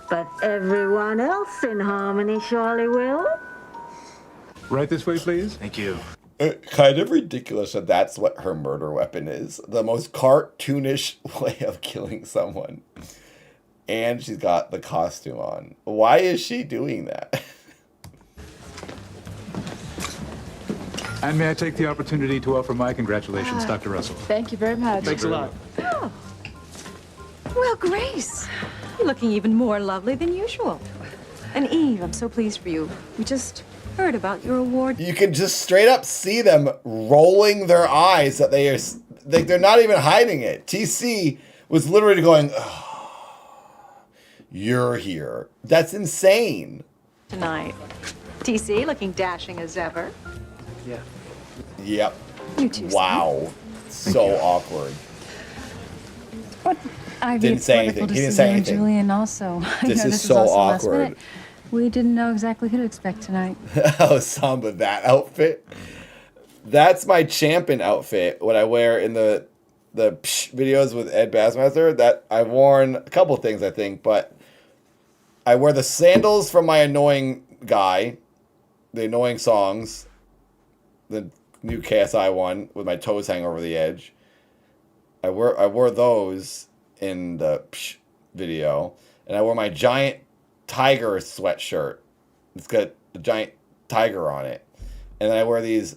but everyone else in Harmony surely will. Right this way, please. Thank you. Kind of ridiculous that that's what her murder weapon is. The most cartoonish way of killing someone. And she's got the costume on. Why is she doing that? And may I take the opportunity to offer my congratulations, Dr. Russell. Thank you very much. Thanks a lot. Oh. Well, Grace, you're looking even more lovely than usual. And Eve, I'm so pleased for you. We just heard about your award. You can just straight up see them rolling their eyes that they are, like they're not even hiding it. TC was literally going, oh, you're here. That's insane. Tonight. TC looking dashing as ever. Yeah. Yep. You too. Wow. So awkward. What? Ivy, Didn't it's say wonderful anything. to He didn't see say you and anything. Julian also. I This know is so also last awkward. minute. We didn't know exactly who to expect tonight. Oh, Samba, that outfit. That's my champion outfit. What I wear in the videos with Ed Bassmaster. That I've worn a couple things, I think, but I wear the sandals from my annoying guy, the annoying songs, the new KSI one with my toes hanging over the edge. I wore those in the video, and I wore my giant tiger sweatshirt. It's got a giant tiger on it. And then I wear these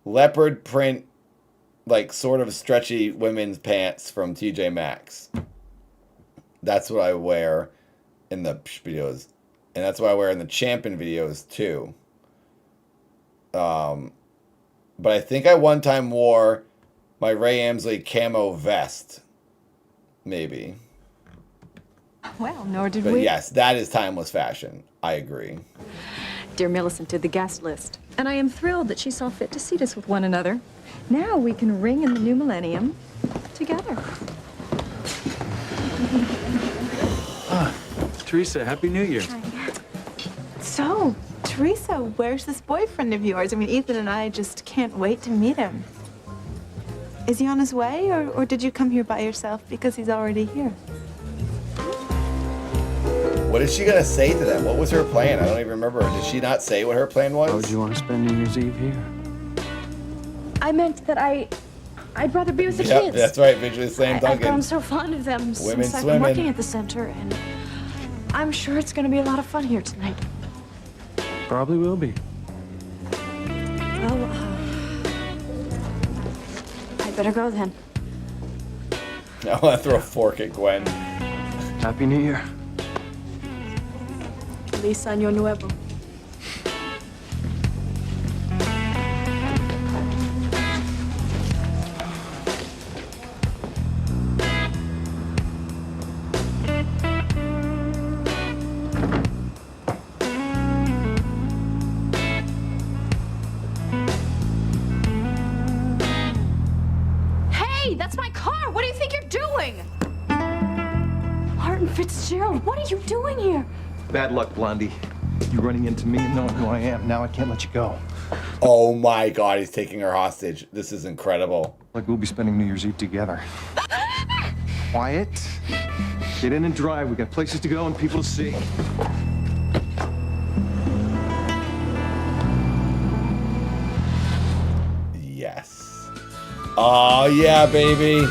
leopard print, like sort of stretchy women's pants from TJ Maxx. That's what I wear in the videos. And that's what I wear in the champion videos too. But I think I one time wore my Ray Amsley camo vest. Maybe. Well, nor did But we. yes, that is timeless fashion. I agree. Dear Millicent did the guest list, and I am thrilled that she saw fit to seat us with one another. Now we can ring in the new millennium together. Teresa, Happy New Year. So, Teresa, where's this boyfriend of yours? I mean, Ethan and I just can't wait to meet him. Is he on his way, or did you come here by yourself because he's already here? What is she going to say to them? What was her plan? I don't even remember. Did she not say what her plan was? How would you want to spend New Year's Eve here? I meant that I'd rather be with the Yep, kids. that's right. Visually Slam I've grown Duncan. so fond of them Women since I've swimming. been working at the center, and I'm sure it's going to be a lot of fun here tonight. Probably will be. Well, I'd better go then. I want to throw a fork at Gwen. Happy New Year. Feliz Año Nuevo. Hey, that's my car. What do you think you're doing? Martin Fitzgerald, what are you doing here? Bad luck, Blondie. You running into me and knowing who I am. Now I can't let you go. Oh my God, he's taking her hostage. This is incredible. Like we'll be spending New Year's Eve together. Quiet. Get in and drive. We got places to go and people to see. Yes. Oh yeah, baby.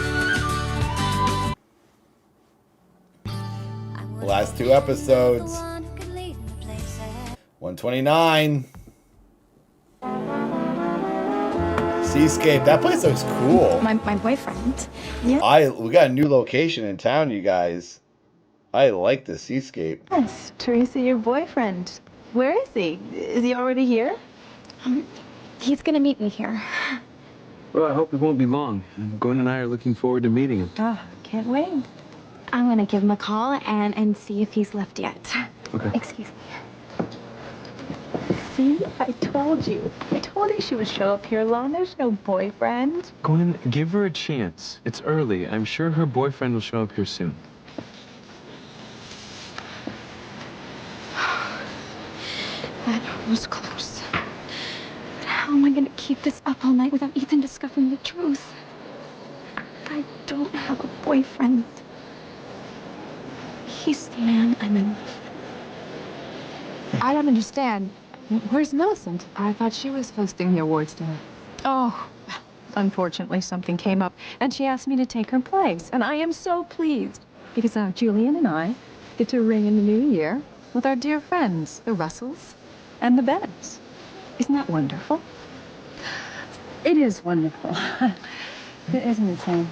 Last two episodes. 129. Seascape. That place looks cool. My boyfriend. Yeah. We got a new location in town, you guys. I like the Seascape. Yes, Teresa, your boyfriend. Where is he? Is he already here? He's gonna meet me here. Well, I hope it won't be long. Gwen and I are looking forward to meeting him. Oh, can't wait. I'm gonna give him a call and see if he's left yet. Okay. Excuse me. See, I told you. I told you she would show up here alone. There's no boyfriend. Gwen, give her a chance. It's early. I'm sure her boyfriend will show up here soon. That was close. But how am I gonna keep this up all night without Ethan discovering the truth? I don't have a boyfriend. He's the man I'm in. I don't understand. Where's Millicent? I thought she was hosting the awards dinner. Oh, unfortunately, something came up, and she asked me to take her place. And I am so pleased, because now Julian and I get to ring in the new year with our dear friends, the Russells and the Bennetts. Isn't that wonderful? It is wonderful. Isn't it, Sam?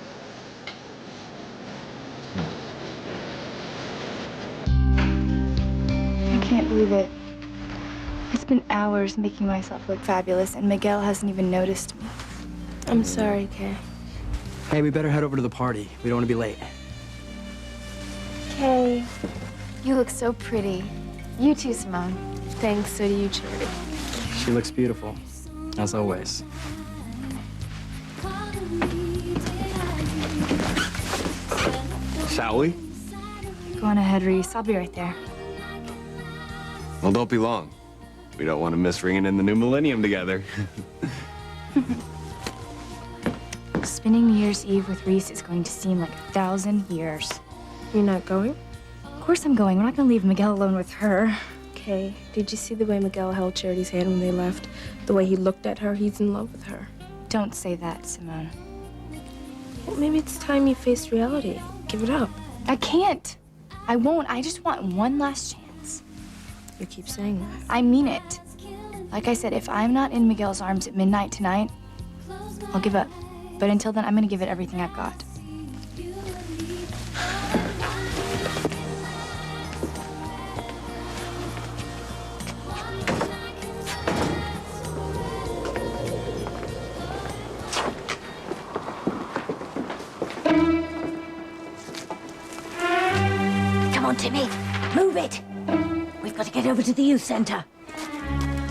I can't believe it. I spent hours making myself look fabulous, and Miguel hasn't even noticed me. I'm sorry, Kay. Hey, we better head over to the party. We don't want to be late. Kay, you look so pretty. You too, Simone. Thanks, so do you, Charity. She looks beautiful, as always. Shall we? Go on ahead, Reese. I'll be right there. Well, don't be long. We don't want to miss ringing in the new millennium together. Spending New Year's Eve with Reese is going to seem like 1,000 years. You're not going? Of course I'm going. We're not going to leave Miguel alone with her. Kay, did you see the way Miguel held Charity's hand when they left? The way he looked at her? He's in love with her. Don't say that, Simone. Well, maybe it's time you faced reality. Give it up. I can't. I won't. I just want one last chance. You keep saying that. I mean it. Like I said, if I'm not in Miguel's arms at midnight tonight, I'll give up. But until then, I'm gonna give it everything I've got. Come on, Timmy. Move it. We've got to get over to the youth center.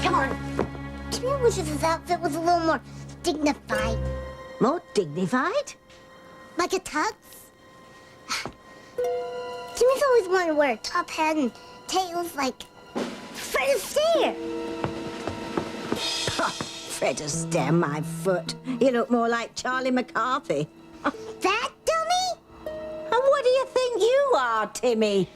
Come on. Timmy wishes his outfit was a little more dignified. More dignified? Like a tux. Timmy's always wanted to wear a top hat and tails like Fred Astaire. Fred Astaire, my foot. You look more like Charlie McCarthy. That dummy? And what do you think you are, Timmy?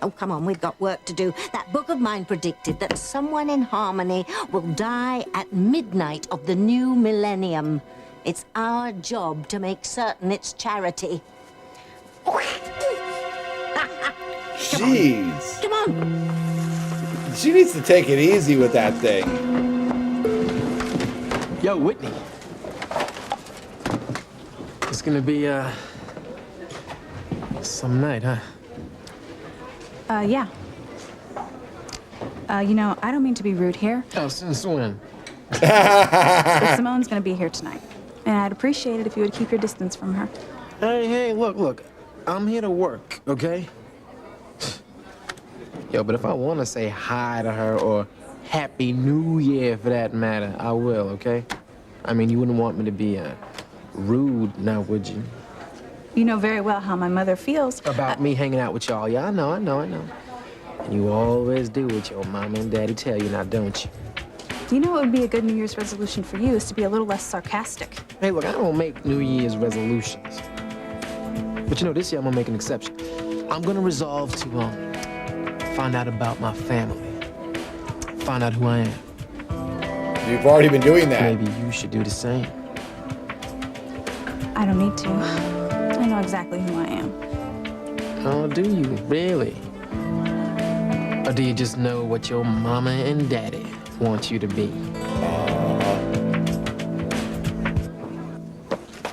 Oh, come on, we've got work to do. That book of mine predicted that someone in Harmony will die at midnight of the new millennium. It's our job to make certain it's charity. Jeez. Come on. She needs to take it easy with that thing. Yo, Whitney. It's gonna be, some night, huh? Yeah. You know, I don't mean to be rude here, Oh, since when? but Simone's gonna be here tonight. And I'd appreciate it if you would keep your distance from her. Hey, look. I'm here to work, okay? Yo, but if I want to say hi to her or Happy New Year for that matter, I will, okay? I mean, you wouldn't want me to be rude now, would you? You know very well how my mother feels. About me hanging out with y'all. Yeah, I know. And you always do what your mama and daddy tell you now, don't you? You know what would be a good New Year's resolution for you is to be a little less sarcastic. Hey, look, I don't make New Year's resolutions. But you know, this year I'm gonna make an exception. I'm gonna resolve to find out about my family. Find out who I am. You've already been doing that. Maybe you should do the same. I don't need to. I know exactly who I am. Oh, do you? Really? Or do you just know what your mama and daddy want you to be?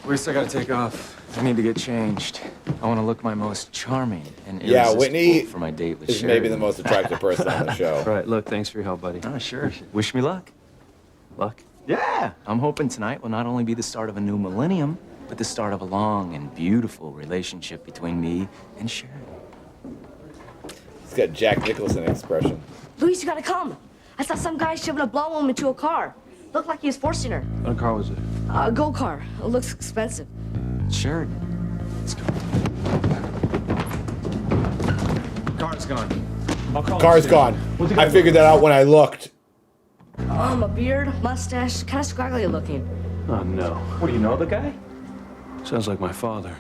Luis, I gotta take off. I need to get changed. I want to look my most charming and Yeah, irresistible Whitney for my date with is Sheridan. maybe the most attractive person on the show. Right, look, thanks for your help, buddy. Oh, sure. Wish me luck. Luck? Yeah. I'm hoping tonight will not only be the start of a new millennium, but the start of a long and beautiful relationship between me and Sheridan. He's got Jack Nicholson expression. Luis, you gotta come. I saw some guy shoving a blonde woman into a car. Looked like he was forcing her. What car was it? A gold car. It looks expensive. Sheridan. Let's go. Car's gone. I'll call Car's him gone. soon. I figured that out when I looked. A beard, mustache, kind of scraggly looking. Oh, no. What, do you know the guy? Sounds like my father.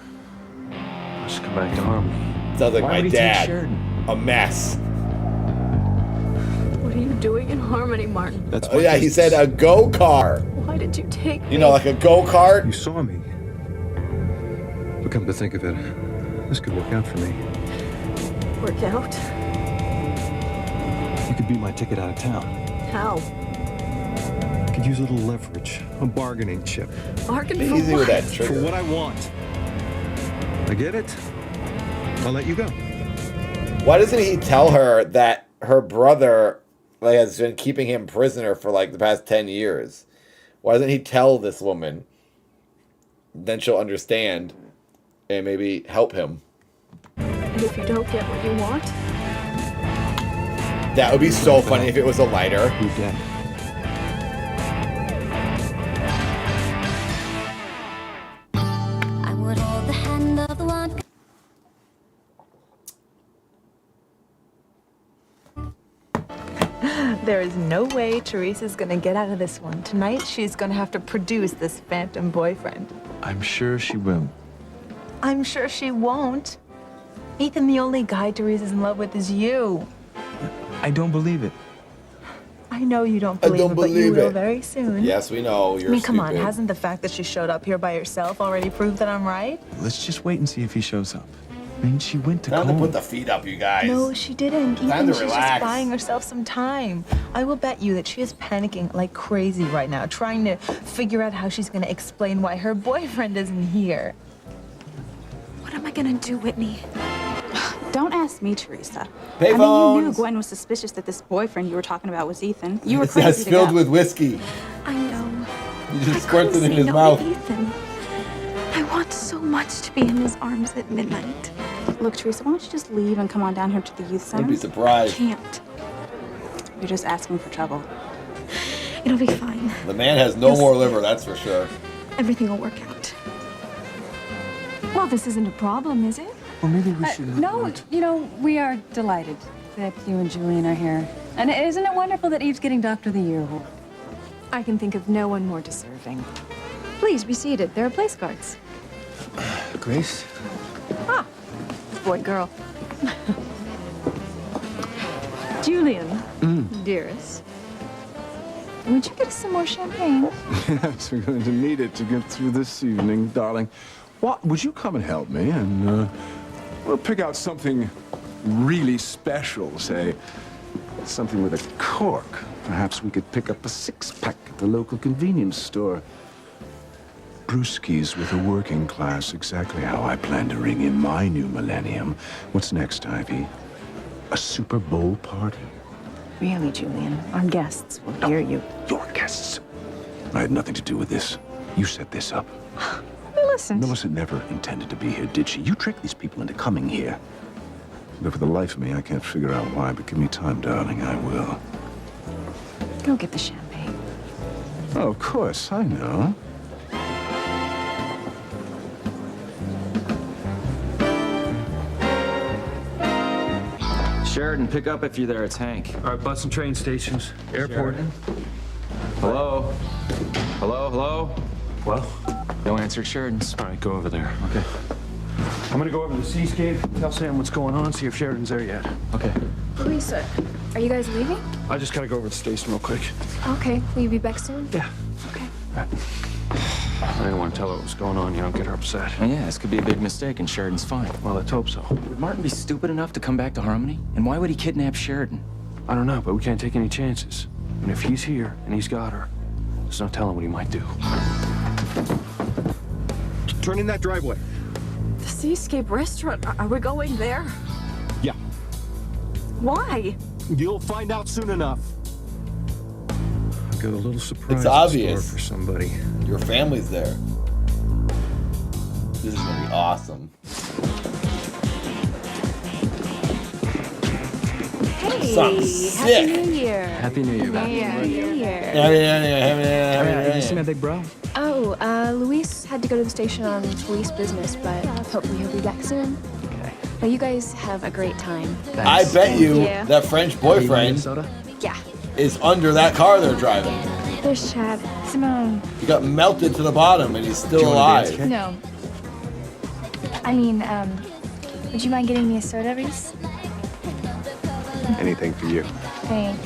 Let's come back to Harmony. Sounds like Why my would he take dad. Sheridan? A mess. What are you doing in Harmony, Martin? That's Oh yeah, he said a go-kart. Why did you take me? You know, like a go-kart. You saw me. But come to think of it, this could work out for me. Work out? You could be my ticket out of town. How? Could use a little leverage, a bargaining chip. Bargain Be for easy what? with that For trigger. what I want. I get it. I'll let you go. Why doesn't he tell her that her brother has been keeping him prisoner for like the past 10 years? Why doesn't he tell this woman? Then she'll understand and maybe help him. And if you don't get what you want? That would be so funny if it was a lighter. You're dead. I would hold the hand of the one. There is no way Teresa's gonna get out of this one. Tonight, she's gonna have to produce this phantom boyfriend. I'm sure she will. I'm sure she won't. Ethan, the only guy Teresa's in love with is you. I don't believe it. I know you don't I believe don't it, but you believe will it. very soon. Yes, we know. You're I mean, come on, stupid. hasn't the fact that she showed up here by herself already proved that I'm right? Let's just wait and see if he shows up. I mean, she went to Time to Cone. put the feet up, you guys. No, she didn't. Time Ethan, to she's relax. just buying herself some time. I will bet you that she is panicking like crazy right now, trying to figure out how she's gonna explain why her boyfriend isn't here. What am I gonna do, Whitney? Don't ask me, Teresa. Payphones. I mean, you knew Gwen was suspicious that this boyfriend you were talking about was Ethan. You were crazy That's to filled go. with whiskey. I know. You just I squirted couldn't it in say his no mouth. to Ethan. I want so much to be in his arms at midnight. Look, Teresa, why don't you just leave and come on down here to the youth center? I'd be surprised. Can't. You're just asking for trouble. It'll be fine. The man has no Yes. more liver, that's for sure. Everything will work out. Well, this isn't a problem, is it? Well, maybe we should... No, you know, we are delighted that you and Julian are here. And isn't it wonderful that Eve's getting Doctor of the Year award? I can think of no one more deserving. Please be seated. There are place cards. Grace? Boy, girl. Julian, dearest, would you get us some more champagne? Yes, we're going to need it to get through this evening, darling. What? Would you come and help me? And we'll pick out something really special, say, something with a cork. Perhaps we could pick up a six-pack at the local convenience store. Brewskis with a working class, exactly how I plan to ring in my new millennium. What's next, Ivy? A Super Bowl party? Really, Julian, our guests will hear you. Your guests. I had nothing to do with this. You set this up. Millicent. Millicent never intended to be here, did she? You tricked these people into coming here. But for the life of me, I can't figure out why, but give me time, darling, I will. Go get the champagne. Oh, of course, I know. Sheridan, pick up if you're there. It's Hank. All right, bus and train stations. Airport. Hello? Hello? Hello? Well? No answer at Sheridan's. All right, go over there. Okay. I'm gonna go over to the seascape, tell Sam what's going on, see if Sheridan's there yet. Okay. Lisa, are you guys leaving? I just gotta go over to the station real quick. Okay. Will you be back soon? Yeah. Okay. I didn't want to tell her what was going on, get her upset. Oh, yeah, this could be a big mistake, and Sheridan's fine. Well, let's hope so. Would Martin be stupid enough to come back to Harmony? And why would he kidnap Sheridan? I don't know, but we can't take any chances. And if he's here and he's got her, there's no telling what he might do. Turn in that driveway. The Seascape restaurant. Are we going there? Yeah. Why? You'll find out soon enough. I've got a little surprise It's obvious. in store for somebody. Your family's there. This is gonna be awesome. Sounds sick. Happy New Year. Happy New Year, Happy Beth. New Year. You see my big bro? Oh, Luis had to go to the station on police business, but hopefully he'll be back soon. Okay. Well, you guys have a great time. I bet you Yeah. that French boyfriend Yeah. is under that car they're driving. There's Chad. Simone. He got melted to the bottom and he's still alive. No. I mean, would you mind getting me a soda, Reese? Anything for you. Thanks.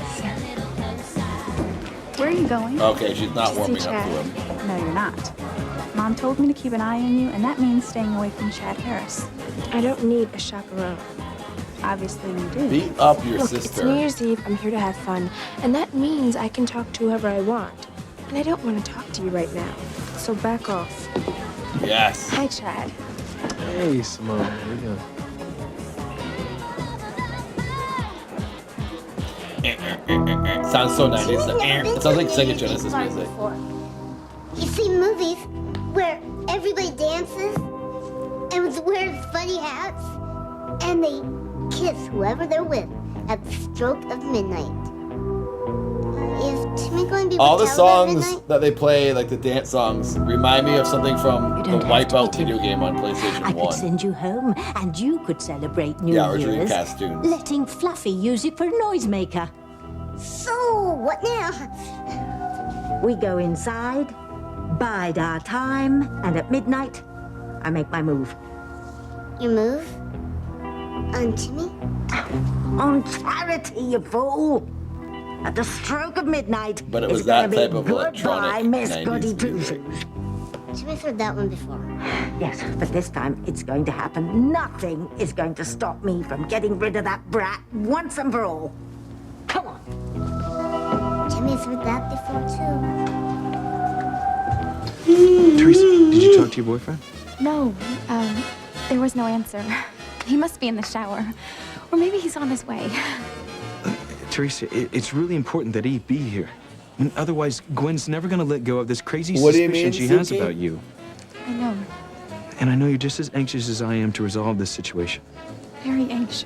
Where are you going? Okay, she's not To see warming up to Chad. him. No, you're not. Mom told me to keep an eye on you, and that means staying away from Chad Harris. I don't need a chaperone. Obviously you do. Beat up your Look, it's sister. New Year's Eve. I'm here to have fun. And that means I can talk to whoever I want. And I don't want to talk to you right now. So back off. Yes. Hi, Chad. Hey, Simone. How you doing? Sounds so 90s. It sounds like Sega Genesis music. You see movies where everybody dances and wears funny hats and they kiss whoever they're with at the stroke of midnight. Is Timmy going to be All the with Tyler at songs midnight? that they play, like the dance songs, remind me of something from the Wipeout video game on PlayStation I could 1. send you home, and you could celebrate New Yeah, or Year's, Dreamcast tunes. letting Fluffy use it for a noisemaker. So, what now? We go inside, bide our time, and at midnight, I make my move. You move? On Timmy? On charity, you fool! At the stroke of midnight, But it was it's gonna that be type of goodbye, electronic Miss 90s Goody music. Two-Shoes. Timmy's heard that one before. Yes, but this time it's going to happen. Nothing is going to stop me from getting rid of that brat once and for all. Come on. Timmy's heard that before, Teresa, did you talk to your boyfriend? No, there was no answer. He must be in the shower. Or maybe he's on his way. Teresa, it's really important that he be here. I mean, otherwise, Gwen's never gonna let go of this crazy What do you suspicion mean, she has Suki? about you. I know. And I know you're just as anxious as I am to resolve this situation. Very anxious.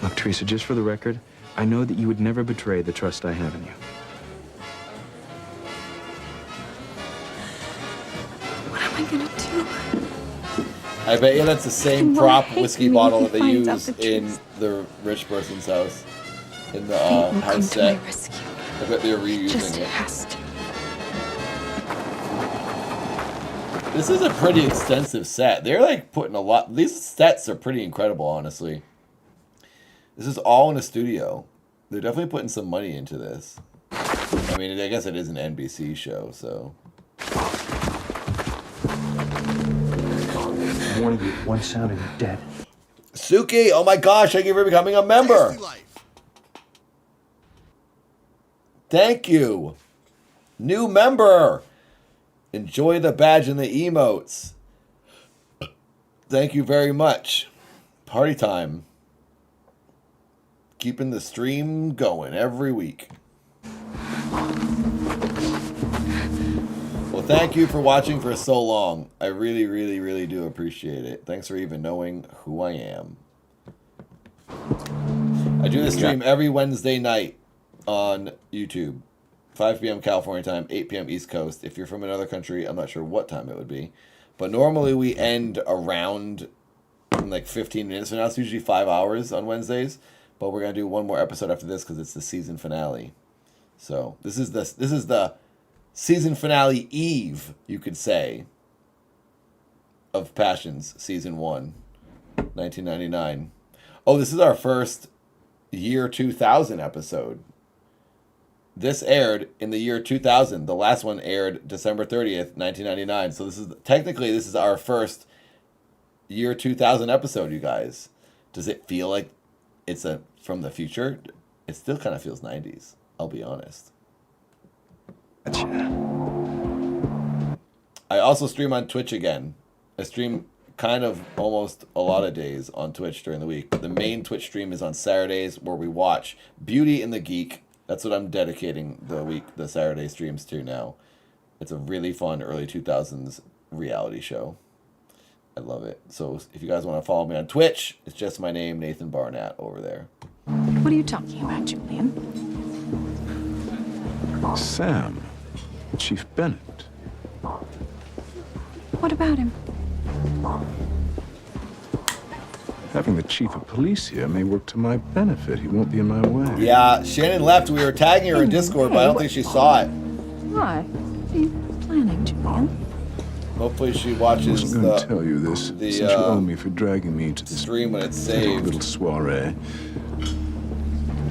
Look, Teresa, just for the record, I know that you would never betray the trust I have in you. What am I gonna do? I bet you that's the same He prop won't hate whiskey me bottle if that he they finds out use the in the rich person's house. In the Fate will come house to my set. rescue. I bet they're reusing Just it. has to. This is a pretty extensive set. They're like putting a lot. These sets are pretty incredible, honestly. This is all in a studio. They're definitely putting some money into this. I mean, I guess it is an NBC show, so. I'm warning you, one sound and you're dead. Suki, oh my gosh, thank you for becoming a member. Thank you. New member. Enjoy the badge and the emotes. Thank you very much. Party time. Keeping the stream going every week. Well, thank you for watching for so long. I really, really, really do appreciate it. Thanks for even knowing who I am. I do this stream every Wednesday night on YouTube. 5 p.m. California time, 8 p.m. East Coast. If you're from another country, I'm not sure what time it would be. But normally we end around in like 15 minutes from now. It's usually 5 hours on Wednesdays. But we're going to do one more episode after this because it's the season finale. So this is the season finale eve, you could say, of Passions, season 1, 1999. Oh, this is our first year 2000 episode. This aired in the year 2000. The last one aired December 30th, 1999. So this is our first year 2000 episode, you guys. Does it feel like it's from the future? It still kind of feels 90s, I'll be honest. I also stream on Twitch again. I stream kind of almost a lot of days on Twitch during the week. The main Twitch stream is on Saturdays where we watch Beauty and the Geek. That's what I'm dedicating the Saturday streams to now. It's a really fun early 2000s reality show. I love it. So if you guys want to follow me on Twitch, it's just my name, Nathan Barnett, over there. What are you talking about, Julian? Sam, Chief Bennett. What about him? Having the chief of police here may work to my benefit. He won't be in my way. Yeah, Shannon left. We were tagging her in Discord, but I don't think she saw it. Why? What are you planning, Julian? Hopefully she watches I wasn't going to tell you this, since you owe me for dragging me to this stream when it's saved. Little soiree.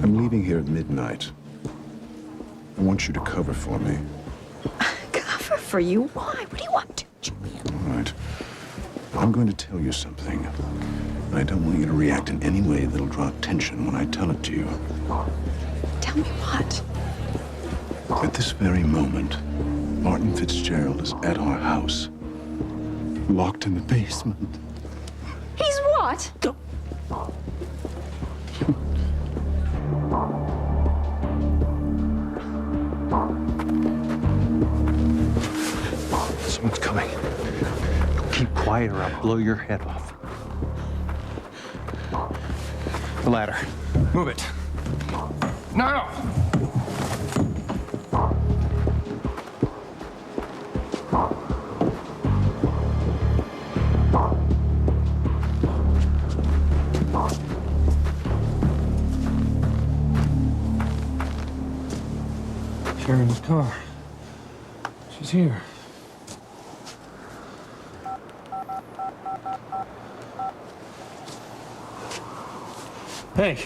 I'm leaving here at midnight. I want you to cover for me. Cover for you? Why? What do you want to, Julian? All right. I'm going to tell you something. I don't want you to react in any way that'll draw attention when I tell it to you. Tell me what? At this very moment, Martin Fitzgerald is at our house, locked in the basement. He's what? Someone's coming. Keep quiet or I'll blow your head off. The ladder. Move it. Now! Sharon's car. She's here. Hey,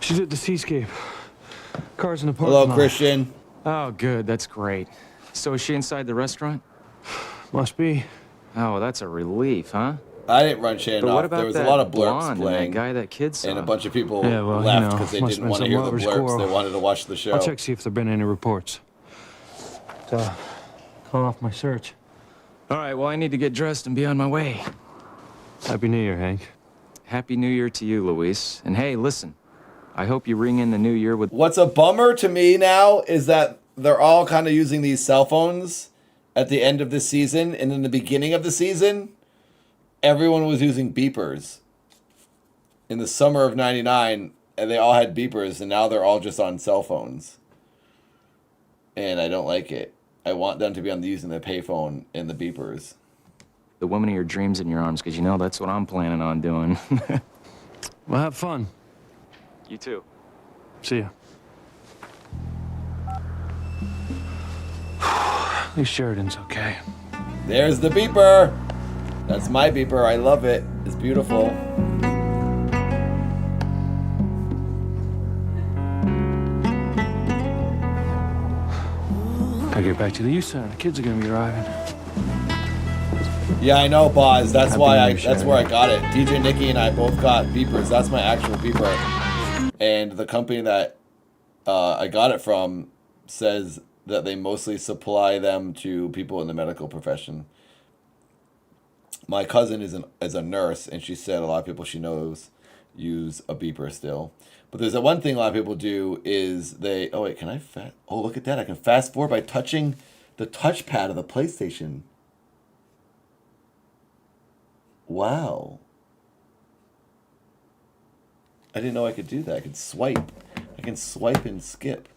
she's at the seascape. Car's in the parking lot. Hello, Christian. Oh, good. That's great. So is she inside the restaurant? Must be. Oh, that's a relief, huh? I didn't run Shannon But off. what about There was a that lot of blurps blonde and playing. that guy that kid saw? And a bunch of people Yeah, well, left because they must didn't have want to been hear some the lover's blurps. quarrel. They wanted to watch the show. I'll check, see if there've been any reports. Call off my search. All right, well, I need to get dressed and be on my way. Happy New Year, Hank. Happy New Year to you, Luis. And hey, listen, I hope you ring in the new year with... What's a bummer to me now is that they're all kind of using these cell phones at the end of the season, and in the beginning of the season, everyone was using beepers. In the summer of '99, and they all had beepers, and now they're all just on cell phones. And I don't like it. I want them to be using the payphone and the beepers. The woman of your dreams in your arms, because you know that's what I'm planning on doing. Well, have fun. You too. See ya. At least Sheridan's okay. There's the beeper. That's my beeper. I love it. It's beautiful. Gotta get back to the youth center. The kids are gonna be arriving. Yeah, I know, Boz. That's Happy why New I. Year, That's where I got it. DJ Nikki and I both got beepers. That's my actual beeper. And the company that I got it from says that they mostly supply them to people in the medical profession. My cousin is a nurse, and she said a lot of people she knows use a beeper still. But there's one thing a lot of people do is they... Oh, wait, can I... Oh, look at that. I can fast forward by touching the touchpad of the PlayStation. Wow. I didn't know I could do that. I could swipe. I can swipe and skip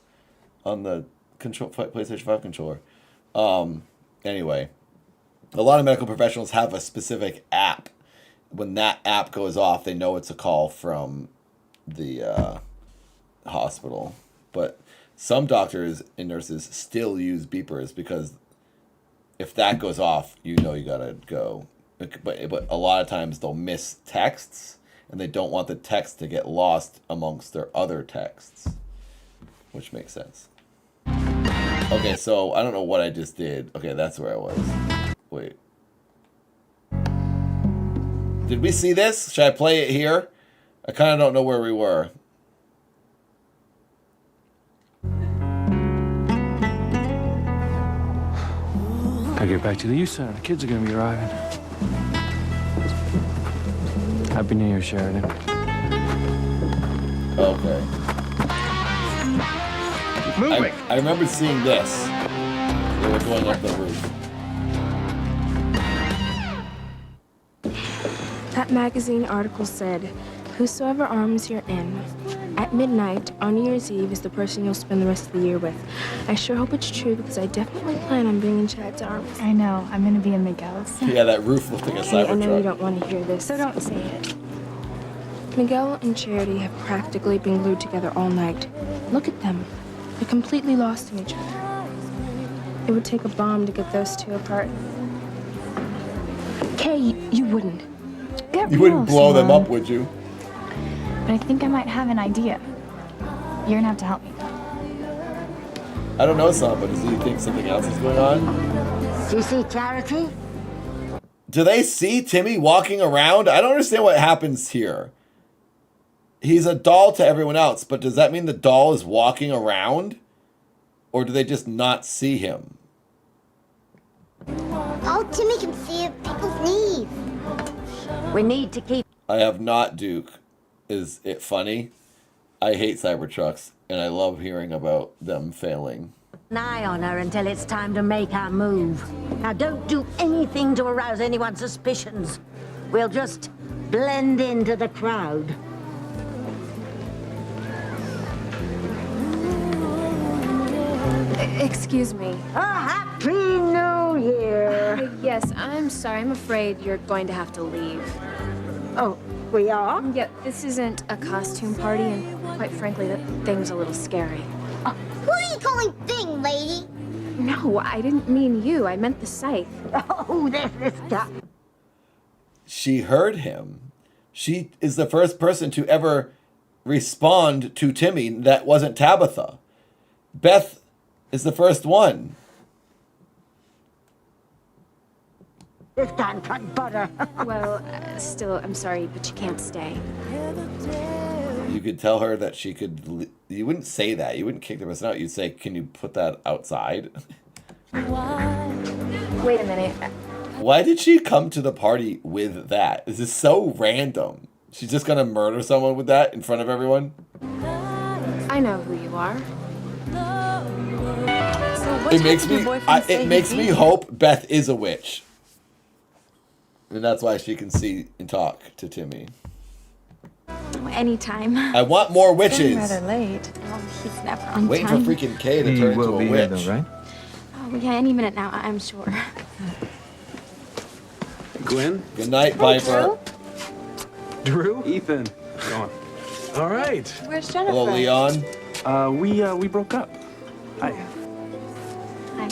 on the PlayStation 5 controller. Anyway, a lot of medical professionals have a specific app. When that app goes off, they know it's a call from the hospital. But some doctors and nurses still use beepers because if that goes off, you know you gotta go. But a lot of times they'll miss texts, and they don't want the text to get lost amongst their other texts, which makes sense. Okay, so I don't know what I just did. Okay, that's where I was. Wait. Did we see this? Should I play it here? I kind of don't know where we were. I get back to the youth center. The kids are gonna be arriving. Happy New Year, Sheridan. Okay. I remember seeing this. They were going up the roof. That magazine article said, "Whosoever arms your inn. At midnight on New Year's Eve is the person you'll spend the rest of the year with." I sure hope it's true because I definitely plan on bringing Chad's arms. I know. I'm gonna be in Miguel's. Yeah, that roof looked like a Hey, I know you Cybertruck. don't want to hear this. So don't say it. Miguel and Charity have practically been glued together all night. Look at them. They're completely lost in each other. It would take a bomb to get those two apart. Kay, you wouldn't. You wouldn't blow them up, would you? But I think I might have an idea. You're gonna have to help me. I don't know some, but does he think something else is going on? Do you see Charity? Do they see Timmy walking around? I don't understand what happens here. He's a doll to everyone else, but does that mean the doll is walking around? Or do they just not see him? Oh, Timmy can see people's knees. We need to keep I have not, Duke. Is it funny? I hate Cybertrucks, and I love hearing about them failing. an eye on her until it's time to make our move. Now, don't do anything to arouse anyone's suspicions. We'll just blend into the crowd. Excuse me. A Happy New Year! Yes, I'm sorry. I'm afraid you're going to have to leave. Oh, we are? Yeah, this isn't a costume party, and quite frankly, that thing's a little scary. Who are you calling thing, lady? No, I didn't mean you. I meant the scythe. Oh, there's this guy. She heard him. She is the first person to ever respond to Timmy that wasn't Tabitha. Beth is the first one. This can't cut butter. Well, still, I'm sorry, but you can't stay. You could tell her that she could... You wouldn't say that. You wouldn't kick the person out. You'd say, can you put that outside? Wait a minute. Why did she come to the party with that? This is so random. She's just gonna murder someone with that in front of everyone? I know who you are. It makes me hope Beth is a witch. And that's why she can see and talk to Timmy. Anytime. I want more It's getting witches. rather late. Oh, he's never on Waiting time. for freaking Kay to turn into a witch. Though, right? Oh, yeah, any minute now, I'm sure. Gwen? Good night, Piper. Drew? Ethan. Go on. All right. Where's Jennifer? Hello, Leon. We broke up. Hi. Hi.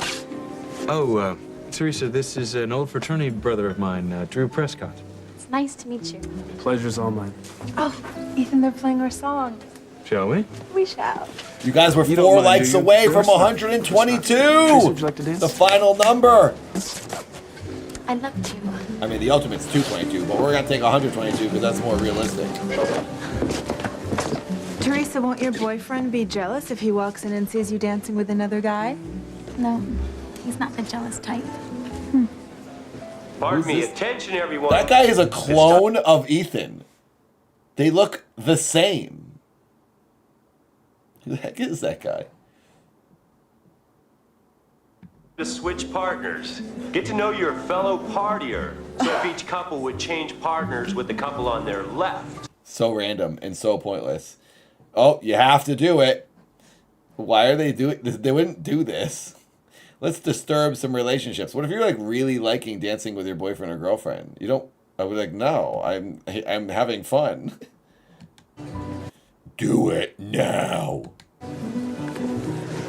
Oh, Teresa, this is an old fraternity brother of mine, Drew Prescott. It's nice to meet you. Pleasure's all mine. Oh, Ethan, they're playing our song. Shall we? We shall. You guys were You don't 4 mind, likes do you? away Sure. from 122. Teresa, would you like to dance? The final number. I'd love to. I mean, the ultimate's 222, but we're gonna take 122 because that's more realistic. Teresa, won't your boyfriend be jealous if he walks in and sees you dancing with another guy? No, he's not the jealous type. Pardon me, attention everyone. That guy is a clone of Ethan. They look the same. Who the heck is that guy? To switch partners. Get to know your fellow partier. So if each couple would change partners with the couple on their left. So random and so pointless. Oh, you have to do it. Why are they doing this? They wouldn't do this. Let's disturb some relationships. What if you're like really liking dancing with your boyfriend or girlfriend? You don't. I would be like, no, I'm having fun. Do it now.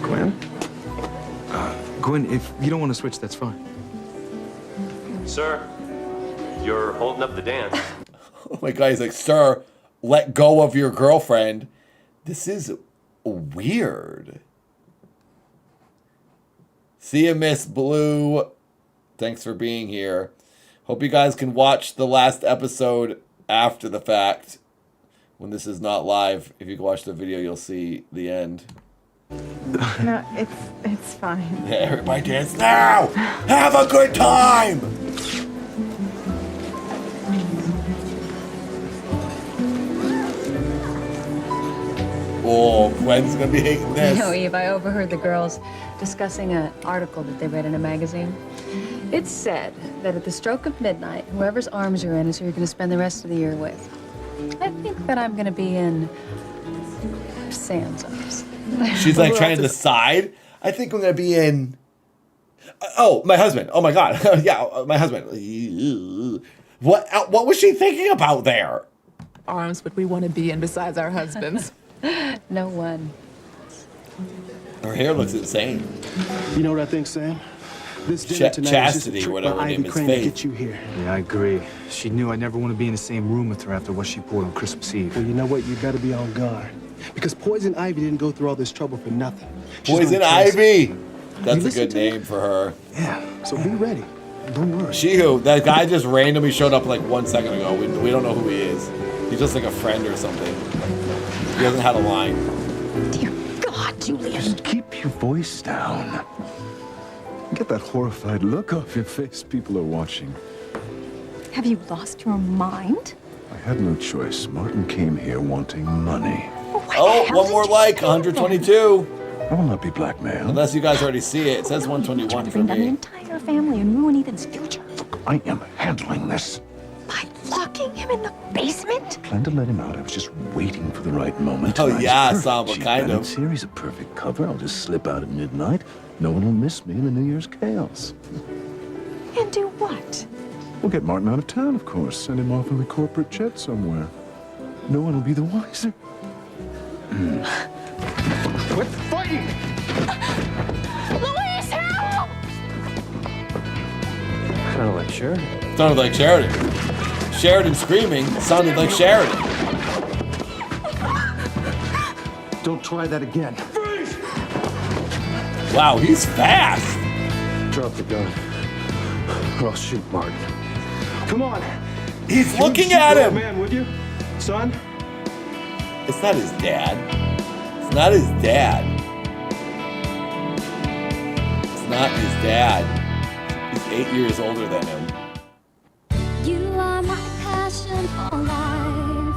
Gwen? Gwen, if you don't want to switch, that's fine. Sir, you're holding up the dance. Oh my God, he's like, sir, let go of your girlfriend. This is weird. See you, Miss Blue. Thanks for being here. Hope you guys can watch the last episode after the fact. When this is not live, if you can watch the video, you'll see the end. No, it's fine. Yeah, everybody dance now! Have a good time! Oh, Gwen's gonna be hating this. You know, Eve, I overheard the girls discussing an article that they read in a magazine. It said that at the stroke of midnight, whoever's arms you're in is who you're going to spend the rest of the year with. I think that I'm going to be in Sam's arms. She's like trying to decide. I think I'm gonna be in. Oh, my husband. Oh my God. Yeah, my husband. What was she thinking about there? Arms would we want to be in besides our husbands? No one. Her hair looks insane. You know what I think, Sam? This dinner tonight Chastity, is just a trick whatever by her Ivy name is, Crane to Faith. get you here. Yeah, I agree. She knew I'd never want to be in the same room with her after what she pulled on Christmas Eve. Well, you know what? You better be on guard. Because Poison Ivy didn't go through all this trouble for nothing. She's Poison gonna try Ivy. That's You a good listen to me? name for her. Yeah, so be ready. Don't worry. She who? That guy just randomly showed up like 1 second ago. We don't know who he is. He's just like a friend or something. He hasn't had a line. God, Julian. Just keep your voice down. Get that horrified look off your face. People are watching. Have you lost your mind? I had no choice. Martin came here wanting money. Oh, one more like, 122. I will not be blackmailed. Unless you guys already see it. It says 121 for Bring down the me. entire family and ruin Ethan's future. I am handling this. By locking him in the basement? Planned to let him out. I was just waiting for the right moment. Oh, Tonight's yeah, perfect. Samba, She's kind got of. it here. He's a perfect cover. I'll just slip out at midnight. No one will miss me in the New Year's chaos. And do what? We'll get Martin out of town, of course. Send him off in the corporate jet somewhere. No one will be the wiser. Quit fighting! Louise, help! Kind of like Sheridan. Sounded like Sheridan. Sheridan screaming sounded like Sheridan. Don't try that again. Wow, he's fast. Drop the gun, or I'll shoot Martin. Come on. He's You looking shoot at the old him. man, would you, son? It's not his dad. It's not his dad. It's not his dad. He's 8 years older than him. You are my passion for life.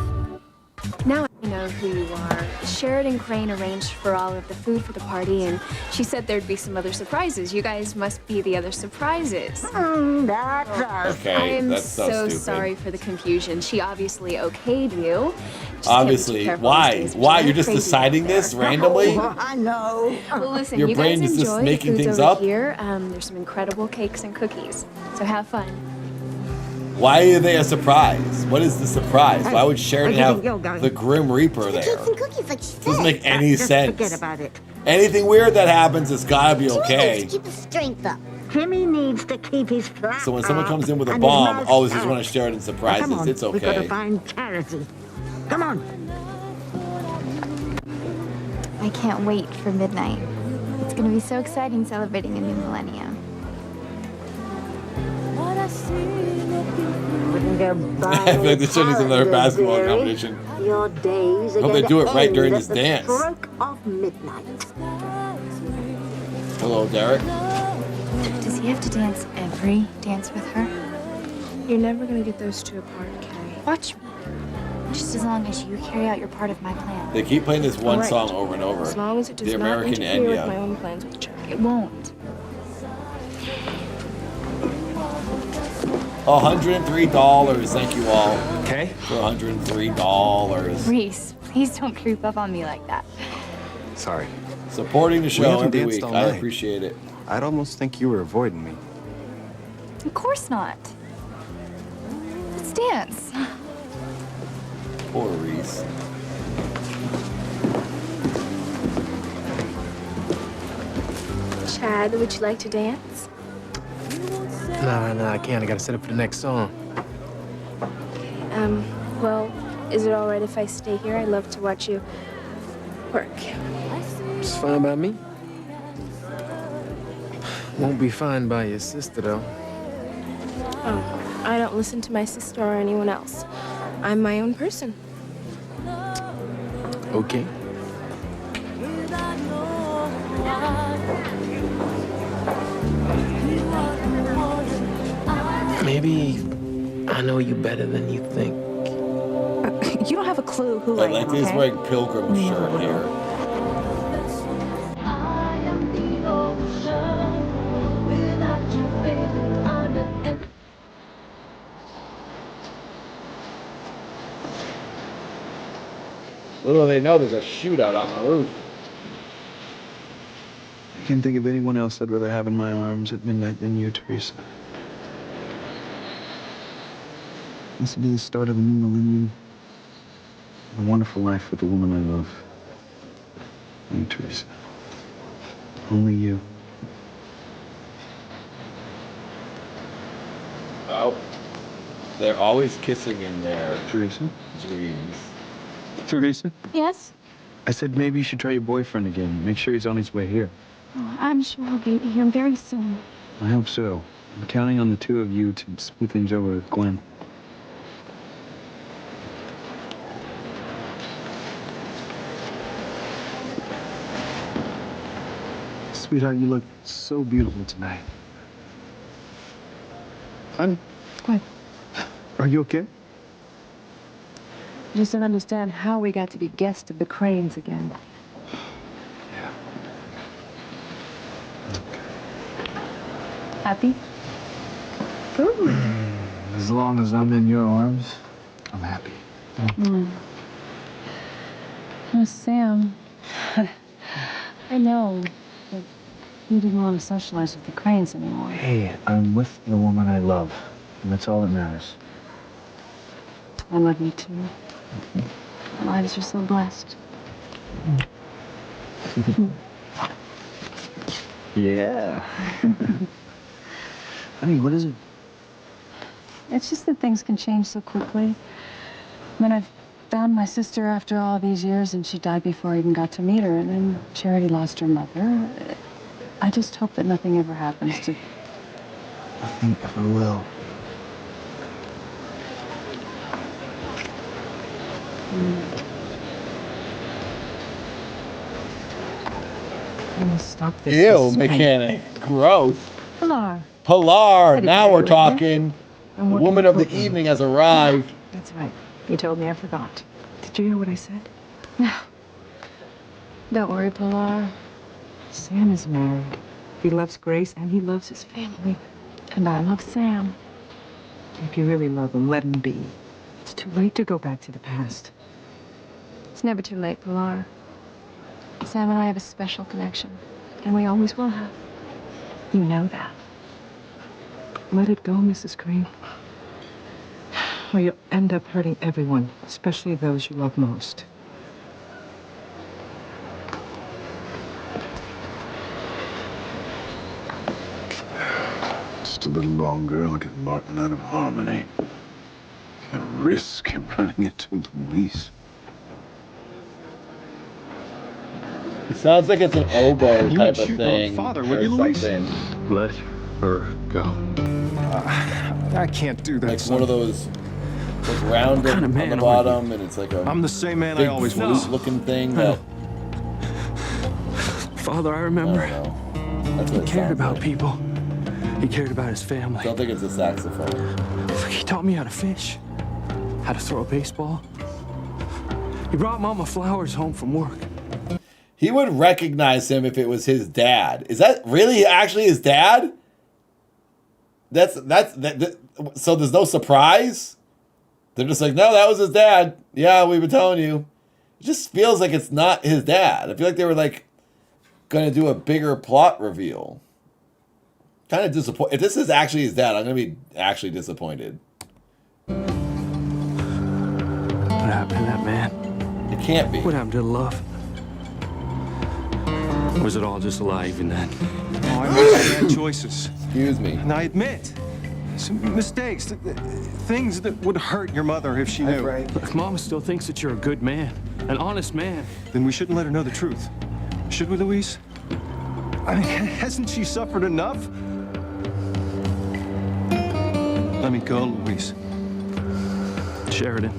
Now I know who you are. Sheridan Crane arranged for all of the food for the party, and she said there'd be some other surprises. You guys must be the other surprises. That's us. Okay, I am that's so stupid. sorry for the confusion. She obviously okayed you. Just Obviously, have to be careful why? these days, Why? but You're just crazy deciding out there. this randomly? Oh, I know. Well, listen, Your you brain guys is just enjoy making the foods things over up? here. There's some incredible cakes and cookies, so have fun. Why are they a surprise? What is the surprise? Why would Sheridan have the Grim Reaper there? Cakes and cookies, like she Doesn't make any just sense. Forget about it. Anything weird that happens, it's gotta be He needs okay. to keep his strength up. Timmy needs to keep his flat So when someone up comes in with a and his bomb, mouth oh, this is shut. one of Sheridan's surprises. Come on, It's We've got to okay. find charity. Come on. I can't wait for midnight. It's gonna be so exciting celebrating a new millennium. I feel like this should need another basketball competition. Your days are Hope they going do to it right end during at this the dance. stroke of midnight. Hello, Derek. Does he have to dance every dance with her? You're never gonna get those two apart, Kay. Watch me. Just as long as you carry out your part of my plan. They keep playing this one All right. song over and over. As long as it does The not American interfere with my Enya. own plans with Chad. It won't. $103. Thank you all. Okay. For $103. Reese, please don't creep up on me like that. Sorry. Supporting the We show haven't every danced week. all I night. appreciate it. I'd almost think you were avoiding me. Of course not. Let's dance. Poor Reese. Chad, would you like to dance? Nah, I can't. I gotta set up for the next song. Well, is it all right if I stay here? I'd love to watch you work. It's fine by me. Won't be fine by your sister, though. Oh, I don't listen to my sister or anyone else. I'm my own person. Okay. Maybe I know you better than you think. You don't have a clue who But I like am, this okay? wearing pilgrim shirt here. Little do they know there's a shootout on the roof. I can't think of anyone else I'd rather have in my arms at midnight than you, Teresa. This will be the start of a new millennium. A wonderful life with the woman I love. You, Teresa. Only you. Oh. They're always kissing in their Teresa? dreams. Teresa? Yes? I said maybe you should try your boyfriend again. Make sure he's on his way here. Oh, I'm sure he'll be here very soon. I hope so. I'm counting on the two of you to smooth things over with Glenn. Sweetheart, you look so beautiful tonight. Honey? What? Are you okay? I just don't understand how we got to be guests of the Cranes again. Happy? As long as I'm in your arms, I'm happy. Oh, Sam. I know, but you didn't want to socialize with the Cranes anymore. Hey, I'm with the woman I love, and that's all that matters. I love you too. Our lives are so blessed. Yeah. Honey, what is it? It's just that things can change so quickly. When I found my sister after all these years, and she died before I even got to meet her, and then Charity lost her mother. I just hope that nothing ever happens to... Nothing ever will. Stop this. Ew, mechanic. Gross. Pilar. Pilar, didn't now do we're it, talking. The I'm working woman the of the program. evening has arrived. That's right. You told me I forgot. Did you hear what I said? Don't worry, Pilar. Sam is married. He loves Grace and he loves his family. And I love Sam. If you really love him, let him be. It's too late to go back to the past. It's never too late, Pilar. Sam and I have a special connection, and we always will have. You know that. Let it go, Mrs. Green. Or you'll end up hurting everyone, especially those you love most. Just a little longer, I'll get Martin out of harmony. Can't risk him running into Louise. It sounds like it's an oboe You type would of shoot your own thing. father, would or you, Luis? something. Let her go. I can't do that. Like one of those rounded kind of on man the are bottom, and it's like a I'm the same man I big always flute was. looking thing. I That Father, I remember. I don't know. That's He what it cared sounds about like. people. He cared about his family. I don't think it's a saxophone. He taught me how to fish, how to throw a baseball. He brought Mama flowers home from work. He would recognize him if it was his dad. Is that really actually his dad? So there's no surprise? They're just like, no, that was his dad. Yeah, we've been telling you. It just feels like it's not his dad. I feel like they were like going to do a bigger plot reveal. Kind of disappointed. If this is actually his dad, I'm going to be actually disappointed. What happened to that man? It can't be. What happened to the love? Or was it all just a lie even then? Oh, I made some bad choices. Excuse me. And I admit, some mistakes, things that would hurt your mother if she knew. If Mama still thinks that you're a good man, an honest man, then we shouldn't let her know the truth. Should we, Louise? I mean, hasn't she suffered enough? Let me go, Louise. Sheridan.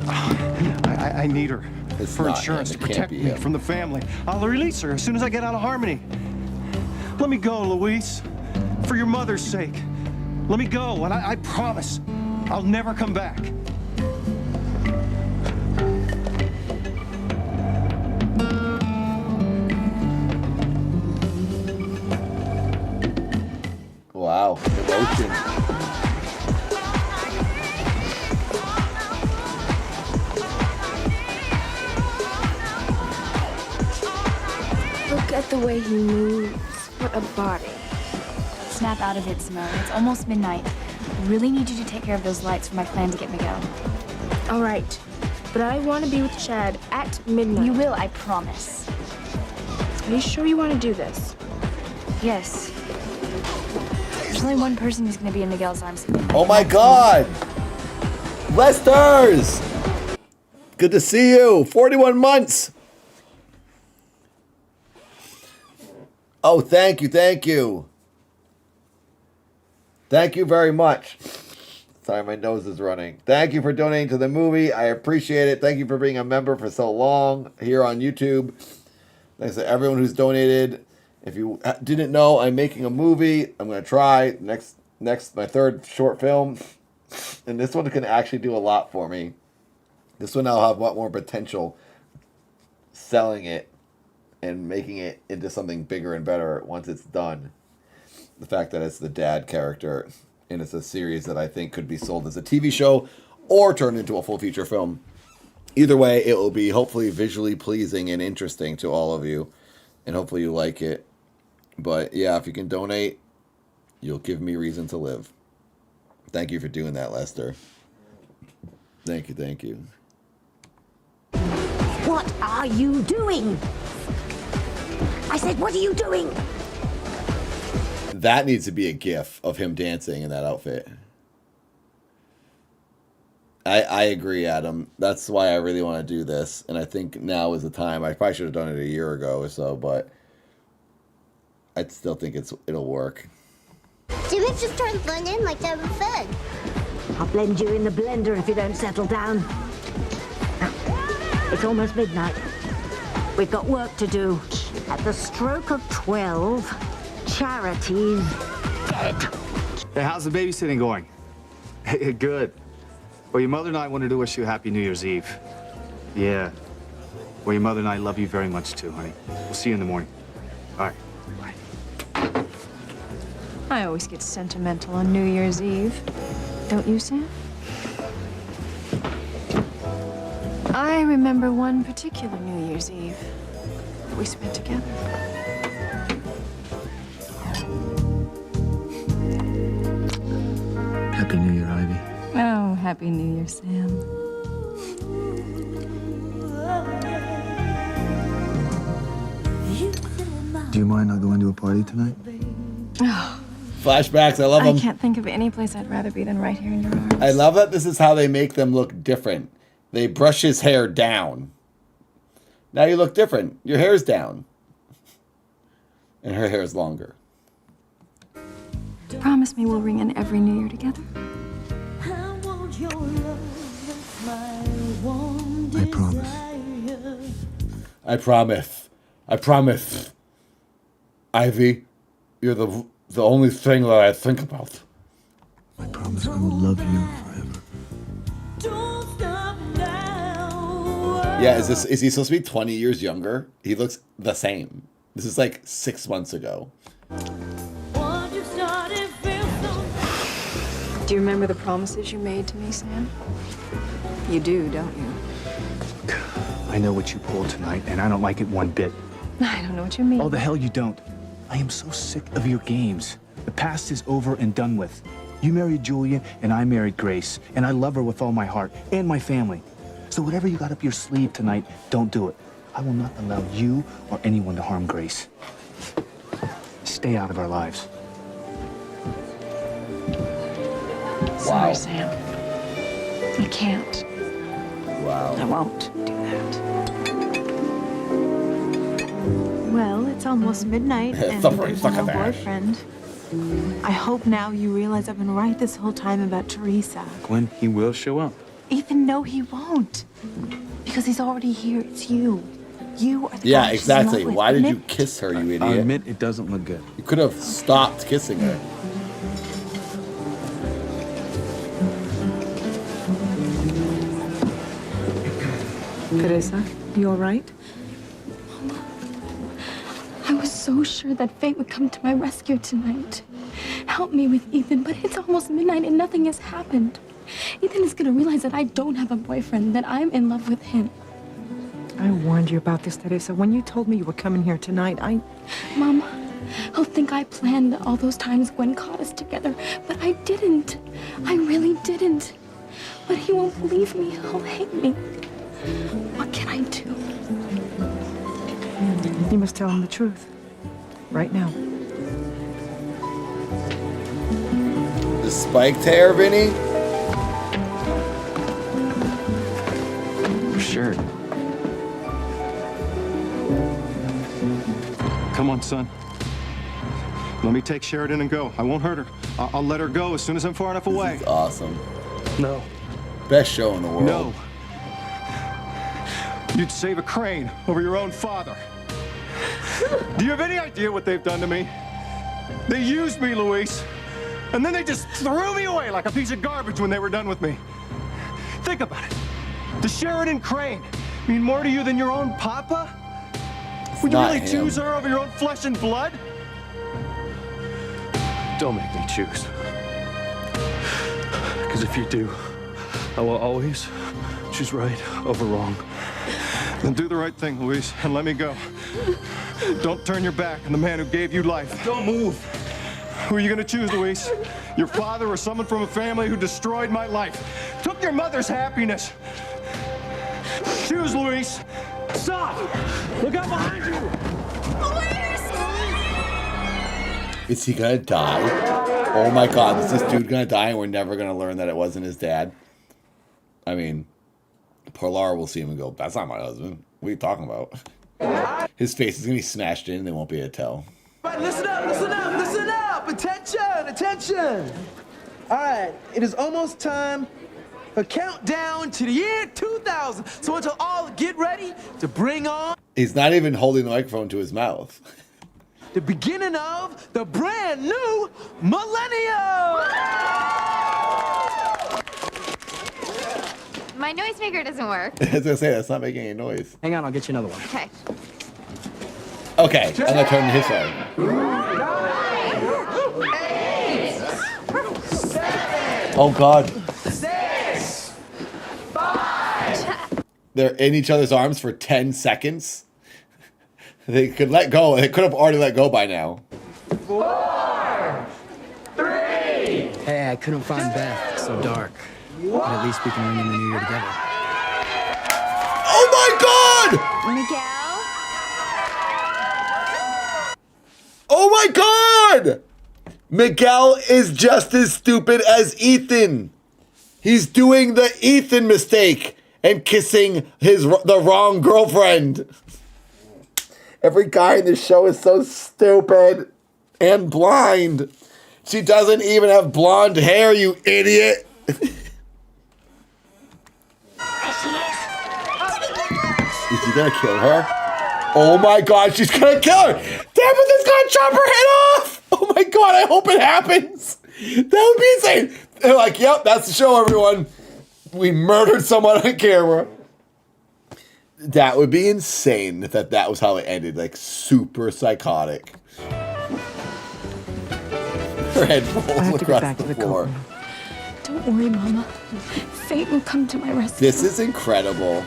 I need her. It's for not insurance him. to It can't protect be me him. from the family. I'll release her as soon as I get out of Harmony. Let me go, Luis. For your mother's sake. Let me go, and I promise I'll never come back. Wow, emotion. Look at the way he moves. What a body. Snap out of it, Simone. It's almost midnight. I really need you to take care of those lights for my plan to get Miguel. All right. But I want to be with Chad at midnight. You will, I promise. Are you sure you want to do this? Yes. There's only one person who's going to be in Miguel's arms. Oh my God! Lester's! Good to see you. 41 months. Oh, thank you, thank you. Thank you very much. Sorry, my nose is running. Thank you for donating to the movie. I appreciate it. Thank you for being a member for so long here on YouTube. Thanks to everyone who's donated. If you didn't know, I'm making a movie. I'm going to try next my third short film. And this one can actually do a lot for me. This one I'll have a lot more potential selling it and making it into something bigger and better once it's done. The fact that it's the dad character and it's a series that I think could be sold as a TV show or turned into a full feature film. Either way, it will be hopefully visually pleasing and interesting to all of you. And hopefully you like it. But yeah, if you can donate, you'll give me reason to live. Thank you for doing that, Lester. Thank you, thank you. What are you doing? I said, what are you doing? That needs to be a gif of him dancing in that outfit. I agree, Adam. That's why I really want to do this. And I think now is the time. I probably should have done it a year ago or so, but I still think it'll work. Jimmy just trying to blend in like Devin said. I'll blend you in the blender if you don't settle down. Now, it's almost midnight. We've got work to do. At the stroke of 12, Charity's dead. Hey, how's the babysitting going? Hey, good. Well, your mother and I wanted to wish you a happy New Year's Eve. Yeah. Well, your mother and I love you very much too, honey. We'll see you in the morning. All right. I always get sentimental on New Year's Eve. Don't you, Sam? I remember one particular New Year's Eve that we spent together. Happy New Year, Ivy. Oh, Happy New Year, Sam. Do you mind not going to a party tonight? Oh, Flashbacks, I love them. I can't think of any place I'd rather be than right here in your arms. I love that this is how they make them look different. They brush his hair down. Now you look different. Your hair's down. And her hair is longer. Promise me we'll ring in every New Year together. I promise. I promise. I promise. Ivy, you're the only thing that I think about. I promise I will love you forever. Yeah, is he supposed to be 20 years younger? He looks the same. This is like 6 months ago. Do you remember the promises you made to me, Sam? You do, don't you? I know what you pulled tonight, and I don't like it one bit. I don't know what you mean. Oh, the hell you don't. I am so sick of your games. The past is over and done with. You married Julian, and I married Grace, and I love her with all my heart, and my family. So whatever you got up your sleeve tonight, don't do it. I will not allow you or anyone to harm Grace. Stay out of our lives. Sorry, Sam. I can't. Wow. I won't do that. Well, it's almost midnight, and there's no boyfriend. I hope now you realize I've been right this whole time about Teresa. Gwen, he will show up. Ethan, no, he won't. Because he's already here. It's you. You are the Yeah, guy she's exactly. in love with. Why did you Admit- kiss her, you idiot? I'll admit it doesn't look good. You could have stopped kissing her. Teresa, you all right? I was so sure that fate would come to my rescue tonight. Help me with Ethan, but it's almost midnight and nothing has happened. Ethan is gonna realize that I don't have a boyfriend, that I'm in love with him. I warned you about this, Teresa. When you told me you were coming here tonight, Mom, he'll think I planned all those times Gwen caught us together, but I didn't. I really didn't. But he won't believe me. He'll hate me. What can I do? You must tell him the truth. Right now. The spiked hair, Vinny? Sure. Come on, son. Let me take Sheridan and go. I won't hurt her. I'll let her go as soon as I'm far enough away. This is awesome. No. Best show in the world. No. You'd save a crane over your own father. Do you have any idea what they've done to me? They used me, Luis. And then they just threw me away like a piece of garbage when they were done with me. Think about it. The Sheridan crane mean more to you than your own papa? Would you not really him. choose her over your own flesh and blood? Don't make me choose. Because if you do, I will always choose right over wrong. Then do the right thing, Luis, and let me go. Don't turn your back on the man who gave you life. Don't move. Who are you gonna choose, Luis? Your father or someone from a family who destroyed my life? Took your mother's happiness? Choose, Luis. Stop! Look out behind you! Is he gonna die? Oh my god, is this dude gonna die and we're never gonna learn that it wasn't his dad? I mean, Pilar will see him and go, that's not my husband. What are you talking about? His face is gonna be smashed in and they won't be able to tell. Right, listen up, listen up, listen up! Attention, attention! All right, it is almost time for countdown to the year 2000. So I want you all get ready to bring on He's not even holding the microphone to his mouth. the beginning of the brand new millennium! My noisemaker doesn't work. I was gonna say, that's not making any noise. Hang on, I'll get you another one. Okay. Okay, I'm gonna turn to his side. 8, 7, Oh god. 6, 5. They're in each other's arms for 10 seconds. They could let go. They could have already let go by now. 4, 3. Hey, I couldn't find Beth. It's so dark. But at least we can ring in the new year together. Oh my god! Miguel? Oh my god! Miguel is just as stupid as Ethan. He's doing the Ethan mistake and kissing the wrong girlfriend. Every guy in this show is so stupid and blind. She doesn't even have blonde hair, you idiot. Is he gonna kill her? Oh my god, she's gonna kill her! Damn it, this gonna chop her head off! Oh my god, I hope it happens! That would be insane! They're like, yep, that's the show, everyone. We murdered someone on camera. That would be insane if that was how it ended, like super psychotic. Her head rolls across the floor. Don't worry, Mama. Fate will come to my rescue. This is incredible.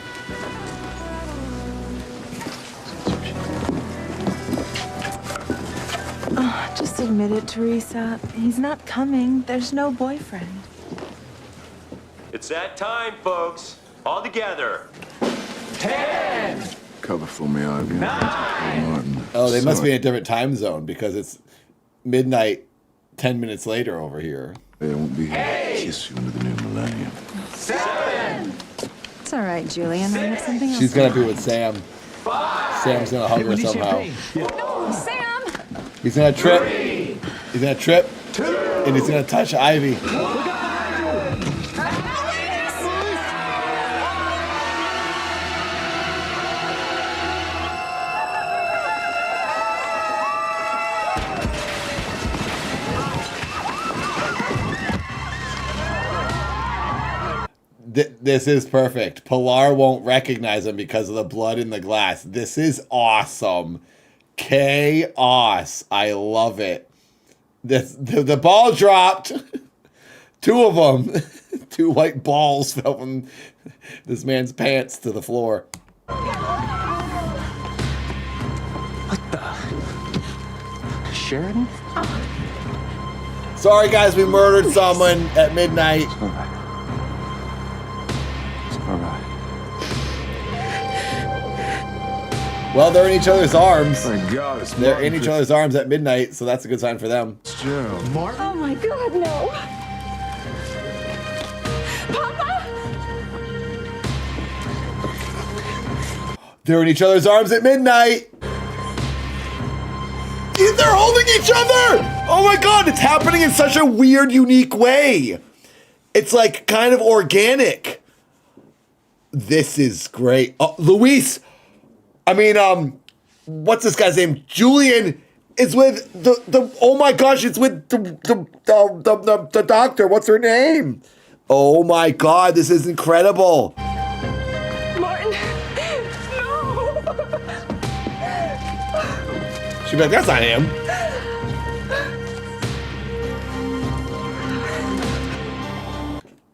Oh, just admit it, Teresa. He's not coming. There's no boyfriend. It's that time, folks. All together. 10. Cover for me, Ivy. Martin. Oh, they must be in a different time zone because it's midnight 10 minutes later over here. They won't be here to kiss you into the new millennium. 7. It's all right, Julian. I have something else. She's gonna be with Sam. Sam's gonna hug her somehow. No, Sam! He's gonna trip. He's gonna trip. And he's gonna touch Ivy. This is perfect. Pilar won't recognize him because of the blood in the glass. This is awesome. Chaos. I love it. The ball dropped. Two of them. Two white balls fell from this man's pants to the floor. What the? Sheridan? Sorry, guys, we murdered someone at midnight. It's all right. It's all right. Well, they're in each other's arms. Thank God, it's They're Martin in each other's arms at midnight, so that's a good sign for them. Fitzgerald. Oh my God, no. Papa! They're in each other's arms at midnight. They're holding each other. Oh my God, it's happening in such a weird, unique way. It's like kind of organic. This is great. Oh, Luis. What's this guy's name? Julian is with the oh my gosh, it's with the doctor. What's her name? Oh my God, this is incredible. Martin, no! She'd be like, that's not him.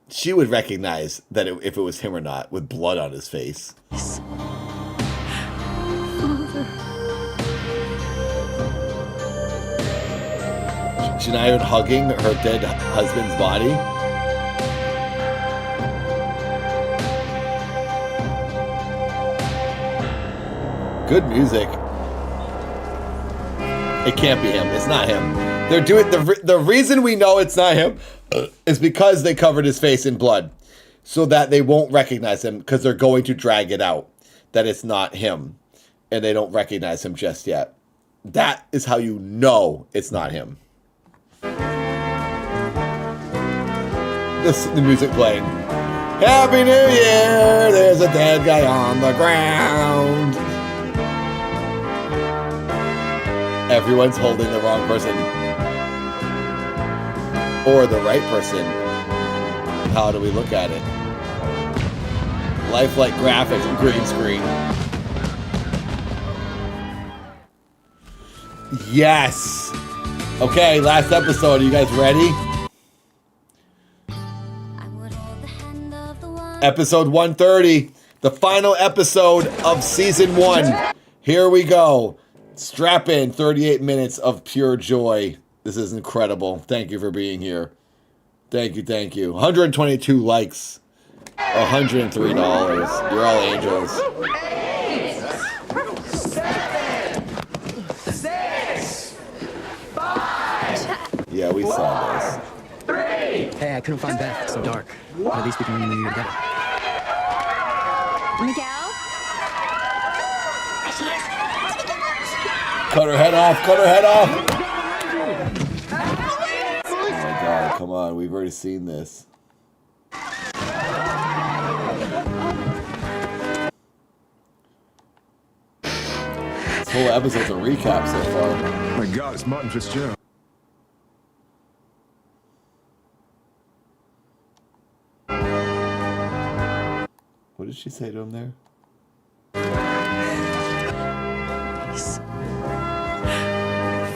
She would recognize that if it was him or not with blood on his face. She's not even hugging her dead husband's body. Good music. It can't be him. It's not him. They're doing the reason we know it's not him is because they covered his face in blood, so that they won't recognize him because they're going to drag it out that it's not him, and they don't recognize him just yet. That is how you know it's not him. The music playing. Happy New Year! There's a dead guy on the ground. Everyone's holding the wrong person. Or the right person. How do we look at it? Lifelike graphics, green screen. Yes! Okay, last episode. Are you guys ready? Episode 130. The final episode of season 1. Here we go. Strap in, 38 minutes of pure joy. This is incredible. Thank you for being here. Thank you, thank you. 122 likes. $103. You're all angels. 7, 6, 5. Yeah, we saw this. 3. Hey, I couldn't find Beth. It's so dark. But at least we can run the New Year together. Miguel? Cut her head off, cut her head off! Oh my God, come on, we've already seen this. This whole episode's a recap so far. Oh my God, it's Martin Fitzgerald. What did she say to him there?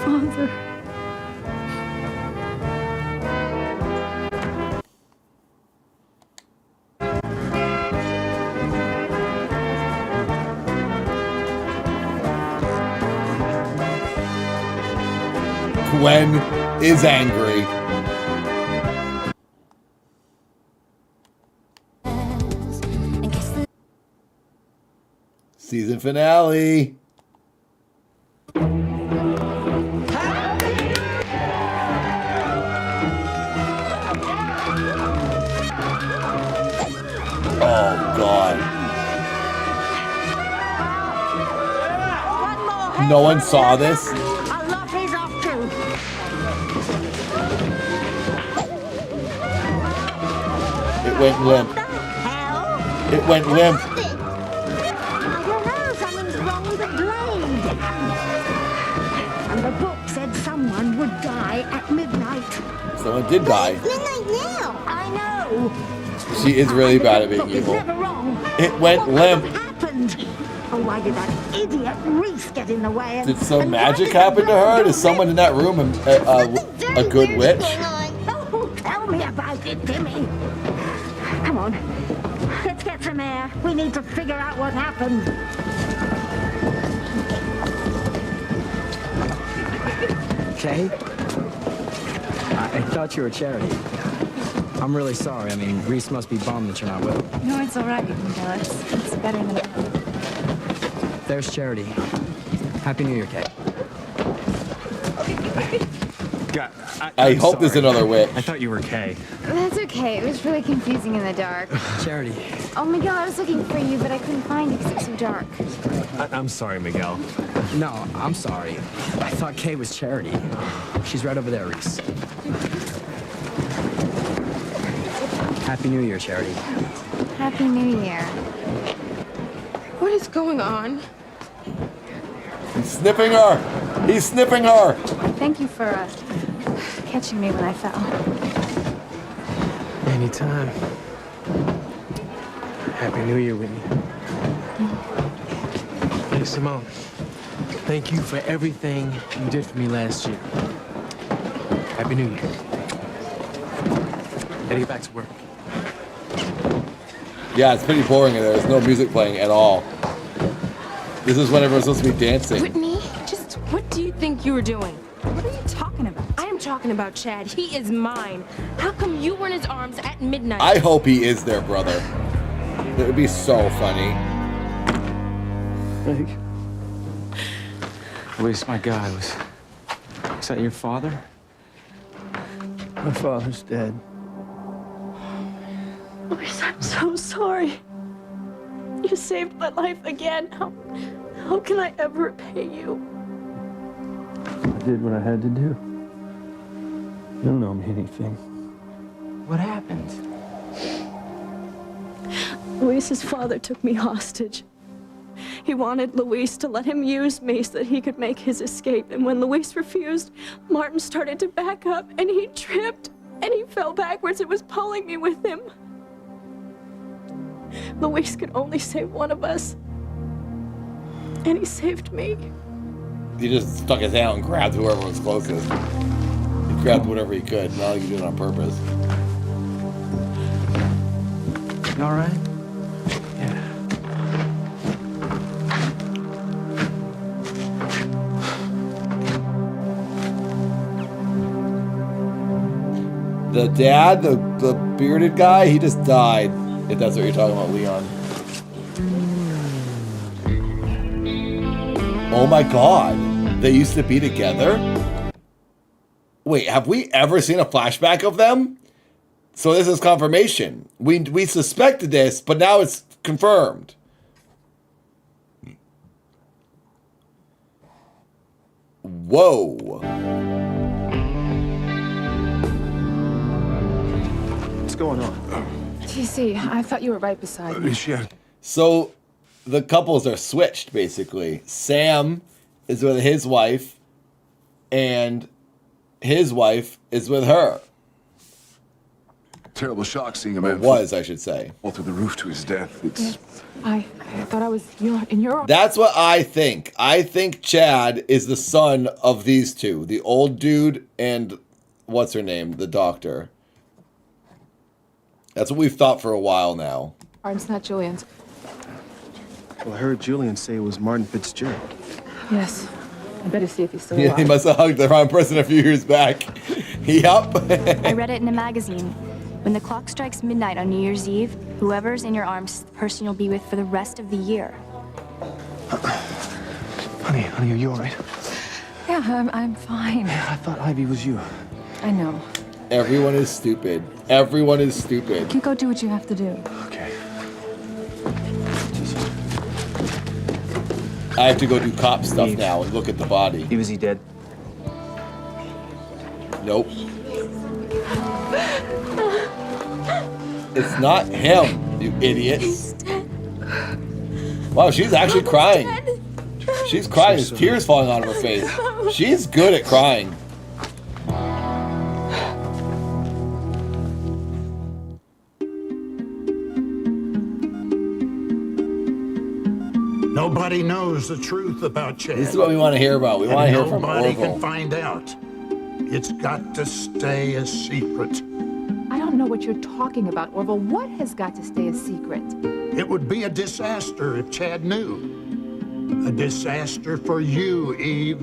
Father. Gwen is angry. Season finale. Oh, God. No one saw this? A lot is off too. It went limp. It went limp. I don't know, someone's wrong with the blade. And the book said someone would die at midnight. Someone did die. Midnight now. I know. She is really bad at being evil. It went limp. Oh, why did that idiot Reese get in the way? Did some magic happen to her? Is someone in that room a good witch? Oh, tell me about it, Timmy. Come on, let's get some air. We need to figure out what happened. Kay? I thought you were Charity. I'm really sorry. I mean, Reese must be bummed that you're not with him. No, it's all right, Miguel. It's better than I thought. There's Charity. Happy New Year, Kay. God, I hope there's another witch. I thought you were Kay. That's okay. It was really confusing in the dark. Charity. Oh, Miguel, I was looking for you, but I couldn't find you because it's so dark. I'm sorry, Miguel. No, I'm sorry. I thought Kay was Charity. She's right over there, Reese. Happy New Year, Charity. Happy New Year. What is going on? He's snipping her. He's snipping her. Thank you for catching me when I fell. Anytime. Happy New Year, Whitney. Hey, Simone. Thank you for everything you did for me last year. Happy New Year. Gotta get back to work. Yeah, it's pretty boring in there. There's no music playing at all. This is when everyone's supposed to be dancing. Whitney, just what do you think you were doing? What are you talking about? I am talking about Chad. He is mine. How come you were in his arms at midnight? I hope he is their brother. It would be so funny. Luis, my God, was that your father? My father's dead. Luis, I'm so sorry. You saved my life again. How can I ever repay you? I did what I had to do. You don't owe me anything. What happened? Luis's father took me hostage. He wanted Luis to let him use me so that he could make his escape. And when Luis refused, Martin started to back up and he tripped and he fell backwards and was pulling me with him. Luis could only save one of us. And he saved me. He just stuck his hand out and grabbed whoever was closest. He grabbed whatever he could. Not like he did it on purpose. You all right? The dad, the bearded guy, he just died. If that's what you're talking about, Leon. Oh my God. They used to be together? Wait, have we ever seen a flashback of them? So this is confirmation. We suspected this, but now it's confirmed. Whoa. What's going on? TC, I thought you were right beside me. So the couples are switched, basically. Sam is with his wife, and his wife is with her. Terrible shock seeing a man I should say. fall through the roof to his death. It's I thought I was in your... That's what I think. I think Chad is the son of these two. The old dude and what's her name? The doctor. That's what we've thought for a while now. It's not Julian's. Well, I heard Julian say it was Martin Fitzgerald. Yes. I better see if he's still Yeah, alive. he must have hugged the wrong person a few years back. Yup. I read it in a magazine. When the clock strikes midnight on New Year's Eve, whoever's in your arms is the person you'll be with for the rest of the year. Honey, are you all right? Yeah, I'm fine. I thought Ivy was you. I know. Everyone is stupid. Everyone is stupid. You go do what you have to do. Okay. I have to go do cop stuff now and look at the body. Was he dead? Nope. It's not him, you idiot. Wow, she's actually crying. She's crying. There's tears falling out of her face. She's good at crying. Nobody knows the truth about Chad. This is what we want to hear about. We want to hear from Nobody Orville. can find out. It's got to stay a secret. I don't know what you're talking about, Orville. What has got to stay a secret? It would be a disaster if Chad knew. A disaster for you, Eve.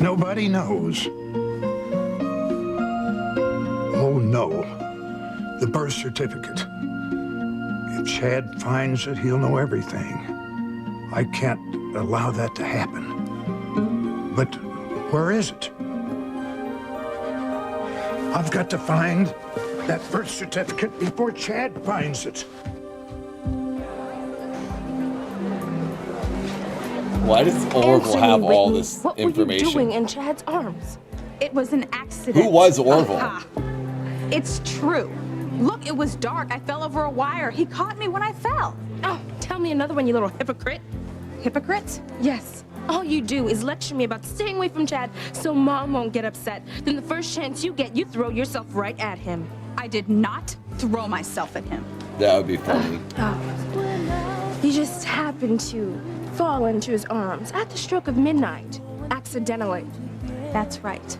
Nobody knows. Oh, no. The birth certificate. If Chad finds it, he'll know everything. I can't allow that to happen. But where is it? I've got to find that birth certificate before Chad finds it. Why does Orville have all this What were information? you doing in Chad's arms? It was an accident. Who was Orville? Aha. It's true. Look, it was dark. I fell over a wire. He caught me when I fell. Oh, tell me another one, you little hypocrite. Hypocrite? Yes. All you do is lecture me about staying away from Chad so Mom won't get upset. Then the first chance you get, you throw yourself right at him. I did not throw myself at him. That would be funny. Oh. You just happened to fall into his arms at the stroke of midnight, accidentally. That's right.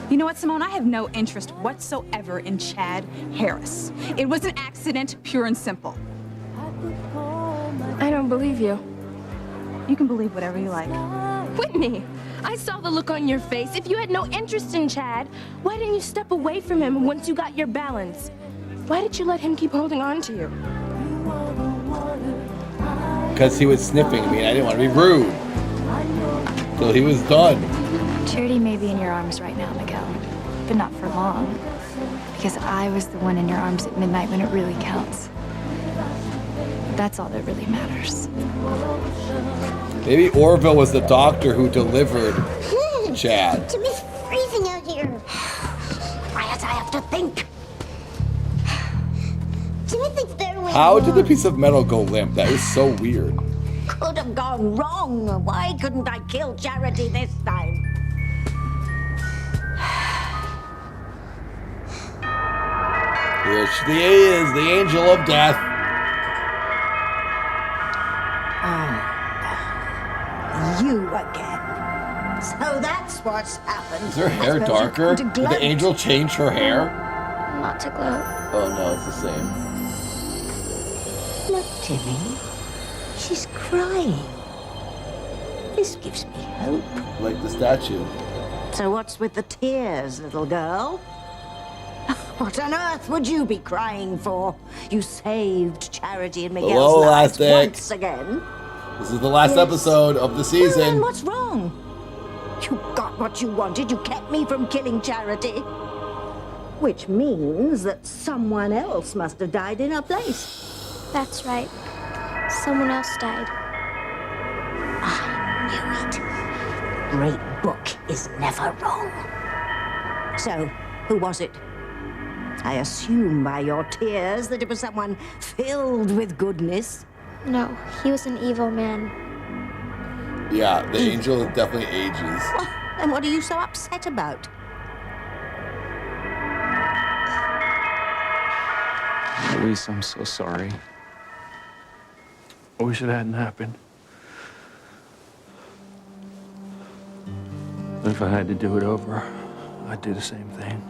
You know what, Simone? I have no interest whatsoever in Chad Harris. It was an accident, pure and simple. I don't believe you. You can believe whatever you like. Whitney, I saw the look on your face. If you had no interest in Chad, why didn't you step away from him once you got your balance? Why did you let him keep holding on to you? Because he was sniffing me and I didn't want to be rude. Till he was done. Charity may be in your arms right now, Miguel, but not for long. Because I was the one in your arms at midnight when it really counts. That's all that really matters. Maybe Orville was the doctor who delivered Chad. Jimmy's freezing out here. Quiet, I have to think. Jimmy thinks they're way How did the wrong. piece of metal go limp? That was so weird. Could have gone wrong. Why couldn't I kill Charity this time? Here she is, the angel of death. You again. So that's what's happened. Is her hair I suppose you've darker? come to Did gloat. the angel change her hair? Not to gloat. Oh no, it's the same. Look, Timmy. She's crying. This gives me hope. Like the statue. So what's with the tears, little girl? What on earth would you be crying for? You saved Charity and Miguel's Hello, lives Elastic. once again. This is the last Yes. episode of the Well, season. then what's wrong? You got what you wanted. You kept me from killing Charity. Which means that someone else must have died in her place. That's right. Someone else died. I knew it. Great book is never wrong. So, who was it? I assume by your tears that it was someone filled with goodness. No, he was an evil man. Yeah, the angel definitely ages. Well, then what are you so upset about? Luis, I'm so sorry. I wish it hadn't happened. If I had to do it over, I'd do the same thing.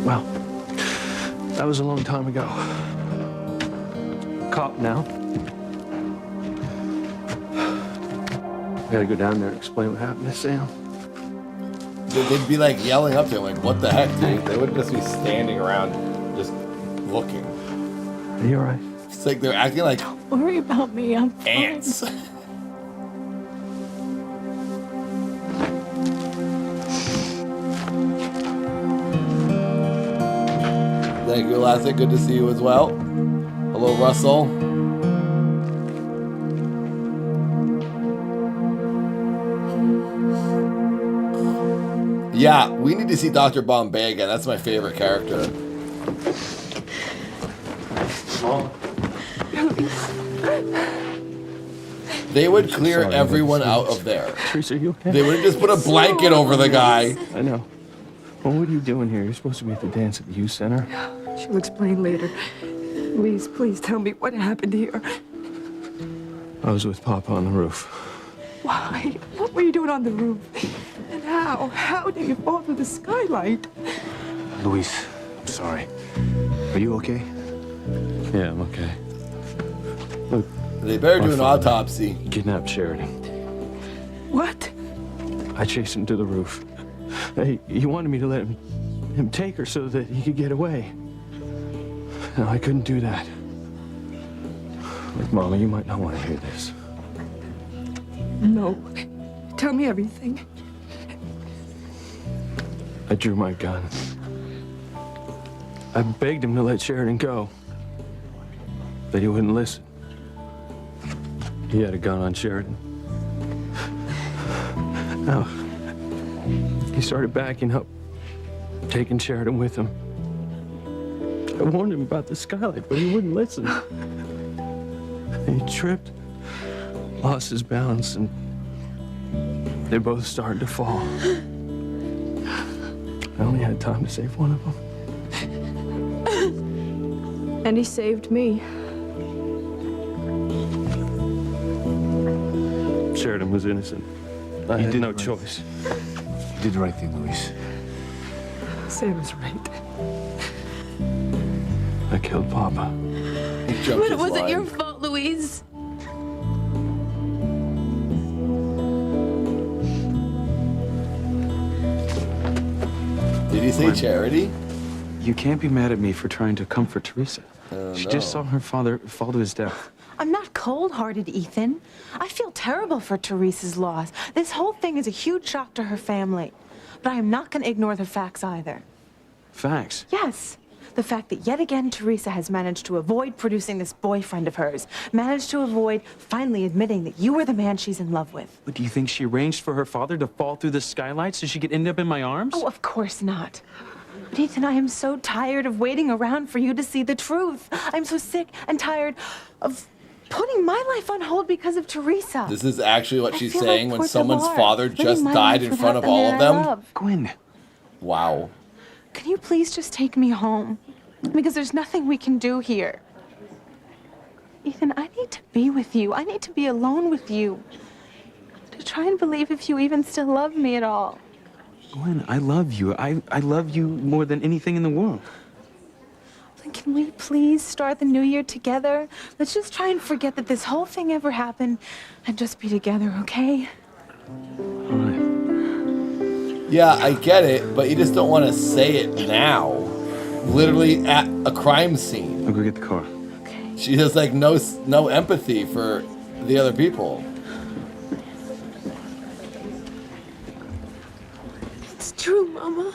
Well, that was a long time ago. Cop now. I gotta go down there and explain what happened to Sam. They'd be like yelling up to him, like, what the heck, dude? They wouldn't just be standing around just looking. Are you all right? It's like they're acting like Worry about me. I'm fine. ants. Thank you, Elastic. Good to see you as well. Hello, Russell. Yeah, we need to see Dr. Bombay again. That's my favorite character. They would clear everyone out of there. Teresa, are you okay? They would have just put a blanket over the guy. I know. Well, what are you doing here? You're supposed to be at the dance at the youth center. She'll explain later. Louise, please tell me what happened here. I was with Papa on the roof. Why? What were you doing on the roof? And how? How did you fall through the skylight? Luis, I'm sorry. Are you okay? Yeah, I'm okay. Look, they better do my an father autopsy. Kidnapped Charity. What? I chased him to the roof. He wanted me to let him take her so that he could get away. No, I couldn't do that. Look, Mama, you might not want to hear this. No. Tell me everything. I drew my gun. I begged him to let Sheridan go, but he wouldn't listen. He had a gun on Sheridan. Now, he started backing up, taking Sheridan with him. I warned him about the skylight, but he wouldn't listen. He tripped, lost his balance, and they both started to fall. I only had time to save one of them. And he saved me. Sheridan was innocent. I had no choice. You did the right thing, Luis. Sam was right. I killed Papa. But it wasn't your fault, Louise. Did he say Charity? You can't be mad at me for trying to comfort Teresa. She no. just saw her father fall to his death. I'm not cold-hearted, Ethan. I feel terrible for Teresa's loss. This whole thing is a huge shock to her family. But I am not going to ignore the facts either. Facts? Yes. The fact that yet again Teresa has managed to avoid producing this boyfriend of hers, managed to avoid finally admitting that you were the man she's in love with. But do you think she arranged for her father to fall through the skylight so she could end up in my arms? Oh, of course not. But Ethan, I am so tired of waiting around for you to see the truth. I'm so sick and tired of putting my life on hold because of Teresa. This is actually what I she's feel saying like when poor someone's Delores, father living just my died life in front of without the all man of I them. love. Gwen. Wow. Can you please just take me home? Because there's nothing we can do here. Ethan, I need to be with you. I need to be alone with you. To try and believe if you even still love me at all. Gwen, I love you. I love you more than anything in the world. Then can we please start the new year together? Let's just try and forget that this whole thing ever happened and just be together, okay? Yeah, I get it, but you just don't want to say it now. Literally at a crime scene. I'll go get the car. Okay. She has like no empathy for the other people. It's true, Mama.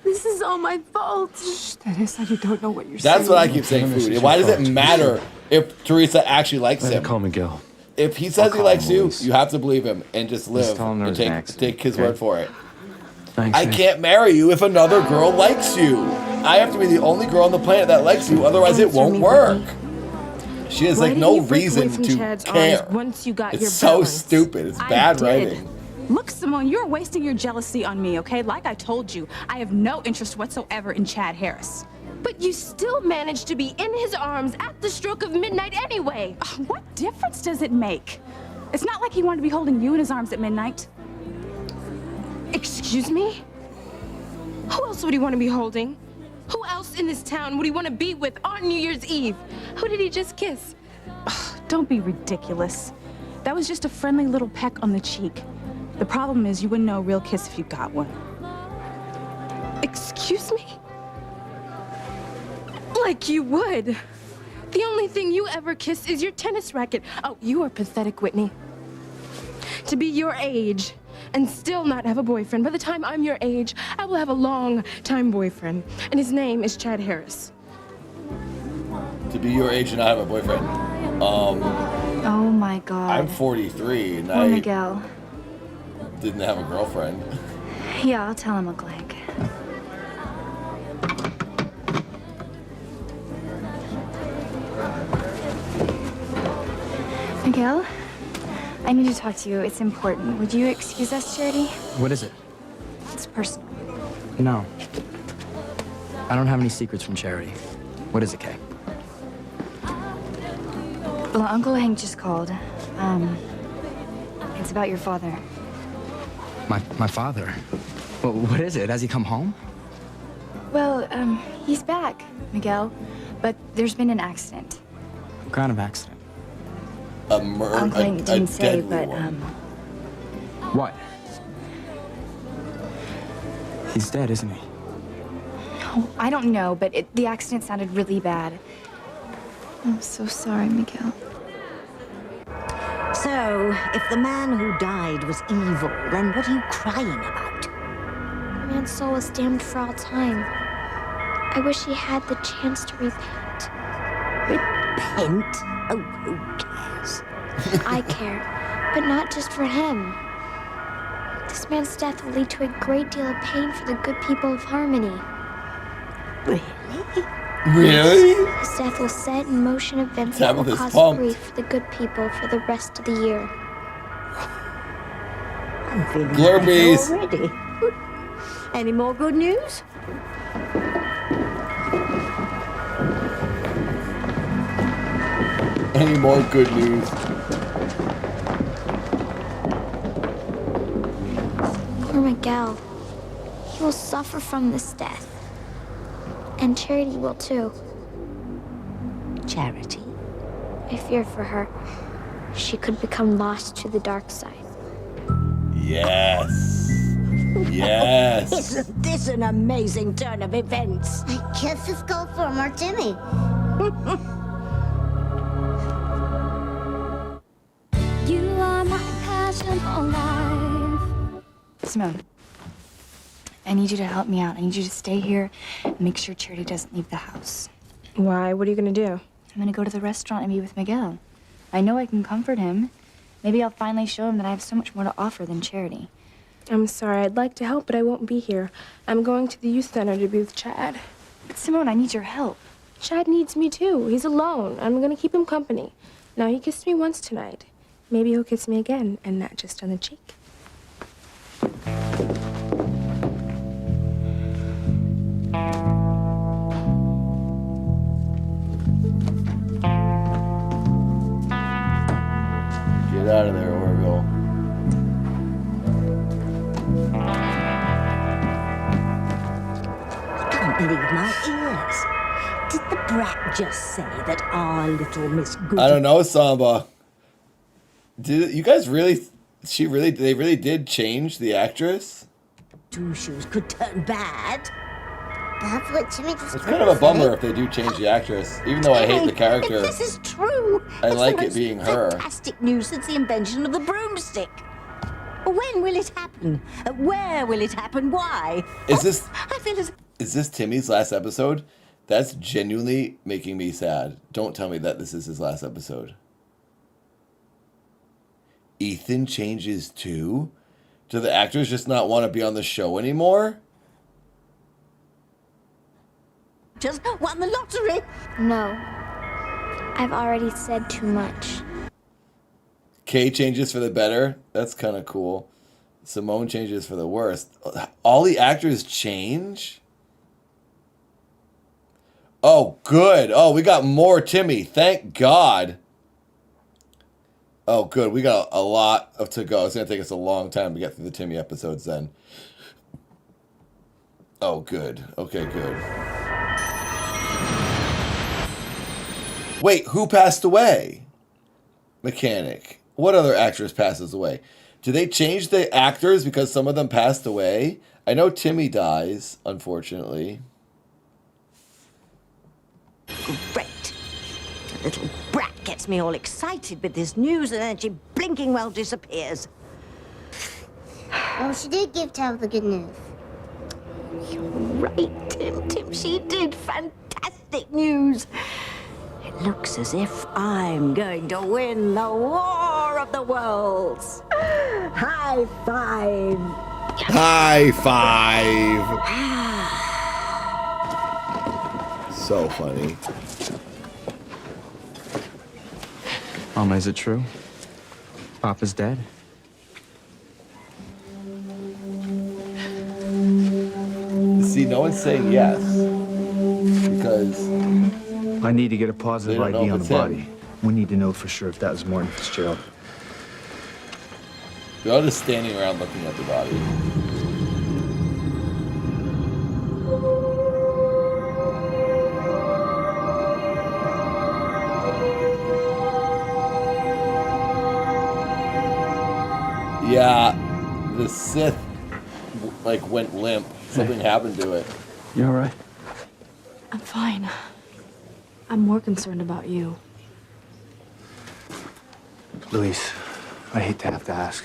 This is all my fault. Shh, Teresa, you don't know what you're saying. That's what I keep saying, Foodie. Why does it matter if Teresa actually likes him? Call Miguel. If he says he likes you, you have to believe him and just live tell him there and was an accident, take his okay? word for it. Thanks, I man. can't marry you if another girl likes you. I have to be the only girl on the planet that likes you, otherwise it won't work. She has like no reason to care. Once you got It's your so balance? stupid. It's bad did. writing. Look, Simone, you're wasting your jealousy on me, okay? Like I told you, I have no interest whatsoever in Chad Harris. But you still managed to be in his arms at the stroke of midnight anyway. What difference does it make? It's not like he wanted to be holding you in his arms at midnight. Excuse me? Who else would he want to be holding? Who else in this town would he want to be with on New Year's Eve? Who did he just kiss? Don't be ridiculous. That was just a friendly little peck on the cheek. The problem is you wouldn't know a real kiss if you got one. Excuse me? Like you would. The only thing you ever kiss is your tennis racket. Oh, you are pathetic, Whitney. To be your age and still not have a boyfriend. By the time I'm your age, I will have a long-time boyfriend, and his name is Chad Harris. To be your age and not have a boyfriend. Oh my God. I'm 43 and Poor I Miguel. didn't have a girlfriend. Yeah, I'll tell him a glank. Miguel, I need to talk to you. It's important. Would you excuse us, Charity? What is it? It's personal. No. I don't have any secrets from Charity. What is it, Kay? Well, Uncle Hank just called. It's about your father. My father? Well, what is it? Has he come home? Well, he's back, Miguel. But there's been an accident. What kind of accident? Uncle Hank didn't say, but, What? He's dead, isn't he? Oh, I don't know, but the accident sounded really bad. I'm so sorry, Miguel. So, if the man who died was evil, then what are you crying about? Man's soul is damned for all time. I wish he had the chance to repent. Repent? Oh, who cares? I care, but not just for him. This man's death will lead to a great deal of pain for the good people of Harmony. Really? Really? His death will set in motion events Time that will with his cause pump. grief for the good people for the rest of the year. I'm feeling Glurbies. better already. Any more good news? Any more good news? Poor Miguel. He will suffer from this death. And Charity will too. Charity? I fear for her. She could become lost to the dark side. Yes. Yes. Isn't this an amazing turn of events? I guess let's go for more Jimmy. You are my passion for life. Simone, I need you to help me out. I need you to stay here and make sure Charity doesn't leave the house. Why? What are you gonna do? I'm gonna go to the restaurant and be with Miguel. I know I can comfort him. Maybe I'll finally show him that I have so much more to offer than Charity. I'm sorry. I'd like to help, but I won't be here. I'm going to the youth center to be with Chad. But Simone, I need your help. Chad needs me too. He's alone. I'm gonna keep him company. Now, he kissed me once tonight. Maybe he'll kiss me again, and not just on the cheek. Get out of there, Orville. I can't believe my ears. Did the brat just say that our little Miss Goody... I don't know, Samba. Did you guys really? They really did change the actress. Two Shoes could turn bad? That's what Jimmy just It's kind of a bummer if they do change the actress, even though I hate the character. If this is true, I it's like the it most being her. fantastic news since the invention of the broomstick. When will it happen? Where will it happen? Why? Is this? I feel as Is this Timmy's last episode? That's genuinely making me sad. Don't tell me that this is his last episode. Ethan changes too? Do the actors just not want to be on the show anymore? just won the lottery. No. I've already said too much. Kay changes for the better. That's kind of cool. Simone changes for the worst. All the actors change? Oh, good. Oh, we got more Timmy. Thank God. Oh, good. We got a lot to go. It's going to take us a long time to get through the Timmy episodes then. Oh, good. Okay, good. Wait, who passed away? Mechanic. What other actress passes away? Do they change the actors because some of them passed away? I know Timmy dies, unfortunately. Great. The little brat gets me all excited with this news, and then she blinking well disappears. Well, she did give Tabitha good news. You're right, Tim. She did fantastic news. It looks as if I'm going to win the War of the Worlds. High five. High five. So funny. Mama, is it true? Papa's dead? See, no one's saying yes. Because I need to get a positive they don't know ID if on the it's him. body. We need to know for sure if that was Martin Fitzgerald. they're all just standing around looking at the body. Yeah, the Sith like went limp. Something happened to it. You all right? I'm fine. I'm more concerned about you. Luis, I hate to have to ask,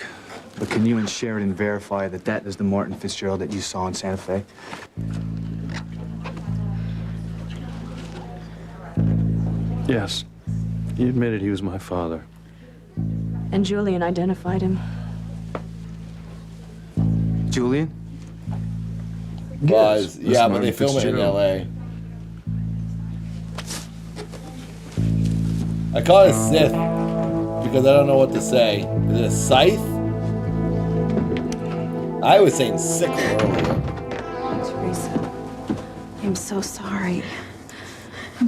but can you and Sheridan verify that that is the Martin Fitzgerald that you saw in Santa Fe? Yes. He admitted he was my father. And Julian identified him. Julian? Was, Yes, yeah, that's but they Martin film it in Fitzgerald. LA. I call it a Sith because I don't know what to say. Is it a scythe? I was saying sickle earlier. Teresa, I'm so sorry.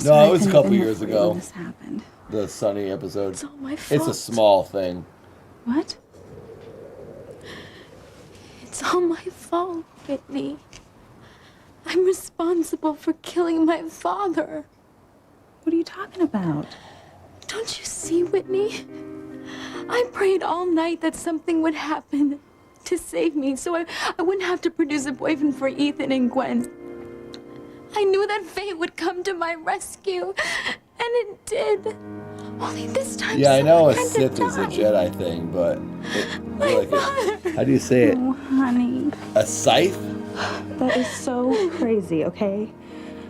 No, it was a couple years When ago. this happened. The Sunny episode. It's all my It's a fault. small thing. What? It's all my fault, Whitney. I'm responsible for killing my father. What are you talking about? Don't you see, Whitney? I prayed all night that something would happen to save me so I wouldn't have to produce a boyfriend for Ethan and Gwen. I knew that fate would come to my rescue, and it did. Only this time, Yeah, I know a someone had Sith to is a die. Jedi thing, but I feel like it, how do you say it? Oh, honey. A scythe? That is so crazy, okay?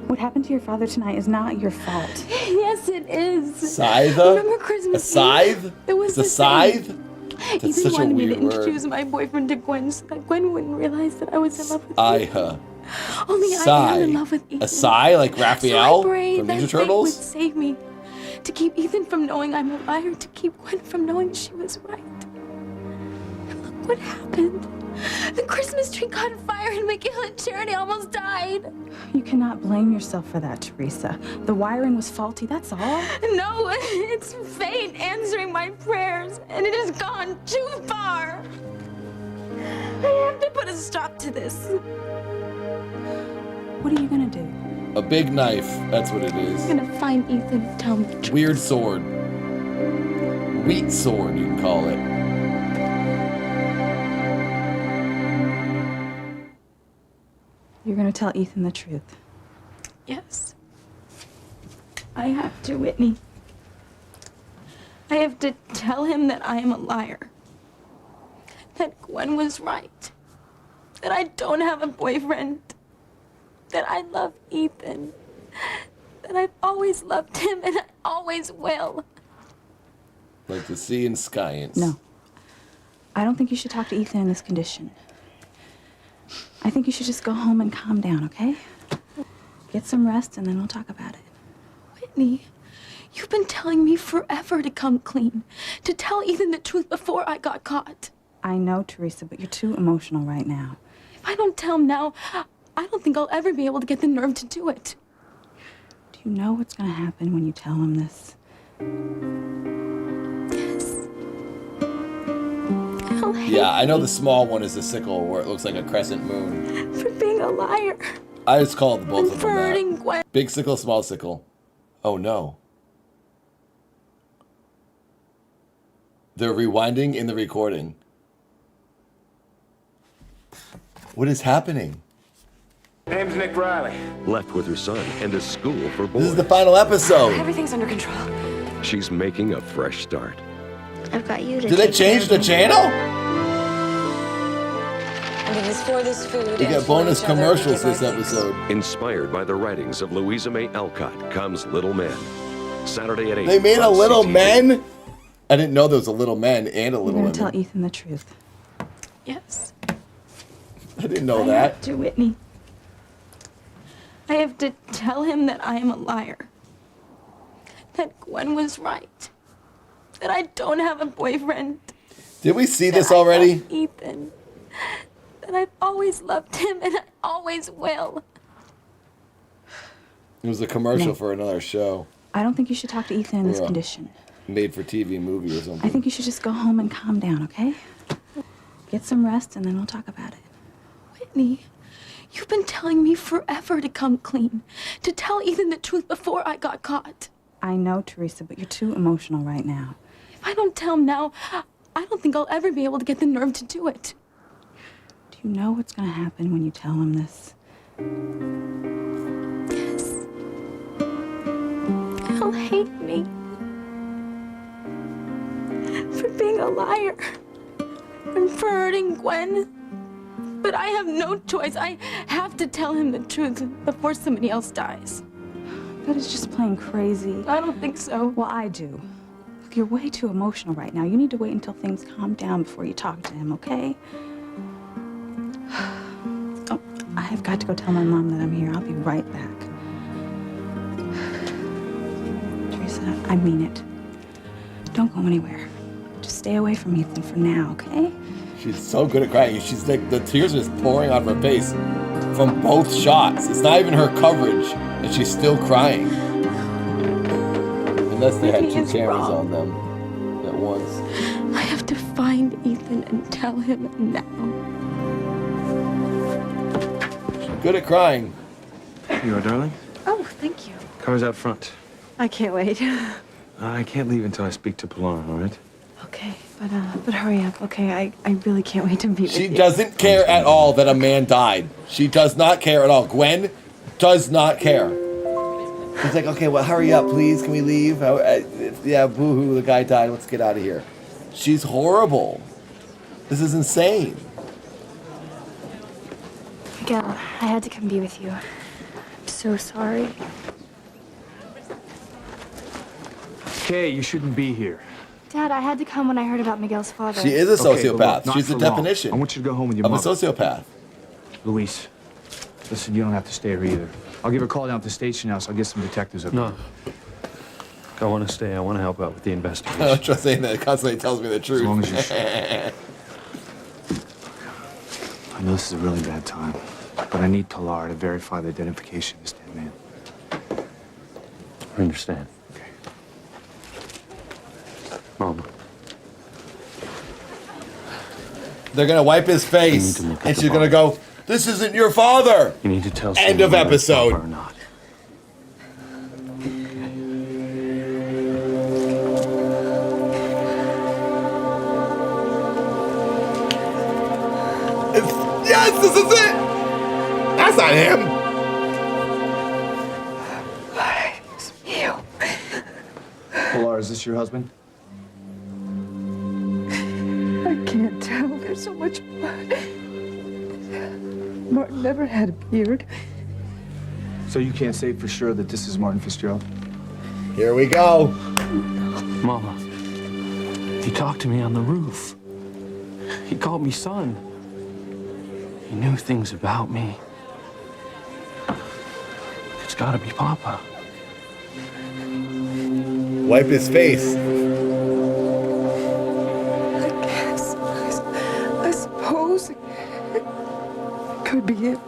What happened to your father tonight is not your fault. Yes, it is. Scythe? Remember Christmas A scythe? Eve? It was It's a the same. scythe? That's Ethan such a wanted me to weird word. introduce my boyfriend to Gwen so that Gwen wouldn't realize that I was in love with Iha. Only I Sigh. am in love with Ethan. A sigh like Raphael so I prayed from that Ninja fate Turtles? would save me. To keep Ethan from knowing I'm a liar, to keep Gwen from knowing she was right. And look what happened. The Christmas tree caught fire and Miguel and Charity almost died. You cannot blame yourself for that, Teresa. The wiring was faulty, that's all. No, it's fate answering my prayers, and it has gone too far. I have to put a stop to this. What are you gonna do? A big knife. That's what it is. I'm gonna find Ethan and tell him the truth. Weird sword. Wheat sword, you can call it. You're gonna tell Ethan the truth. Yes. I have to, Whitney. I have to tell him that I am a liar. That Gwen was right. That I don't have a boyfriend. That I love Ethan. That I've always loved him and I always will. Like the sea and science. No. I don't think you should talk to Ethan in this condition. I think you should just go home and calm down, okay? Get some rest and then we'll talk about it. Whitney, you've been telling me forever to come clean. To tell Ethan the truth before I got caught. I know, Teresa, but you're too emotional right now. If I don't tell him now, I don't think I'll ever be able to get the nerve to do it. Do you know what's gonna happen when you tell him this? Yeah, I know the small one is the sickle where it looks like a crescent moon. For being a liar. I just called both of them For hurting that. Gwen. Big sickle, small sickle. Oh no. They're rewinding in the recording. What is happening? Name's Nick Riley. Left with her son and a school for boys. This is the final episode. Everything's under control. She's making a fresh start. I've got you to Did they take change care the of. channel? And it is for this food We and got for bonus each other we commercials give our this thanks. episode. Inspired by the writings of Louisa May Alcott comes Little Men. Saturday at 8. They made a on Little CTV. Men? I didn't know there was a Little Men and a You're Little gonna Women. tell Ethan the truth. Yes. I didn't know I that. have to, Whitney. I have to tell him that I am a liar. That Gwen was right. That I don't have a boyfriend. Did we see That this I already? love Ethan. That that I've always loved him and I always will. It was a commercial No. for another show. I don't think you should talk to Ethan in this Or a condition. made-for-TV movie or something. I think you should just go home and calm down, okay? Get some rest and then we'll talk about it. Whitney, you've been telling me forever to come clean, to tell Ethan the truth before I got caught. I know, Teresa, but you're too emotional right now. If I don't tell him now, I don't think I'll ever be able to get the nerve to do it. Do you know what's gonna happen when you tell him this? Yes. He'll hate me for being a liar and for hurting Gwen. But I have no choice. I have to tell him the truth before somebody else dies. That is just plain crazy. I don't think so. Well, I do. Look, you're way too emotional right now. You need to wait until things calm down before you talk to him, okay? Oh, I have got to go tell my mom that I'm here. I'll be right back. Teresa, I mean it. Don't go anywhere. Just stay away from Ethan for now, okay? She's so good at crying. She's like, the tears are just pouring out of her face from both shots. It's not even her coverage, and she's still crying. Unless they had two cameras on them at once. I have to find Ethan and tell him now. She's good at crying. Here you are, darling. Oh, thank you. Car's out front. I can't wait. I can't leave until I speak to Pilar, all right? Okay, but hurry up, okay? I really can't wait to meet with She you. doesn't care at all that a man died. She does not care at all. Gwen does not care. She's like, okay, well, hurry up, please. Can we leave? Yeah, boo-hoo, the guy died. Let's get out of here. She's horrible. This is insane. Miguel, I had to come be with you. I'm so sorry. Okay, you shouldn't be here. Dad, I had to come when I heard about Miguel's father. She is a Okay, but sociopath. look, not She's the for long. definition I want you to go home with your of a mother. sociopath. Luis, listen, you don't have to stay here either. I'll give a call down at the station house. I'll get some detectives up No. I want to stay. I want to help out with the investigation. I'm just saying that it constantly tells me the truth. As long as you're sure. I know this is a really bad time, but I need Pilar to verify the identification of this dead man. I understand. Okay. Mama. They're going to wipe his face, and she's going to go, this isn't your father. You need to tell End of episode. Or not. Yes, this is it. That's not him. It's you. Pilar, is this your husband? I can't tell. There's so much blood. Martin never had a beard. So you can't say for sure that this is Martin Fitzgerald? Here we go. Mama. He talked to me on the roof. He called me son. He knew things about me. It's gotta be Papa. Wipe his face. I guess. I suppose it could be it.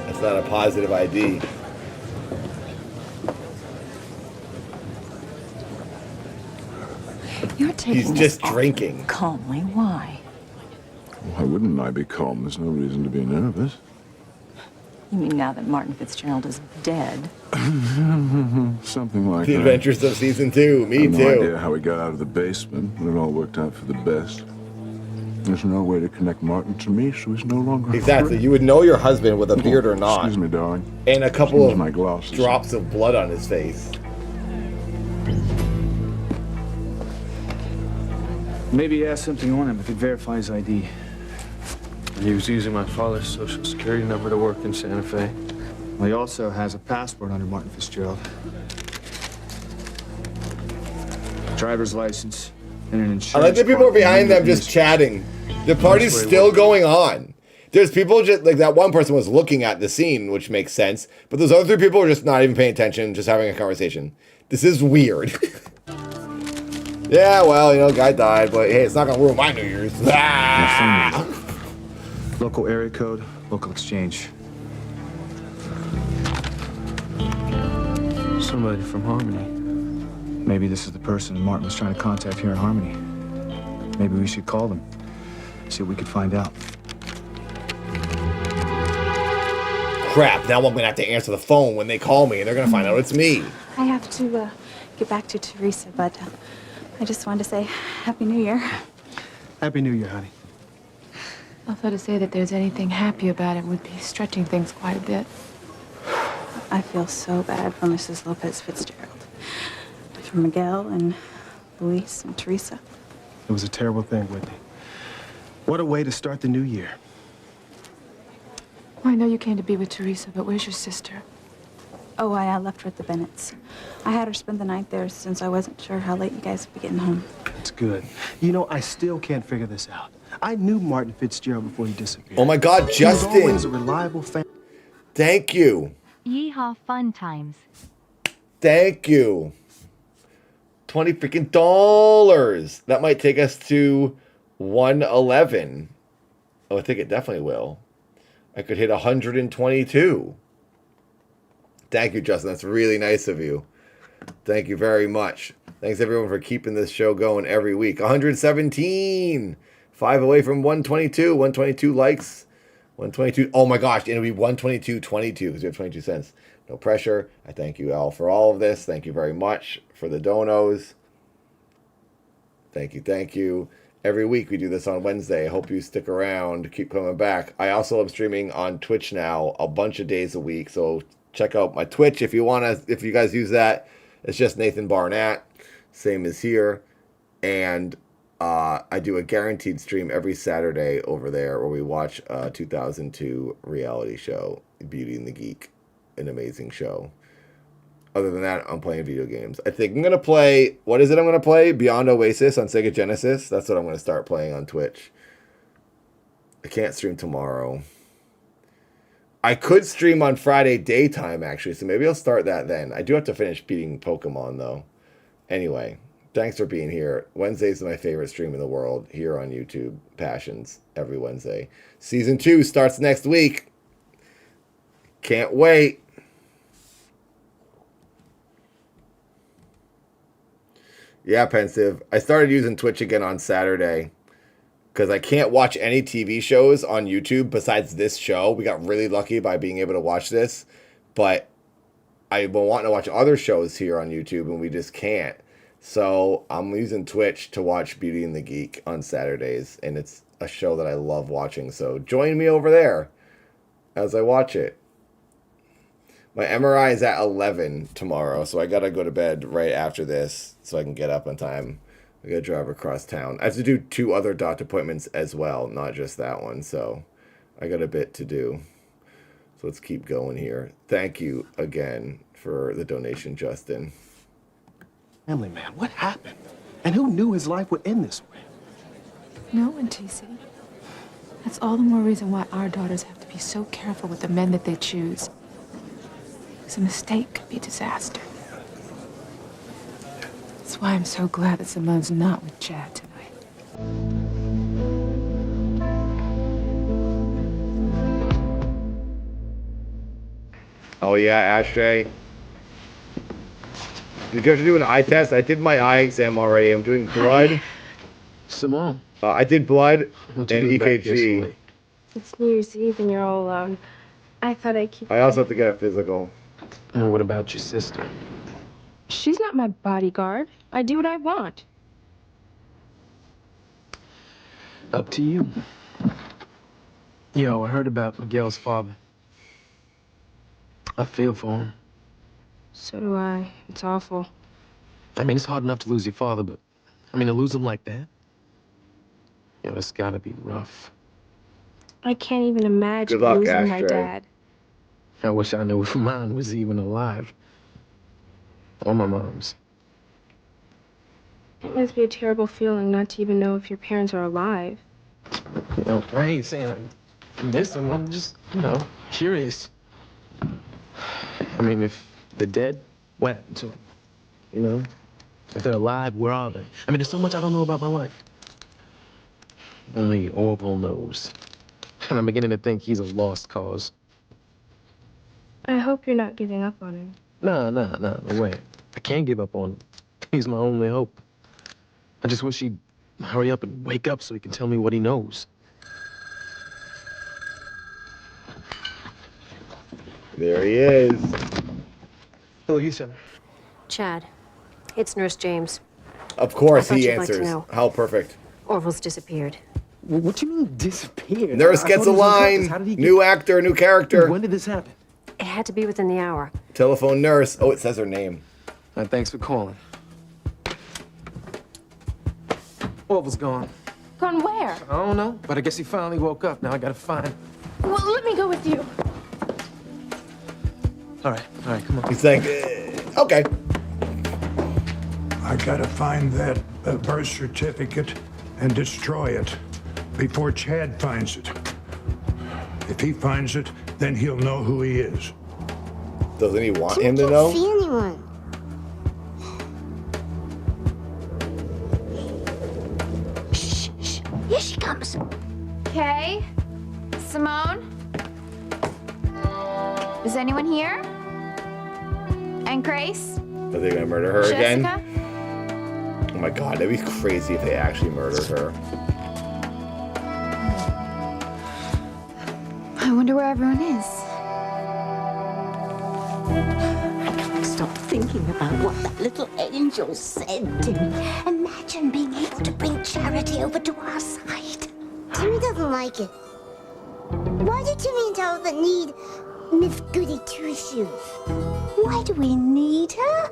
That's not a positive ID. You're taking He's this just awfully drinking. calmly. Why? Why wouldn't I be calm? There's no reason to be nervous. You mean now that Martin Fitzgerald is dead? Something like The that. Adventures of Season 2. Me I have too. no idea how he got out of the basement, but it all worked out for the best. There's no way to connect Martin to me, so he's no longer Exactly. free. You would know your husband with a beard or not. Excuse me, darling. And a couple Excuse of my glasses. drops of blood on his face. Maybe he has something on him. If he'd verify his ID. He was using my father's social security number to work in Santa Fe. Well, he also has a passport under Martin Fitzgerald. Driver's license and an insurance. I like that people are card. behind them just chatting. The party's still going on. There's people just like that one person was looking at the scene, which makes sense. But those other 3 people are just not even paying attention, just having a conversation. This is weird. Yeah, well, you know, guy died, but hey, it's not gonna ruin my New Year's. Ah! Local area code, local exchange. Somebody from Harmony. Maybe this is the person Martin was trying to contact here in Harmony. Maybe we should call them, see what we could find out. Crap, now I'm gonna have to answer the phone when they call me and they're gonna find out it's me. I have to get back to Teresa, but I just wanted to say Happy New Year. Happy New Year, honey. Although to say that there's anything happy about it would be stretching things quite a bit. I feel so bad for Mrs. Lopez Fitzgerald. For Miguel and Luis and Teresa. It was a terrible thing, Whitney. What a way to start the new year. Well, I know you came to be with Teresa, but where's your sister? Oh, I left her at the Bennett's. I had her spend the night there since I wasn't sure how late you guys would be getting home. It's good. You know, I still can't figure this out. I knew Martin Fitzgerald before he disappeared. Oh my God, Justin! He was always a reliable fan. Thank you. Yeehaw fun times. Thank you. 20 freaking dollars. That might take us to 111. Oh, I think it definitely will. I could hit 122. Thank you, Justin. That's really nice of you. Thank you very much. Thanks, everyone, for keeping this show going every week. 117. 5 away from 122. 122 likes. 122. Oh, my gosh. It'll be 122.22 because we have 22 cents. No pressure. I thank you all for all of this. Thank you very much for the donos. Thank you. Thank you. Every week we do this on Wednesday. I hope you stick around. Keep coming back. I also am streaming on Twitch now a bunch of days a week. So check out my Twitch if you want to. If you guys use that, it's just Nathan Barnett. Same as here. And I do a guaranteed stream every Saturday over there where we watch a 2002 reality show, Beauty and the Geek. An amazing show. Other than that, I'm playing video games. I think I'm going to play... What is it I'm going to play? Beyond Oasis on Sega Genesis. That's what I'm going to start playing on Twitch. I can't stream tomorrow. I could stream on Friday daytime, actually. So maybe I'll start that then. I do have to finish beating Pokemon, though. Anyway, thanks for being here. Wednesday's my favorite stream in the world. Here on YouTube. Passions. Every Wednesday. Season 2 starts next week. Can't wait. Yeah, Pensive. I started using Twitch again on Saturday because I can't watch any TV shows on YouTube besides this show. We got really lucky by being able to watch this, but I've been wanting to watch other shows here on YouTube and we just can't. So I'm using Twitch to watch Beauty and the Geek on Saturdays, and it's a show that I love watching. So join me over there as I watch it. My MRI is at 11 tomorrow, so I gotta go to bed right after this so I can get up on time. I gotta drive across town. I have to do 2 other doctor appointments as well, not just that one, so I got a bit to do. So let's keep going here. Thank you again for the donation, Justin. Family man, what happened? And who knew his life would end this way? No one, TC. That's all the more reason why our daughters have to be so careful with the men that they choose. Because a mistake could be disaster. That's why I'm so glad that Simone's not with Chad tonight. Oh yeah, Ashtray. Did you have to do an eye test? I did my eye exam already. I'm doing blood. Simone. I did blood and you do back EKG. yesterday? It's New Year's Eve and you're all alone. I thought I'd keep... I also have to get a physical. And what about your sister? She's not my bodyguard. I do what I want. Up to you. Yo, I heard about Miguel's father. I feel for him. So do I. It's awful. I mean, it's hard enough to lose your father, but I mean, to lose him like that? You know, it's gotta be rough. I can't even imagine Good luck, losing my Ashtray. dad. I wish I knew if mine was even alive. Or my mom's. It must be a terrible feeling not to even know if your parents are alive. You know, I ain't saying I miss them. I'm just, you know, curious. I mean, if they're dead, what happened to them? You know? If they're alive, where are they? I mean, there's so much I don't know about my life. Only Orville knows. And I'm beginning to think he's a lost cause. I hope you're not giving up on him. No way. I can't give up on him. He's my only hope. I just wish he'd hurry up and wake up so he can tell me what he knows. There he is. Hello, you said. Chad, it's Nurse James. Of course I thought he you'd like to answers. know. How perfect. Orville's disappeared. What do you mean disappeared? Nurse I gets thought a he was on line. campus. How did he New actor, new character. When did this happen? It had to be within the hour. Telephone nurse. Oh, it says her name. Thanks for calling. Orville's gone. Gone where? I don't know, but I guess he finally woke up. Now I gotta find him. Well, let me go with you. All right, come on. He's like, okay. I gotta find that birth certificate and destroy it before Chad finds it. If he finds it, then he'll know who he is. Doesn't he want Tim him to can't know? see anyone. Shh. Here she comes. Kay? Simone? Is anyone here? And Grace? Are they gonna murder her Jessica? again? Oh my god, that'd be crazy if they actually murdered her. I wonder where everyone is. I can't stop thinking about what that little angel said to me. Imagine being able to bring Charity over to our side. Timmy doesn't like it. Why do Timmy and Talbot need Miss Goody Two-Shoes? Why do we need her?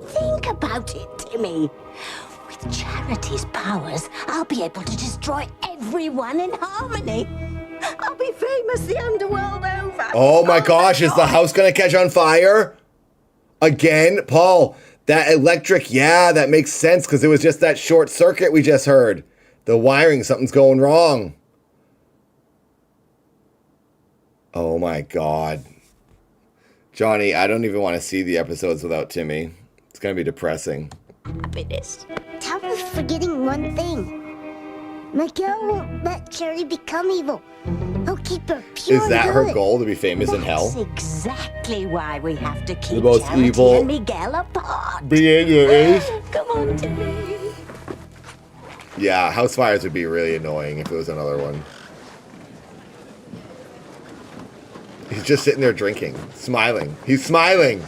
Think about it, Timmy. With Charity's powers, I'll be able to destroy everyone in Harmony. I'll be famous the underworld over. Oh my gosh, is the house gonna catch on fire? Again? Paul, that electric, yeah, that makes sense because it was just that short circuit we just heard. The wiring, something's going wrong. Oh my god. Johnny, I don't even want to see the episodes without Timmy. It's gonna be depressing. Happiness. Talbot's forgetting one thing. Miguel won't let Charity become evil. He'll keep her pure Is that and her good. goal, to be famous in That's hell? exactly why we have to keep The most Charity evil and Miguel apart. being there is? Come on, Timmy. Yeah, house fires would be really annoying if it was another one. He's just sitting there drinking, smiling. He's smiling.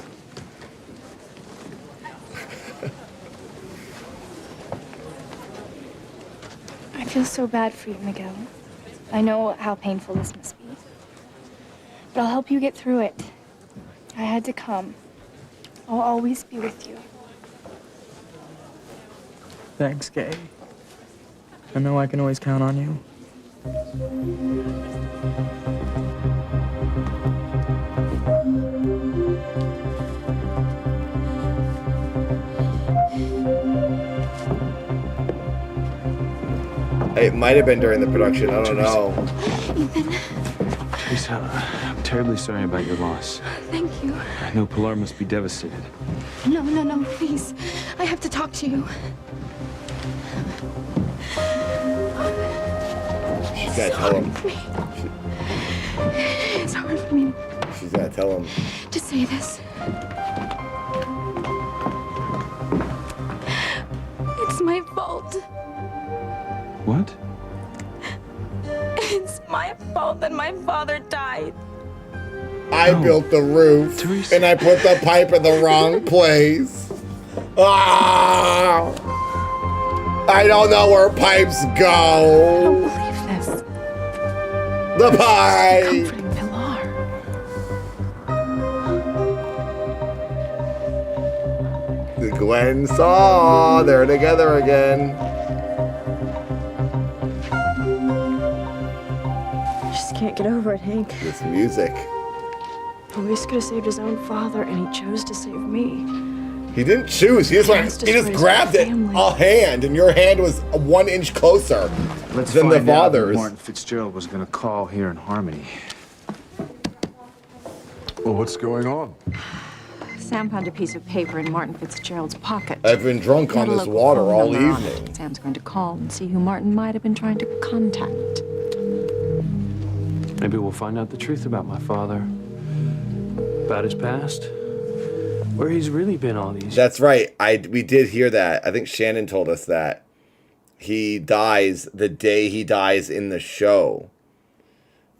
I feel so bad for you, Miguel. I know how painful this must be. But I'll help you get through it. I had to come. I'll always be with you. Thanks, Kay. I know I can always count on you. It might have been during the production, I don't know. Teresa, I'm terribly sorry about your loss. Thank you. I know Pilar must be devastated. No, please. I have to talk to you. She's gotta tell him. It's hard for me She's gotta tell him. to say this. It's my fault. What? It's my fault that my father died. I built the roof, and I put the pipe in the wrong place. Ah! I don't know where pipes go. I don't believe this. The pipe. Comforting Pilar. Gwen saw. They're together again. I just can't get over it, Hank. This music. Luis could have saved his own father, and he chose to save me. He didn't choose. He just grabbed it a hand, and your hand was 1 inch closer Let's than the find out father's. who Martin Fitzgerald was going to call here in Harmony. Well, what's going on? Sam found a piece of paper in Martin Fitzgerald's pocket. I've been drunk He had on a this local water phone all number on evening. it. Sam's going to call and see who Martin might have been trying to contact. Maybe we'll find out the truth about my father. About his past. Where he's really been all these years. That's right. We did hear that. I think Shannon told us that. He dies the day he dies in the show.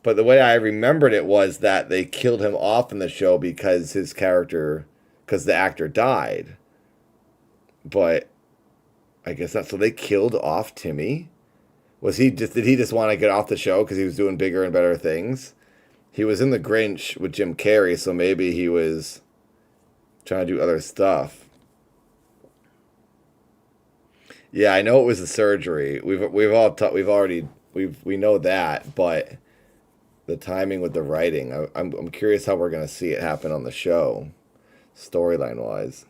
But the way I remembered it was that they killed him off in the show because because the actor died. But I guess not. So they killed off Timmy? Did he just want to get off the show because he was doing bigger and better things? He was in The Grinch with Jim Carrey, so maybe he was trying to do other stuff. Yeah, I know it was a surgery. We know that, but the timing with the writing, I'm curious how we're gonna see it happen on the show, storyline wise.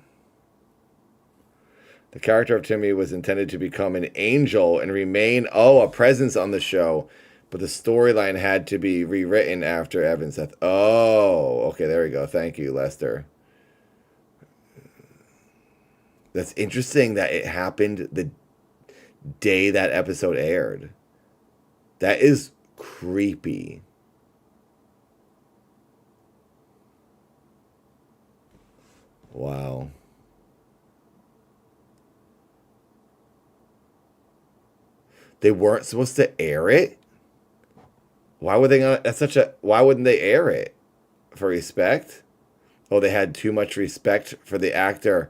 The character of Timmy was intended to become an angel and remain a presence on the show, but the storyline had to be rewritten after Evan's death. Oh, okay, there we go. Thank you, Lester. That's interesting that it happened the day that episode aired. That is creepy. Wow. They weren't supposed to air it? Why would they not? Why wouldn't they air it? For respect? Oh, they had too much respect for the actor.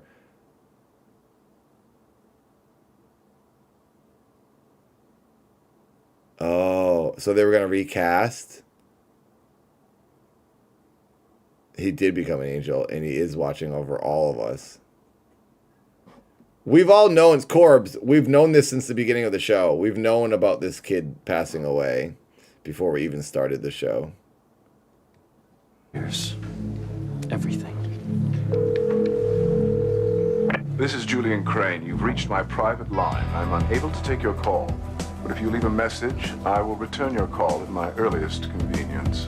Oh, so they were going to recast? He did become an angel, and he is watching over all of us. We've all known, Corbs, we've known this since the beginning of the show. We've known about this kid passing away before we even started the show. Here's everything. This is Julian Crane. You've reached my private line. I'm unable to take your call. But if you leave a message, I will return your call at my earliest convenience.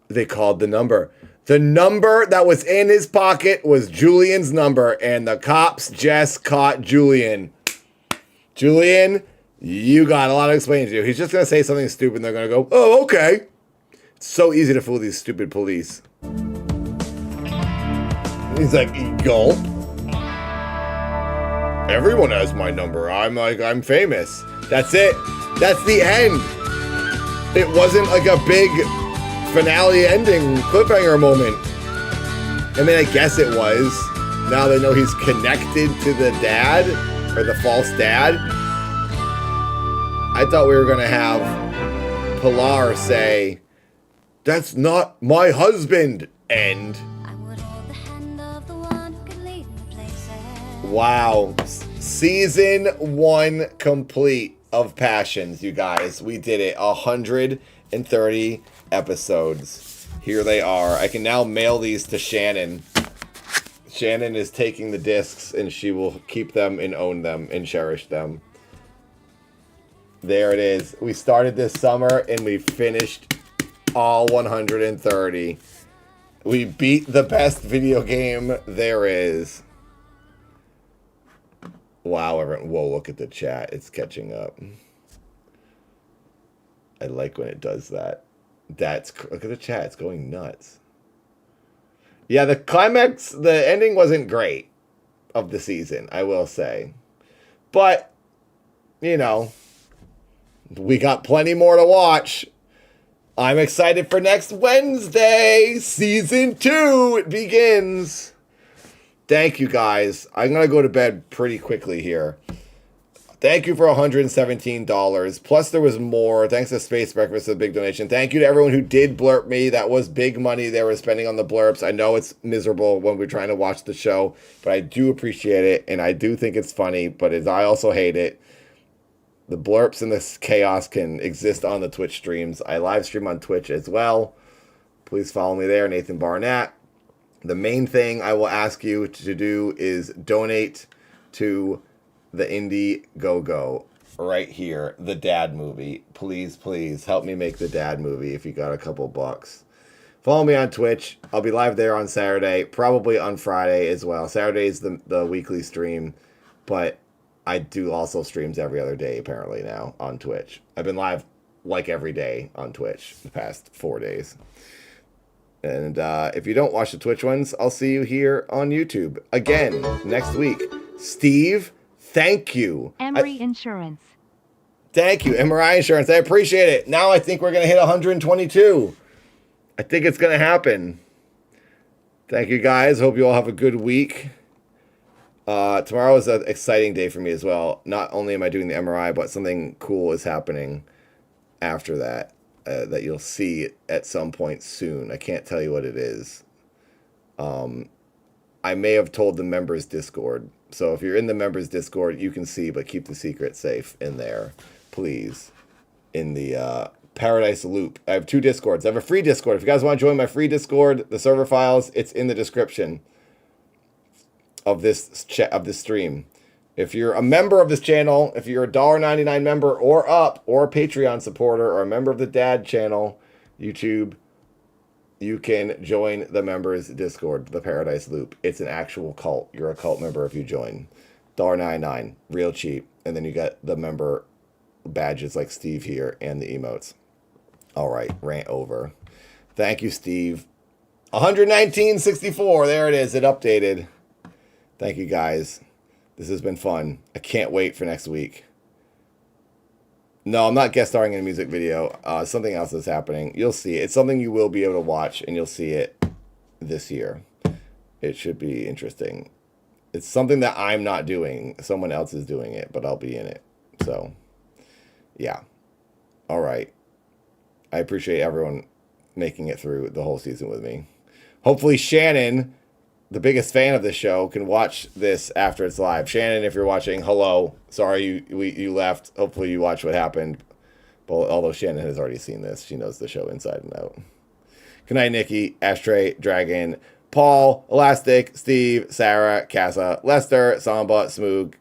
They called the number. The number that was in his pocket was Julian's number, and the cops just caught Julian. Julian, you got a lot to explain to you. He's just going to say something stupid, and they're going to go, oh, okay. It's so easy to fool these stupid police. He's like, gulp. Everyone has my number. I'm famous. That's it. That's the end. It wasn't like a big finale ending cliffhanger moment. I mean, I guess it was. Now they know he's connected to the dad, or the false dad. I thought we were going to have Pilar say, that's not my husband, end. Wow. Season 1 complete of Passions, you guys. We did it. 130 episodes. Here they are. I can now mail these to Shannon. Shannon is taking the discs, and she will keep them and own them and cherish them. There it is. We started this summer, and we finished all 130. We beat the best video game there is. Wow, everyone. Whoa, look at the chat. It's catching up. I like when it does that. Look at the chat. It's going nuts. Yeah, the climax, the ending wasn't great of the season, I will say. But, you know, we got plenty more to watch. I'm excited for next Wednesday. Season 2, it begins. Thank you, guys. I'm going to go to bed pretty quickly here. Thank you for $117. Plus, there was more. Thanks to Space Breakfast for the big donation. Thank you to everyone who did blurb me. That was big money they were spending on the blurps. I know it's miserable when we're trying to watch the show, but I do appreciate it, and I do think it's funny, but I also hate it. The blurps and this chaos can exist on the Twitch streams. I live stream on Twitch as well. Please follow me there, Nathan Barnett. The main thing I will ask you to do is donate to the Indiegogo. right here, the Dad movie. Please, please help me make the Dad movie if you got a couple bucks. Follow me on Twitch. I'll be live there on Saturday, probably on Friday as well. Saturday is the weekly stream, but I do also streams every other day apparently now on Twitch. I've been live like every day on Twitch the past 4 days. And if you don't watch the Twitch ones, I'll see you here on YouTube again next week. Steve, thank you. Emory Insurance. Thank you, MRI Insurance. I appreciate it. Now I think we're going to hit 122. I think it's going to happen. Thank you, guys. Hope you all have a good week. Tomorrow is an exciting day for me as well. Not only am I doing the MRI, but something cool is happening after that that you'll see at some point soon. I can't tell you what it is. I may have told the members Discord. So if you're in the members Discord, you can see, but keep the secret safe in there, please. In the Paradise Loop. I have 2 Discords. I have a free Discord. If you guys want to join my free Discord, the server files, it's in the description of this stream. If you're a member of this channel, if you're a $1.99 member or up, or a Patreon supporter, or a member of the Dad channel, YouTube, you can join the members Discord, the Paradise Loop. It's an actual cult. You're a cult member if you join. $1.99, real cheap. And then you got the member badges like Steve here and the emotes. All right, rant over. Thank you, Steve. 119.64. There it is. It updated. Thank you, guys. This has been fun. I can't wait for next week. No, I'm not guest starring in a music video. Something else is happening. You'll see it. It's something you will be able to watch, and you'll see it this year. It should be interesting. It's something that I'm not doing. Someone else is doing it, but I'll be in it. So, yeah. All right. I appreciate everyone making it through the whole season with me. Hopefully Shannon, the biggest fan of this show, can watch this after it's live. Shannon, if you're watching, hello. Sorry you left. Hopefully you watch what happened. But although Shannon has already seen this, she knows the show inside and out. Good night, Nikki, Ashtray, Dragon, Paul, Elastic, Steve, Sarah, Casa, Lester, Samba, Smoog,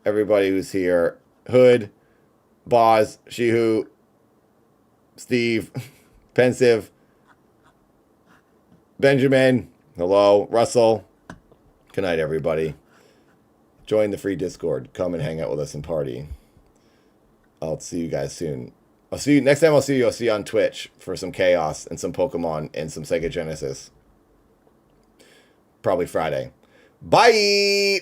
everybody who's here, Hood, Boz, Shihu, Steve, Pensive, Benjamin, hello, Russell. Good night, everybody. Join the free Discord. Come and hang out with us and party. I'll see you guys soon. I'll see you next time. I'll see you on Twitch for some chaos and some Pokemon and some Sega Genesis. Probably Friday. Bye.